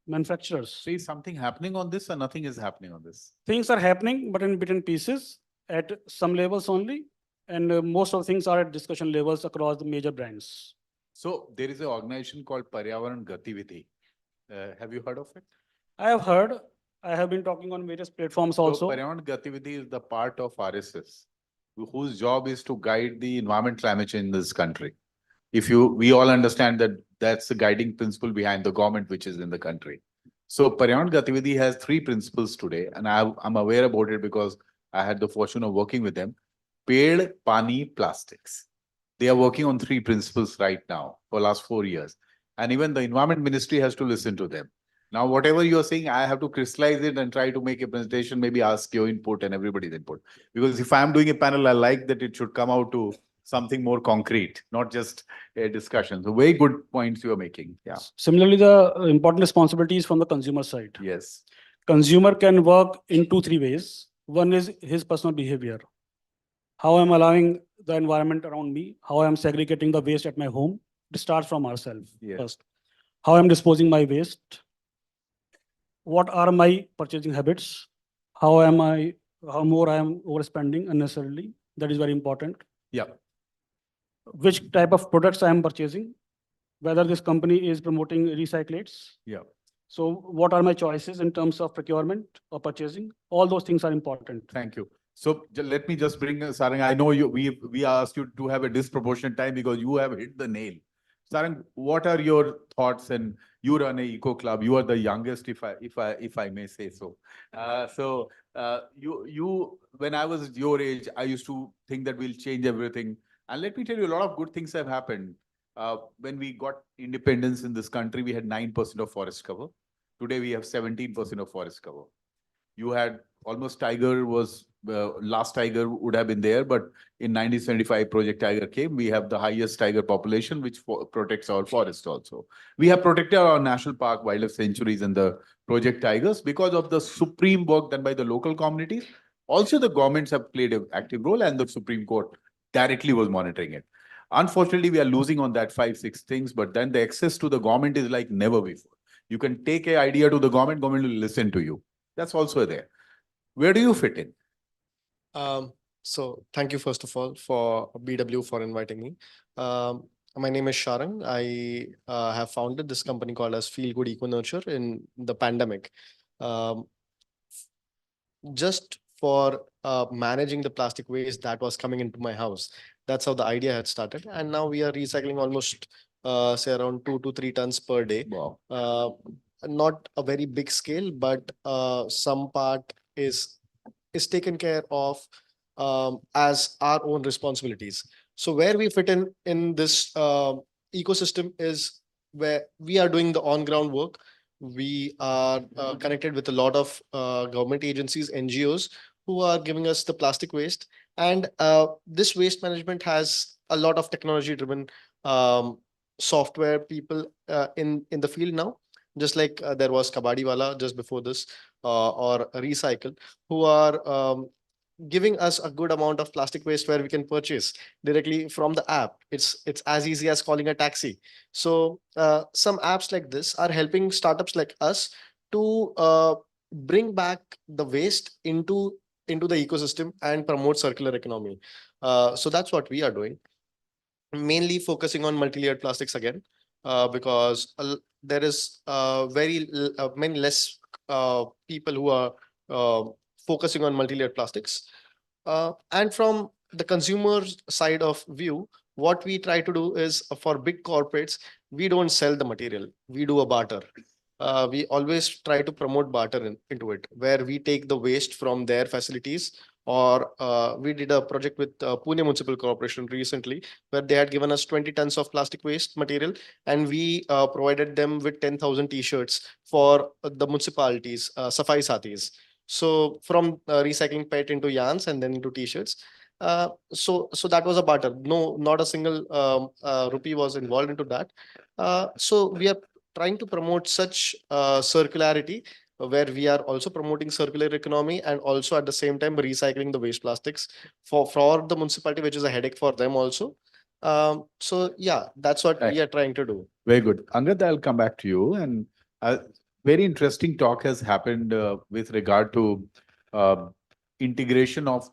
manufacturers. So is something happening on this or nothing is happening on this? Things are happening, but in bit and pieces at some levels only. And most of things are at discussion levels across the major brands. So there is an organization called Paryavaran Gatividhi. Have you heard of it? I have heard. I have been talking on various platforms also. So Paryavaran Gatividhi is the part of RSS, whose job is to guide the environment climate change in this country. We all understand that that's the guiding principle behind the government which is in the country. So Paryavaran Gatividhi has 3 principles today, and I'm aware about it because I had the fortune of working with them. Ped, Pani, Plastics. They are working on 3 principles right now for last 4 years. And even the Environment Ministry has to listen to them. Now, whatever you're saying, I have to crystallize it and try to make a presentation, maybe ask your input and everybody's input. Because if I'm doing a panel, I like that it should come out to something more concrete, not just a discussion. So very good points you are making. Yeah. Similarly, the important responsibility is from the consumer side. Yes. Consumer can work in 2-3 ways. One is his personal behavior. How I'm allowing the environment around me, how I'm segregating the waste at my home. It starts from ourselves first. How I'm disposing my waste. What are my purchasing habits? How more I am overspending unnecessarily. That is very important. Yeah. Which type of products I am purchasing, whether this company is promoting recyclates. Yeah. So what are my choices in terms of procurement or purchasing? All those things are important. Thank you. So let me just bring Sarang. I know we asked you to have a disproportionate time because you have hit the nail. Sarang, what are your thoughts? And you run a eco club. You are the youngest, if I may say so. You when I was your age, I used to think that we'll change everything. And let me tell you, a lot of good things have happened. When we got independence in this country, we had 9% of forest cover. Today, we have 17% of forest cover. You had almost Tiger was, last Tiger would have been there, but in 1975, Project Tiger came. We have the highest tiger population, which protects our forest also. We have protected our national park, wildlife sanctuaries, and the Project Tigers because of the supreme work done by the local communities. Also, the governments have played an active role, and the Supreme Court directly was monitoring it. Unfortunately, we are losing on that 5-6 things, but then the access to the government is like never before. You can take an idea to the government will listen to you. That's also there. Where do you fit in? So thank you, first of all, for BW for inviting me. My name is Sharang. I have founded this company called as Feel Good Eco Nurture in the pandemic. Just for managing the plastic waste that was coming into my house. That's how the idea had started. And now we are recycling almost say around 2 to 3 tons per day. Wow. Not a very big scale, but some part is taken care of as our own responsibilities. So where we fit in this ecosystem is where we are doing the on-ground work. We are connected with a lot of government agencies, NGOs, who are giving us the plastic waste. And this waste management has a lot of technology-driven software people in the field now. Just like there was Kabadiwala just before this, or Recycle, who are giving us a good amount of plastic waste where we can purchase directly from the app. It's as easy as calling a taxi. So some apps like this are helping startups like us to bring back the waste into the ecosystem and promote circular economy. So that's what we are doing. Mainly focusing on multi-layered plastics again, because there is many less people who are focusing on multi-layered plastics. And from the consumer side of view, what we try to do is for big corporates, we don't sell the material, we do a barter. We always try to promote barter into it, where we take the waste from their facilities. Or we did a project with Pune Municipal Corporation recently, where they had given us 20 tons of plastic waste material, and we provided them with 10,000 t-shirts for the municipalities, Safai Sathis. So from recycling PET into yarns and then into t-shirts. So that was a barter. No, not a single rupee was involved into that. So we are trying to promote such circularity, where we are also promoting circular economy and also at the same time recycling the waste plastics for the municipality, which is a headache for them also. So yeah, that's what we are trying to do. Very good. Angad, I'll come back to you. And very interesting talk has happened with regard to integration of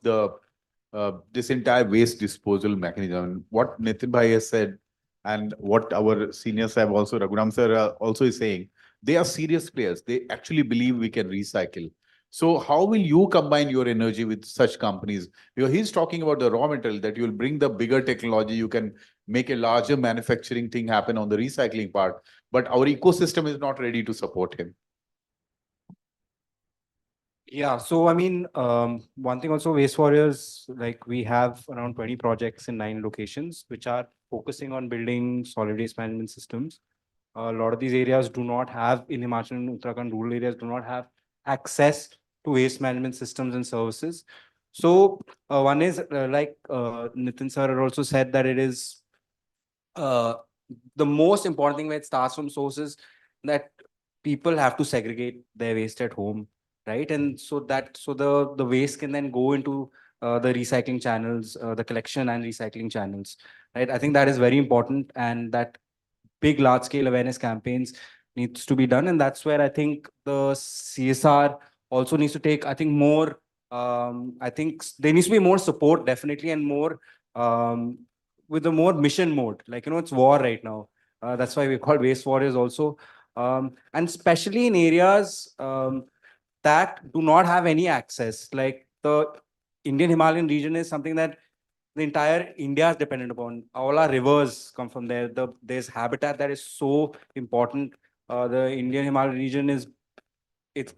this entire waste disposal mechanism. What Nitin Bhai has said and what our seniors have also, Raghuram sir also is saying, they are serious players. They actually believe we can recycle. So how will you combine your energy with such companies? Because he's talking about the raw material, that you'll bring the bigger technology, you can make a larger manufacturing thing happen on the recycling part, but our ecosystem is not ready to support him. Yeah, so I mean, one thing also, Waste Warriors, like we have around 20 projects in 9 locations, which are focusing on building solid waste management systems. A lot of these areas do not have, in Himachal and Uttarakhand, rural areas do not have access to waste management systems and services. So one is like Nitin sir also said that it is the most important thing when it starts from sources that people have to segregate their waste at home, right? And so the waste can then go into the recycling channels, the collection and recycling channels, right? I think that is very important, and that big large scale awareness campaigns needs to be done, and that's where I think the CSR also needs to take, I think, more I think there needs to be more support, definitely, and more with the more mission mode. Like, it's war right now. That's why we call waste warriors also. And especially in areas that do not have any access. Like the Indian Himalayan region is something that the entire India is dependent upon. All our rivers come from there. There's habitat that is so important. The Indian Himalayan region it's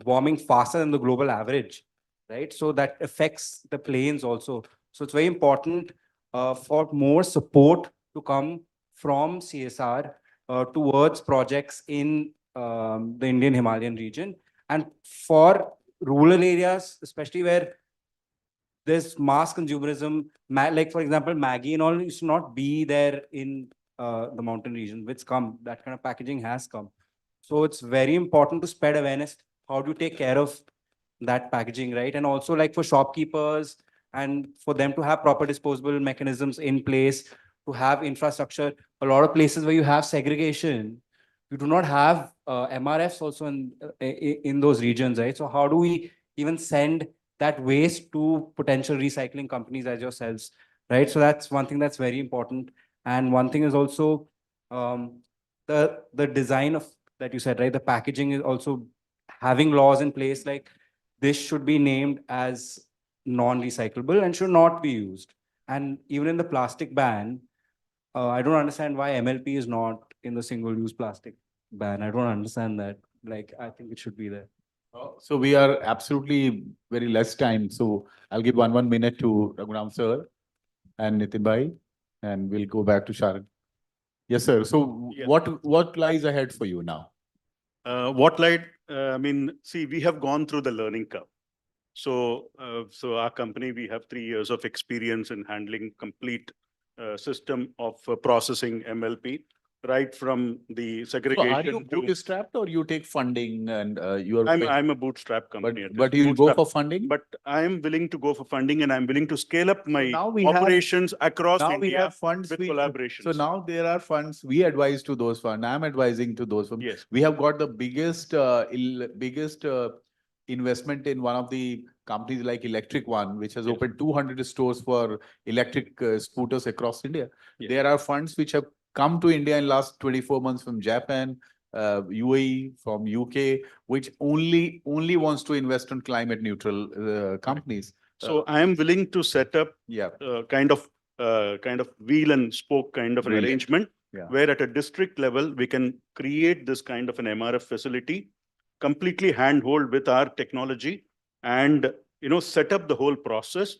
warming faster than the global average, right? So that affects the plains also. So it's very important for more support to come from CSR towards projects in the Indian Himalayan region. And for rural areas, especially where there's mass consumerism, like for example, Maggie and all used to not be there in the mountain region, which that kind of packaging has come. So it's very important to spread awareness. How do you take care of that packaging, right? And also like for shopkeepers and for them to have proper disposable mechanisms in place, to have infrastructure. A lot of places where you have segregation, you do not have MRFs also in those regions, right? So how do we even send that waste to potential recycling companies as yourselves, right? So that's one thing that's very important. And one thing is also the design of that you said, right? The packaging is also having laws in place like this should be named as non-recyclable and should not be used. And even in the plastic ban, I don't understand why MLP is not in the single-use plastic ban. I don't understand that. Like, I think it should be there. So we are absolutely very less time. So I'll give one minute to Raghuram sir and Nitin bhai, and we'll go back to Sharon. Yes, sir. So Yeah. what lies ahead for you now? I mean, see, we have gone through the learning curve. So our company, we have 3 years of experience in handling complete system of processing MLP, right from the So segregation. are you bootstrapped or you take funding and you are? I'm a bootstrap company. But you'll go for funding? But I am willing to go for funding, and I'm willing to scale up my now we have- operations across Now India we have funds with we- collaborations. So now there are funds, we advise to those funds. I'm advising to those funds. Yes. We have got the biggest investment in one of the companies like Electric One, which has opened 200 stores for electric scooters across India. Yes. There are funds which have come to India in last 24 months from Japan, UAE, from UK, which only wants to invest in climate neutral companies. So I am willing to set up kind of wheel and spoke kind of an Brilliant. arrangement Yeah. where at a district level, we can create this kind of an MRF facility, completely handhold with our technology and, set up the whole process,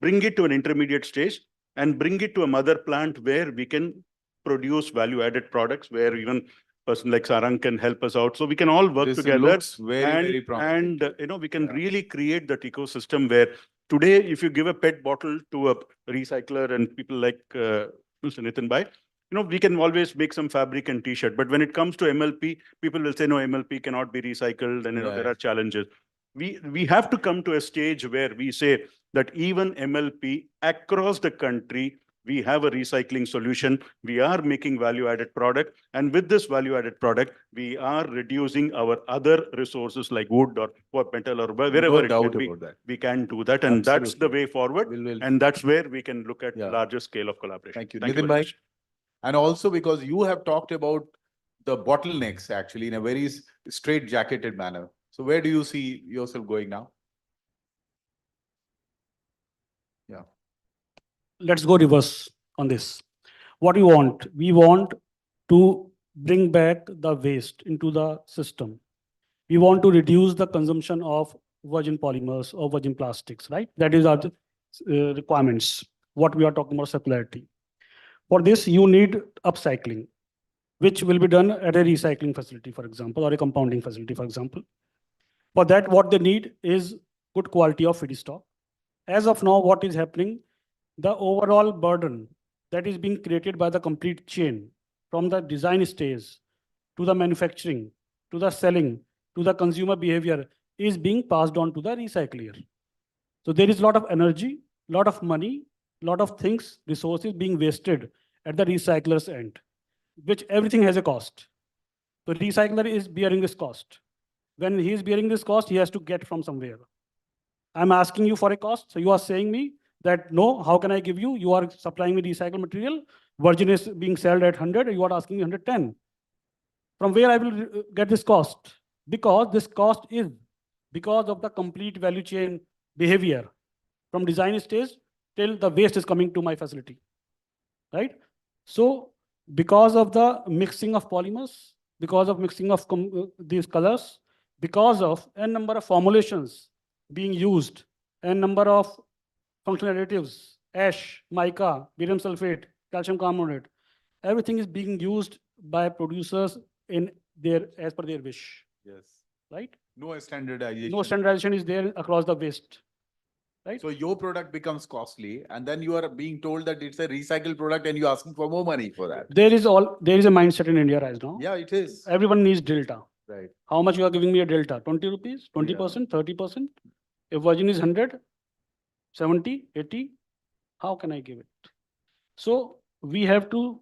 bring it to an intermediate stage and bring it to a mother plant where we can produce value-added products, where even person like Sarang can help us out. So we can all work This together. looks very promising. And we can really create that ecosystem where today, if you give a PET bottle to a recycler and people like Mr. Nitin Bhai, we can always make some fabric and t-shirt. But when it comes to MLP, people will say, no, MLP cannot be recycled and there are challenges. We have to come to a stage where we say that even MLP across the country, we have a recycling solution. We are making value-added product. And with this value-added product, we are reducing our other resources like wood or metal or wherever No it doubt can be. about that. We can do that. And that's the way forward. And that's where we can look at larger scale of collaboration. Thank you. Thank you Nitin very bhai. much. And also because you have talked about the bottlenecks actually in a very straight jacketed manner. So where do you see yourself going now? Yeah. Let's go reverse on this. What we want? We want to bring back the waste into the system. We want to reduce the consumption of virgin polymers or virgin plastics, right? That is our requirements. What we are talking about circularity. For this, you need upcycling, which will be done at a recycling facility, for example, or a compounding facility, for example. For that, what they need is good quality of feedstock. as of now, what is happening, the overall burden that is being created by the complete chain, from the design stage to the manufacturing, to the selling, to the consumer behavior, is being passed on to the recycler. So there is a lot of energy, lot of money, lot of things, resources being wasted at the recycler's end, which everything has a cost. So recycler is bearing this cost. When he is bearing this cost, he has to get from somewhere. I'm asking you for a cost. So you are saying me that, no, how can I give you? You are supplying me recycled material. Virgin is being sold at 100. You are asking me 110. From where I will get this cost? Because this cost is because of the complete value chain behavior from design stage till the waste is coming to my facility, right? So because of the mixing of polymers, because of mixing of these colors, because of a number of formulations being used, a number of functional additives, ash, mica, barium sulfate, calcium carbonate, everything is being used by producers in their, as per their wish. Yes. Right? No standardization. No standardization is there across the waste. Right? So your product becomes costly, and then you are being told that it's a recycled product and you're asking for more money for that. There is a mindset in India right now. Yeah, it is. Everyone needs delta. Right. How much you are giving me a delta? 20 rupees, 20%, 30%. If virgin is 100, 70, 80, how can I give it? So we have to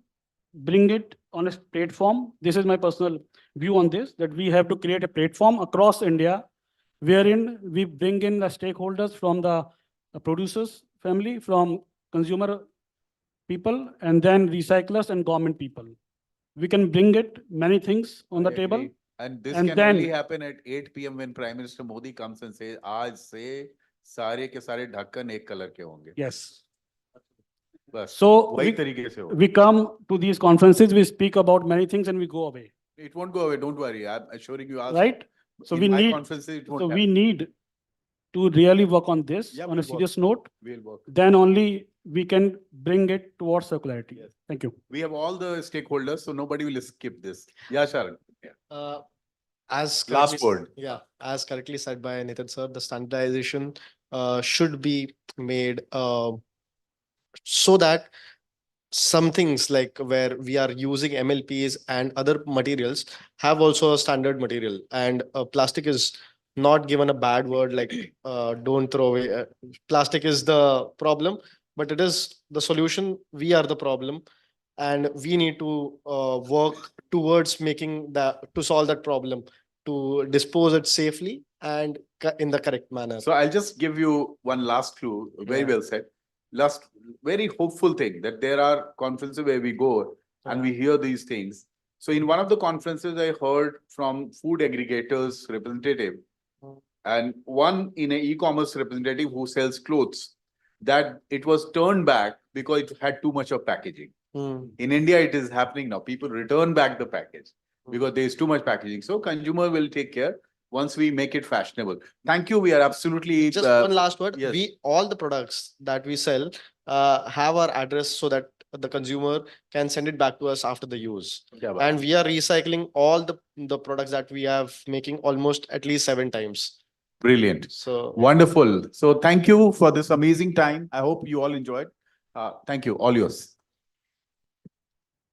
bring it on a platform. This is my personal view on this, that we have to create a platform across India wherein we bring in the stakeholders from the producers family, from consumer people, and then recyclers and government people. We can bring it many things on the I table. agree. And this And can then- only happen at 8 p.m. when Prime Minister Modi comes and says, "Aaj se सारे के सारे ढक्कन एक colour के होंगे." Yes. बस So वही तरीके से होगा. we come to these conferences, we speak about many things and we go away. It won't go away. Don't worry. I'm assuring you. Right? So in we my need, conferences, it won't so we happen. need to really work on this Yeah, on a we'll serious work. note. We'll work. Then only we can bring it towards circularity. Yes. Thank you. We have all the stakeholders, so nobody will skip this. Yeah, Sharon. Yeah. As Last correctly- word. Yeah, as correctly said by Nitin sir, the standardization should be made so that some things like where we are using MLPs and other materials have also a standard material, and plastic is not given a bad word like don't throw away. Plastic is the problem, but it is the solution. We are the problem, and we need to work towards making that, to solve that problem, to dispose it safely and in the correct manner. So I'll just give you one last clue. Very Yeah. well said. Last, very hopeful thing that there are conferences where we go and we hear these things. So in one of the conferences, I heard from food aggregators representative and one in a e-commerce representative who sells clothes, that it was turned back because it had too much of packaging. In India, it is happening now. People return back the package because there is too much packaging. So consumer will take care once we make it fashionable. Thank you. We are absolutely Just one last word. yes. We, all the products that we sell have our address so that the consumer can send it back to us after the use. Yeah, but- And we are recycling all the products that we have, making almost at least 7 times. Brilliant. So Wonderful. So thank you for this amazing time. I hope you all enjoyed. Thank you. All yours.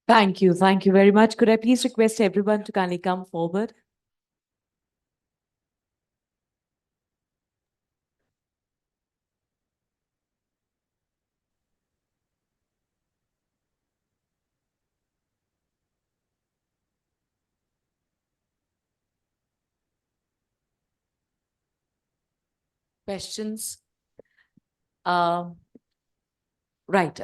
Thank you. Thank you very much. Could I please request everyone to kindly come forward? Questions? Right.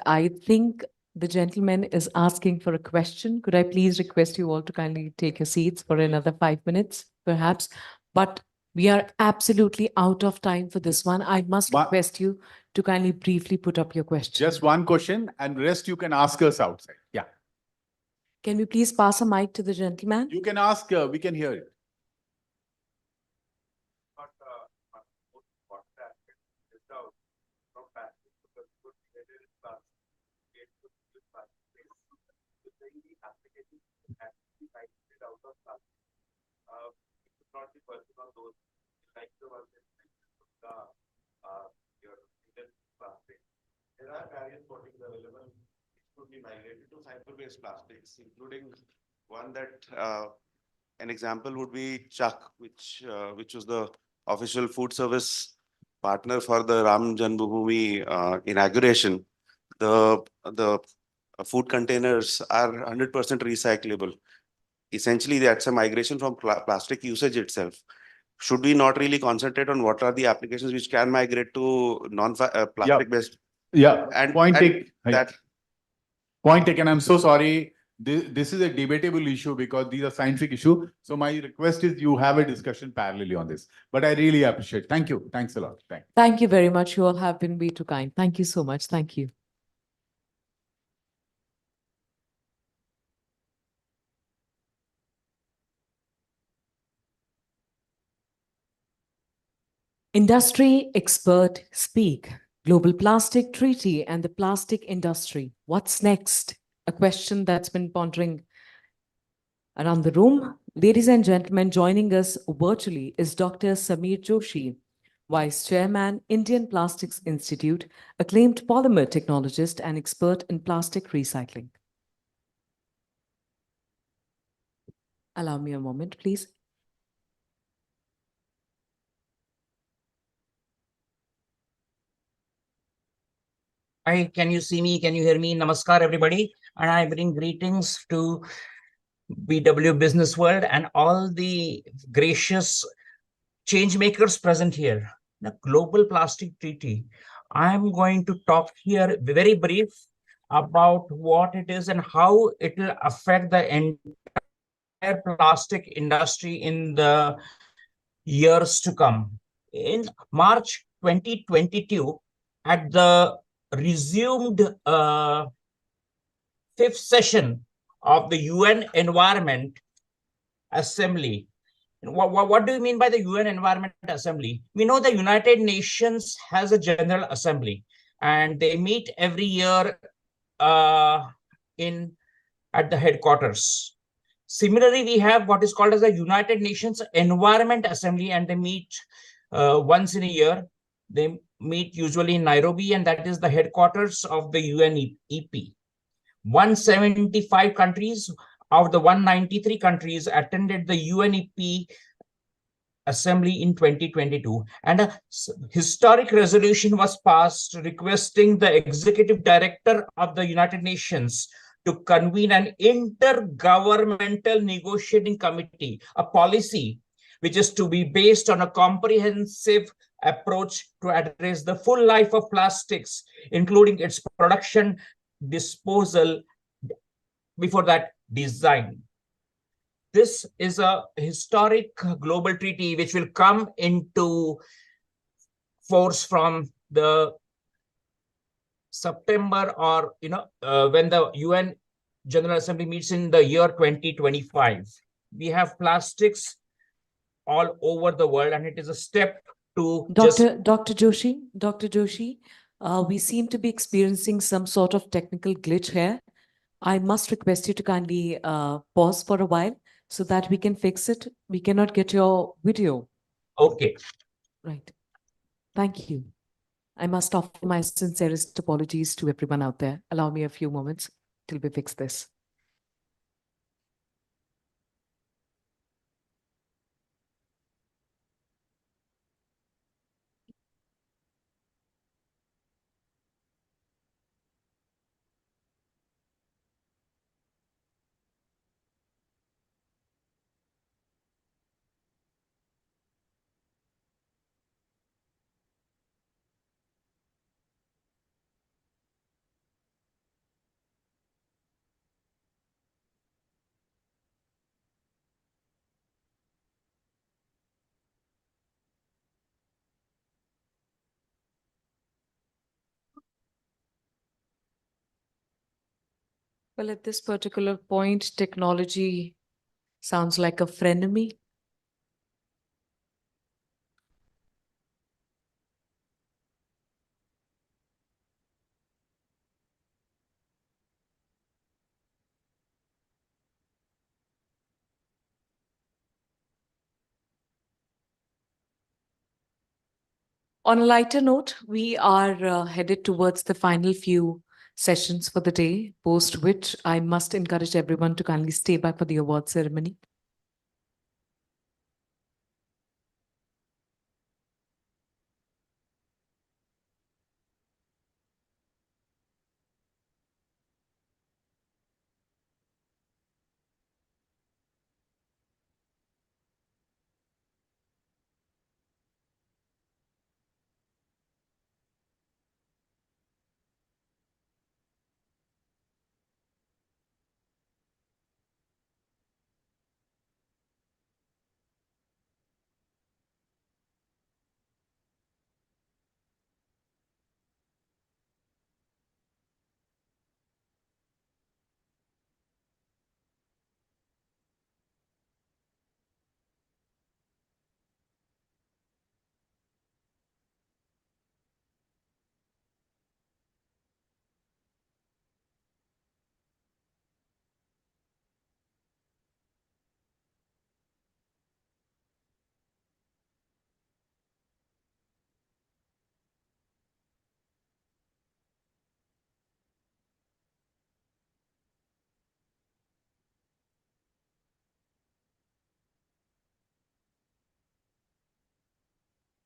I think the gentleman is asking for a question. Could I please request you all to kindly take your seats for another 5 minutes, perhaps? But we are absolutely out of time for this one. I must request you to kindly briefly put up your question. Just one question and rest you can ask us outside. Yeah. Can we please pass a mic to the gentleman? You can ask, we can hear it. what is available could be migrated to fiber-based plastics, including one that an example would be Chuck, which was the official food service partner for the Ram Janmabhoomi inauguration. The food containers are 100% recyclable. Essentially, that's a migration from plastic usage itself. Should we not really concentrate on what are the applications which can migrate to non-plastic based? Yeah, And point that taken. I'm so sorry. This is a debatable issue because these are scientific issue. So my request is you have a discussion parallelly on this. But I really appreciate. Thank you. Thanks a lot. Thank you very much. You all have been way too kind. Thank you so much. Thank you. Industry expert speak. Global Plastic Treaty and the plastic industry. What's next? A question that's been pondering around the room. Ladies and gentlemen, joining us virtually is Dr. Sameer Joshi, Vice Chairman, Indian Plastics Institute, acclaimed polymer technologist and expert in plastic recycling. Allow me a moment, please. Hi, can you see me? Can you hear me? Namaskar, everybody. And I bring greetings to BW Business World and all the gracious changemakers present here. The Global Plastic Treaty. I'm going to talk here very brief about what it is and how it will affect the entire plastic industry in the years to come. In March 2022, at the resumed fifth session of the UN Environment Assembly. What do you mean by the UN Environment Assembly? We know the United Nations has a General Assembly and they meet every year at the headquarters. Similarly, we have what is called as the United Nations Environment Assembly, and they meet once in a year. They meet usually in Nairobi, and that is the headquarters of the UNEP. 175 countries of the 193 countries attended the UNEP Assembly in 2022, and a historic resolution was passed requesting the Executive Director of the United Nations to convene an intergovernmental negotiating committee, a policy which is to be based on a comprehensive approach to address the full life of plastics, including its production, disposal, before that, design. This is a historic global treaty which will come into force from the September or, when the UN General Assembly meets in the year 2025. We have plastics all over the world, and it is a step to Dr. Joshi, we seem to be experiencing some sort of technical glitch here. I must request you to kindly pause for a while so that we can fix it. We cannot get your video. Okay. Right. Thank you. I must offer my sincerest apologies to everyone out there. Allow me a few moments till we fix this. Well, at this particular point, technology sounds like a frenemy. On a lighter note, we are headed towards the final few sessions for the day, post which I must encourage everyone to kindly stay back for the award ceremony.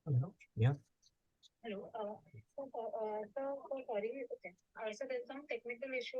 Hello. Yeah. Hello. Sorry. Okay. So there's some technical issue.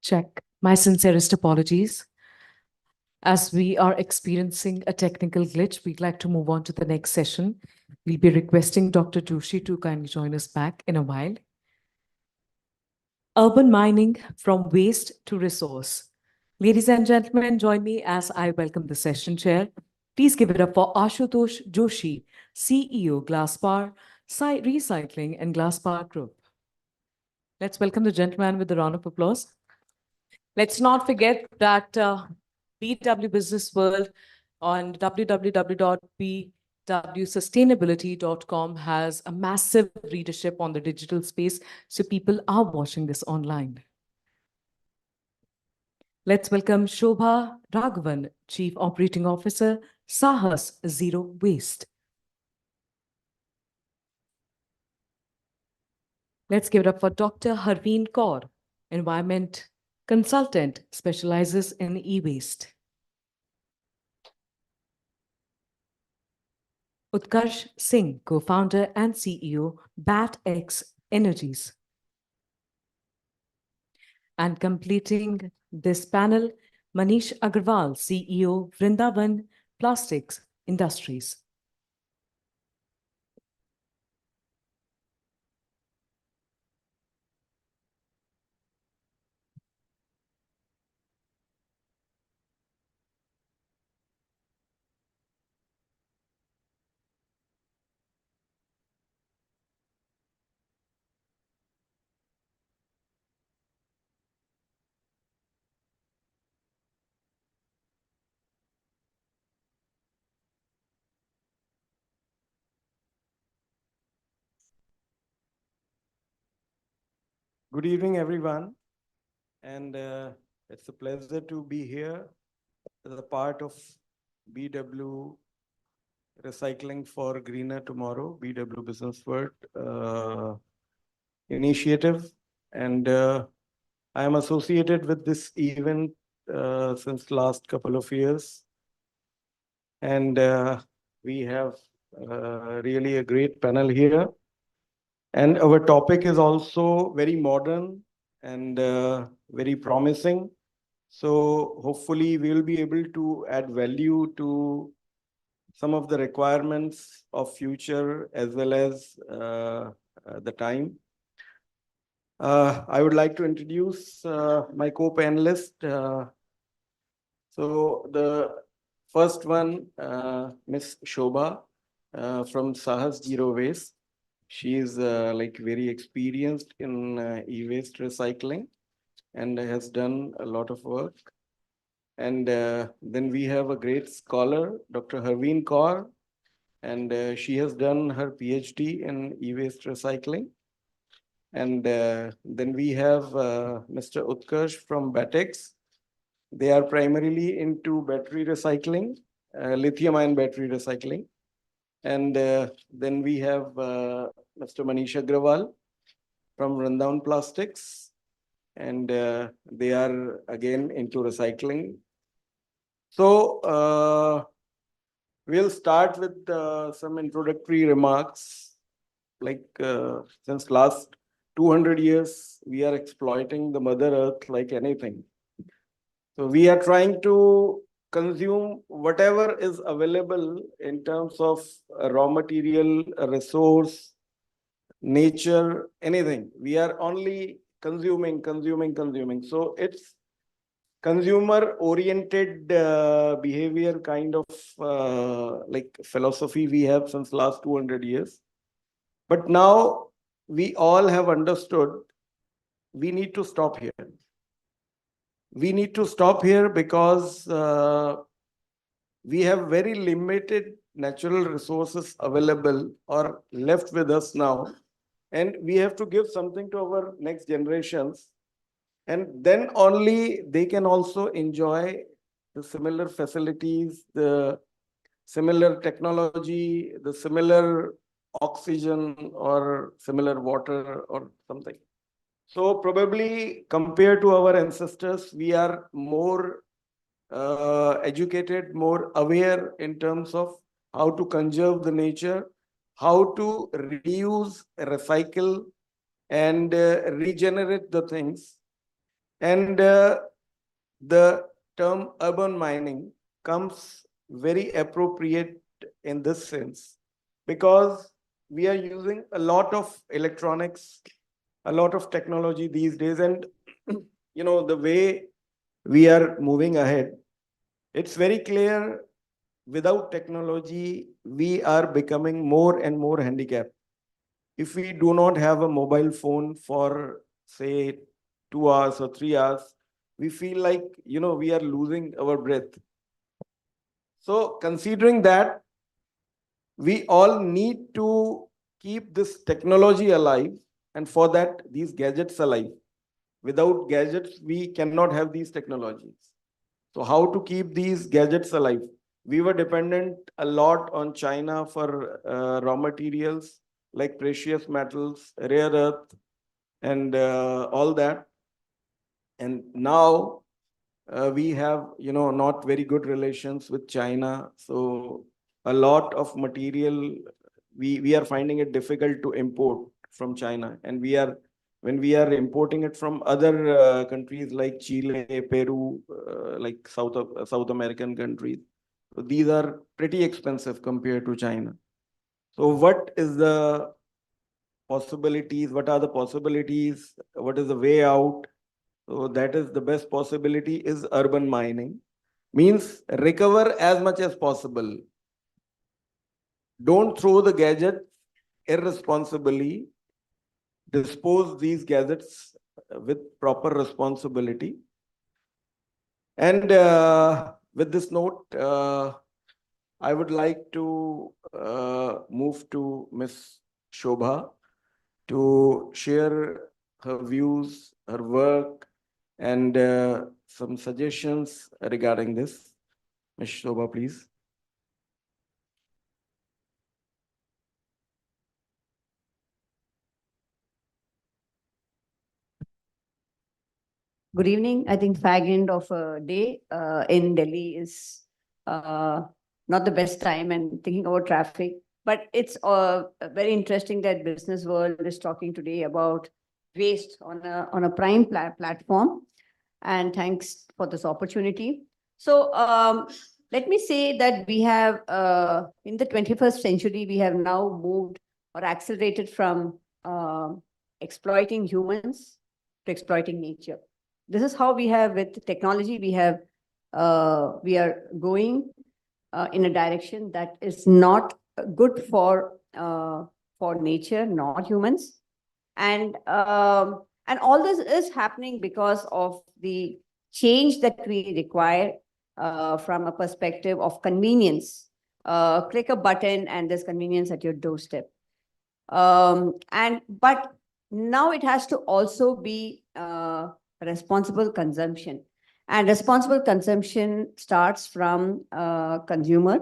Check. My sincerest apologies. As we are experiencing a technical glitch, we'd like to move on to the next session. We'll be requesting Dr. Joshi to kindly join us back in a while. Urban mining from waste to resource. Ladies and gentlemen, join me as I welcome the session chair. Please give it up for Ashutosh Joshi, CEO, Glassbar, Recycling and Glassbar Group. Let's welcome the gentleman with a round of applause. Let's not forget that BW Business World on www.bwsustainability.com has a massive readership on the digital space, so people are watching this online. Let's welcome Shobha Raghavan, Chief Operating Officer, Sahas Zero Waste. Let's give it up for Dr. Harveen Kaur, Environment Consultant, specializes in e-waste. Utkarsh Singh, co-founder and CEO, BatX Energies. And completing this panel, Manish Agarwal, CEO, Vrindavan Plastics Industries. Good evening, everyone. And it's a pleasure to be here as a part of BW Recycling for Greener Tomorrow, BW Businessworld initiative. And I am associated with this event since last couple of years. And we have really a great panel here. And our topic is also very modern and very promising. So hopefully we'll be able to add value to some of the requirements of future as well as the time. I would like to introduce my co-panelist. So the first one, Miss Shobha from Sahas Zero Waste. She is like very experienced in e-waste recycling and has done a lot of work. And then we have a great scholar, Dr. Harveen Kaur, and she has done her PhD in e-waste recycling. And then we have Mr. Utkarsh from Batex. They are primarily into battery recycling, lithium-ion battery recycling. And then we have Mr. Manish Agrawal from Rundown Plastics. And they are again into recycling. So we'll start with some introductory remarks. Like since last 200 years, we are exploiting the Mother Earth like anything. So we are trying to consume whatever is available in terms of raw material, a resource, nature, anything. We are only consuming. So it's consumer-oriented behavior kind of like philosophy we have since last 200 years. But now we all have understood we need to stop here. We need to stop here because we have very limited natural resources available or left with us now. And we have to give something to our next generations. And then only they can also enjoy the similar facilities, the similar technology, the similar oxygen or similar water or something. So probably compared to our ancestors, we are more educated, more aware in terms of how to conserve the nature, how to reuse, recycle, and regenerate the things. And the term urban mining comes very appropriate in this sense because we are using a lot of electronics, a lot of technology these days. And you know, the way we are moving ahead, it's very clear without technology, we are becoming more and more handicapped. If we do not have a mobile phone for, say, 2 hours or 3 hours, we feel like, you know, we are losing our breath. So considering that, we all need to keep this technology alive, and for that, these gadgets alive. Without gadgets, we cannot have these technologies. So how to keep these gadgets alive? We were dependent a lot on China for raw materials like precious metals, rare earth, and all that. And now we have, you know, not very good relations with China. So a lot of material, we are finding it difficult to import from China. And when we are importing it from other countries like Chile, Peru, like South American countries, so these are pretty expensive compared to China. So what is the possibilities? What are the possibilities? What is the way out? So that is the best possibility is urban mining. Means recover as much as possible. Don't throw the gadget irresponsibly. Dispose these gadgets with proper responsibility. And with this note, I would like to move to Ms. Shobha to share her views, her work, and some suggestions regarding this. Ms. Shobha, please. Good evening. I think fag end of a day in Delhi is not the best time, and thinking about traffic. But it's very interesting that Businessworld is talking today about waste on a prime platform. And thanks for this opportunity. So let me say that we have, in the 21st century, we have now moved or accelerated from exploiting humans to exploiting nature. This is how we have, with technology, we are going in a direction that is not good for nature, not humans. And all this is happening because of the change that we require from a perspective of convenience. Click a button and there's convenience at your doorstep. But now it has to also be responsible consumption. And responsible consumption starts from consumer.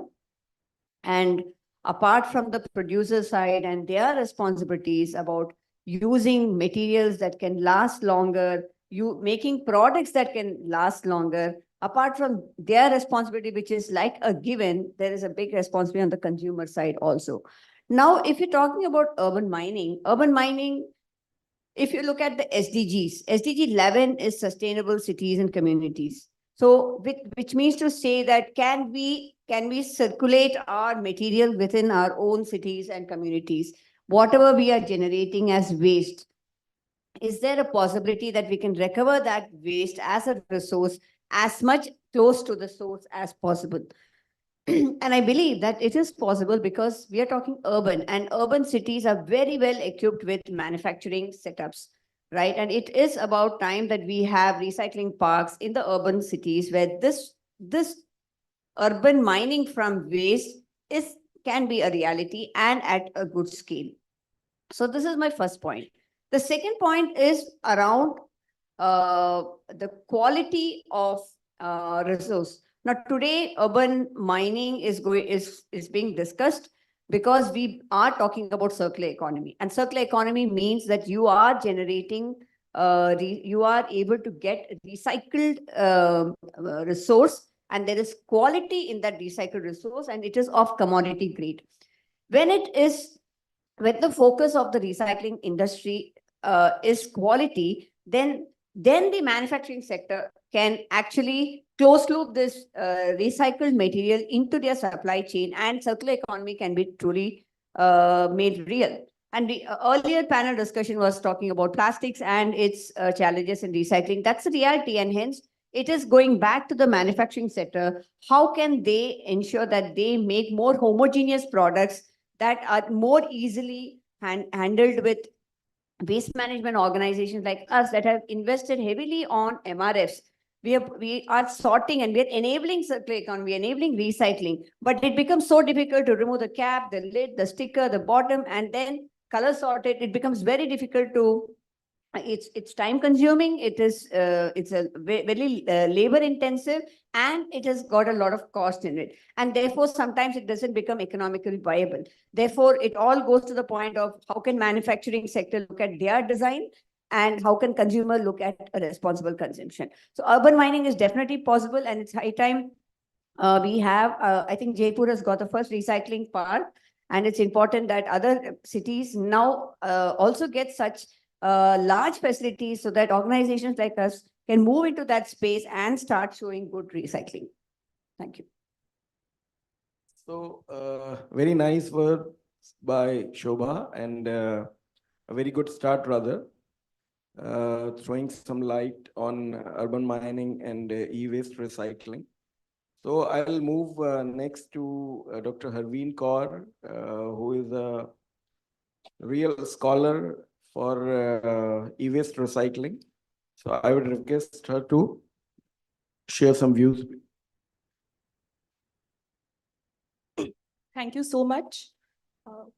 And apart from the producer side and their responsibilities about using materials that can last longer, making products that can last longer, apart from their responsibility, which is like a given, there is a big responsibility on the consumer side also. Now, if you're talking about urban mining, if you look at the SDGs, SDG 11 is sustainable cities and communities. So, which means to say that can we circulate our material within our own cities and communities? Whatever we are generating as waste, is there a possibility that we can recover that waste as a resource as much close to the source as possible? And I believe that it is possible because we are talking urban, and urban cities are very well equipped with manufacturing setups, right? And it is about time that we have recycling parks in the urban cities where this urban mining from waste can be a reality and at a good scale. So this is my first point. The second point is around the quality of resource. Now today, urban mining is being discussed because we are talking about circular economy, and circular economy means that you are generating, you are able to get recycled resource, and there is quality in that recycled resource, and it is of commodity grade. When the focus of the recycling industry is quality, then the manufacturing sector can actually close loop this recycled material into their supply chain, and circular economy can be truly made real. And the earlier panel discussion was talking about plastics and its challenges in recycling. That's the reality, and hence it is going back to the manufacturing sector. How can they ensure that they make more homogeneous products that are more easily handled with waste management organizations like us that have invested heavily on MRFs? We are sorting and we are enabling circular economy, enabling recycling, but it becomes so difficult to remove the cap, the lid, the sticker, the bottom, and then color sort it. It becomes very difficult to, it's time consuming, it's a very labor intensive, and it has got a lot of cost in it. And therefore, sometimes it doesn't become economically viable. Therefore, it all goes to the point of how can manufacturing sector look at their design, and how can consumer look at a responsible consumption. So urban mining is definitely possible, and it's high time we have, I think Jaipur has got the first recycling park, and it's important that other cities now also get such large facilities so that organizations like us can move into that space and start showing good recycling. Thank you. So very nice work by Shobha, and a very good start rather, throwing some light on urban mining and e-waste recycling. So I'll move next to Dr. Harveen Kaur, who is a real scholar for e-waste recycling. So I would request her to share some views. Thank you so much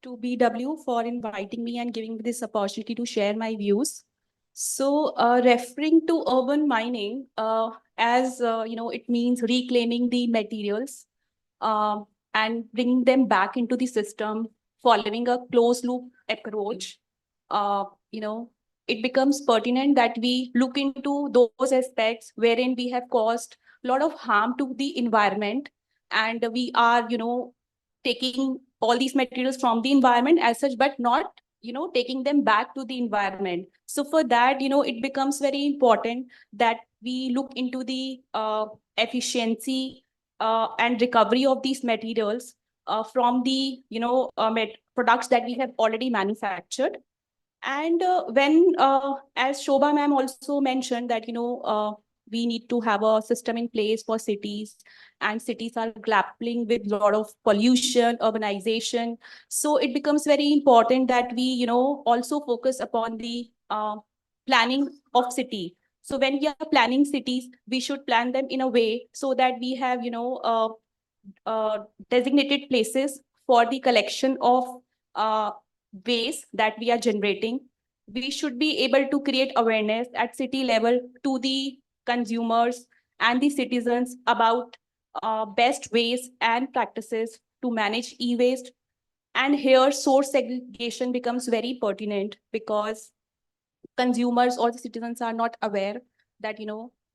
to BW for inviting me and giving me this opportunity to share my views. So referring to urban mining, as it means reclaiming the materials and bringing them back into the system, following a closed loop approach. It becomes pertinent that we look into those aspects wherein we have caused a lot of harm to the environment, and we are, taking all these materials from the environment as such, but not, taking them back to the environment. So for that, it becomes very important that we look into the efficiency and recovery of these materials from the products that we have already manufactured. And as Shobha ma'am also mentioned that we need to have a system in place for cities, and cities are grappling with a lot of pollution, urbanization. So it becomes very important that we also focus upon the planning of city. So when we are planning cities, we should plan them in a way so that we have designated places for the collection of waste that we are generating. We should be able to create awareness at city level to the consumers and the citizens about best ways and practices to manage e-waste. And here source segregation becomes very pertinent, because consumers or the citizens are not aware that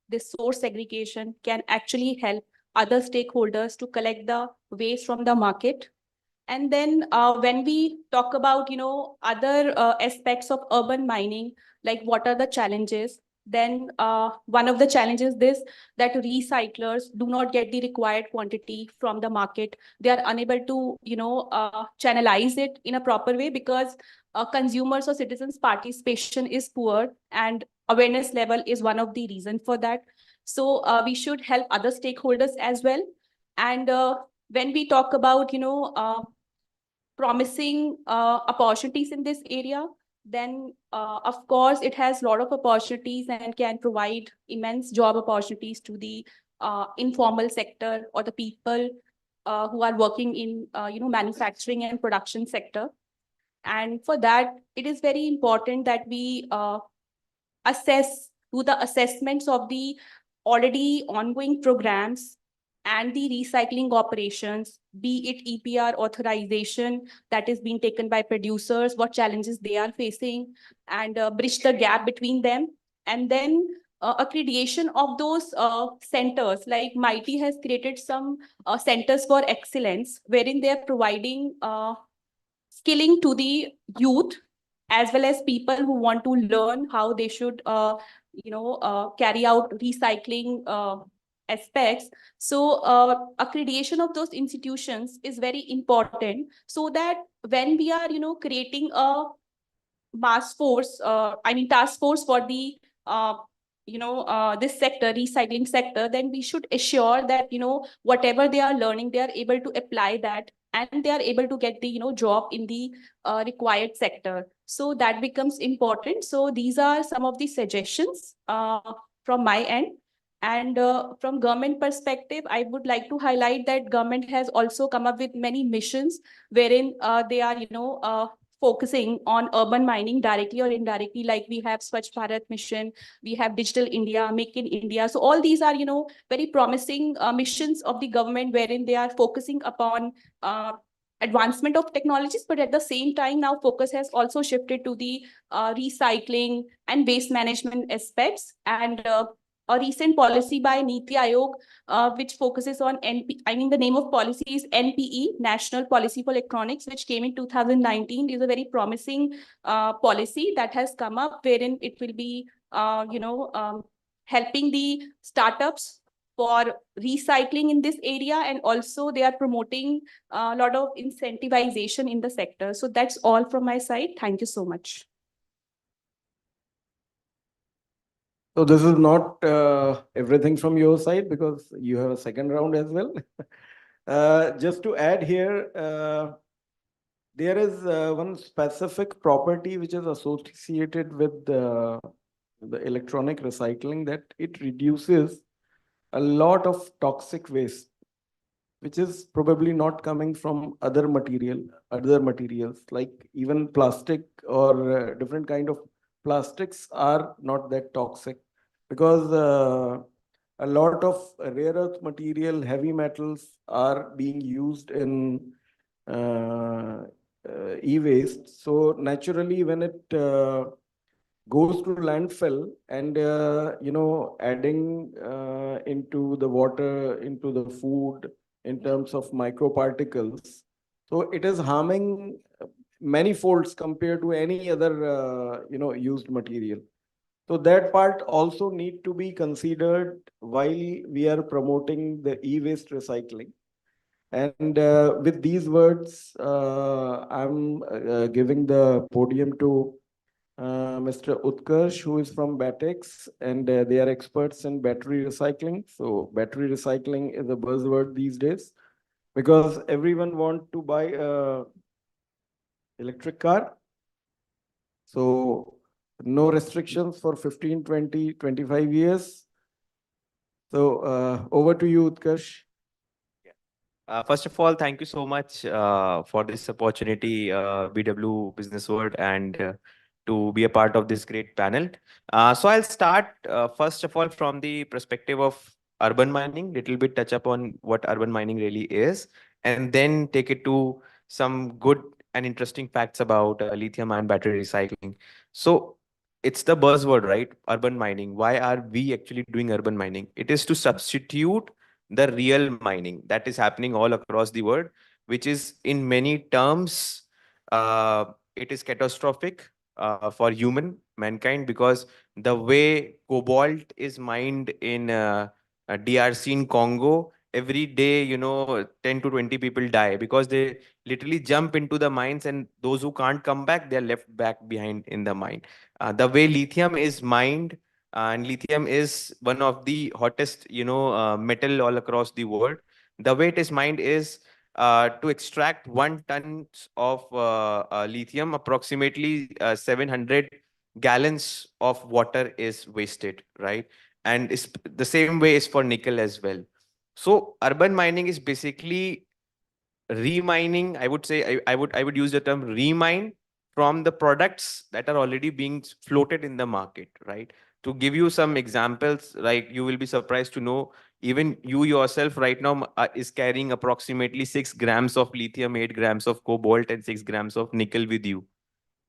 this source segregation can actually help other stakeholders to collect the waste from the market. And then when we talk about other aspects of urban mining, like what are the challenges, then one of the challenges is that recyclers do not get the required quantity from the market. They are unable to channelize it in a proper way, because consumers or citizens participation is poor, and awareness level is one of the reasons for that. So we should help other stakeholders as well. And when we talk about promising opportunities in this area, then of course it has a lot of opportunities and can provide immense job opportunities to the informal sector or the people who are working in manufacturing and production sector. And for that, it is very important that we do the assessments of the already ongoing programs and the recycling operations, be it EPR authorization that is being taken by producers, what challenges they are facing, and bridge the gap between them. And then a creation of those centers, like MIT has created some centers for excellence, wherein they are providing skilling to the youth, as well as people who want to learn how they should carry out recycling aspects. So accreditation of those institutions is very important, so that when we are creating a task force for the this sector, recycling sector, then we should assure that whatever they are learning, they are able to apply that, and they are able to get the job in the required sector. So that becomes important. So these are some of the suggestions from my end. And from government perspective, I would like to highlight that government has also come up with many missions wherein they are focusing on urban mining directly or indirectly. Like we have Swachh Bharat mission, we have Digital India, Make in India. So all these are very promising missions of the government, wherein they are focusing upon advancement of technologies, but at the same time now focus has also shifted to the recycling and waste management aspects. And a recent policy by Niti Aayog, which focuses on the name of policy is NPE, National Policy for Electronics, which came in 2019, is a very promising policy that has come up, wherein it will be, helping the startups for recycling in this area, and also they are promoting a lot of incentivization in the sector. So that's all from my side. Thank you so much. So this is not everything from your side, because you have a second round as well. Just to add here, there is one specific property which is associated with the electronic recycling, that it reduces a lot of toxic waste, which is probably not coming from other materials, like even plastic or different kind of plastics are not that toxic, because a lot of rare earth material, heavy metals are being used in e-waste. So naturally, when it goes to landfill and adding into the water, into the food, in terms of microparticles, so it is harming many folds compared to any other used material. So that part also need to be considered while we are promoting the e-waste recycling. And with these words, I'm giving the podium to Mr. Utkarsh, who is from Batex, and they are experts in battery recycling. So battery recycling is a buzzword these days because everyone want to buy a electric car. So no restrictions for 15, 20, 25 years. So over to you, Utkarsh. First of all, thank you so much for this opportunity, BW Business World, and to be a part of this great panel. So I'll start first of all from the perspective of urban mining, little bit touch upon what urban mining really is, and then take it to some good and interesting facts about lithium-ion battery recycling. So it's the buzzword, right? Urban mining. Why are we actually doing urban mining? It is to substitute the real mining that is happening all across the world, which is in many terms, it is catastrophic for mankind, because the way cobalt is mined in DRC in Congo, every day, 10 to 20 people die because they literally jump into the mines, and those who can't come back, they're left back behind in the mine. The way lithium is mined, and lithium is one of the hottest, metal all across the world. The way it is mined is to extract 1 ton of lithium, approximately 700 gallons of water is wasted, right? And it's the same way is for nickel as well. So urban mining is basically remining. I would say I would use the term remine from the products that are already being floated in the market, right? To give you some examples, like you will be surprised to know, even you yourself right now is carrying approximately 6 grams of lithium, 8 grams of cobalt, and 6 grams of nickel with you.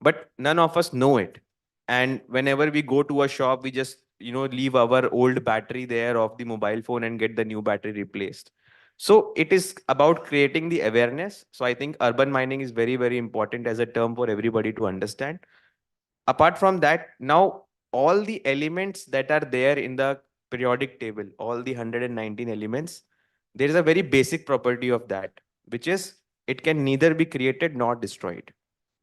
But none of us know it. And whenever we go to a shop, we just, leave our old battery there of the mobile phone and get the new battery replaced. So it is about creating the awareness. So I think urban mining is very, very important as a term for everybody to understand. Apart from that, now all the elements that are there in the periodic table, all the 119 elements, there is a very basic property of that, which is it can neither be created nor destroyed.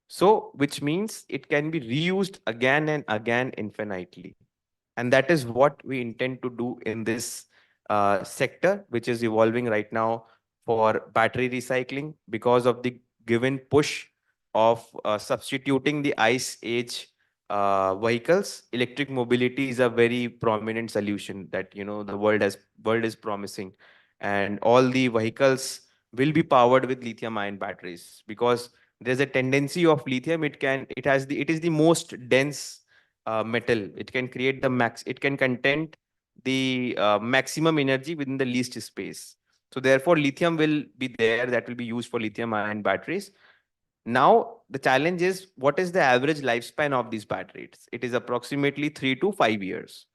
So, which means it can be reused again and again infinitely. And that is what we intend to do in this sector, which is evolving right now for battery recycling, because of the given push of substituting the ice age vehicles. Electric mobility is a very prominent solution that, the world is promising, and all the vehicles will be powered with lithium ion batteries, because there's a tendency of lithium. It is the most dense metal. It can create it can contain the maximum energy within the least space. So therefore lithium will be there, that will be used for lithium ion batteries. Now the challenge is, what is the average lifespan of these batteries? It is approximately 3 to 5 years.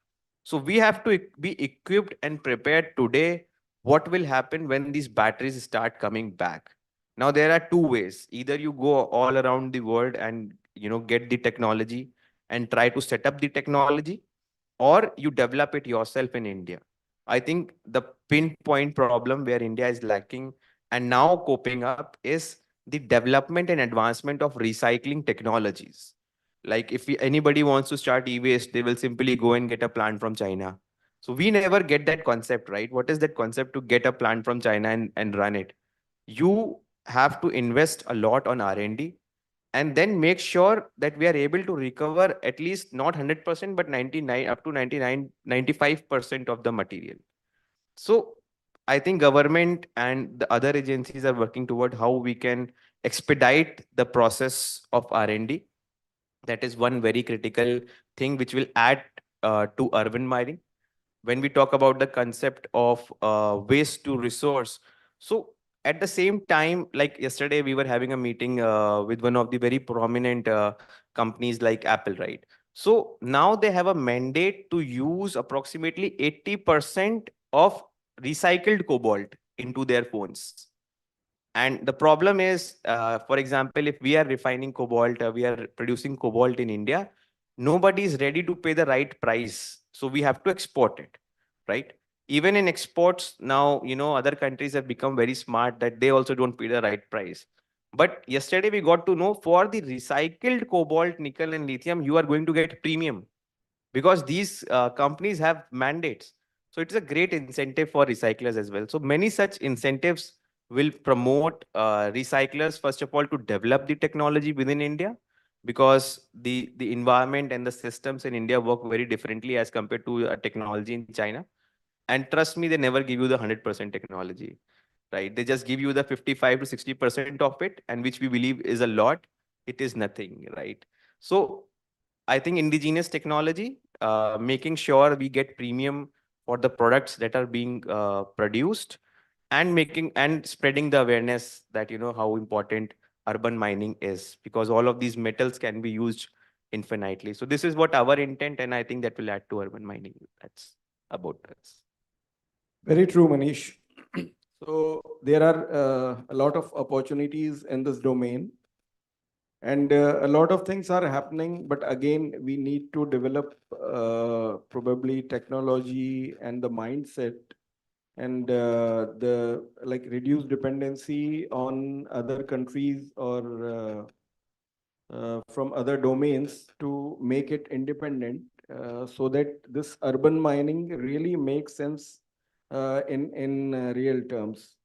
So we have to be equipped and prepared today. What will happen when these batteries start coming back? Now there are two ways. Either you go all around the world and get the technology and try to set up the technology, or you develop it yourself in India. I think the pinpoint problem where India is lacking and now coping up is the development and advancement of recycling technologies. Like if anybody wants to start e-waste, they will simply go and get a plant from China. So we never get that concept, right? What is that concept to get a plant from China and run it? You have to invest a lot on R&D, and then make sure that we are able to recover at least not 100%, but 99 up to 99, 95% of the material. So I think government and the other agencies are working toward how we can expedite the process of R&D. That is one very critical thing which will add to urban mining. When we talk about the concept of waste to resource, so at the same time, like yesterday we were having a meeting with one of the very prominent companies like Apple, right? So now they have a mandate to use approximately 80% of recycled cobalt into their phones. And the problem is, for example, if we are refining cobalt, we are producing cobalt in India, nobody is ready to pay the right price. So we have to export it, right? Even in exports now, other countries have become very smart that they also don't pay the right price. But yesterday we got to know for the recycled cobalt, nickel, and lithium, you are going to get premium because these companies have mandates. So it's a great incentive for recyclers as well. So many such incentives will promote recyclers, first of all, to develop the technology within India, because the environment and the systems in India work very differently as compared to technology in China. And trust me, they never give you the 100% technology, right? They just give you the 55 to 60% of it, and which we believe is a lot. It is nothing, right? So I think indigenous technology, making sure we get premium for the products that are being produced, and making and spreading the awareness that how important urban mining is, because all of these metals can be used infinitely. So this is what our intent, and I think that will add to urban mining. That's about us. Very true, Manish. So there are a lot of opportunities in this domain, and a lot of things are happening. But again, we need to develop probably technology and the mindset, and the reduced dependency on other countries or from other domains to make it independent, so that this urban mining really makes sense in real terms.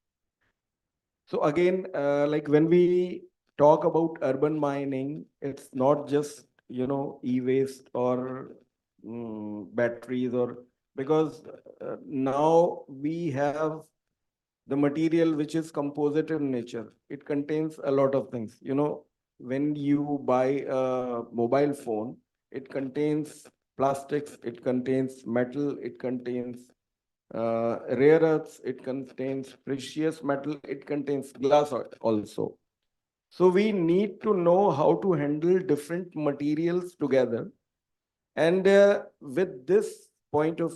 So again, like when we talk about urban mining, it's not just e-waste or batteries, or because now we have the material which is composite in nature. It contains a lot of things. When you buy a mobile phone, it contains plastics, it contains metal, it contains rare earths, it contains precious metal, it contains glass also. So we need to know how to handle different materials together. And with this point of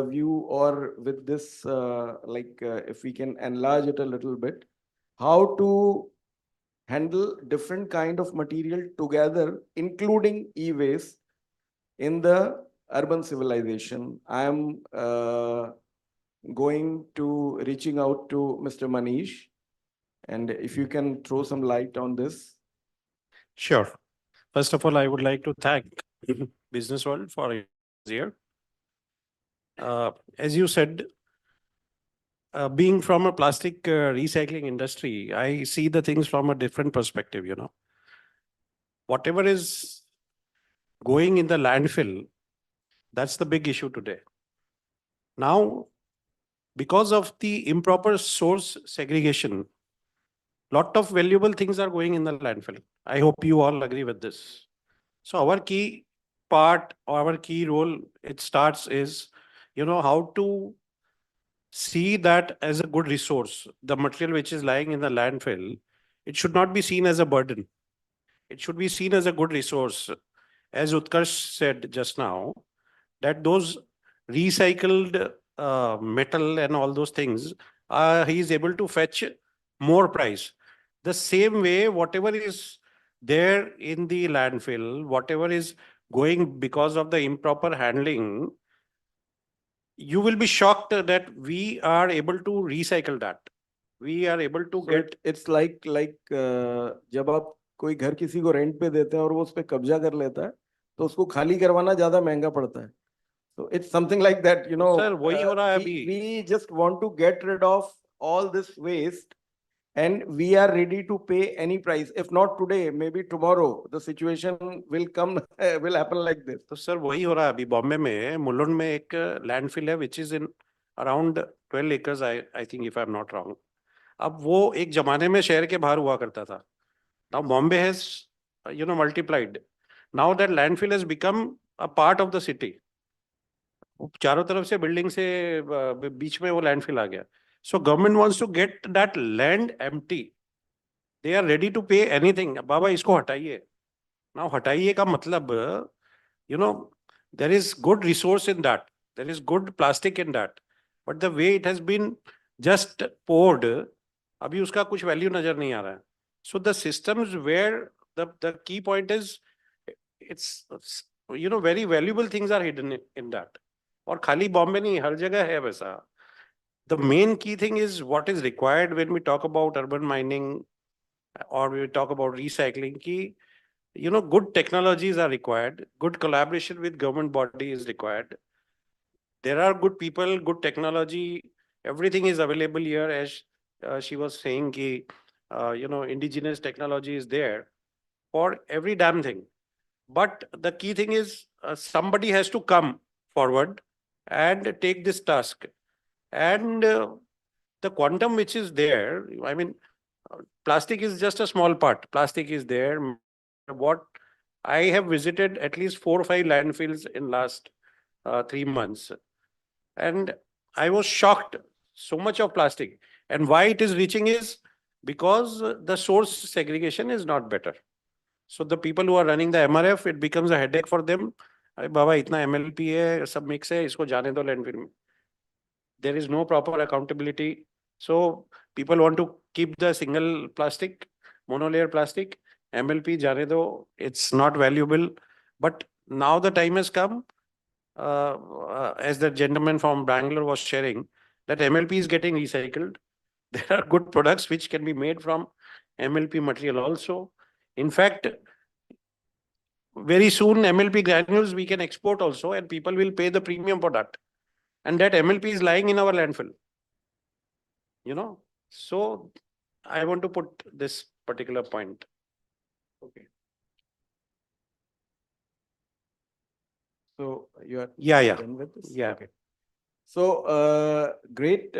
view, or with this, if we can enlarge it a little bit, how to handle different kind of material together, including e-waste in the urban civilization. I am going to reaching out to Mr. Manish, and if you can throw some light on this. Sure. First of all, I would like to thank Businessworld for here. As you said, being from a plastic recycling industry, I see the things from a different perspective, Whatever is going in the landfill, that's the big issue today. Now, because of the improper source segregation, lot of valuable things are going in the landfill. I hope you all agree with this. So our key part, our key role, it starts is, how to see that as a good resource. The material which is lying in the landfill, it should not be seen as a burden. It should be seen as a good resource. As Utkarsh said just now, that those recycled metal and all those things, he is able to fetch more price. The same way, whatever is there in the landfill, whatever is going because of the improper handling, you will be shocked that we are able to recycle that. We are able to get. It's like जब आप कोई घर किसी को rent पे देते हैं और वो उस पे कब्जा कर लेता है, तो उसको खाली करवाना ज्यादा महंगा पड़ता है. So it's something like that, Sir, वही हो रहा है अभी. We just want to get rid of all this waste, and we are ready to pay any price. If not today, maybe tomorrow, the situation will come, will happen like this. तो sir वही हो रहा है अभी बॉम्बे में मुलुंड में एक landfill है which is in around 12 acres, I think, if I'm not wrong. अब वो एक जमाने में शहर के बाहर हुआ करता था. Now Bombay has, multiplied. Now that landfill has become a part of the city. चारों तरफ से बिल्डिंग से बीच में वो लैंडफिल आ गया. So government wants to get that land empty. They are ready to pay anything. बाबा इसको हटाइए. Now हटाइए का मतलब, there is good resource in that. There is good plastic in that. But the way it has been just poured, अभी उसका कुछ value नजर नहीं आ रहा है. So the systems where the key point is, it's very valuable things are hidden in that. और खाली बॉम्बे नहीं, हर जगह है वैसा. The main key thing is what is required when we talk about urban mining or we talk about recycling. Ki, good technologies are required. Good collaboration with government body is required. There are good people, good technology. Everything is available here, as she was saying. Ki, indigenous technology is there for every damn thing. But the key thing is somebody has to come forward and take this task. And the quantum which is there, I mean, plastic is just a small part. Plastic is there. What I have visited at least 4 or 5 landfills in last 3 months. And I was shocked, so much of plastic. And why it is reaching is because the source segregation is not better. So the people who are running the MRF, it becomes a headache for them. अरे बाबा इतना MLP है, सब mix है, इसको जाने दो landfill में. There is no proper accountability. So people want to keep the single plastic, monolayer plastic, MLP जाने दो, it's not valuable. But now the time has come, as the gentleman from Bangalore was sharing, that MLP is getting recycled. There are good products which can be made from MLP material also. In fact, very soon MLP granules we can export also, and people will pay the premium for that. And that MLP is lying in our landfill. So I want to put this particular point. Okay. So you are Yeah. done with this? Yeah. Okay. So great.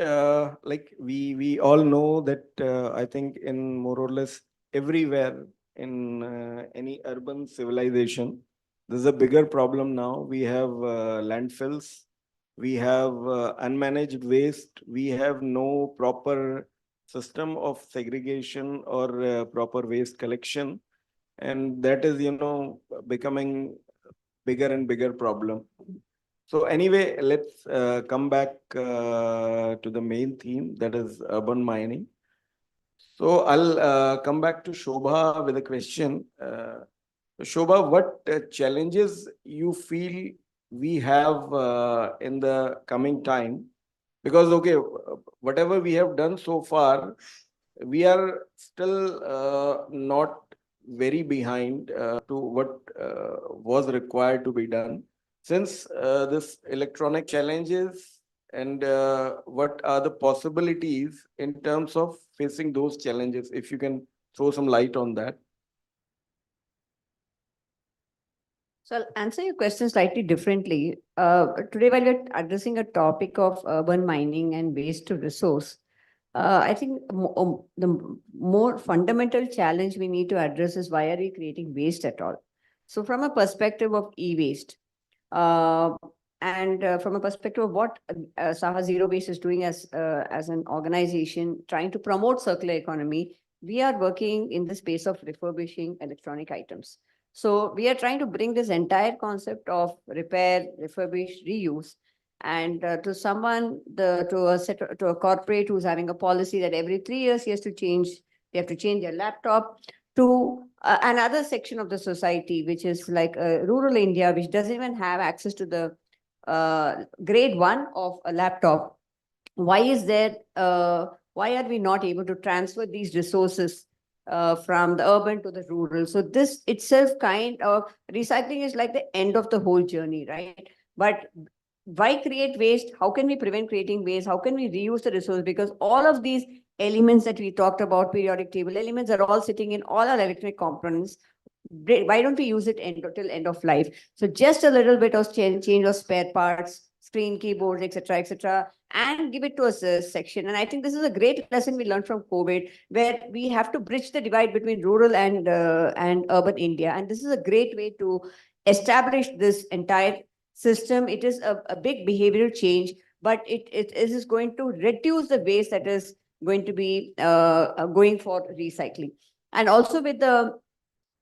Like we all know that I think in more or less everywhere in any urban civilization, there's a bigger problem now. We have landfills, we have unmanaged waste, we have no proper system of segregation or proper waste collection, and that is becoming bigger and bigger problem. So anyway, let's come back to the main theme, that is urban mining. So I'll come back to Shobha with a question. Shobha, what challenges you feel we have in the coming time? Because, okay, whatever we have done so far, we are still not very behind to what was required to be done. Since this electronic challenges, and what are the possibilities in terms of facing those challenges? If you can throw some light on that. So I'll answer your question slightly differently. Today, while we're addressing a topic of urban mining and waste to resource, I think the more fundamental challenge we need to address is why are we creating waste at all? So from a perspective of e-waste, and from a perspective of what Saha Zero Waste is doing as an organization trying to promote circular economy, we are working in the space of refurbishing electronic items. So we are trying to bring this entire concept of repair, refurbish, reuse, and to someone, to a corporate who's having a policy that every 3 years they have to change their laptop, to another section of the society, which is like rural India, which doesn't even have access to the grade 1 of a laptop. Why is there? Why are we not able to transfer these resources from the urban to the rural? So this itself kind of recycling is like the end of the whole journey, right? But why create waste? How can we prevent creating waste? How can we reuse the resource? Because all of these elements that we talked about, periodic table elements, are all sitting in all our electronic components. Why don't we use it till end of life? So just a little bit of change of spare parts, screen, keyboards, etc., and give it to a section. And I think this is a great lesson we learned from COVID, where we have to bridge the divide between rural and urban India. And this is a great way to establish this entire system. It is a big behavioral change, but it is going to reduce the waste that is going to be going for recycling. And also with the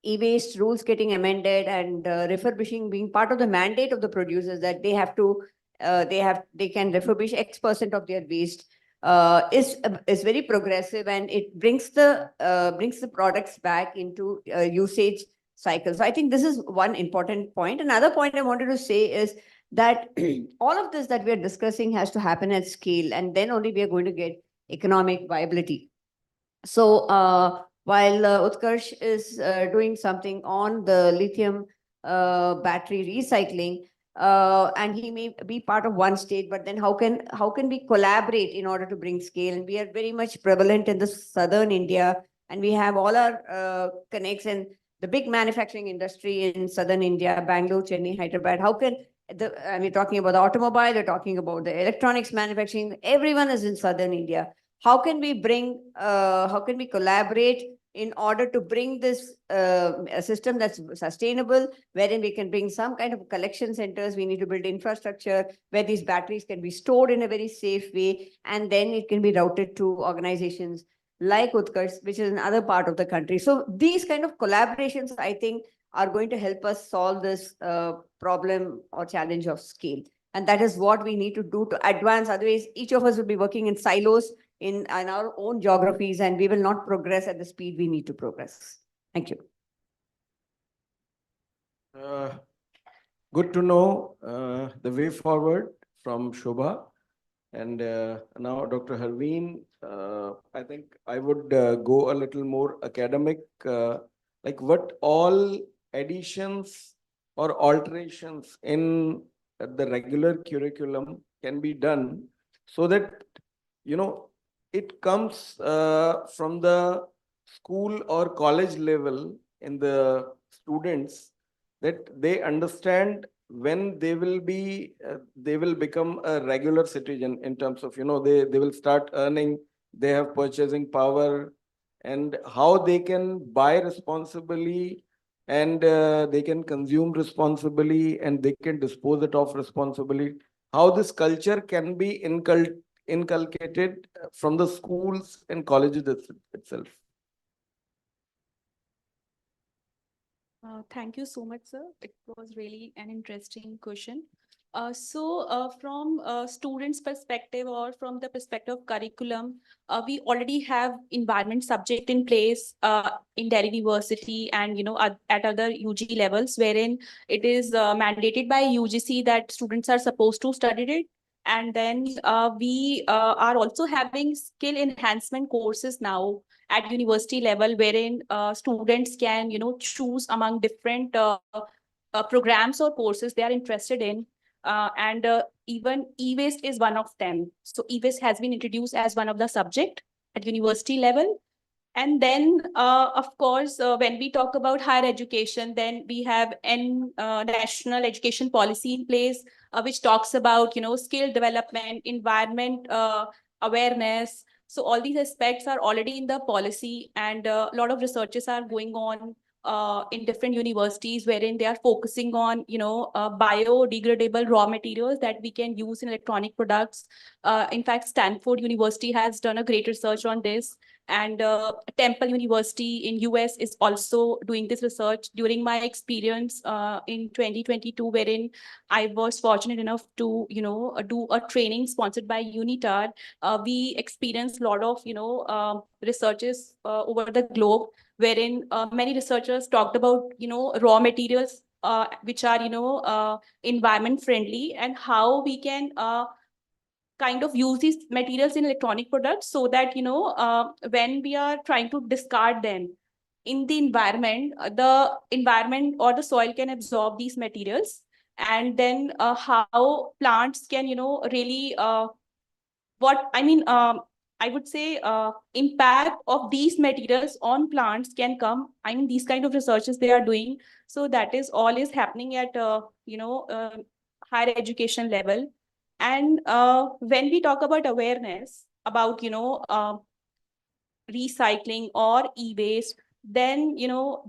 e-waste rules getting amended and refurbishing being part of the mandate of the producers, that they have to they can refurbish X% of their waste, is very progressive, and it brings the products back into usage cycle. So I think this is one important point. Another point I wanted to say is that all of this that we are discussing has to happen at scale, and then only we are going to get economic viability. So while Utkarsh is doing something on the lithium battery recycling, and he may be part of one state, but then how can we collaborate in order to bring scale? And we are very much prevalent in the southern India, and we have all our connects in the big manufacturing industry in southern India, Bangalore, Chennai, Hyderabad. How can we're talking about the automobile, we're talking about the electronics manufacturing, everyone is in southern India. How can we collaborate in order to bring this a system that's sustainable, wherein we can bring some kind of collection centers? We need to build infrastructure where these batteries can be stored in a very safe way, and then it can be routed to organizations like Utkarsh, which is another part of the country. So these kind of collaborations, I think, are going to help us solve this problem or challenge of scale. And that is what we need to do to advance. Otherwise, each of us will be working in silos in our own geographies, and we will not progress at the speed we need to progress. Thank you. Good to know the way forward from Shobha. And now Dr. Harveen, I think I would go a little more academic, like what all additions or alterations in the regular curriculum can be done so that, it comes from the school or college level in the students, that they understand when they will become a regular citizen, in terms of, they will start earning, they have purchasing power, and how they can buy responsibly, and they can consume responsibly, and they can dispose it of responsibly. How this culture can be inculcated from the schools and colleges itself. Thank you so much, sir. It was really an interesting question. From a student's perspective or from the perspective of curriculum, we already have environment subject in place in Delhi University and at other UG levels, wherein it is mandated by UGC that students are supposed to study it. And then we are also having skill enhancement courses now at university level, wherein students can choose among different programs or courses they are interested in. And even e-waste is one of them. So e-waste has been introduced as one of the subject at university level. And then, of course, when we talk about higher education, then we have national education policy in place, which talks about, skill development, environment awareness. So all these aspects are already in the policy, and a lot of researches are going on in different universities, wherein they are focusing on, biodegradable raw materials that we can use in electronic products. In fact, Stanford University has done a great research on this. And Temple University in US is also doing this research. During my experience in 2022, wherein I was fortunate enough to, do a training sponsored by UNITAR, we experienced a lot of, researches over the globe, wherein many researchers talked about, raw materials which are, environment friendly, and how we can kind of use these materials in electronic products so that, when we are trying to discard them in the environment or the soil can absorb these materials. And then how plants can, really, I would say impact of these materials on plants can come. I mean, these kind of researches they are doing. So that is all is happening at, higher education level. And when we talk about awareness about, recycling or e-waste, then,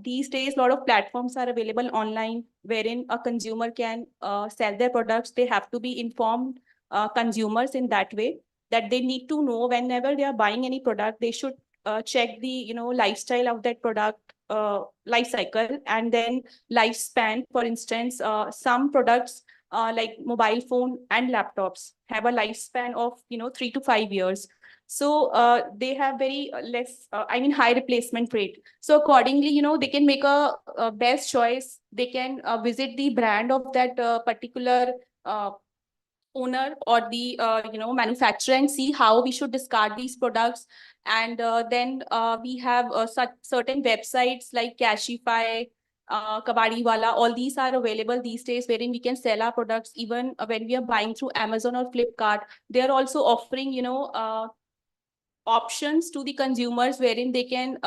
these days, a lot of platforms are available online wherein a consumer can sell their products. They have to be informed consumers in that way that they need to know whenever they are buying any product, they should check the, lifestyle of that product, life cycle, and then lifespan. For instance, some products like mobile phone and laptops have a lifespan of 3 to 5 years. So they have very less, high replacement rate. So accordingly, they can make a best choice. They can visit the brand of that particular owner or the manufacturer and see how we should discard these products. And then we have such certain websites like Cashify, Kabadiwala. All these are available these days, wherein we can sell our products even when we are buying through Amazon or Flipkart. They are also offering options to the consumers wherein they can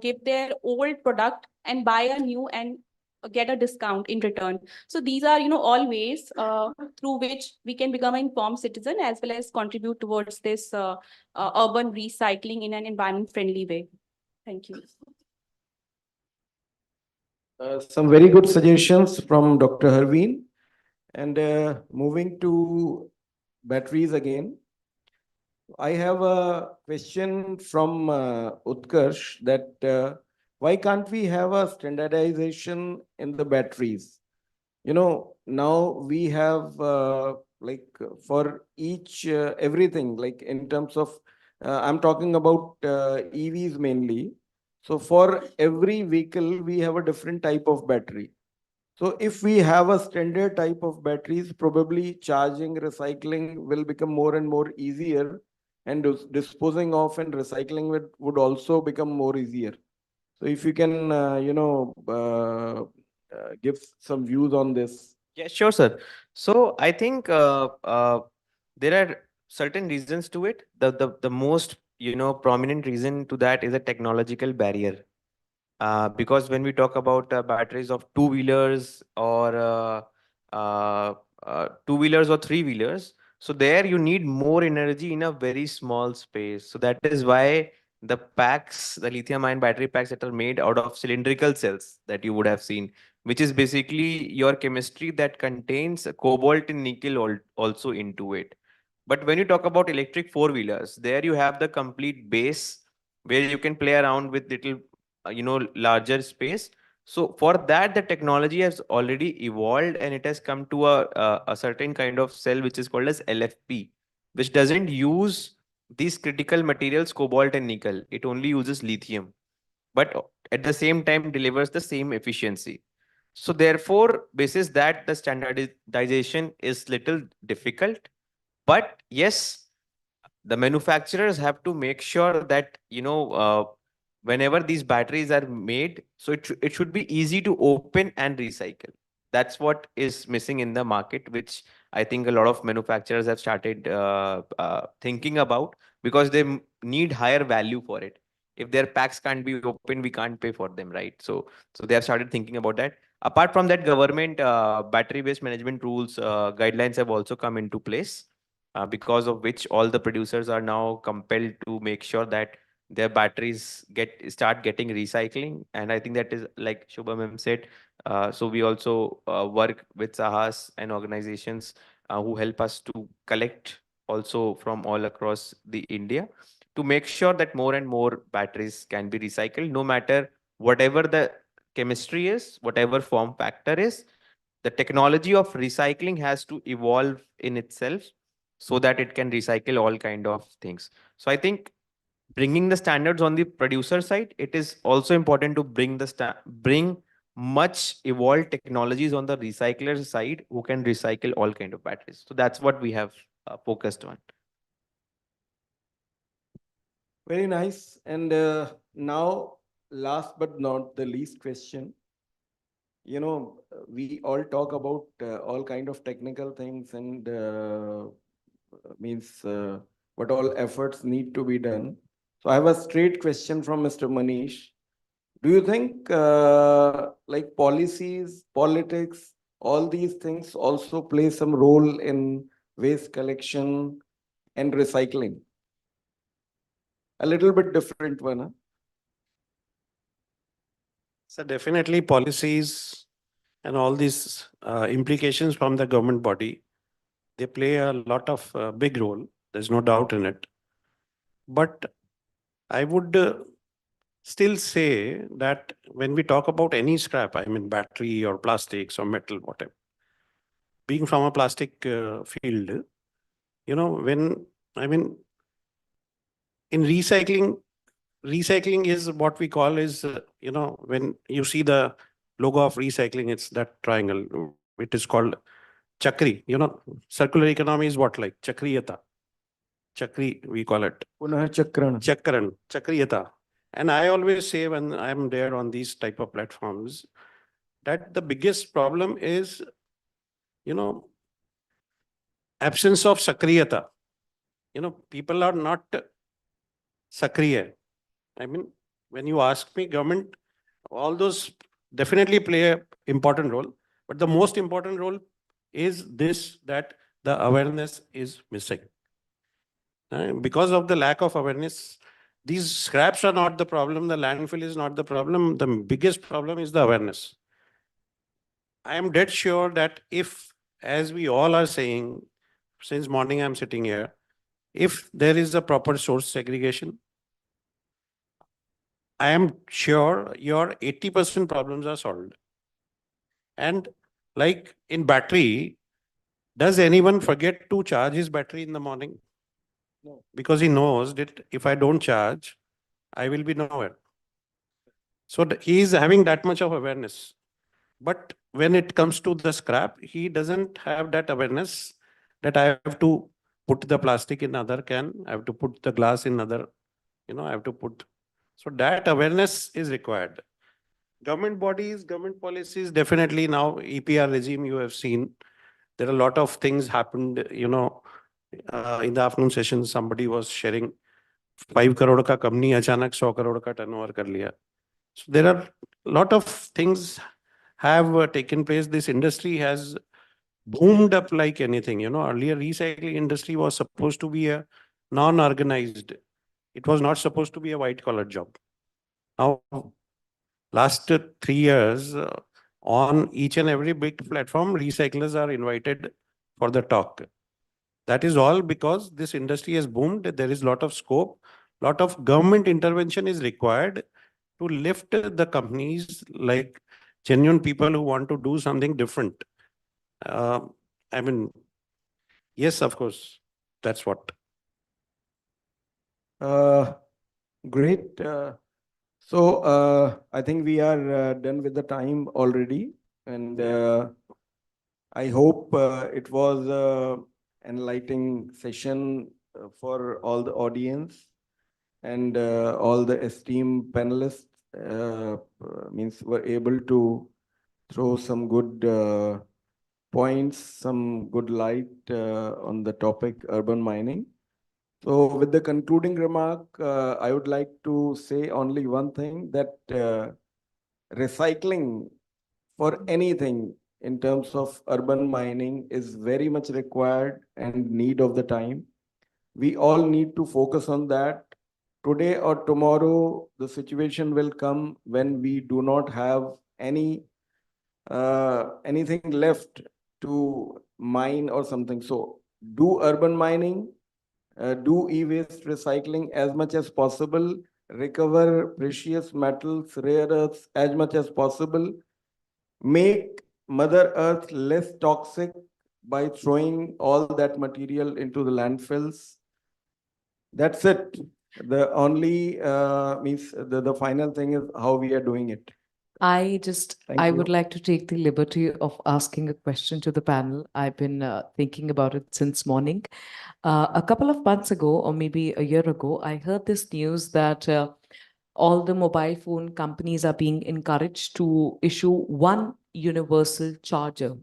give their old product and buy a new and get a discount in return. So these are all ways through which we can become an informed citizen as well as contribute towards this urban recycling in an environment friendly way. Thank you. Some very good suggestions from Dr. Harveen. And moving to batteries again. I have a question from Utkarsh that why can't we have a standardization in the batteries? Now we have like for each everything, like in terms of, I'm talking about EVs mainly. So for every vehicle, we have a different type of battery. So if we have a standard type of batteries, probably charging, recycling will become more and more easier, and disposing of and recycling would also become more easier. So if you can, give some views on this. Yeah, sure, sir. So I think there are certain reasons to it. The most prominent reason to that is a technological barrier. Because when we talk about batteries of two-wheelers or two-wheelers or three-wheelers, so there you need more energy in a very small space. So that is why the packs, the lithium-ion battery packs that are made out of cylindrical cells that you would have seen, which is basically your chemistry that contains cobalt and nickel also into it. But when you talk about electric four-wheelers, there you have the complete base where you can play around with little larger space. So for that, the technology has already evolved and it has come to a certain kind of cell which is called as LFP, which doesn't use these critical materials cobalt and nickel. It only uses lithium, but at the same time delivers the same efficiency. So therefore, basis that, the standardization is little difficult. But yes, the manufacturers have to make sure that whenever these batteries are made, so it should be easy to open and recycle. That's what is missing in the market, which I think a lot of manufacturers have started thinking about, because they need higher value for it. If their packs can't be open, we can't pay for them, right? So they have started thinking about that. Apart from that, government battery waste management rules guidelines have also come into place, because of which all the producers are now compelled to make sure that their batteries start getting recycling. And I think that is like Shobha ma'am said. So we also work with Sahas and organizations who help us to collect also from all across the India, to make sure that more and more batteries can be recycled, no matter whatever the chemistry is, whatever form factor is. The technology of recycling has to evolve in itself so that it can recycle all kind of things. So I think bringing the standards on the producer side, it is also important to bring much evolved technologies on the recycler side who can recycle all kind of batteries. So that's what we have focused on. Very nice. And now, last but not the least question. We all talk about all kind of technical things and means what all efforts need to be done. So I have a straight question from Mr. Manish. Do you think like policies, politics, all these things also play some role in waste collection and recycling? A little bit different one, huh? So definitely policies and all these implications from the government body, they play a lot of big role. There's no doubt in it. But I would still say that when we talk about any scrap, I mean battery or plastics or metal, whatever, being from a plastic field, when, I mean, in recycling is what we call is, when you see the logo of recycling, it's that triangle. It is called Chakri. Circular economy is what, like Chakriyata. Chakri, we call it. Chakriyata. And I always say when I'm there on these type of platforms, that the biggest problem is, absence of Sakriyata. People are not Sakriya. I mean, when you ask me, government, all those definitely play an important role. But the most important role is this, that the awareness is missing. Because of the lack of awareness, these scraps are not the problem. The landfill is not the problem. The biggest problem is the awareness. I am dead sure that if, as we all are saying, since morning I'm sitting here, if there is a proper source segregation, I am sure your 80% problems are solved. And like in battery, does anyone forget to charge his battery in the morning? No. Because he knows that if I don't charge, I will be nowhere. So he is having that much of awareness. But when it comes to the scrap, he doesn't have that awareness that I have to put the plastic in other can, I have to put the glass in other, I have to put. So that awareness is required. Government bodies, government policies, definitely now EPR regime you have seen. There are a lot of things happened, in the afternoon session, somebody was sharing 5 crore ka company achanak 100 crore ka turnover kar liya. So there are a lot of things have taken place. This industry has boomed up like anything. Earlier recycling industry was supposed to be a non-organized. It was not supposed to be a white-collar job. Now, last 3 years, on each and every big platform, recyclers are invited for the talk. That is all because this industry has boomed. There is a lot of scope. Lot of government intervention is required to lift the companies, like genuine people who want to do something different. I mean, yes, of course, that's what. Great. I think we are done with the time already. And I hope it was an enlightening session for all the audience and all the esteemed panelists were able to throw some good points, some good light on the topic urban mining. So with the concluding remark, I would like to say only one thing, that recycling for anything in terms of urban mining is very much required and need of the time. We all need to focus on that. Today or tomorrow, the situation will come when we do not have anything left to mine or something. So do urban mining, do e-waste recycling as much as possible, recover precious metals, rare earths as much as possible, make Mother Earth less toxic by throwing all that material into the landfills. That's it. The only the final thing is how we are doing it. I Thank would you. like to take the liberty of asking a question to the panel. I've been thinking about it since morning. A couple of months ago, or maybe a year ago, I heard this news that all the mobile phone companies are being encouraged to issue one universal charger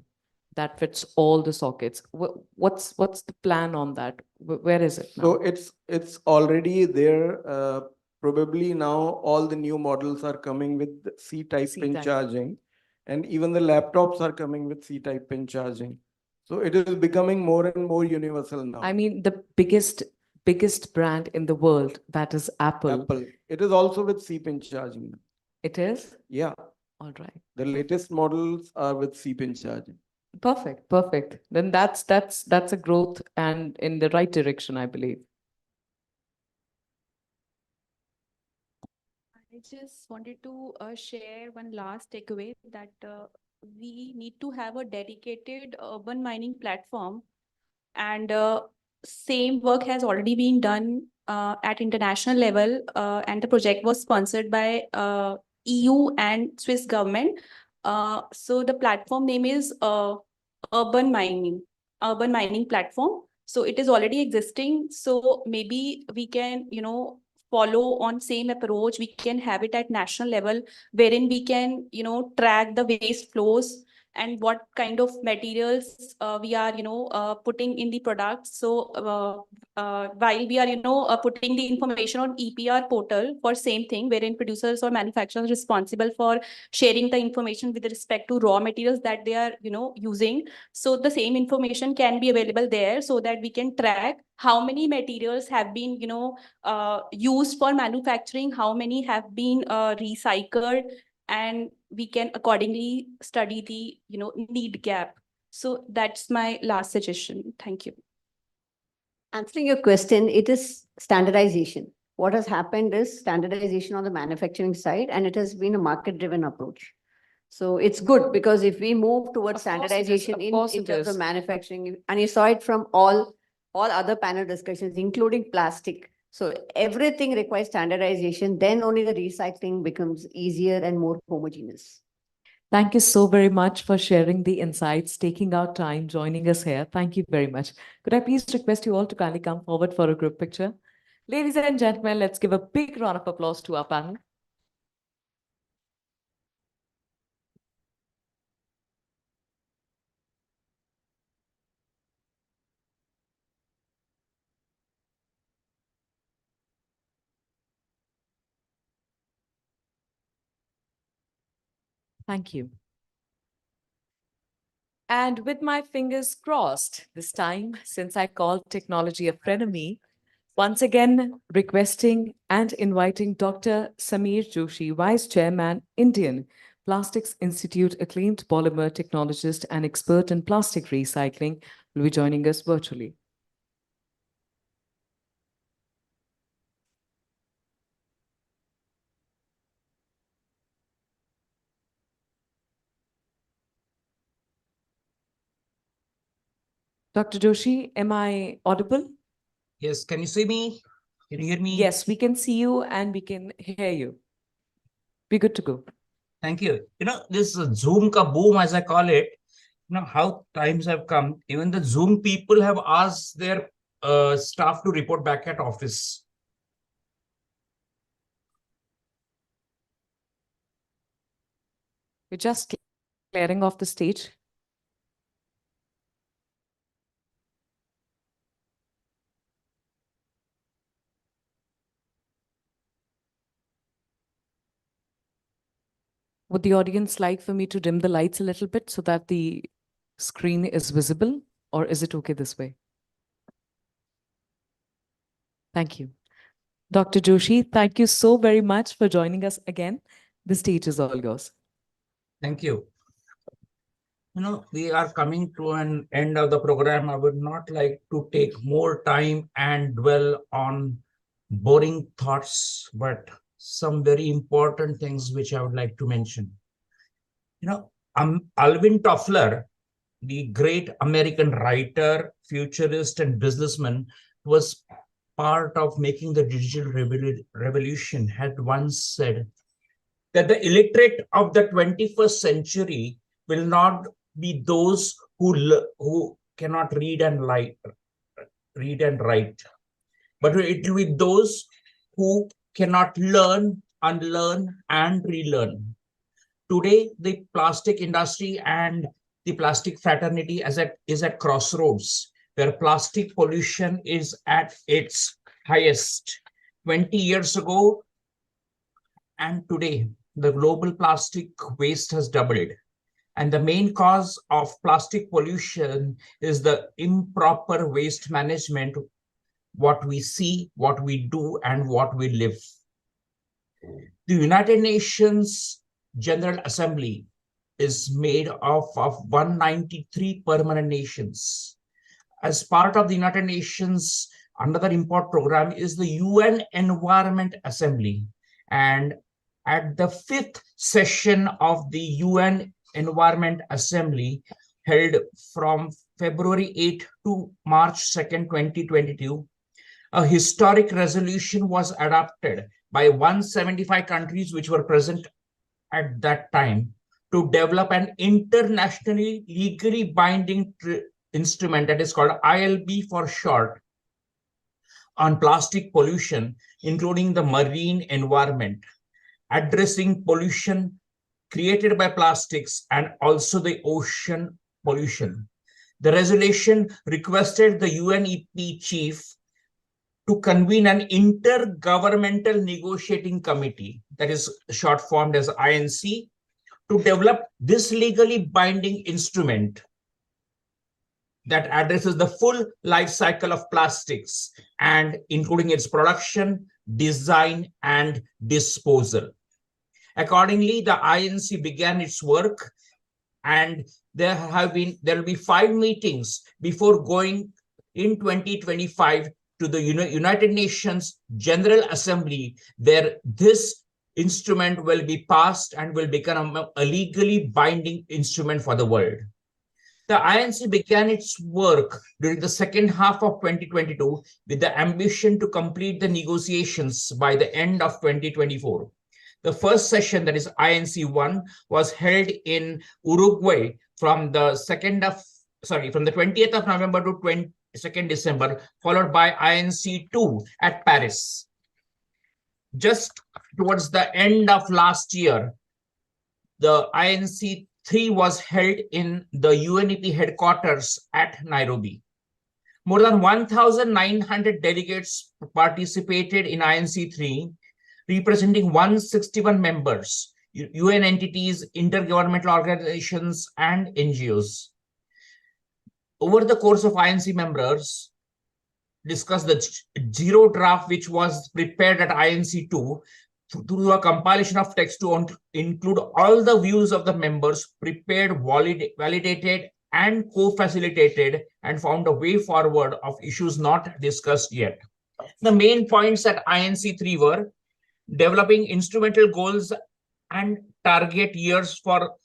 that fits all the sockets. What's the plan on that? Where is it now? So it's already there. Probably now all the new models are coming with C-type pin C-type. charging, and even the laptops are coming with C-type pin charging. So it is becoming more and more universal now. I mean, the biggest brand in the world, that is Apple. Apple. It is also with C-pin charging. It is? Yeah. All right. The latest models are with C-pin charging. Perfect. Then that's a growth and in the right direction, I believe. I just wanted to share one last takeaway that we need to have a dedicated urban mining platform, and same work has already been done at international level, and the project was sponsored by EU and Swiss government. So the platform name is urban mining platform. So it is already existing. So maybe we can, follow on same approach. We can have it at national level, wherein we can, track the waste flows and what kind of materials we are, putting in the products. So while we are, putting the information on EPR portal for same thing, wherein producers or manufacturers responsible for sharing the information with respect to raw materials that they are, using. So the same information can be available there so that we can track how many materials have been, used for manufacturing, how many have been recycled, and we can accordingly study the, need gap. So that's my last suggestion. Thank you. Answering your question, it is standardization. What has happened is standardization on the manufacturing side, and it has been a market-driven approach. So it's good because if we move towards standardization in terms of manufacturing, and you saw it from all other panel discussions, including plastic. So everything requires standardization, then only the recycling becomes easier and more homogeneous. Thank you so very much for sharing the insights, taking out time, joining us here. Thank you very much. Could I please request you all to kindly come forward for a group picture? Ladies and gentlemen, let's give a big round of applause to our panel. Thank you. And with my fingers crossed, this time, since I called technology a frenemy, once again requesting and inviting Dr. Sameer Joshi, Vice Chairman, Indian Plastics Institute, acclaimed polymer technologist and expert in plastic recycling, will be joining us virtually. Dr. Joshi, am I audible? Yes, can you see me? Can you hear me? Yes, we can see you and we can hear you. Be good to go. Thank you. This Zoom ka boom, as I call it, how times have come. Even the Zoom people have asked their staff to report back at office. We're just clearing off the stage. Would the audience like for me to dim the lights a little bit so that the screen is visible, or is it okay this way? Thank you. Dr. Joshi, thank you so very much for joining us again. The stage is all yours. Thank you. We are coming to an end of the program. I would not like to take more time and dwell on boring thoughts, but some very important things which I would like to mention. Alvin Toffler, the great American writer, futurist, and businessman, was part of making the digital revolution, had once said that the illiterate of the 21st century will not be those who cannot read and write, but it will be those who cannot learn, unlearn, and relearn. Today, the plastic industry and the plastic fraternity is at crossroads, where plastic pollution is at its highest. 20 years ago and today, the global plastic waste has doubled. And the main cause of plastic pollution is the improper waste management, what we see, what we do, and what we live. The United Nations General Assembly is made of 193 permanent nations. As part of the United Nations, another important program is the UN Environment Assembly. And at the 5th session of the UN Environment Assembly held from February 8 to March 2nd, 2022, a historic resolution was adopted by 175 countries which were present at that time to develop an internationally legally binding instrument that is called ILB for short on plastic pollution, including the marine environment, addressing pollution created by plastics and also the ocean pollution. The resolution requested the UNEP chief to convene an intergovernmental negotiating committee, that is short formed as INC, to develop this legally binding instrument that addresses the full life cycle of plastics and including its production, design, and disposal. Accordingly, the INC began its work, and there will be 5 meetings before going in 2025 to the United Nations General Assembly, where this instrument will be passed and will become a legally binding instrument for the world. The INC began its work during the second half of 2022 with the ambition to complete the negotiations by the end of 2024. The first session, that is INC 1, was held in Uruguay from the 20th of November to 22nd December, followed by INC 2 at Paris. Just towards the end of last year, the INC 3 was held in the UNEP headquarters at Nairobi. More than 1,900 delegates participated in INC 3, representing 161 members, UN entities, intergovernmental organizations, and NGOs. Over the course of INC, members discussed the zero draft which was prepared at INC 2 through a compilation of text to include all the views of the members, prepared, validated, and co-facilitated, and found a way forward of issues not discussed yet. The main points at INC 3 were developing instrumental goals and target years for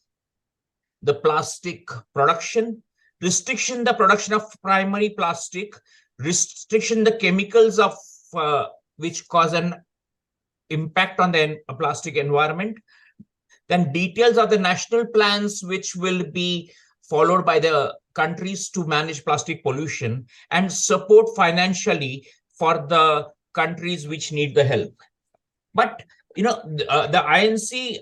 the plastic production, restriction the production of primary plastic, restriction the chemicals of which cause an impact on the plastic environment, then details of the national plans which will be followed by the countries to manage plastic pollution, and support financially for the countries which need the help. But the INC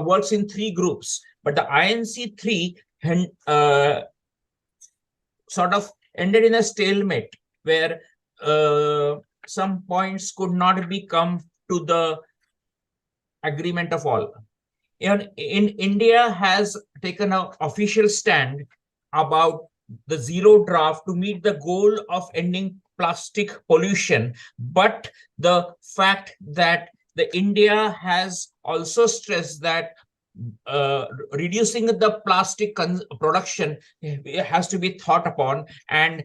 works in 3 groups, but the INC 3 sort of ended in a stalemate where some points could not be come to the agreement of all. In India has taken an official stand about the zero draft to meet the goal of ending plastic pollution, but the fact that the India has also stressed that reducing the plastic production has to be thought upon, and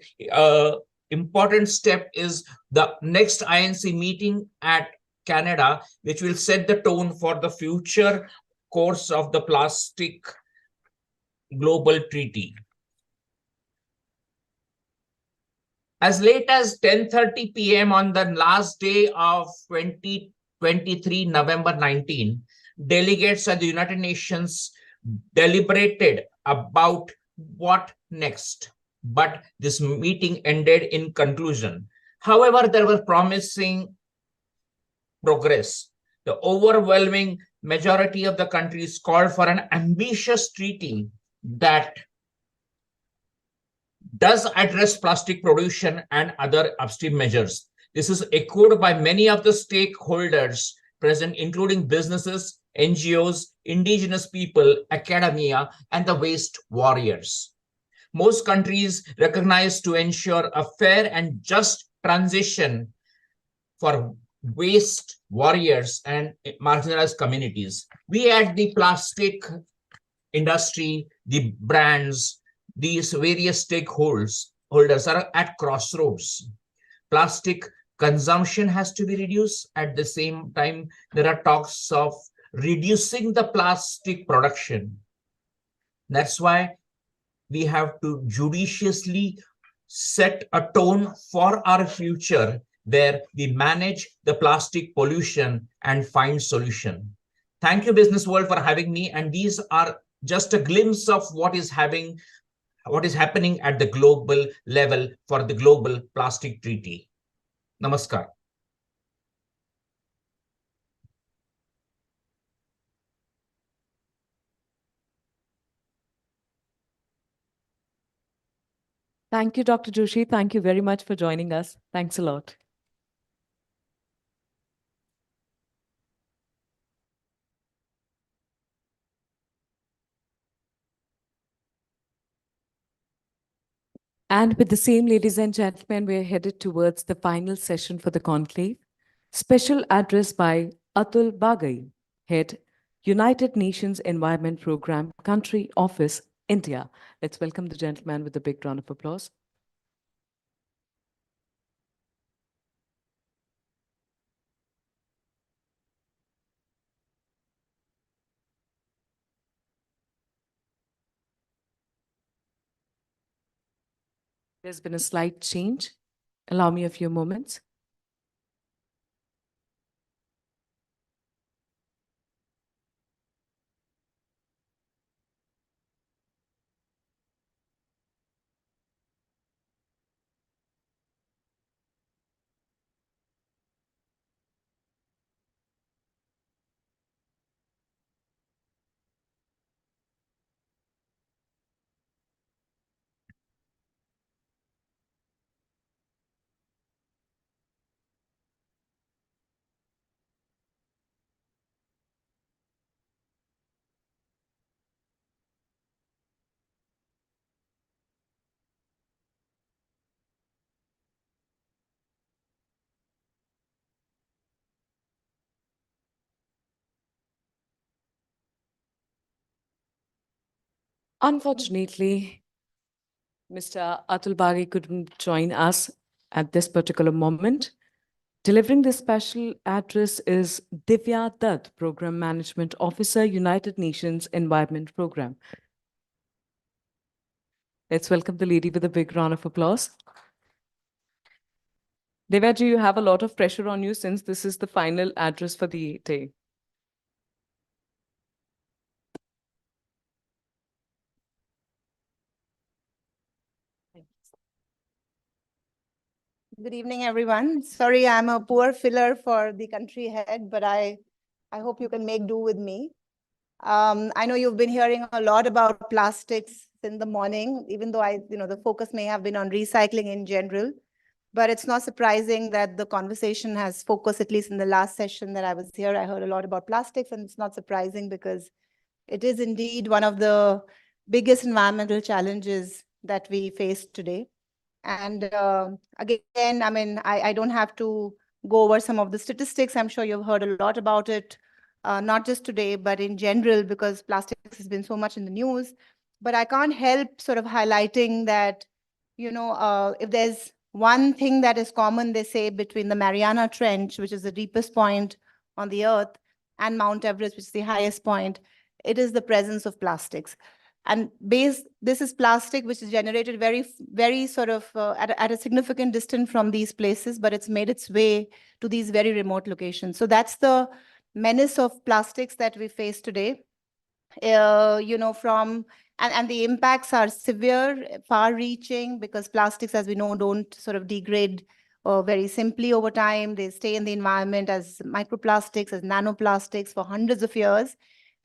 important step is the next INC meeting at Canada, which will set the tone for the future course of the plastic global treaty. As late as 10:30 p.m. on the last day of 2023, November 19, delegates at the United Nations deliberated about what next, but this meeting ended in conclusion. However, there were promising progress. The overwhelming majority of the countries called for an ambitious treaty that does address plastic pollution and other upstream measures. This is echoed by many of the stakeholders present, including businesses, NGOs, indigenous people, academia, and the waste warriors. Most countries recognize to ensure a fair and just transition for waste warriors and marginalized communities. We at the plastic industry, the brands, these various stakeholders are at crossroads. Plastic consumption has to be reduced. At the same time, there are talks of reducing the plastic production. That's why we have to judiciously set a tone for our future where we manage the plastic pollution and find solution. Thank you, Business World, for having me. And these are just a glimpse of what is happening at the global level for the Global Plastic Treaty. Namaskar. Thank you, Dr. Joshi. Thank you very much for joining us. Thanks a lot. And with the same, ladies and gentlemen, we're headed towards the final session for the conclave. Special address by Atul Bagai, Head, United Nations Environment Program, Country Office, India. Let's welcome the gentleman with a big round of applause. There's been a slight change. Allow me a few moments. Unfortunately, Mr. Atul Bagai couldn't join us at this particular moment. Delivering this special address is Divya Dutt, Program Management Officer, United Nations Environment Program. Let's welcome the lady with a big round of applause. Divya, do you have a lot of pressure on you since this is the final address for the day? Good evening, everyone. Sorry, I'm a poor filler for the country head, but I hope you can make do with me. I know you've been hearing a lot about plastics in the morning, even though the focus may have been on recycling in general. But it's not surprising that the conversation has focused, at least in the last session that I was here, I heard a lot about plastics, and it's not surprising because it is indeed one of the biggest environmental challenges that we face today. And again, I don't have to go over some of the statistics. I'm sure you've heard a lot about it, not just today, but in general, because plastics has been so much in the news. But I can't help sort of highlighting that, if there's one thing that is common, they say, between the Mariana Trench, which is the deepest point on the Earth, and Mount Everest, which is the highest point, it is the presence of plastics. And this is plastic, which is generated very sort of at a significant distance from these places, but it's made its way to these very remote locations. So that's the menace of plastics that we face today. And the impacts are severe, far-reaching, because plastics, as we know, don't sort of degrade very simply over time. They stay in the environment as microplastics, as nanoplastics for hundreds of years,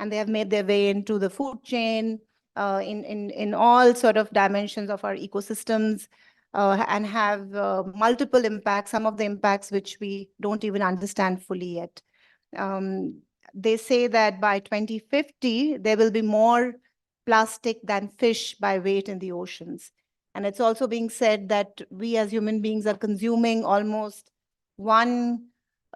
and they have made their way into the food chain, in all sort of dimensions of our ecosystems, and have multiple impacts, some of the impacts which we don't even understand fully yet. They say that by 2050, there will be more plastic than fish by weight in the oceans. And it's also being said that we as human beings are consuming almost one,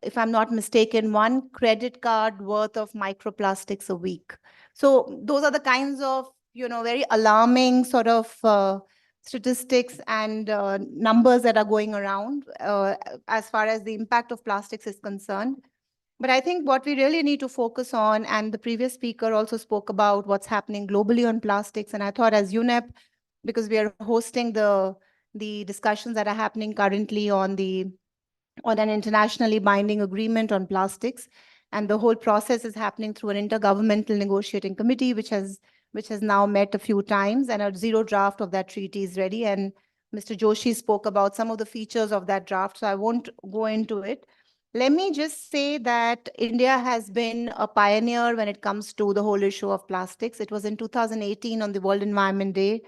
if I'm not mistaken, one credit card worth of microplastics a week. So those are the kinds of very alarming sort of statistics and numbers that are going around as far as the impact of plastics is concerned. But I think what we really need to focus on, and the previous speaker also spoke about what's happening globally on plastics, and I thought as UNEP, because we are hosting the discussions that are happening currently on an internationally binding agreement on plastics. And the whole process is happening through an intergovernmental negotiating committee, which has now met a few times, and a zero draft of that treaty is ready. And Mr. Joshi spoke about some of the features of that draft, so I won't go into it. Let me just say that India has been a pioneer when it comes to the whole issue of plastics. It was in 2018 on the World Environment Day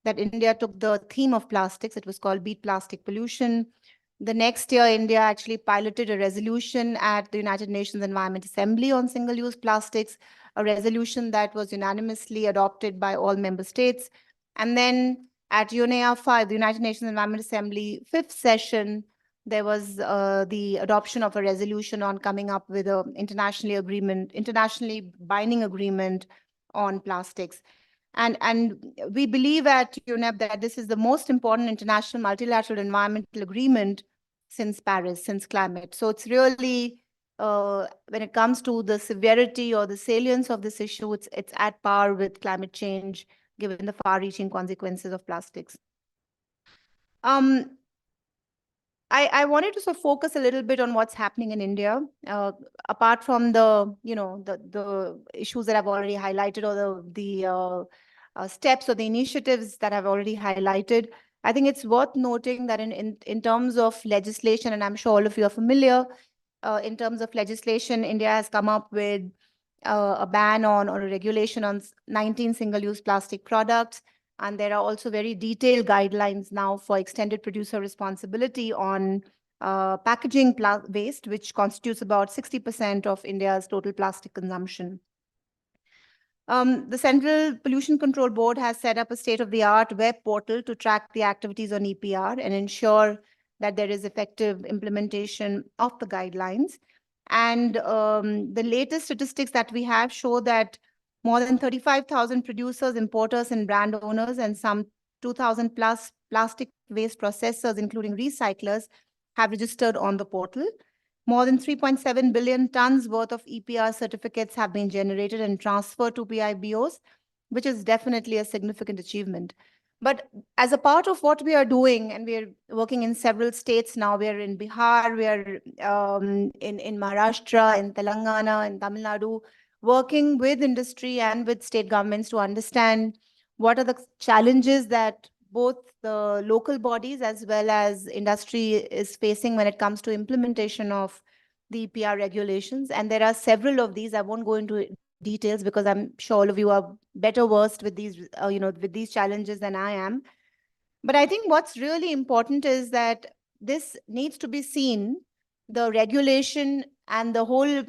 that India took the theme of plastics. It was called Beat Plastic Pollution. The next year, India actually piloted a resolution at the United Nations Environment Assembly on single-use plastics, a resolution that was unanimously adopted by all member states. And then at UNEA 5, the United Nations Environment Assembly 5th session, there was the adoption of a resolution on coming up with an internationally binding agreement on plastics. And we believe at UNEP that this is the most important international multilateral environmental agreement since Paris, since climate. So it's really, when it comes to the severity or the salience of this issue, it's at par with climate change, given the far-reaching consequences of plastics. I wanted to sort of focus a little bit on what's happening in India, apart from the issues that I've already highlighted, or the steps or the initiatives that I've already highlighted. I think it's worth noting that in terms of legislation, and I'm sure all of you are familiar, in terms of legislation, India has come up with a ban on or a regulation on 19 single-use plastic products. And there are also very detailed guidelines now for extended producer responsibility on packaging waste, which constitutes about 60% of India's total plastic consumption. The Central Pollution Control Board has set up a state-of-the-art web portal to track the activities on EPR and ensure that there is effective implementation of the guidelines. And the latest statistics that we have show that more than 35,000 producers, importers, and brand owners, and some 2,000 plus plastic waste processors, including recyclers, have registered on the portal. More than 3.7 billion tons worth of EPR certificates have been generated and transferred to PIBOs, which is definitely a significant achievement. But as a part of what we are doing, and we are working in several states now, we are in Bihar, we are in Maharashtra, in Telangana, in Tamil Nadu, working with industry and with state governments to understand what are the challenges that both the local bodies as well as industry is facing when it comes to implementation of the EPR regulations. And there are several of these. I won't go into details because I'm sure all of you are better versed with these, with these challenges than I am. But I think what's really important is that this needs to be seen, the regulation and the whole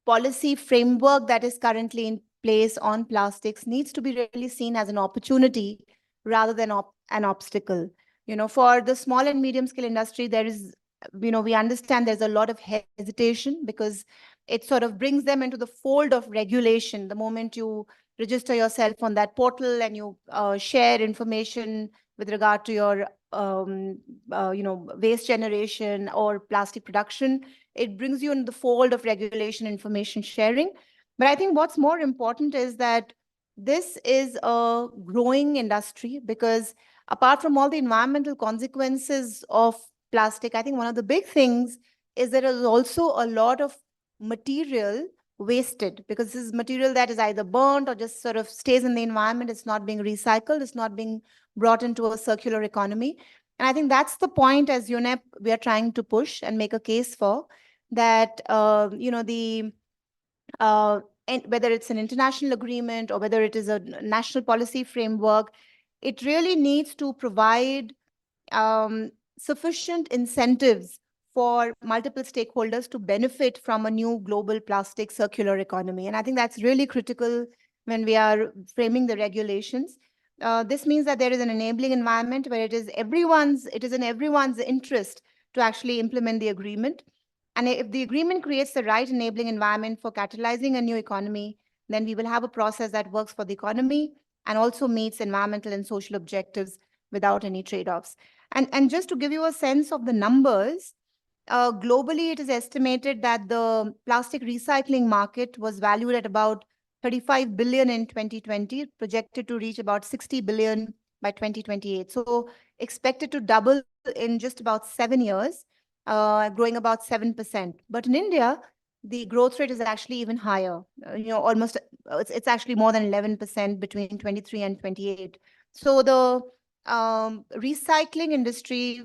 policy framework that is currently in place on plastics needs to be really seen as an opportunity rather than an obstacle. For the small and medium scale industry, there is, we understand there's a lot of hesitation because it sort of brings them into the fold of regulation. The moment you register yourself on that portal and you share information with regard to your waste generation or plastic production, it brings you in the fold of regulation information sharing. But I think what's more important is that this is a growing industry, because apart from all the environmental consequences of plastic, I think one of the big things is there is also a lot of material wasted, because this is material that is either burnt or just sort of stays in the environment. It's not being recycled. It's not being brought into a circular economy. And I think that's the point as UNEP we are trying to push and make a case for, that, whether it's an international agreement or whether it is a national policy framework, it really needs to provide sufficient incentives for multiple stakeholders to benefit from a new global plastic circular economy. And I think that's really critical when we are framing the regulations. This means that there is an enabling environment where it is in everyone's interest to actually implement the agreement. And if the agreement creates the right enabling environment for catalyzing a new economy, then we will have a process that works for the economy and also meets environmental and social objectives without any trade-offs. And just to give you a sense of the numbers, globally, it is estimated that the plastic recycling market was valued at about 35 billion in 2020, projected to reach about 60 billion by 2028. So expected to double in just about 7 years, growing about 7%. But in India, the growth rate is actually even higher, almost, it's actually more than 11% between 23 and 28. So the recycling industry,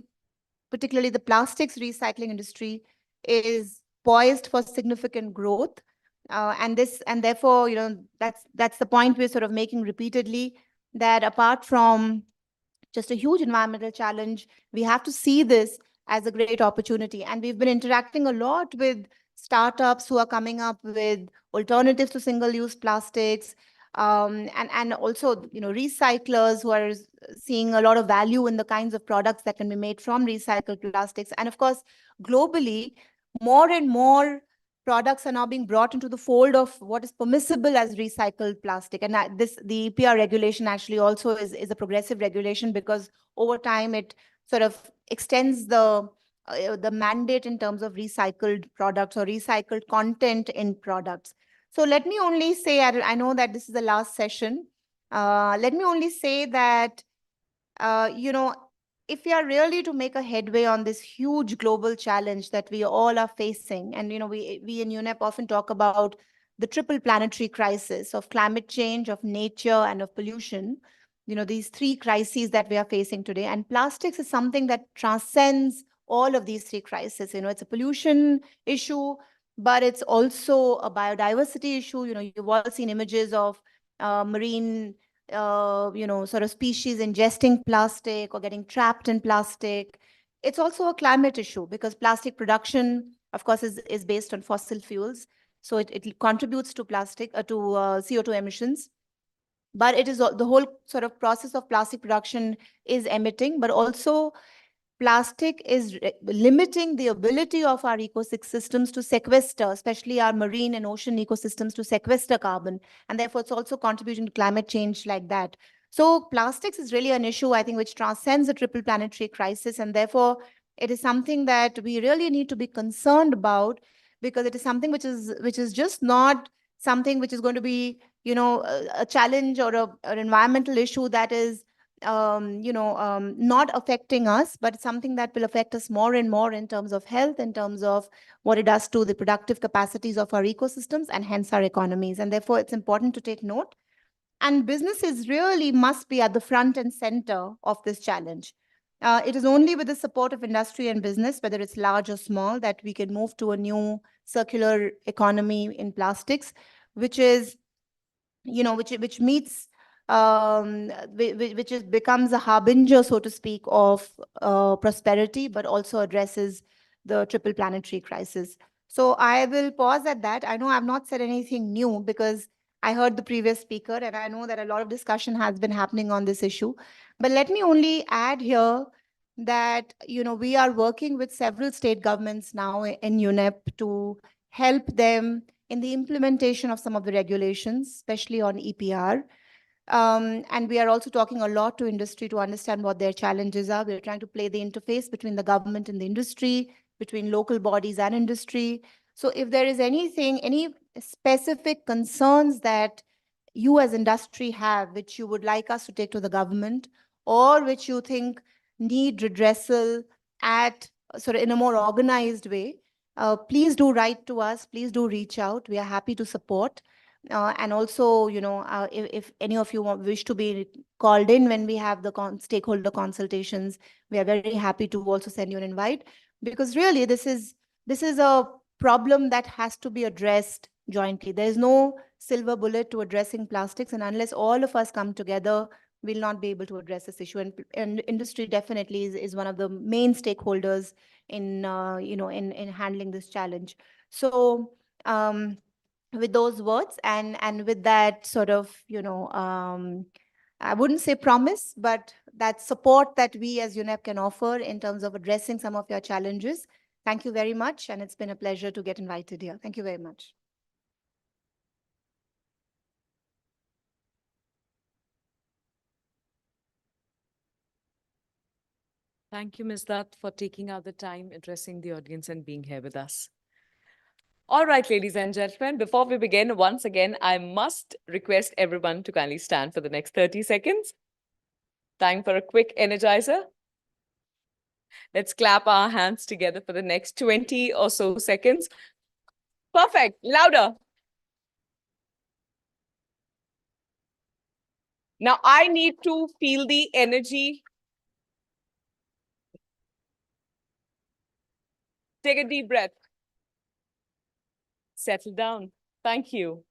particularly the plastics recycling industry, is poised for significant growth. And therefore, that's the point we're sort of making repeatedly, that apart from just a huge environmental challenge, we have to see this as a great opportunity. And we've been interacting a lot with startups who are coming up with alternatives to single-use plastics, and also, recyclers who are seeing a lot of value in the kinds of products that can be made from recycled plastics. And of course, globally, more and more products are now being brought into the fold of what is permissible as recycled plastic. And the EPR regulation actually also is a progressive regulation, because over time it sort of extends the mandate in terms of recycled products or recycled content in products. So let me only say, I know that this is the last session. Let me only say that, if we are really to make a headway on this huge global challenge that we all are facing, and we in UNEP often talk about the triple planetary crisis of climate change, of nature, and of pollution, these three crises that we are facing today. And plastics is something that transcends all of these three crises. It's a pollution issue, but it's also a biodiversity issue. You've all seen images of marine sort of species ingesting plastic or getting trapped in plastic. It's also a climate issue, because plastic production, of course, is based on fossil fuels. So it contributes to CO2 emissions. But it is the whole sort of process of plastic production is emitting, but also plastic is limiting the ability of our ecosystems to sequester, especially our marine and ocean ecosystems, to sequester carbon. And therefore, it's also contributing to climate change like that. So plastics is really an issue, I think, which transcends the triple planetary crisis. And therefore, it is something that we really need to be concerned about, because it is something which is just not something which is going to be, a challenge or an environmental issue that is not affecting us, but something that will affect us more and more in terms of health, in terms of what it does to the productive capacities of our ecosystems and hence our economies. And therefore, it's important to take note. And businesses really must be at the front and center of this challenge. It is only with the support of industry and business, whether it's large or small, that we can move to a new circular economy in plastics, which is, which meets which becomes a harbinger, so to speak, of prosperity, but also addresses the triple planetary crisis. So I will pause at that. I know I've not said anything new, because I heard the previous speaker, and I know that a lot of discussion has been happening on this issue. But let me only add here that, we are working with several state governments now in UNEP to help them in the implementation of some of the regulations, especially on EPR. And we are also talking a lot to industry to understand what their challenges are. We're trying to play the interface between the government and the industry, between local bodies and industry. So if there is anything, any specific concerns that you as industry have, which you would like us to take to the government, or which you think need redressal at sort of in a more organized way, please do write to us. Please do reach out. We are happy to support. And also, if any of you wish to be called in when we have the stakeholder consultations, we are very happy to also send you an invite, because really this is a problem that has to be addressed jointly. There is no silver bullet to addressing plastics, and unless all of us come together, we'll not be able to address this issue. And industry definitely is one of the main stakeholders in in handling this challenge. So with those words and with that sort of, I wouldn't say promise, but that support that we as UNEP can offer in terms of addressing some of your challenges. Thank you very much. And it's been a pleasure to get invited here. Thank you very much. Thank you, Ms. Dutt, for taking out the time, addressing the audience and being here with us. All right, ladies and gentlemen, before we begin, once again, I must request everyone to kindly stand for the next 30 seconds. Time for a quick energizer. Let's clap our hands together for the next 20 or so seconds. Perfect. Louder. Now I need to feel the energy. Take a deep breath. Settle down. Thank you.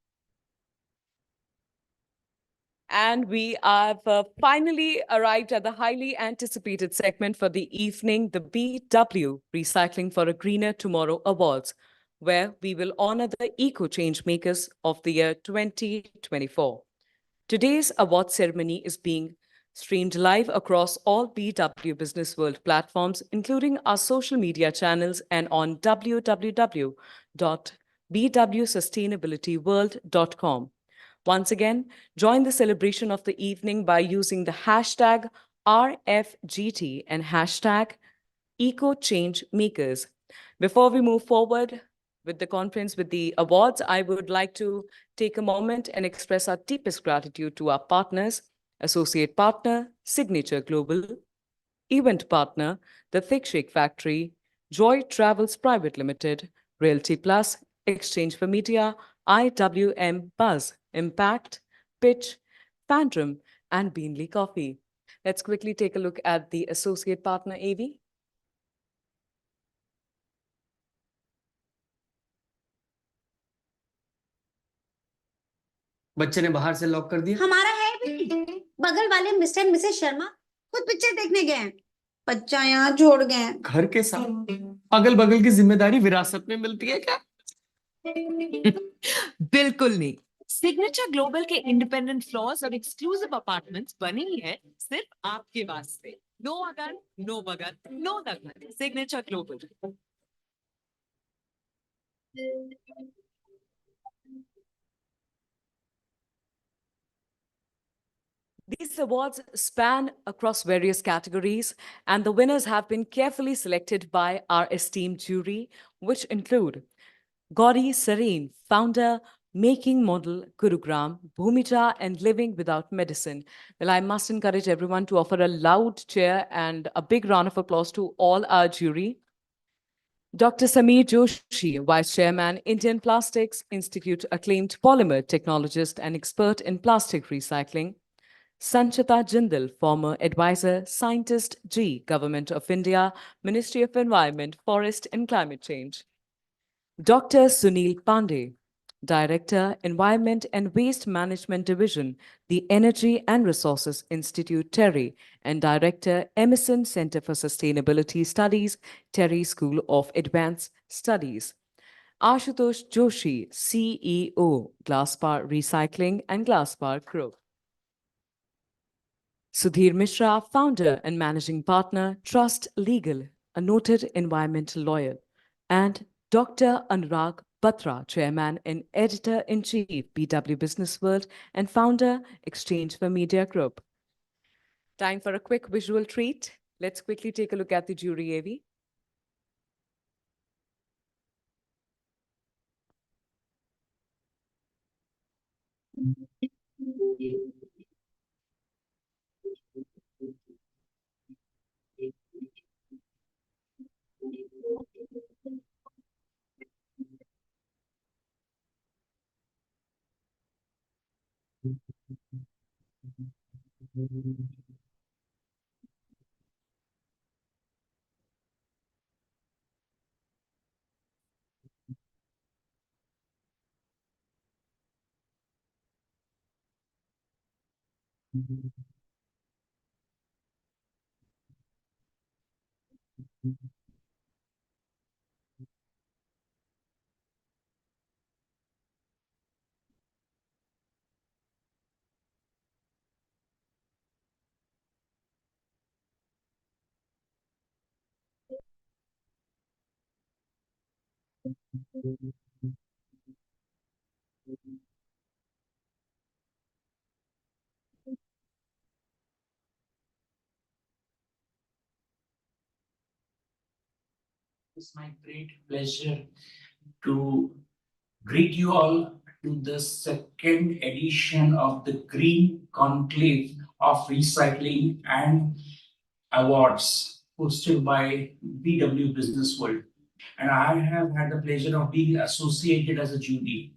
And we have finally arrived at the highly anticipated segment for the evening, the BW Recycling for a Greener Tomorrow Awards, where we will honor the eco change makers of the year 2024. Today's award ceremony is being streamed live across all BW Businessworld platforms, including our social media channels and on www.bwsustainabilityworld.com. Once again, join the celebration of the evening by using the hashtag RFGT and hashtag EcoChangeMakers. Before we move forward with the conference, with the awards, I would like to take a moment and express our deepest gratitude to our partners, Associate Partner, Signature Global, Event Partner, The Thick Shake Factory, Joy Travels Private Limited, Realty Plus, Exchange for Media, IWM Buzz, Impact, Pitch, Phantom, and Beanley Coffee. Let's quickly take a look at the Associate Partner AV. बच्चे ने बाहर से lock कर दिया। हमारा है भी बगल वाले मिस्टर एंड मिसेस शर्मा खुद पिक्चर देखने गए हैं, बच्चा यहाँ छोड़ गए हैं। घर के साथ अगल बगल की जिम्मेदारी विरासत में मिलती है क्या? बिल्कुल नहीं। सिग्नेचर ग्लोबल के इंडिपेंडेंट फ्लोर्स और एक्सक्लूसिव अपार्टमेंट्स बने ही हैं सिर्फ आपके वास्ते। नो अगन, नो बगन, नो दगन। Signature global. These awards span across various categories, and the winners have been carefully selected by our esteemed jury, which include Gauri Sareen, founder, Making Model, Gurugram, Bhumija, and Living Without Medicine. Well, I must encourage everyone to offer a loud cheer and a big round of applause to all our jury. Dr. Sameer Joshi, Vice Chairman, Indian Plastics Institute, acclaimed polymer technologist and expert in plastic recycling. Sanchita Jindal, former advisor, Scientist G, Government of India, Ministry of Environment, Forest and Climate Change. Dr. Sunil Pandey, Director, Environment and Waste Management Division, the Energy and Resources Institute, TERI, and Director, Emerson Center for Sustainability Studies, TERI School of Advanced Studies. Ashutosh Joshi, CEO, Glasspar Recycling and Glasspar Group. Sudhir Mishra, founder and managing partner, Trust Legal, a noted environmental lawyer, and Dr. Anurag Batra, chairman and editor-in-chief, BW Businessworld, and founder, Exchange for Media Group. Time for a quick visual treat. Let's quickly take a look at the jury AV. It's my great pleasure to greet you all to the second edition of the Green Conclave of Recycling and Awards hosted by BW Businessworld. And I have had the pleasure of being associated as a jury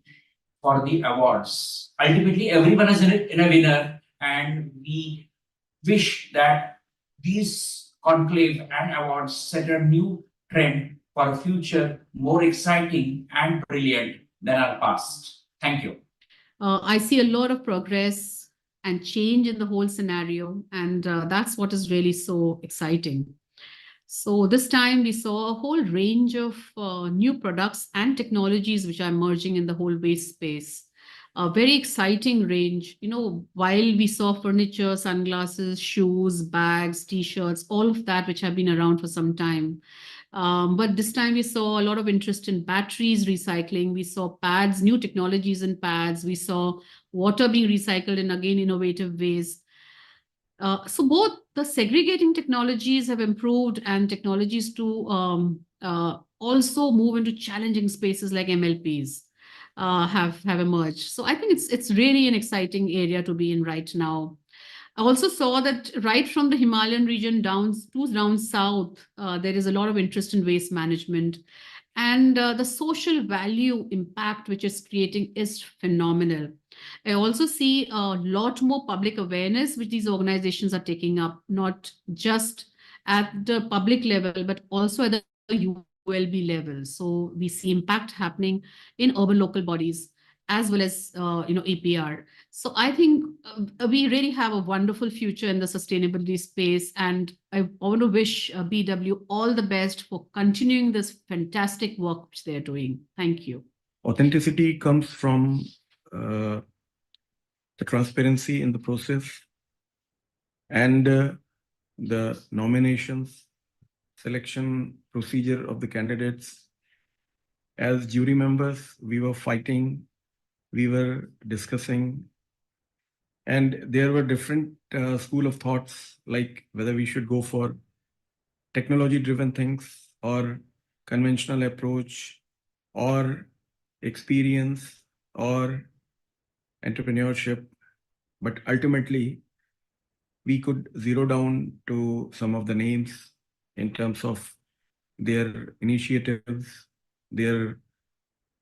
for the awards. Ultimately, everyone is in a winner, and we wish that these conclave and awards set a new trend for a future more exciting and brilliant than our past. Thank you. I see a lot of progress and change in the whole scenario, and that's what is really so exciting. So this time we saw a whole range of new products and technologies which are emerging in the whole waste space. A very exciting range. You know, while we saw furniture, sunglasses, shoes, bags, t-shirts, all of that which have been around for some time. But this time we saw a lot of interest in batteries recycling. We saw pads, new technologies in pads. We saw water being recycled in, again, innovative ways. So both the segregating technologies have improved and technologies to also move into challenging spaces like MLPs have emerged. So I think it's really an exciting area to be in right now. I also saw that right from the Himalayan region down south, there is a lot of interest in waste management. And the social value impact which it's creating is phenomenal. I also see a lot more public awareness which these organizations are taking up, not just at the public level, but also at the ULB level. So we see impact happening in urban local bodies as well as APR. So I think we really have a wonderful future in the sustainability space, and I want to wish BW all the best for continuing this fantastic work which they're doing. Thank you. Authenticity comes from the transparency in the process and the nominations, selection procedure of the candidates. As jury members, we were fighting, we were discussing, and there were different school of thoughts, like whether we should go for technology-driven things or conventional approach or experience or entrepreneurship. But ultimately, we could zero down to some of the names in terms of their initiatives, their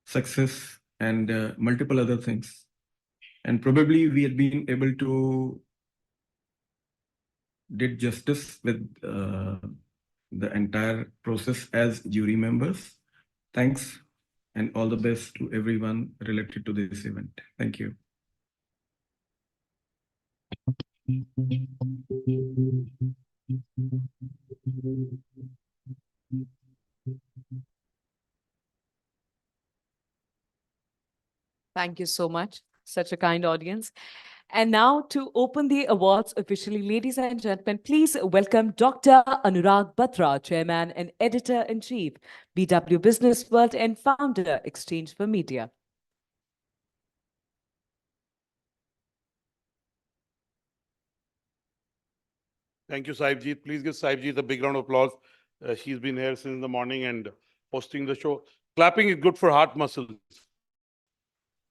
success, and multiple other things. And probably we had been able to did justice with the entire process as jury members. Thanks and all the best to everyone related to this event. Thank you. Thank you so much. Such a kind audience. And now to open the awards officially, ladies and gentlemen, please welcome Dr. Anurag Batra, Chairman and Editor-in-Chief, BW Businessworld and Founder, Exchange for Media. Thank you, Saibjeet. Please give Saibjeet a big round of applause. She's been here since the morning and hosting the show. Clapping is good for heart muscles.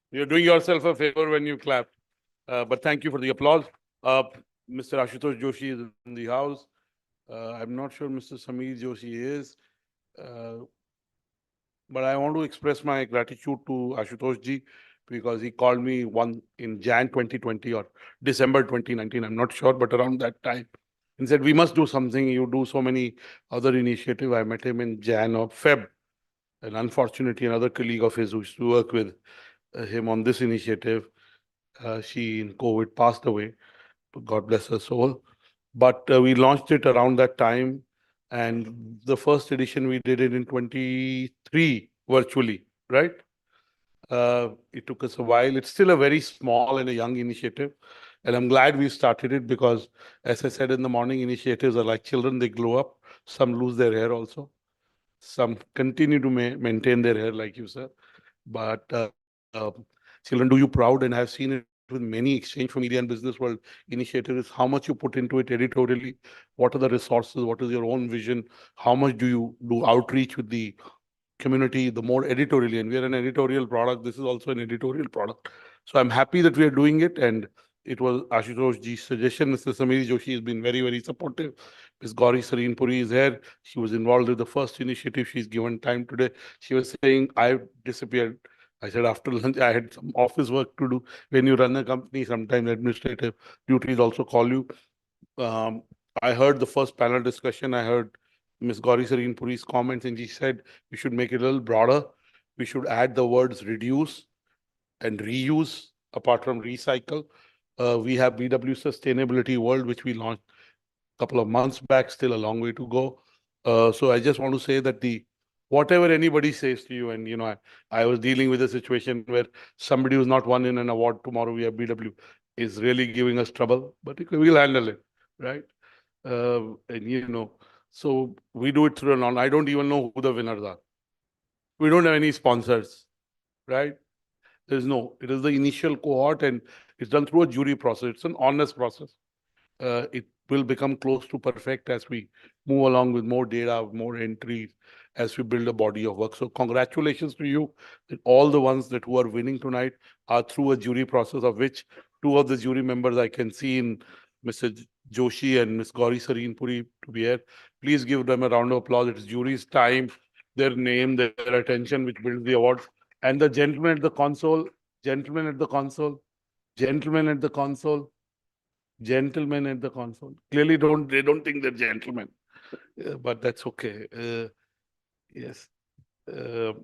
You're doing yourself a favor when you clap. But thank you for the applause. Mr. Ashutosh Joshi is in the house. I'm not sure Mr. Sameer Joshi is. But I want to express my gratitude to Ashutosh ji because he called me one in Jan 2020 or December 2019. I'm not sure, but around that time. And said, we must do something. You do so many other initiatives. I met him in Jan or Feb. And unfortunately, another colleague of his who used to work with him on this initiative, she in COVID passed away. God bless her soul. But we launched it around that time. And the first edition, we did it in 23 virtually, right? It took us a while. It's still a very small and a young initiative. And I'm glad we started it because, as I said in the morning, initiatives are like children. They grow up. Some lose their hair also. Some continue to maintain their hair, like you said. But children do you proud. And I've seen it with many Exchange for Media and Businessworld initiatives, how much you put into it editorially, what are the resources, what is your own vision, how much do you do outreach with the community, the more editorially, and we are an editorial product. This is also an editorial product. So I'm happy that we are doing it. And it was Ashutosh Ji's suggestion. Mr. Samir Joshi has been very, very supportive. Ms. Gauri Sareen-Puri is here. She was involved with the first initiative. She's given time today. She was saying, I disappeared. I said, after lunch, I had some office work to do. When you run a company, sometimes administrative duties also call you. I heard the first panel discussion. I heard Ms. Gauri Sareen-Puri's comments, and she said we should make it a little broader. We should add the words reduce and reuse apart from recycle. We have BW Sustainability World, which we launched a couple of months back, still a long way to go. So I just want to say that whatever anybody says to you, and I was dealing with a situation where somebody who's not won in an award tomorrow, we have BW, is really giving us trouble, but we'll handle it, right? And so we do it through I don't even know who the winners are. We don't have any sponsors, right? It is the initial cohort, and it's done through a jury process. It's an honest process. It will become close to perfect as we move along with more data, more entries, as we build a body of work. So congratulations to you. That all the ones who are winning tonight are through a jury process, of which 2 of the jury members I can see in Mr. Joshi and Ms. Gauri Sareen-Puri to be here. Please give them a round of applause. It's jury's time, their name, their attention, which builds the awards. And the gentleman at the console, gentlemen at the console, gentlemen at the console, gentlemen at the console. Clearly they don't think they're gentlemen, but that's okay. Yes. So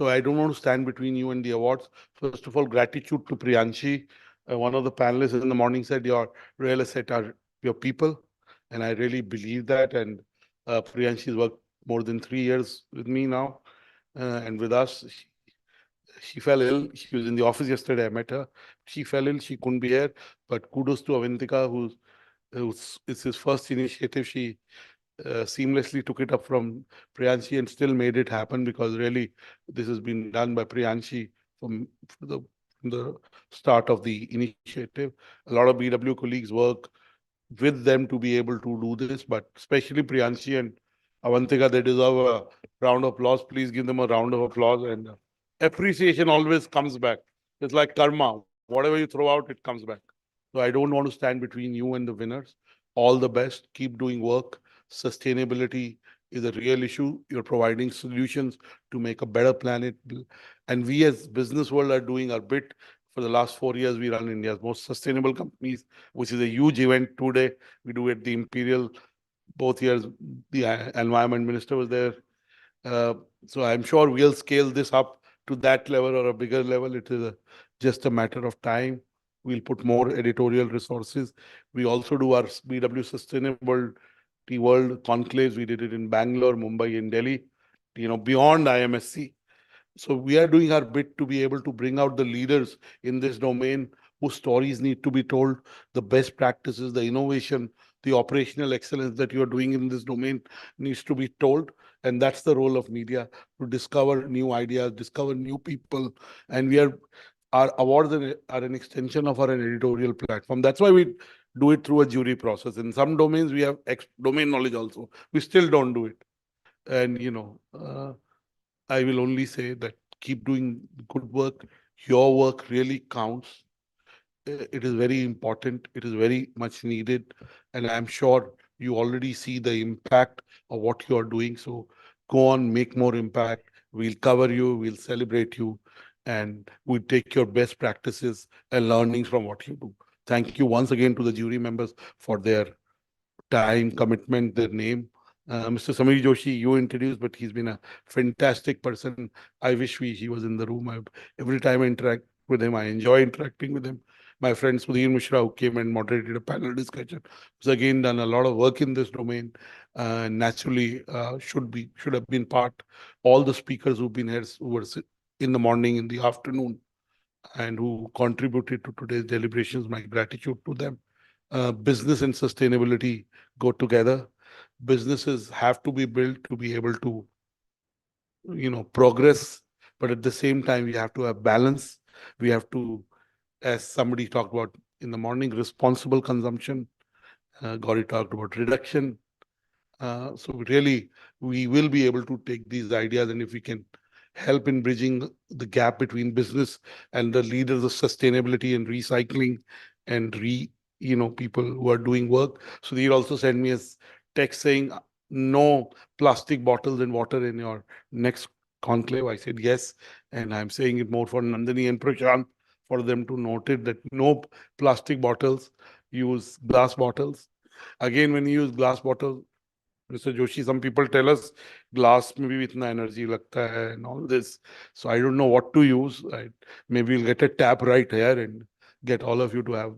I don't want to stand between you and the awards. First of all, gratitude to Priyanshi. One of the panelists in the morning said your real estate are your people. And I really believe that. And Priyanshi's worked more than 3 years with me now and with us. She fell ill. She was in the office yesterday. I met her. She fell ill. She couldn't be here. But kudos to Avantika, it's his first initiative. She seamlessly took it up from Priyanshi and still made it happen, because really this has been done by Priyanshi from the start of the initiative. A lot of BW colleagues work with them to be able to do this, but especially Priyanshi and Avantika, they deserve a round of applause. Please give them a round of applause. And appreciation always comes back. It's like karma. Whatever you throw out, it comes back. So I don't want to stand between you and the winners. All the best. Keep doing work. Sustainability is a real issue. You're providing solutions to make a better planet. And we as Businessworld are doing our bit. For the last 4 years, we run India's most sustainable companies, which is a huge event today. We do it at the Imperial. Both years, the environment minister was there. So I'm sure we'll scale this up to that level or a bigger level. It is just a matter of time. We'll put more editorial resources. We also do our BW Sustainability World conclaves. We did it in Bangalore, Mumbai, and Delhi, beyond IMSC. So we are doing our bit to be able to bring out the leaders in this domain whose stories need to be told, the best practices, the innovation, the operational excellence that you are doing in this domain needs to be told. And that's the role of media, to discover new ideas, discover new people. And our awards are an extension of our editorial platform. That's why we do it through a jury process. In some domains, we have domain knowledge also. We still don't do it. And, I will only say that keep doing good work. Your work really counts. It is very important. It is very much needed. And I'm sure you already see the impact of what you are doing. So go on, make more impact. We'll cover you. We'll celebrate you. And we'll take your best practices and learnings from what you do. Thank you once again to the jury members for their time, commitment, their name. Mr. Samir Joshi, you introduced, but he's been a fantastic person. I wish he was in the room. Every time I interact with him, I enjoy interacting with him. My friend Sudhir Mishra, who came and moderated a panel discussion, has again done a lot of work in this domain. Naturally, should have been part. All the speakers who've been here, who were in the morning, in the afternoon, and who contributed to today's deliberations, my gratitude to them. Business and sustainability go together. Businesses have to be built to be able to, progress. But at the same time, we have to have balance. We have to, as somebody talked about in the morning, responsible consumption. Gauri talked about reduction. So really, we will be able to take these ideas, and if we can help in bridging the gap between business and the leaders of sustainability and recycling and people who are doing work. So they also send me a text saying no plastic bottles and water in your next conclave. I said yes, and I'm saying it more for Nandini and Prashant for them to note it, that no plastic bottles, use glass bottles. Again, when you use glass bottles, Mr. Joshi, some people tell us glass maybe with itna energy lagta hai and all this. So I don't know what to use. Maybe we'll get a tap right here and get all of you to have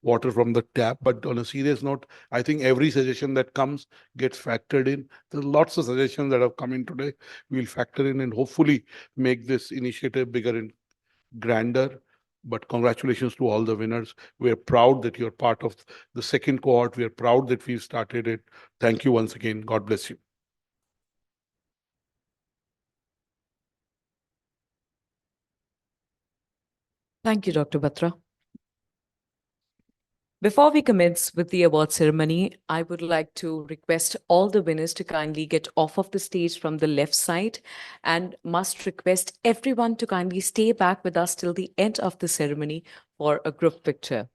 water from the tap. But on a serious note, I think every suggestion that comes gets factored in. There's lots of suggestions that have come in today. We'll factor in and hopefully make this initiative bigger and grander. But congratulations to all the winners. We're proud that you're part of the second cohort. We're proud that we've started it. Thank you once again. God bless you. Thank you, Dr. Batra. Before we commence with the award ceremony, I would like to request all the winners to kindly get off of the stage from the left side, and must request everyone to kindly stay back with us till the end of the ceremony for a group picture.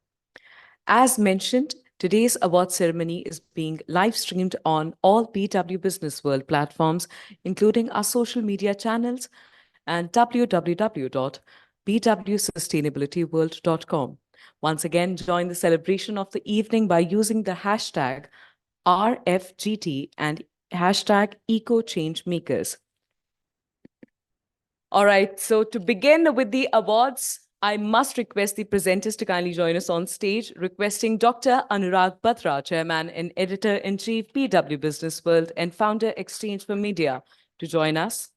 As mentioned, today's award ceremony is being live streamed on all BW Business World platforms, including our social media channels and www.bwsustainabilityworld.com. Once again, join the celebration of the evening by using the hashtag RFGT and hashtag #EcoChangemakers. All right, so to begin with the awards, I must request the presenters to kindly join us on stage, requesting Dr. Anurag Batra, Chairman and Editor-in-Chief, BW Business World and Founder, Exchange for Media, to join us.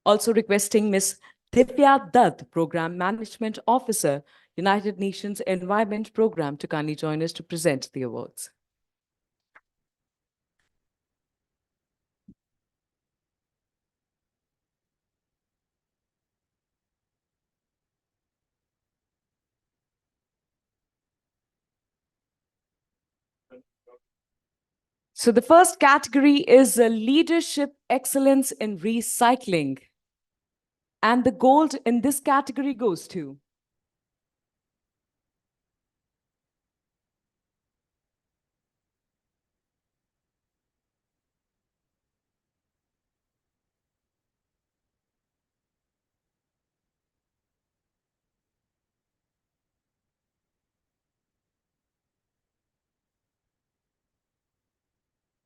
Also requesting Ms. Divya Dutt, Program Management Officer, United Nations Environment Program, to kindly join us to present the awards. So the first category is Leadership Excellence in Recycling. And the gold in this category goes to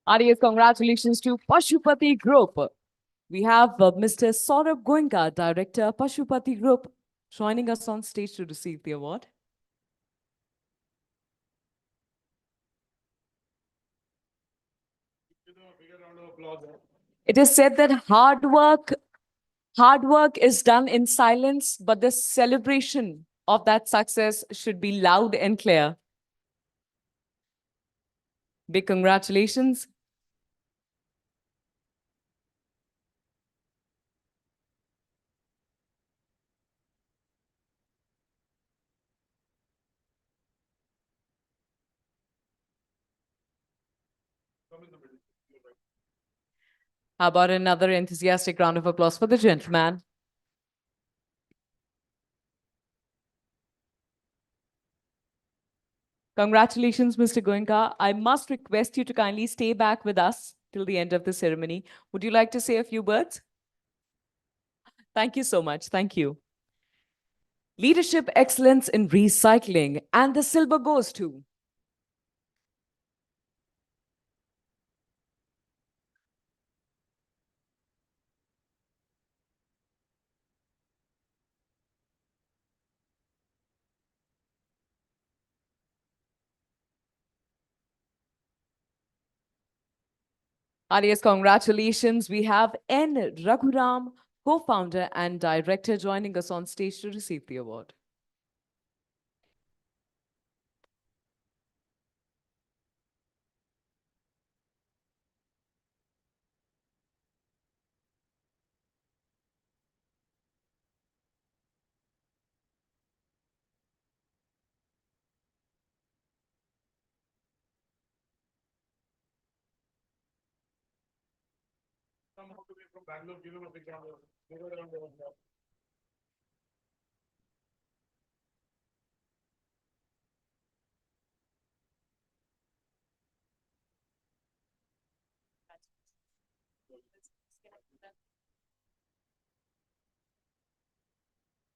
Arias, congratulations to Pashupati Group. We have Mr. Saurabh Goenka, Director, Pashupati Group, joining us on stage to receive the award. It is said that hard work is done in silence, but the celebration of that success should be loud and clear. Big congratulations. How about another enthusiastic round of applause for the gentleman? Congratulations, Mr. Goenka. I must request you to kindly stay back with us till the end of the ceremony. Would you like to say a few words? Thank you so much. Thank you. Leadership Excellence in Recycling, and the silver goes to Arias, congratulations. We have N. Raghuram, co-founder and director, joining us on stage to receive the award.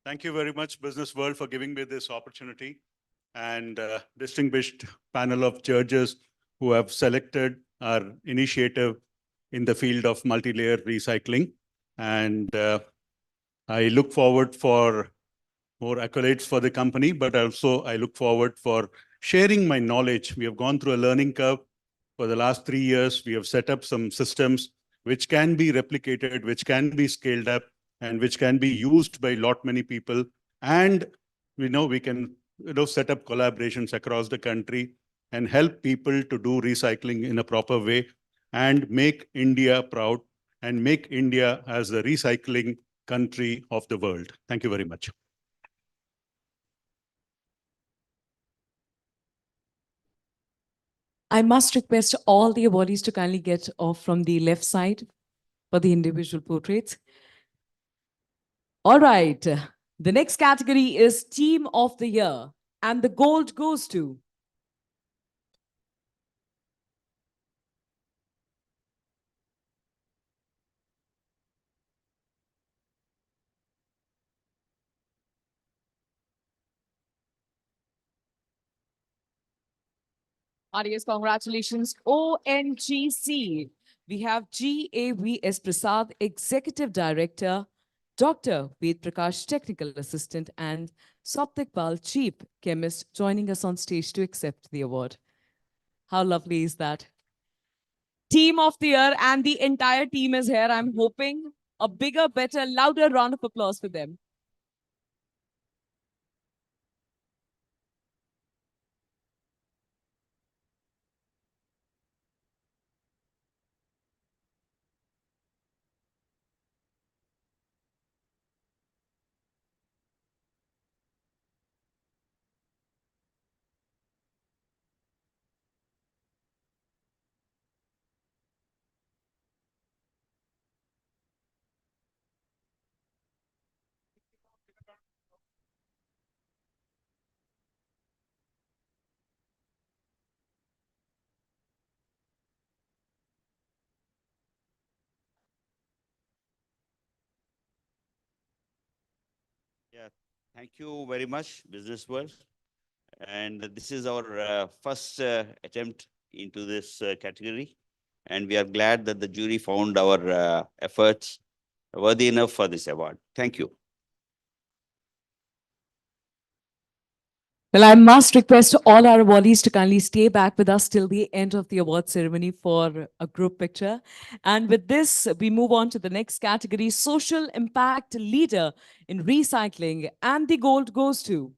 Thank you very much, Businessworld, for giving me this opportunity, and distinguished panel of judges who have selected our initiative in the field of multi-layer recycling. And I look forward for more accolades for the company, but also I look forward for sharing my knowledge. We have gone through a learning curve for the last 3 years. We have set up some systems which can be replicated, which can be scaled up, and which can be used by many people. And we can set up collaborations across the country and help people to do recycling in a proper way and make India proud and make India as the recycling country of the world. Thank you very much. I must request all the awardees to kindly get off from the left side for the individual portraits. All right. The next category is Team of the Year, and the gold goes to Audience, congratulations, ONGC. We have GAVS Prasad, Executive Director, Dr. Ved Prakash, Technical Assistant, and Saptik Pal, Chief Chemist, joining us on stage to accept the award. How lovely is that? Team of the Year, and the entire team is here. I'm hoping a bigger, better, louder round of applause for them. Yeah, thank you very much, Businessworld. And this is our first attempt into this category. And we are glad that the jury found our efforts worthy enough for this award. Thank you. Well, I must request all our awardees to kindly stay back with us till the end of the award ceremony for a group picture. And with this, we move on to the next category, Social Impact Leader in Recycling, and the gold goes to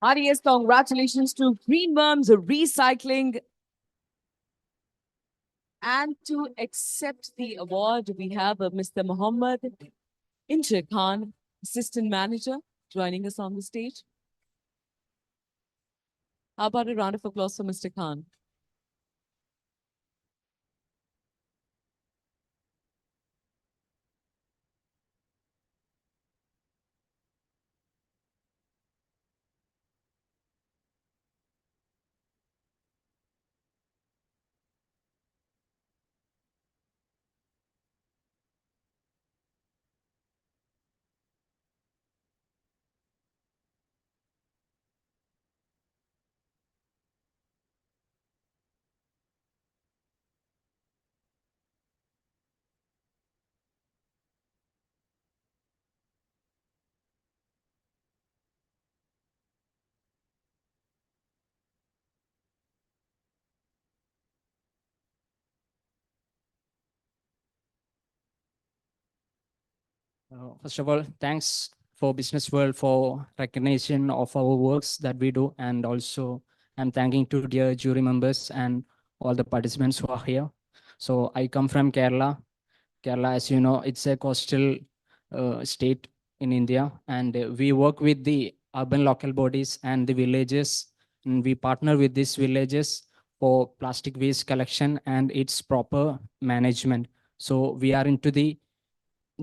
RES. Congratulations to Greenworms Recycling. And to accept the award, we have Mr. Mohammed Inshir Khan, Assistant Manager, joining us on the stage. How about a round of applause for Mr. Khan? First of all, thanks for Businessworld for recognition of our works that we do. And also I'm thanking to dear jury members and all the participants who are here. So I come from Kerala. Kerala, as you know, it's a coastal state in India, and we work with the urban local bodies and the villages, and we partner with these villages for plastic waste collection and its proper management. So we are into the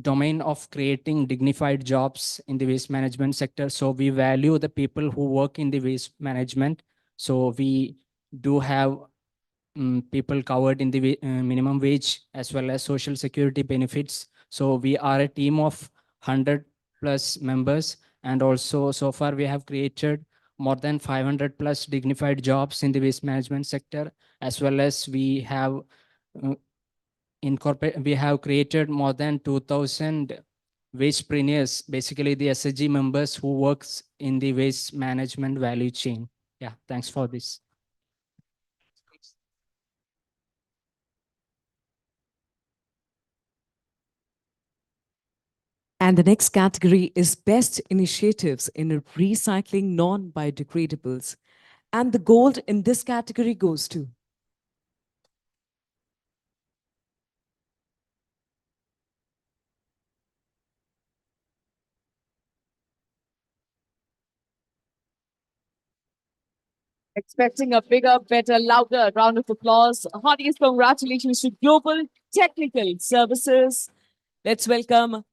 domain of creating dignified jobs in the waste management sector. So we value the people who work in the waste management. So we do have people covered in the minimum wage as well as social security benefits. So we are a team of 100 plus members, and also so far we have created more than 500 plus dignified jobs in the waste management sector, as well as we have we have created more than 2000 wastepreneurs, basically the SSG members who works in the waste management value chain. Yeah, thanks for this. And the next category is Best Initiatives in Recycling Non-Biodegradables. And the gold in this category goes to Expecting a bigger, better, louder round of applause. Heartiest congratulations to Global Technical Services. Let's welcome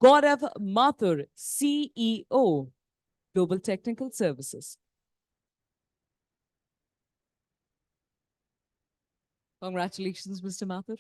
Gaurav Mathur, CEO, Global Technical Services. Congratulations, Mr. Mathur.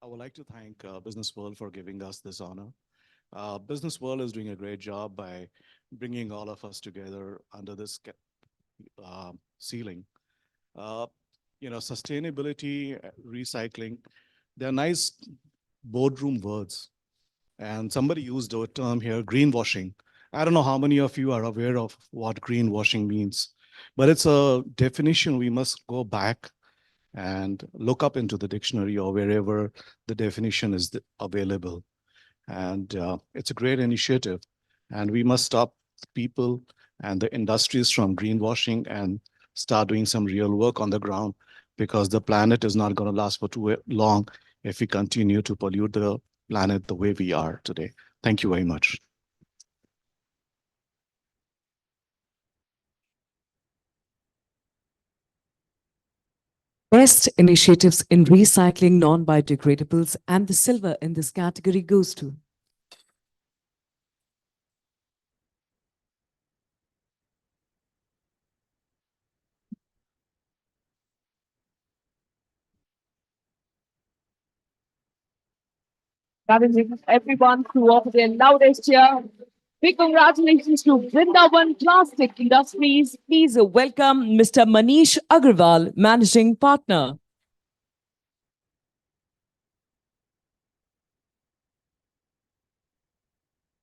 I would like to thank Businessworld for giving us this honor. Businessworld is doing a great job by bringing all of us together under this ceiling. Sustainability, recycling, they're nice boardroom words. And somebody used a term here, greenwashing. I don't know how many of you are aware of what greenwashing means, but it's a definition we must go back and look up into the dictionary or wherever the definition is available. And it's a great initiative. And we must stop people and the industries from greenwashing and start doing some real work on the ground, because the planet is not going to last for too long if we continue to pollute the planet the way we are today. Thank you very much. Best Initiatives in Recycling Non-Biodegradables, and the silver in this category goes to Challenging everyone to offer their loudest cheer. Big congratulations to Vrindavan Plastic Industries. Please welcome Mr. Manish Agarwal, Managing Partner.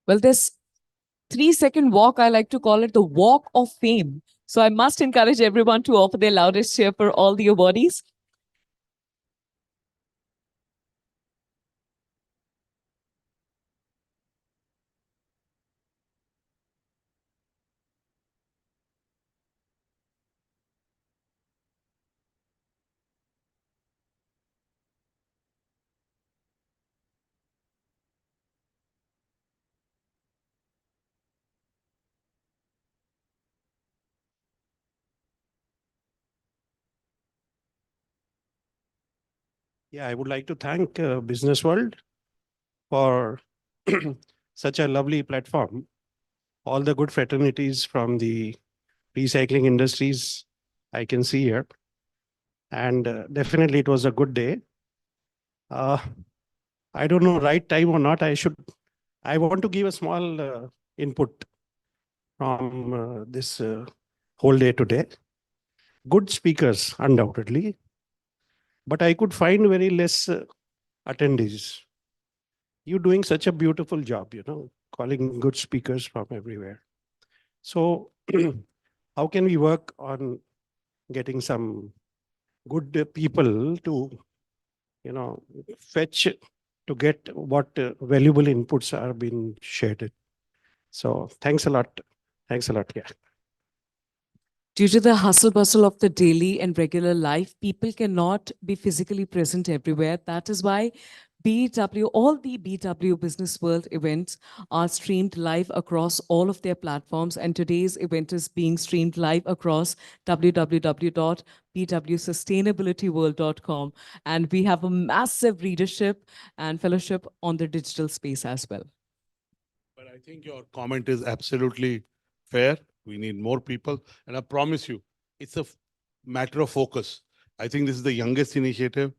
Well, this 3-second walk, I like to call it the Walk of Fame. So I must encourage everyone to offer their loudest cheer for all the awardees. Yeah, I would like to thank Businessworld for such a lovely platform. All the good fraternities from the recycling industries I can see here. And definitely it was a good day. I don't know right time or not. I want to give a small input from this whole day today. Good speakers, undoubtedly, but I could find very less attendees. you're doing such a beautiful job, calling good speakers from everywhere. So how can we work on getting some good people to, fetch to get what valuable inputs are being shared? So thanks a lot. Thanks a lot. Yeah. Due to the hustle bustle of the daily and regular life, people cannot be physically present everywhere. That is why all the BW Business World events are streamed live across all of their platforms. And today's event is being streamed live across www.bwsustainabilityworld.com. And we have a massive readership and fellowship on the digital space as well. But I think your comment is absolutely fair. We need more people. And I promise you, it's a matter of focus. I think this is the youngest initiative.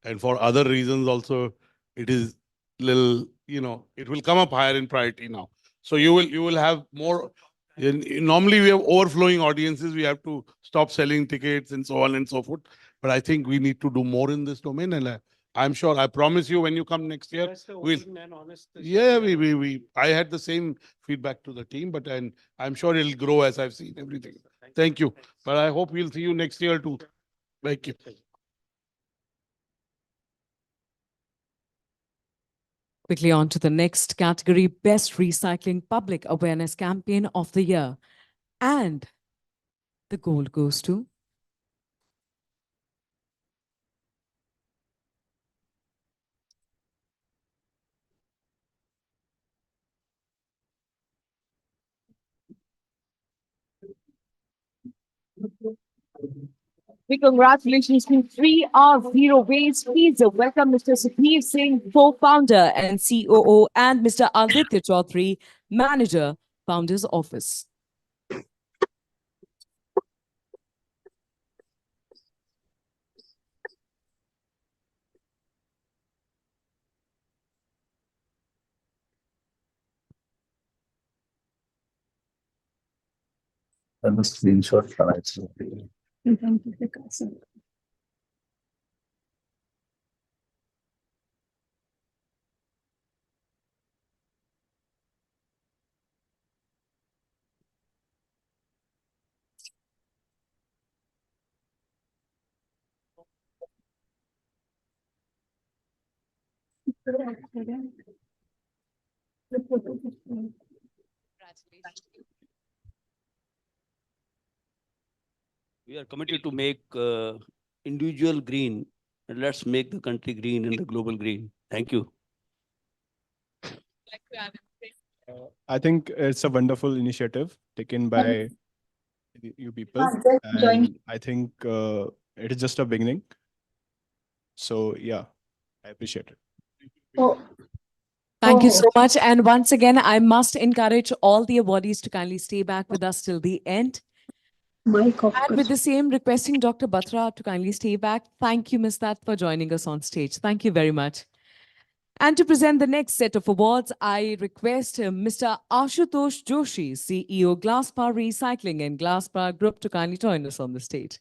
And for other reasons also, it is little, it will come up higher in priority now. So you will have more. Normally we have overflowing audiences. We have to stop selling tickets and so on and so forth. But I think we need to do more in this domain. And I'm sure, I promise you, when you come next year, I had the same feedback to the team, but I'm sure it'll grow as I've seen everything. Thank you. But I hope we'll see you next year too. Thank you. Quickly on to the next category, Best Recycling Public Awareness Campaign of the Year. And the gold goes to Big congratulations to 3R Zero Waste. Please welcome Mr. Sukhdeep Singh, co-founder and COO, and Mr. Aditya Chaudhary, manager, Founder's Office. And the screenshot slides. We are committed to make individual green, and let's make the country green and the global green. Thank you. I think it's a wonderful initiative taken by you people. Join. And I think it is just a beginning. So yeah, I appreciate it. Thank you so much. And once again, I must encourage all the awardees to kindly stay back with us till the end. And with the same, requesting Dr. Batra to kindly stay back. Thank you, Ms. That, for joining us on stage. Thank you very much. And to present the next set of awards, I request Mr. Ashutosh Joshi, CEO, Glasspower Recycling and Glasspower Group, to kindly join us on the stage.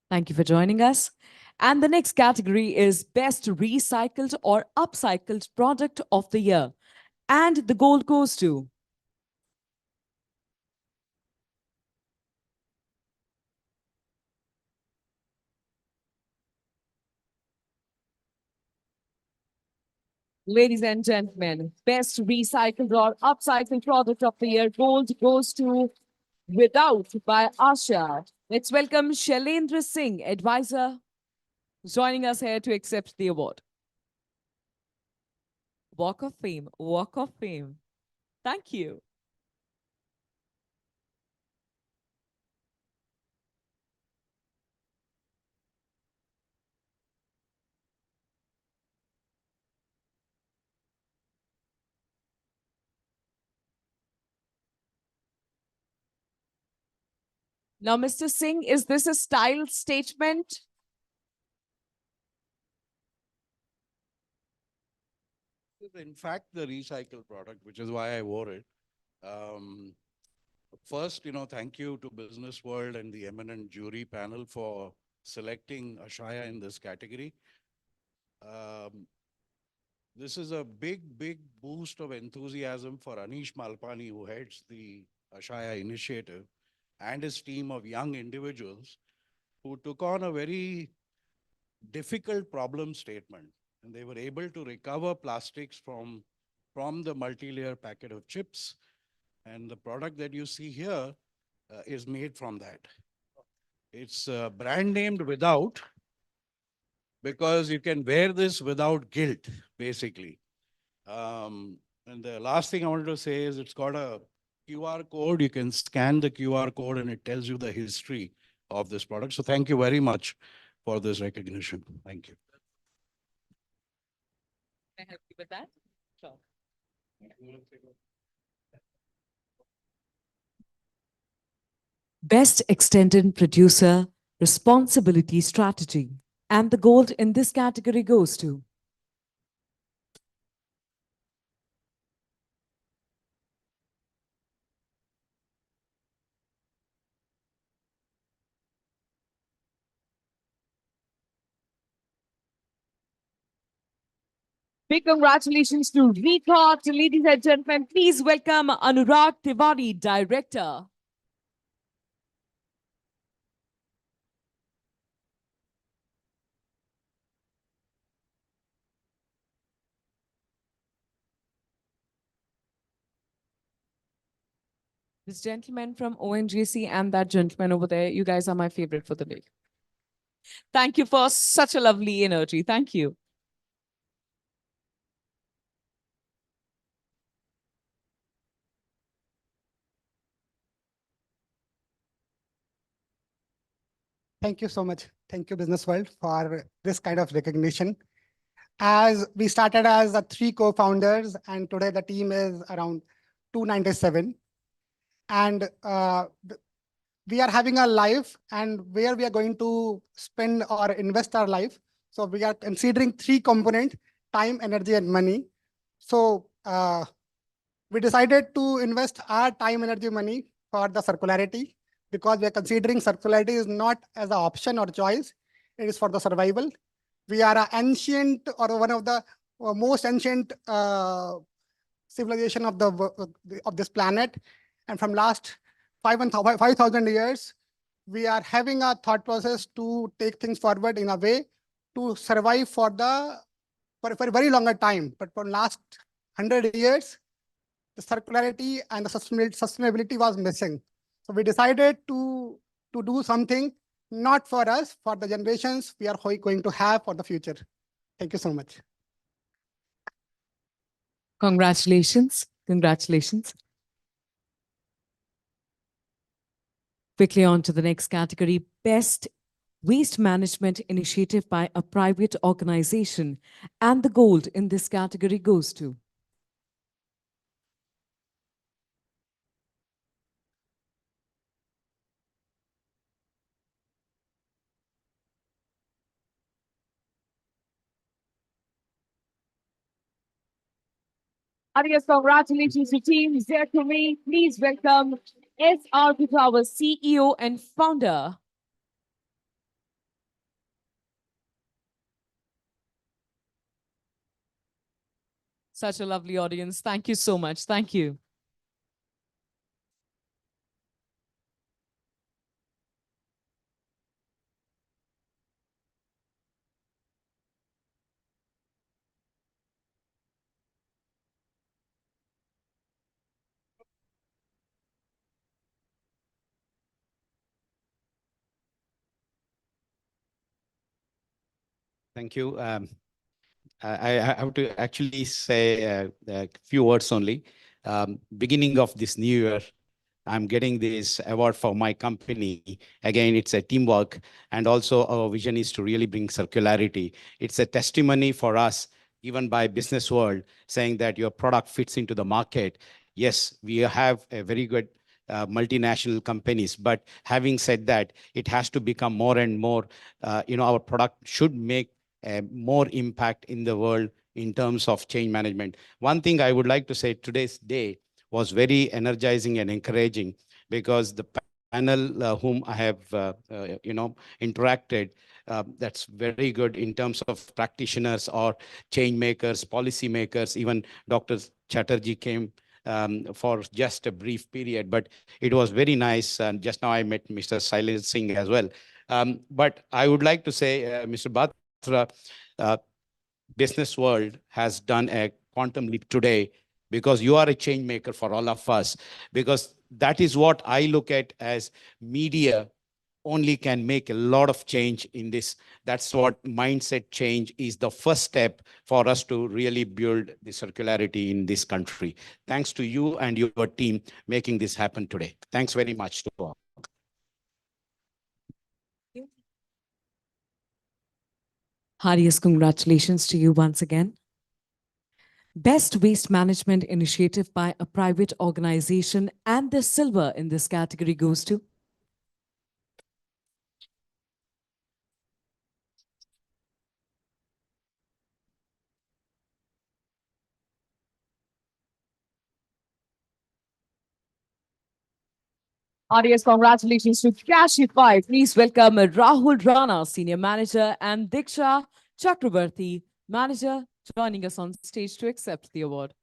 Thank you for joining us. And the next category is Best Recycled or Upcycled Product of the Year. And the gold goes to ladies and gentlemen, Best Recycled or Upcycled Product of the Year. Gold goes to Without by Asha. Let's welcome Shailendra Singh, advisor, joining us here to accept the award. Walk of Fame, Walk of Fame. Thank you. Now, Mr. Singh, is this a style statement? In fact, the recycled product, which is why I wore it. First, thank you to Business World and the eminent jury panel for selecting Ashaya in this category. This is a big boost of enthusiasm for Anish Malpani, who heads the Ashaya initiative, and his team of young individuals who took on a very difficult problem statement. And they were able to recover plastics from the multi-layer packet of chips. And the product that you see here is made from that. It's brand named Without, because you can wear this without guilt, basically. And the last thing I wanted to say is it's got a QR code. You can scan the QR code and it tells you the history of this product. So thank you very much for this recognition. Thank you. Can I help you with that? Sure. Best Extended Producer Responsibility Strategy. And the gold in this category goes to big congratulations to Recart. Ladies and gentlemen, please welcome Anurag Tiwari, Director. This gentleman from ONGC and that gentleman over there, you guys are my favorite for the day. Thank you for such a lovely energy. Thank you. Thank you so much. Thank you, Business World, for this kind of recognition. As we started as 3 co-founders, and today the team is around 297. And we are having a life and where we are going to spend or invest our life. So we are considering 3 components: time, energy, and money. So we decided to invest our time, energy, money for the circularity, because we are considering circularity is not as an option or choice, it is for the survival. We are an ancient or one of the most ancient civilization of this planet. And from last 5,000 years, we are having a thought process to take things forward in a way to survive for a very longer time. But for last 100 years, the circularity and the sustainability was missing. So we decided to do something not for us, for the generations we are going to have for the future. Thank you so much. Congratulations. Congratulations. Quickly on to the next category, Best Waste Management Initiative by a Private Organization. And the gold in this category goes to Adios, congratulations to team there to me. Please welcome SR our CEO and founder. Such a lovely audience. Thank you so much. Thank you. Thank you. I have to actually say a few words only. Beginning of this new year, I'm getting this award for my company. Again, it's a teamwork. And also our vision is to really bring circularity. It's a testimony for us, even by Business World, saying that your product fits into the market. Yes, we have a very good multinational companies, but having said that, it has to become more and more, our product should make more impact in the world in terms of change management. One thing I would like to say, today's day was very energizing and encouraging, because the panel whom I have interacted, that's very good in terms of practitioners or change makers, policy makers. Even Dr. Chatterjee came for just a brief period, but it was very nice. And just now I met Mr. Silent Singh as well. But I would like to say, Mr. Batra, Businessworld has done a quantum leap today, because you are a change maker for all of us, because that is what I look at as media only can make a lot of change in this. That's what mindset change is, the first step for us to really build the circularity in this country. Thanks to you and your team making this happen today. Thanks very much to all. Heartiest congratulations to you once again. Best Waste Management Initiative by a private organization, and the silver in this category goes to Heartiest congratulations to Cashify. Please welcome Rahul Rana, Senior Manager, and Diksha Chakravarti, Manager, joining us on stage to accept the award.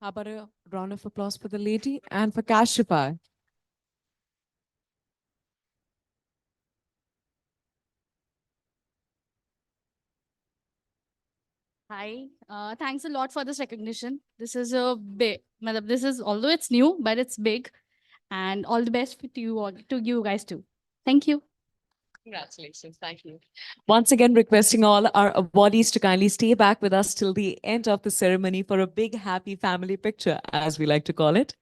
How about a round of applause for the lady and for Kashify? Hi, thanks a lot for this recognition. This is a big, this is, although it's new, but it's big. And all the best to you all, to you guys too. Thank you. Congratulations. Thank you. Once again, requesting all our awardees to kindly stay back with us till the end of the ceremony for a big, happy family picture, as we like to call it.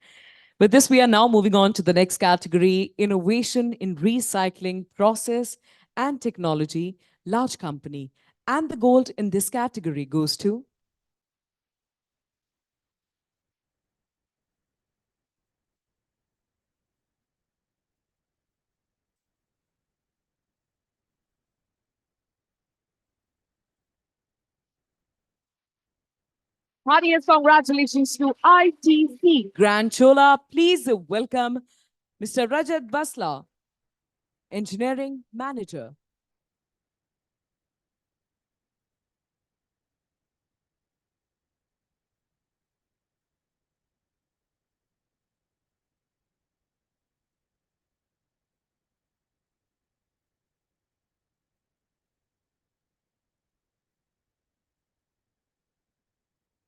With this, we are now moving on to the next category, Innovation in Recycling Process and Technology, Large Company. And the gold in this category goes to Heartiest congratulations to ITC Grand Chola. Please welcome Mr. Rajat Basla, Engineering Manager.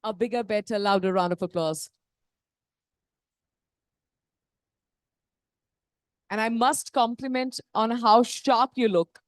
A bigger, better, louder round of applause. And I must compliment on how sharp you look.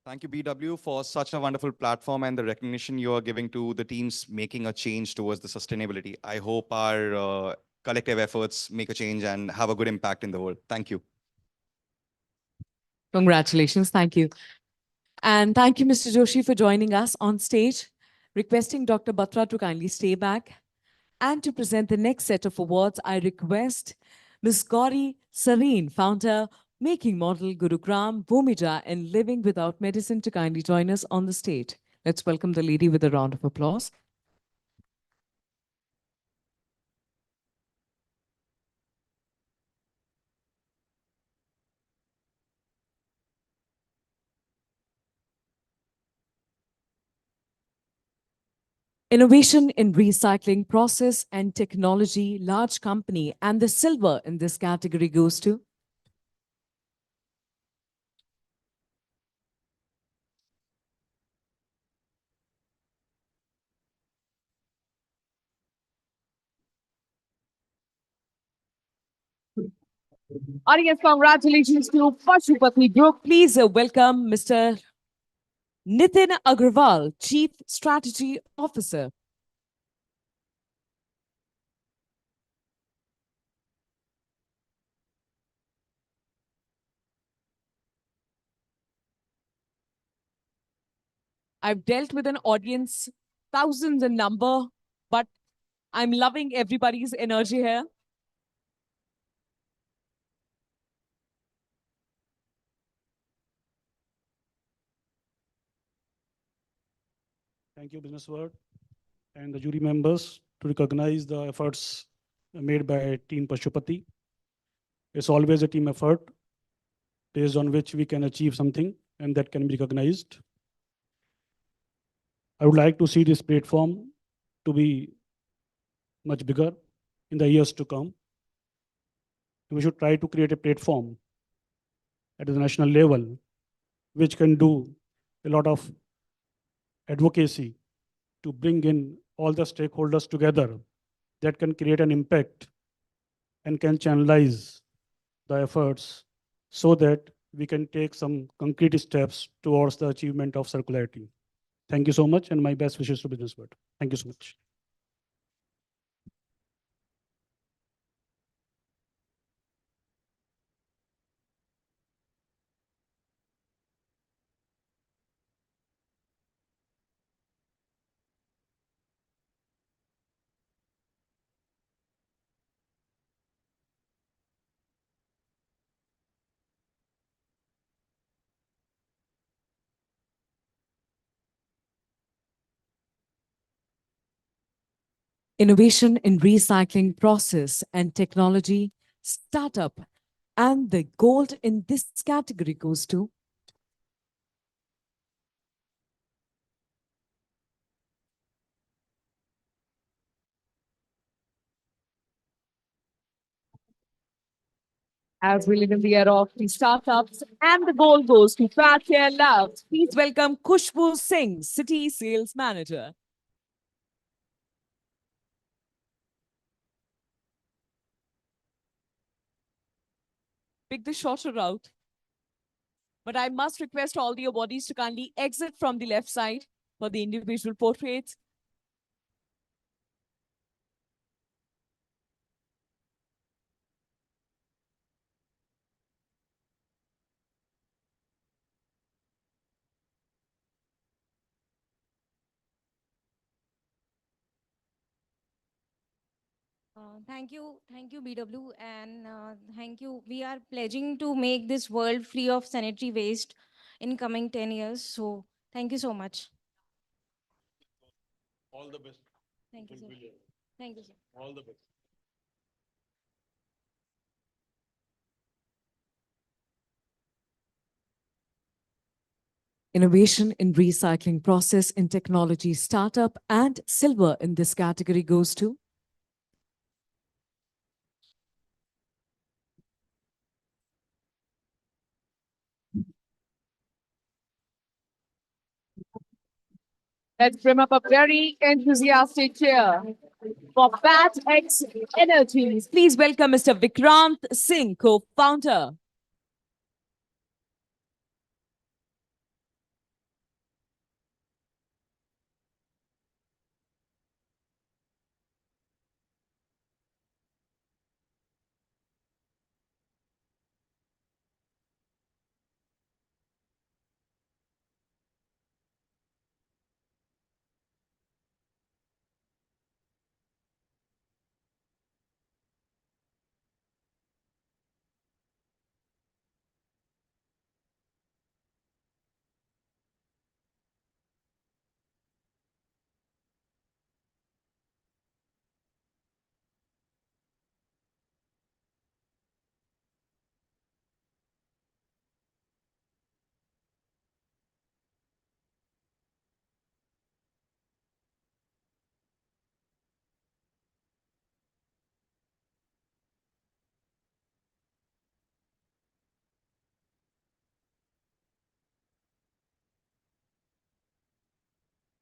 Thank you, BW, for such a wonderful platform and the recognition you are giving to the teams making a change towards the sustainability. I hope our collective efforts make a change and have a good impact in the world. Thank you. Congratulations. Thank you. And thank you, Mr. Joshi, for joining us on stage. Requesting Dr. Batra to kindly stay back. And to present the next set of awards, I request Ms. Gauri Sareen, founder, Making Model, Gurugram, Bhumija, and Living Without Medicine, to kindly join us on the stage. Let's welcome the lady with a round of applause. Innovation in Recycling Process and Technology, Large Company, and the silver in this category goes to Audience, congratulations to Pashupati Group. Please welcome Mr. Nitin Agrawal, Chief Strategy Officer. I've dealt with an audience, thousands in number, but I'm loving everybody's energy here. Thank you, Businessworld, and the jury members to recognize the efforts made by Team Pashupati. It's always a team effort based on which we can achieve something and that can be recognized. I would like to see this platform to be much bigger in the years to come. We should try to create a platform at the national level which can do a lot of advocacy to bring in all the stakeholders together that can create an impact and can channelize the efforts so that we can take some concrete steps towards the achievement of circularity. Thank you so much, and my best wishes to Businessworld. Thank you so much. Innovation in recycling process and technology startup. And the gold in this category goes to as we live in the era of the startups, and the gold goes to Pratia Love. Please welcome Khushbu Singh, City Sales Manager. Pick the shorter route. But I must request all the bodies to kindly exit from the left side for the individual portraits. Thank you, BW, and thank you. We are pledging to make this world free of sanitary waste in coming 10 years. So thank you so much. All the best. Thank you, sir. Thank you, sir. All the best. Innovation in recycling process in technology startup, and silver in this category goes to let's bring up a very enthusiastic cheer for PATX Energies. Please welcome Mr. Vikrant Singh, co-founder.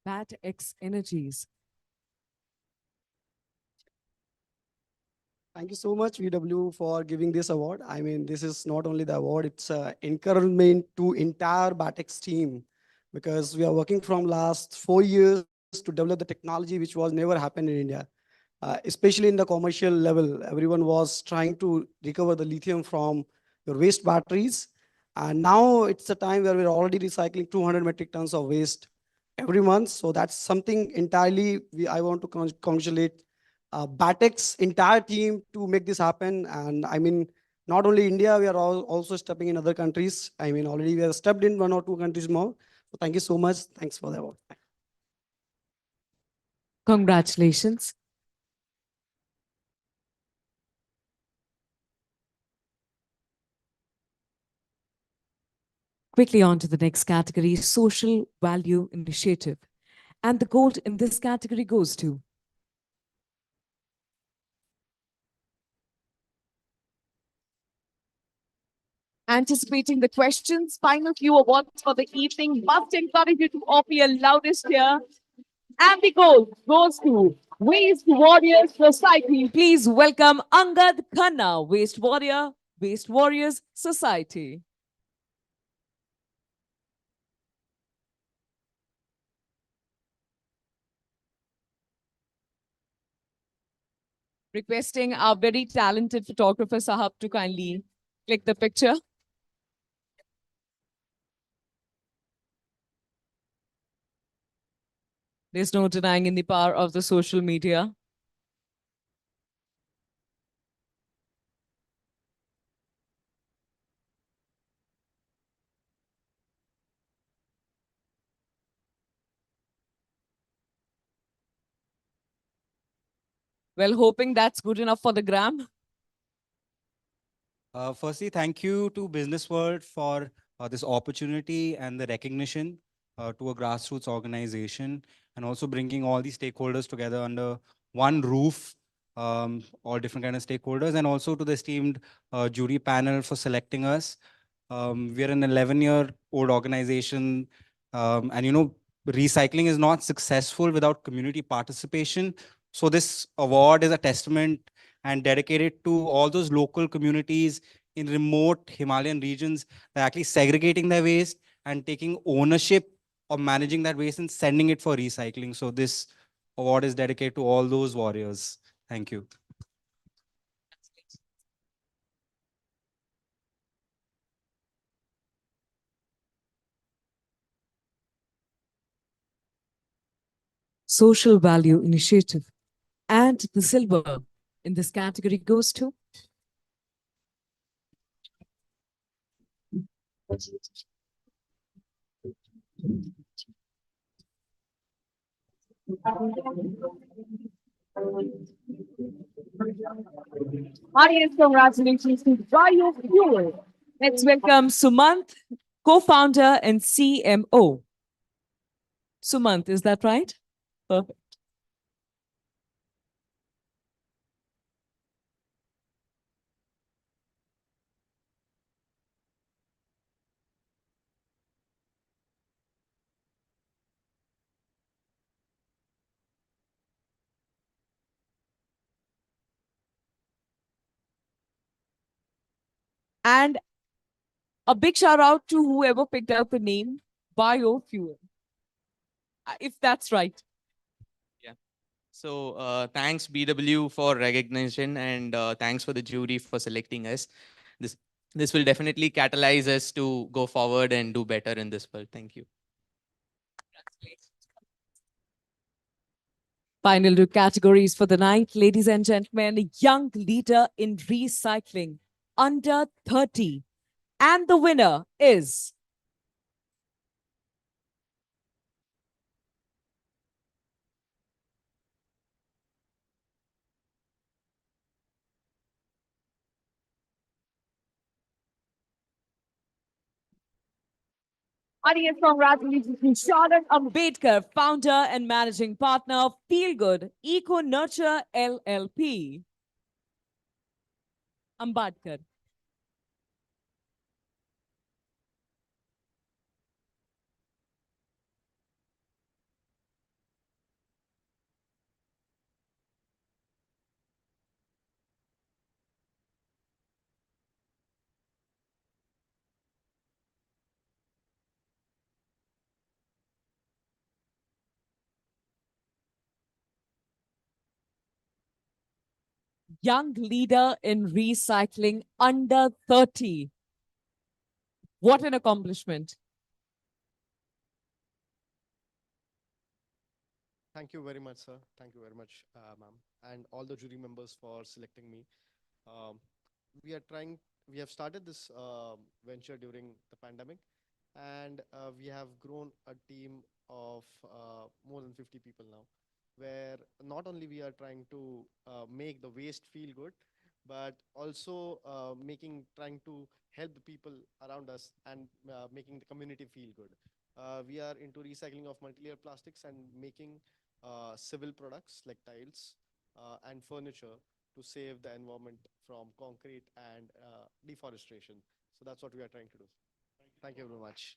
PATX Energies. Thank you so much, VW, for giving this award. I mean, this is not only the award, it's encouragement to entire Batex team, because we are working from last 4 years to develop the technology which was never happened in India. Especially in the commercial level, everyone was trying to recover the lithium from your waste batteries. And now it's a time where we're already recycling 200 metric tons of waste every month. So that's something entirely I want to congratulate Batex entire team to make this happen. And I mean, not only India, we are also stepping in other countries. I mean, already we have stepped in 1 or 2 countries more. So thank you so much. Thanks for the award. Congratulations. Quickly on to the next category, social value initiative. And the gold in this category goes to Anticipating the questions, final few awards for the evening. Must encourage you to offer your loudest here. And the gold goes to Waste Warriors Society. Please welcome Angad Khanna, Waste Warrior, Waste Warriors Society. Requesting our very talented photographer Sahab to kindly click the picture. There's no denying in the power of the social media. Well, hoping that's good enough for the gram. Firstly, thank you to Businessworld for this opportunity and the recognition to a grassroots organization, and also bringing all the stakeholders together under one roof, all different kind of stakeholders, and also to the esteemed jury panel for selecting us. We are an 11-year-old organization, and recycling is not successful without community participation. So this award is a testament and dedicated to all those local communities in remote Himalayan regions that are actually segregating their waste and taking ownership of managing that waste and sending it for recycling. So this award is dedicated to all those warriors. Thank you. Social value initiative. And the silver in this category goes to Audience, congratulations to Biofuel. Let's welcome Sumant, co-founder and CMO. Sumant, is that right? Perfect. And a big shout out to whoever picked out the name Biofuel, if that's right. Yeah. So thanks BW for recognition, and thanks for the jury for selecting us. This will definitely catalyze us to go forward and do better in this world. Thank you. Final two categories for the night, ladies and gentlemen, young leader in recycling under 30. And the winner is Audience, congratulations to Sharon Ambedkar, founder and managing partner of Feel Good Eco Nurture LLP. Ambedkar. Young leader in recycling under 30. What an accomplishment. Thank you very much, sir. Thank you very much, ma'am, and all the jury members for selecting me. Um, we have started this venture during the pandemic, and we have grown a team of more than 50 people now, where not only we are trying to make the waste feel good, but also trying to help the people around us and making the community feel good. We are into recycling of multi-layer plastics and making civil products like tiles and furniture to save the environment from concrete and deforestation. So that's what we are trying to do. Thank you very much.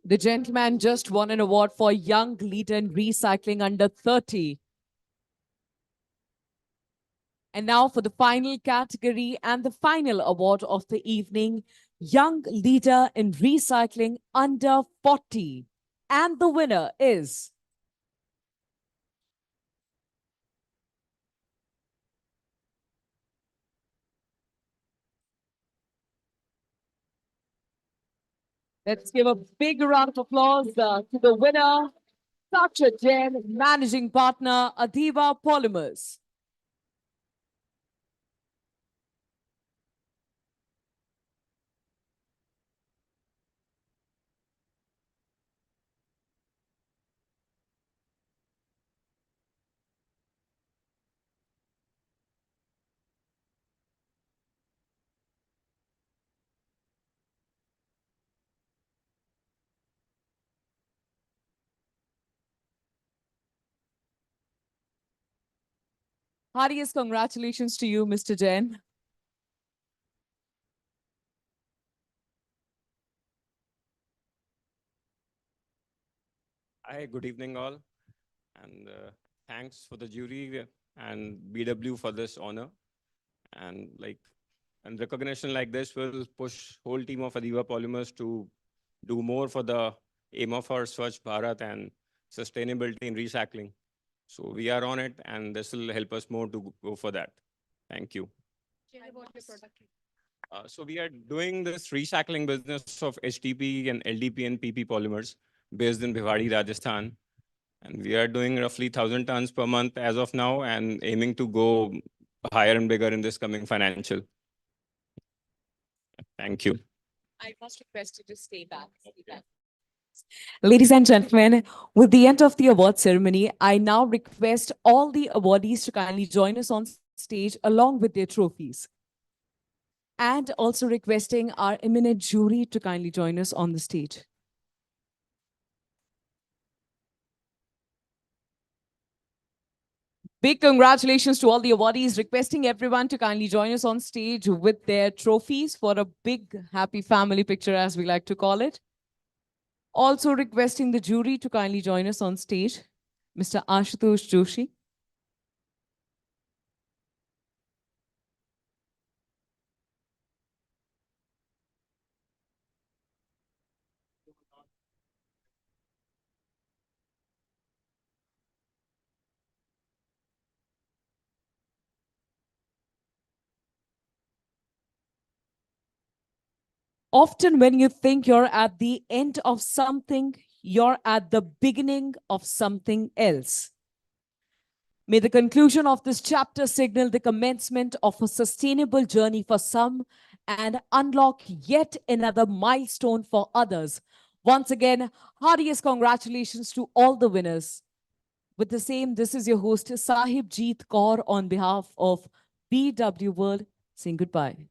The gentleman just won an award for Young Leader in Recycling under 30. And now for the final category and the final award of the evening, Young Leader in Recycling under 40. And the winner is let's give a big round of applause to the winner, Dr. Jain, Managing Partner, Adiva Polymers. Heartiest congratulations to you, Mr. Jain. Hi, good evening all. And thanks for the jury and BW for this honor. And recognition like this will push whole team of Adiva Polymers to do more for the aim of our Swachh Bharat and sustainability in recycling. So we are on it, and this will help us more to go for that. Thank you. So we are doing this recycling business of HTP and LDP and PP polymers based in Bhiwadi, Rajasthan. And we are doing roughly 1,000 tons per month as of now and aiming to go higher and bigger in this coming financial. Thank you. I must request you to stay back. Ladies and gentlemen, with the end of the award ceremony, I now request all the awardees to kindly join us on stage along with their trophies. And also requesting our eminent jury to kindly join us on the stage. Big congratulations to all the awardees, requesting everyone to kindly join us on stage with their trophies for a big happy family picture, as we like to call it. Also requesting the jury to kindly join us on stage, Mr. Ashutosh Joshi. Often when you think you're at the end of something, you're at the beginning of something else. May the conclusion of this chapter signal the commencement of a sustainable journey for some and unlock yet another milestone for others. Once again, heartiest congratulations to all the winners. With the same, this is your host, Sahib Jeet Kaur, on behalf of BW World, saying goodbye.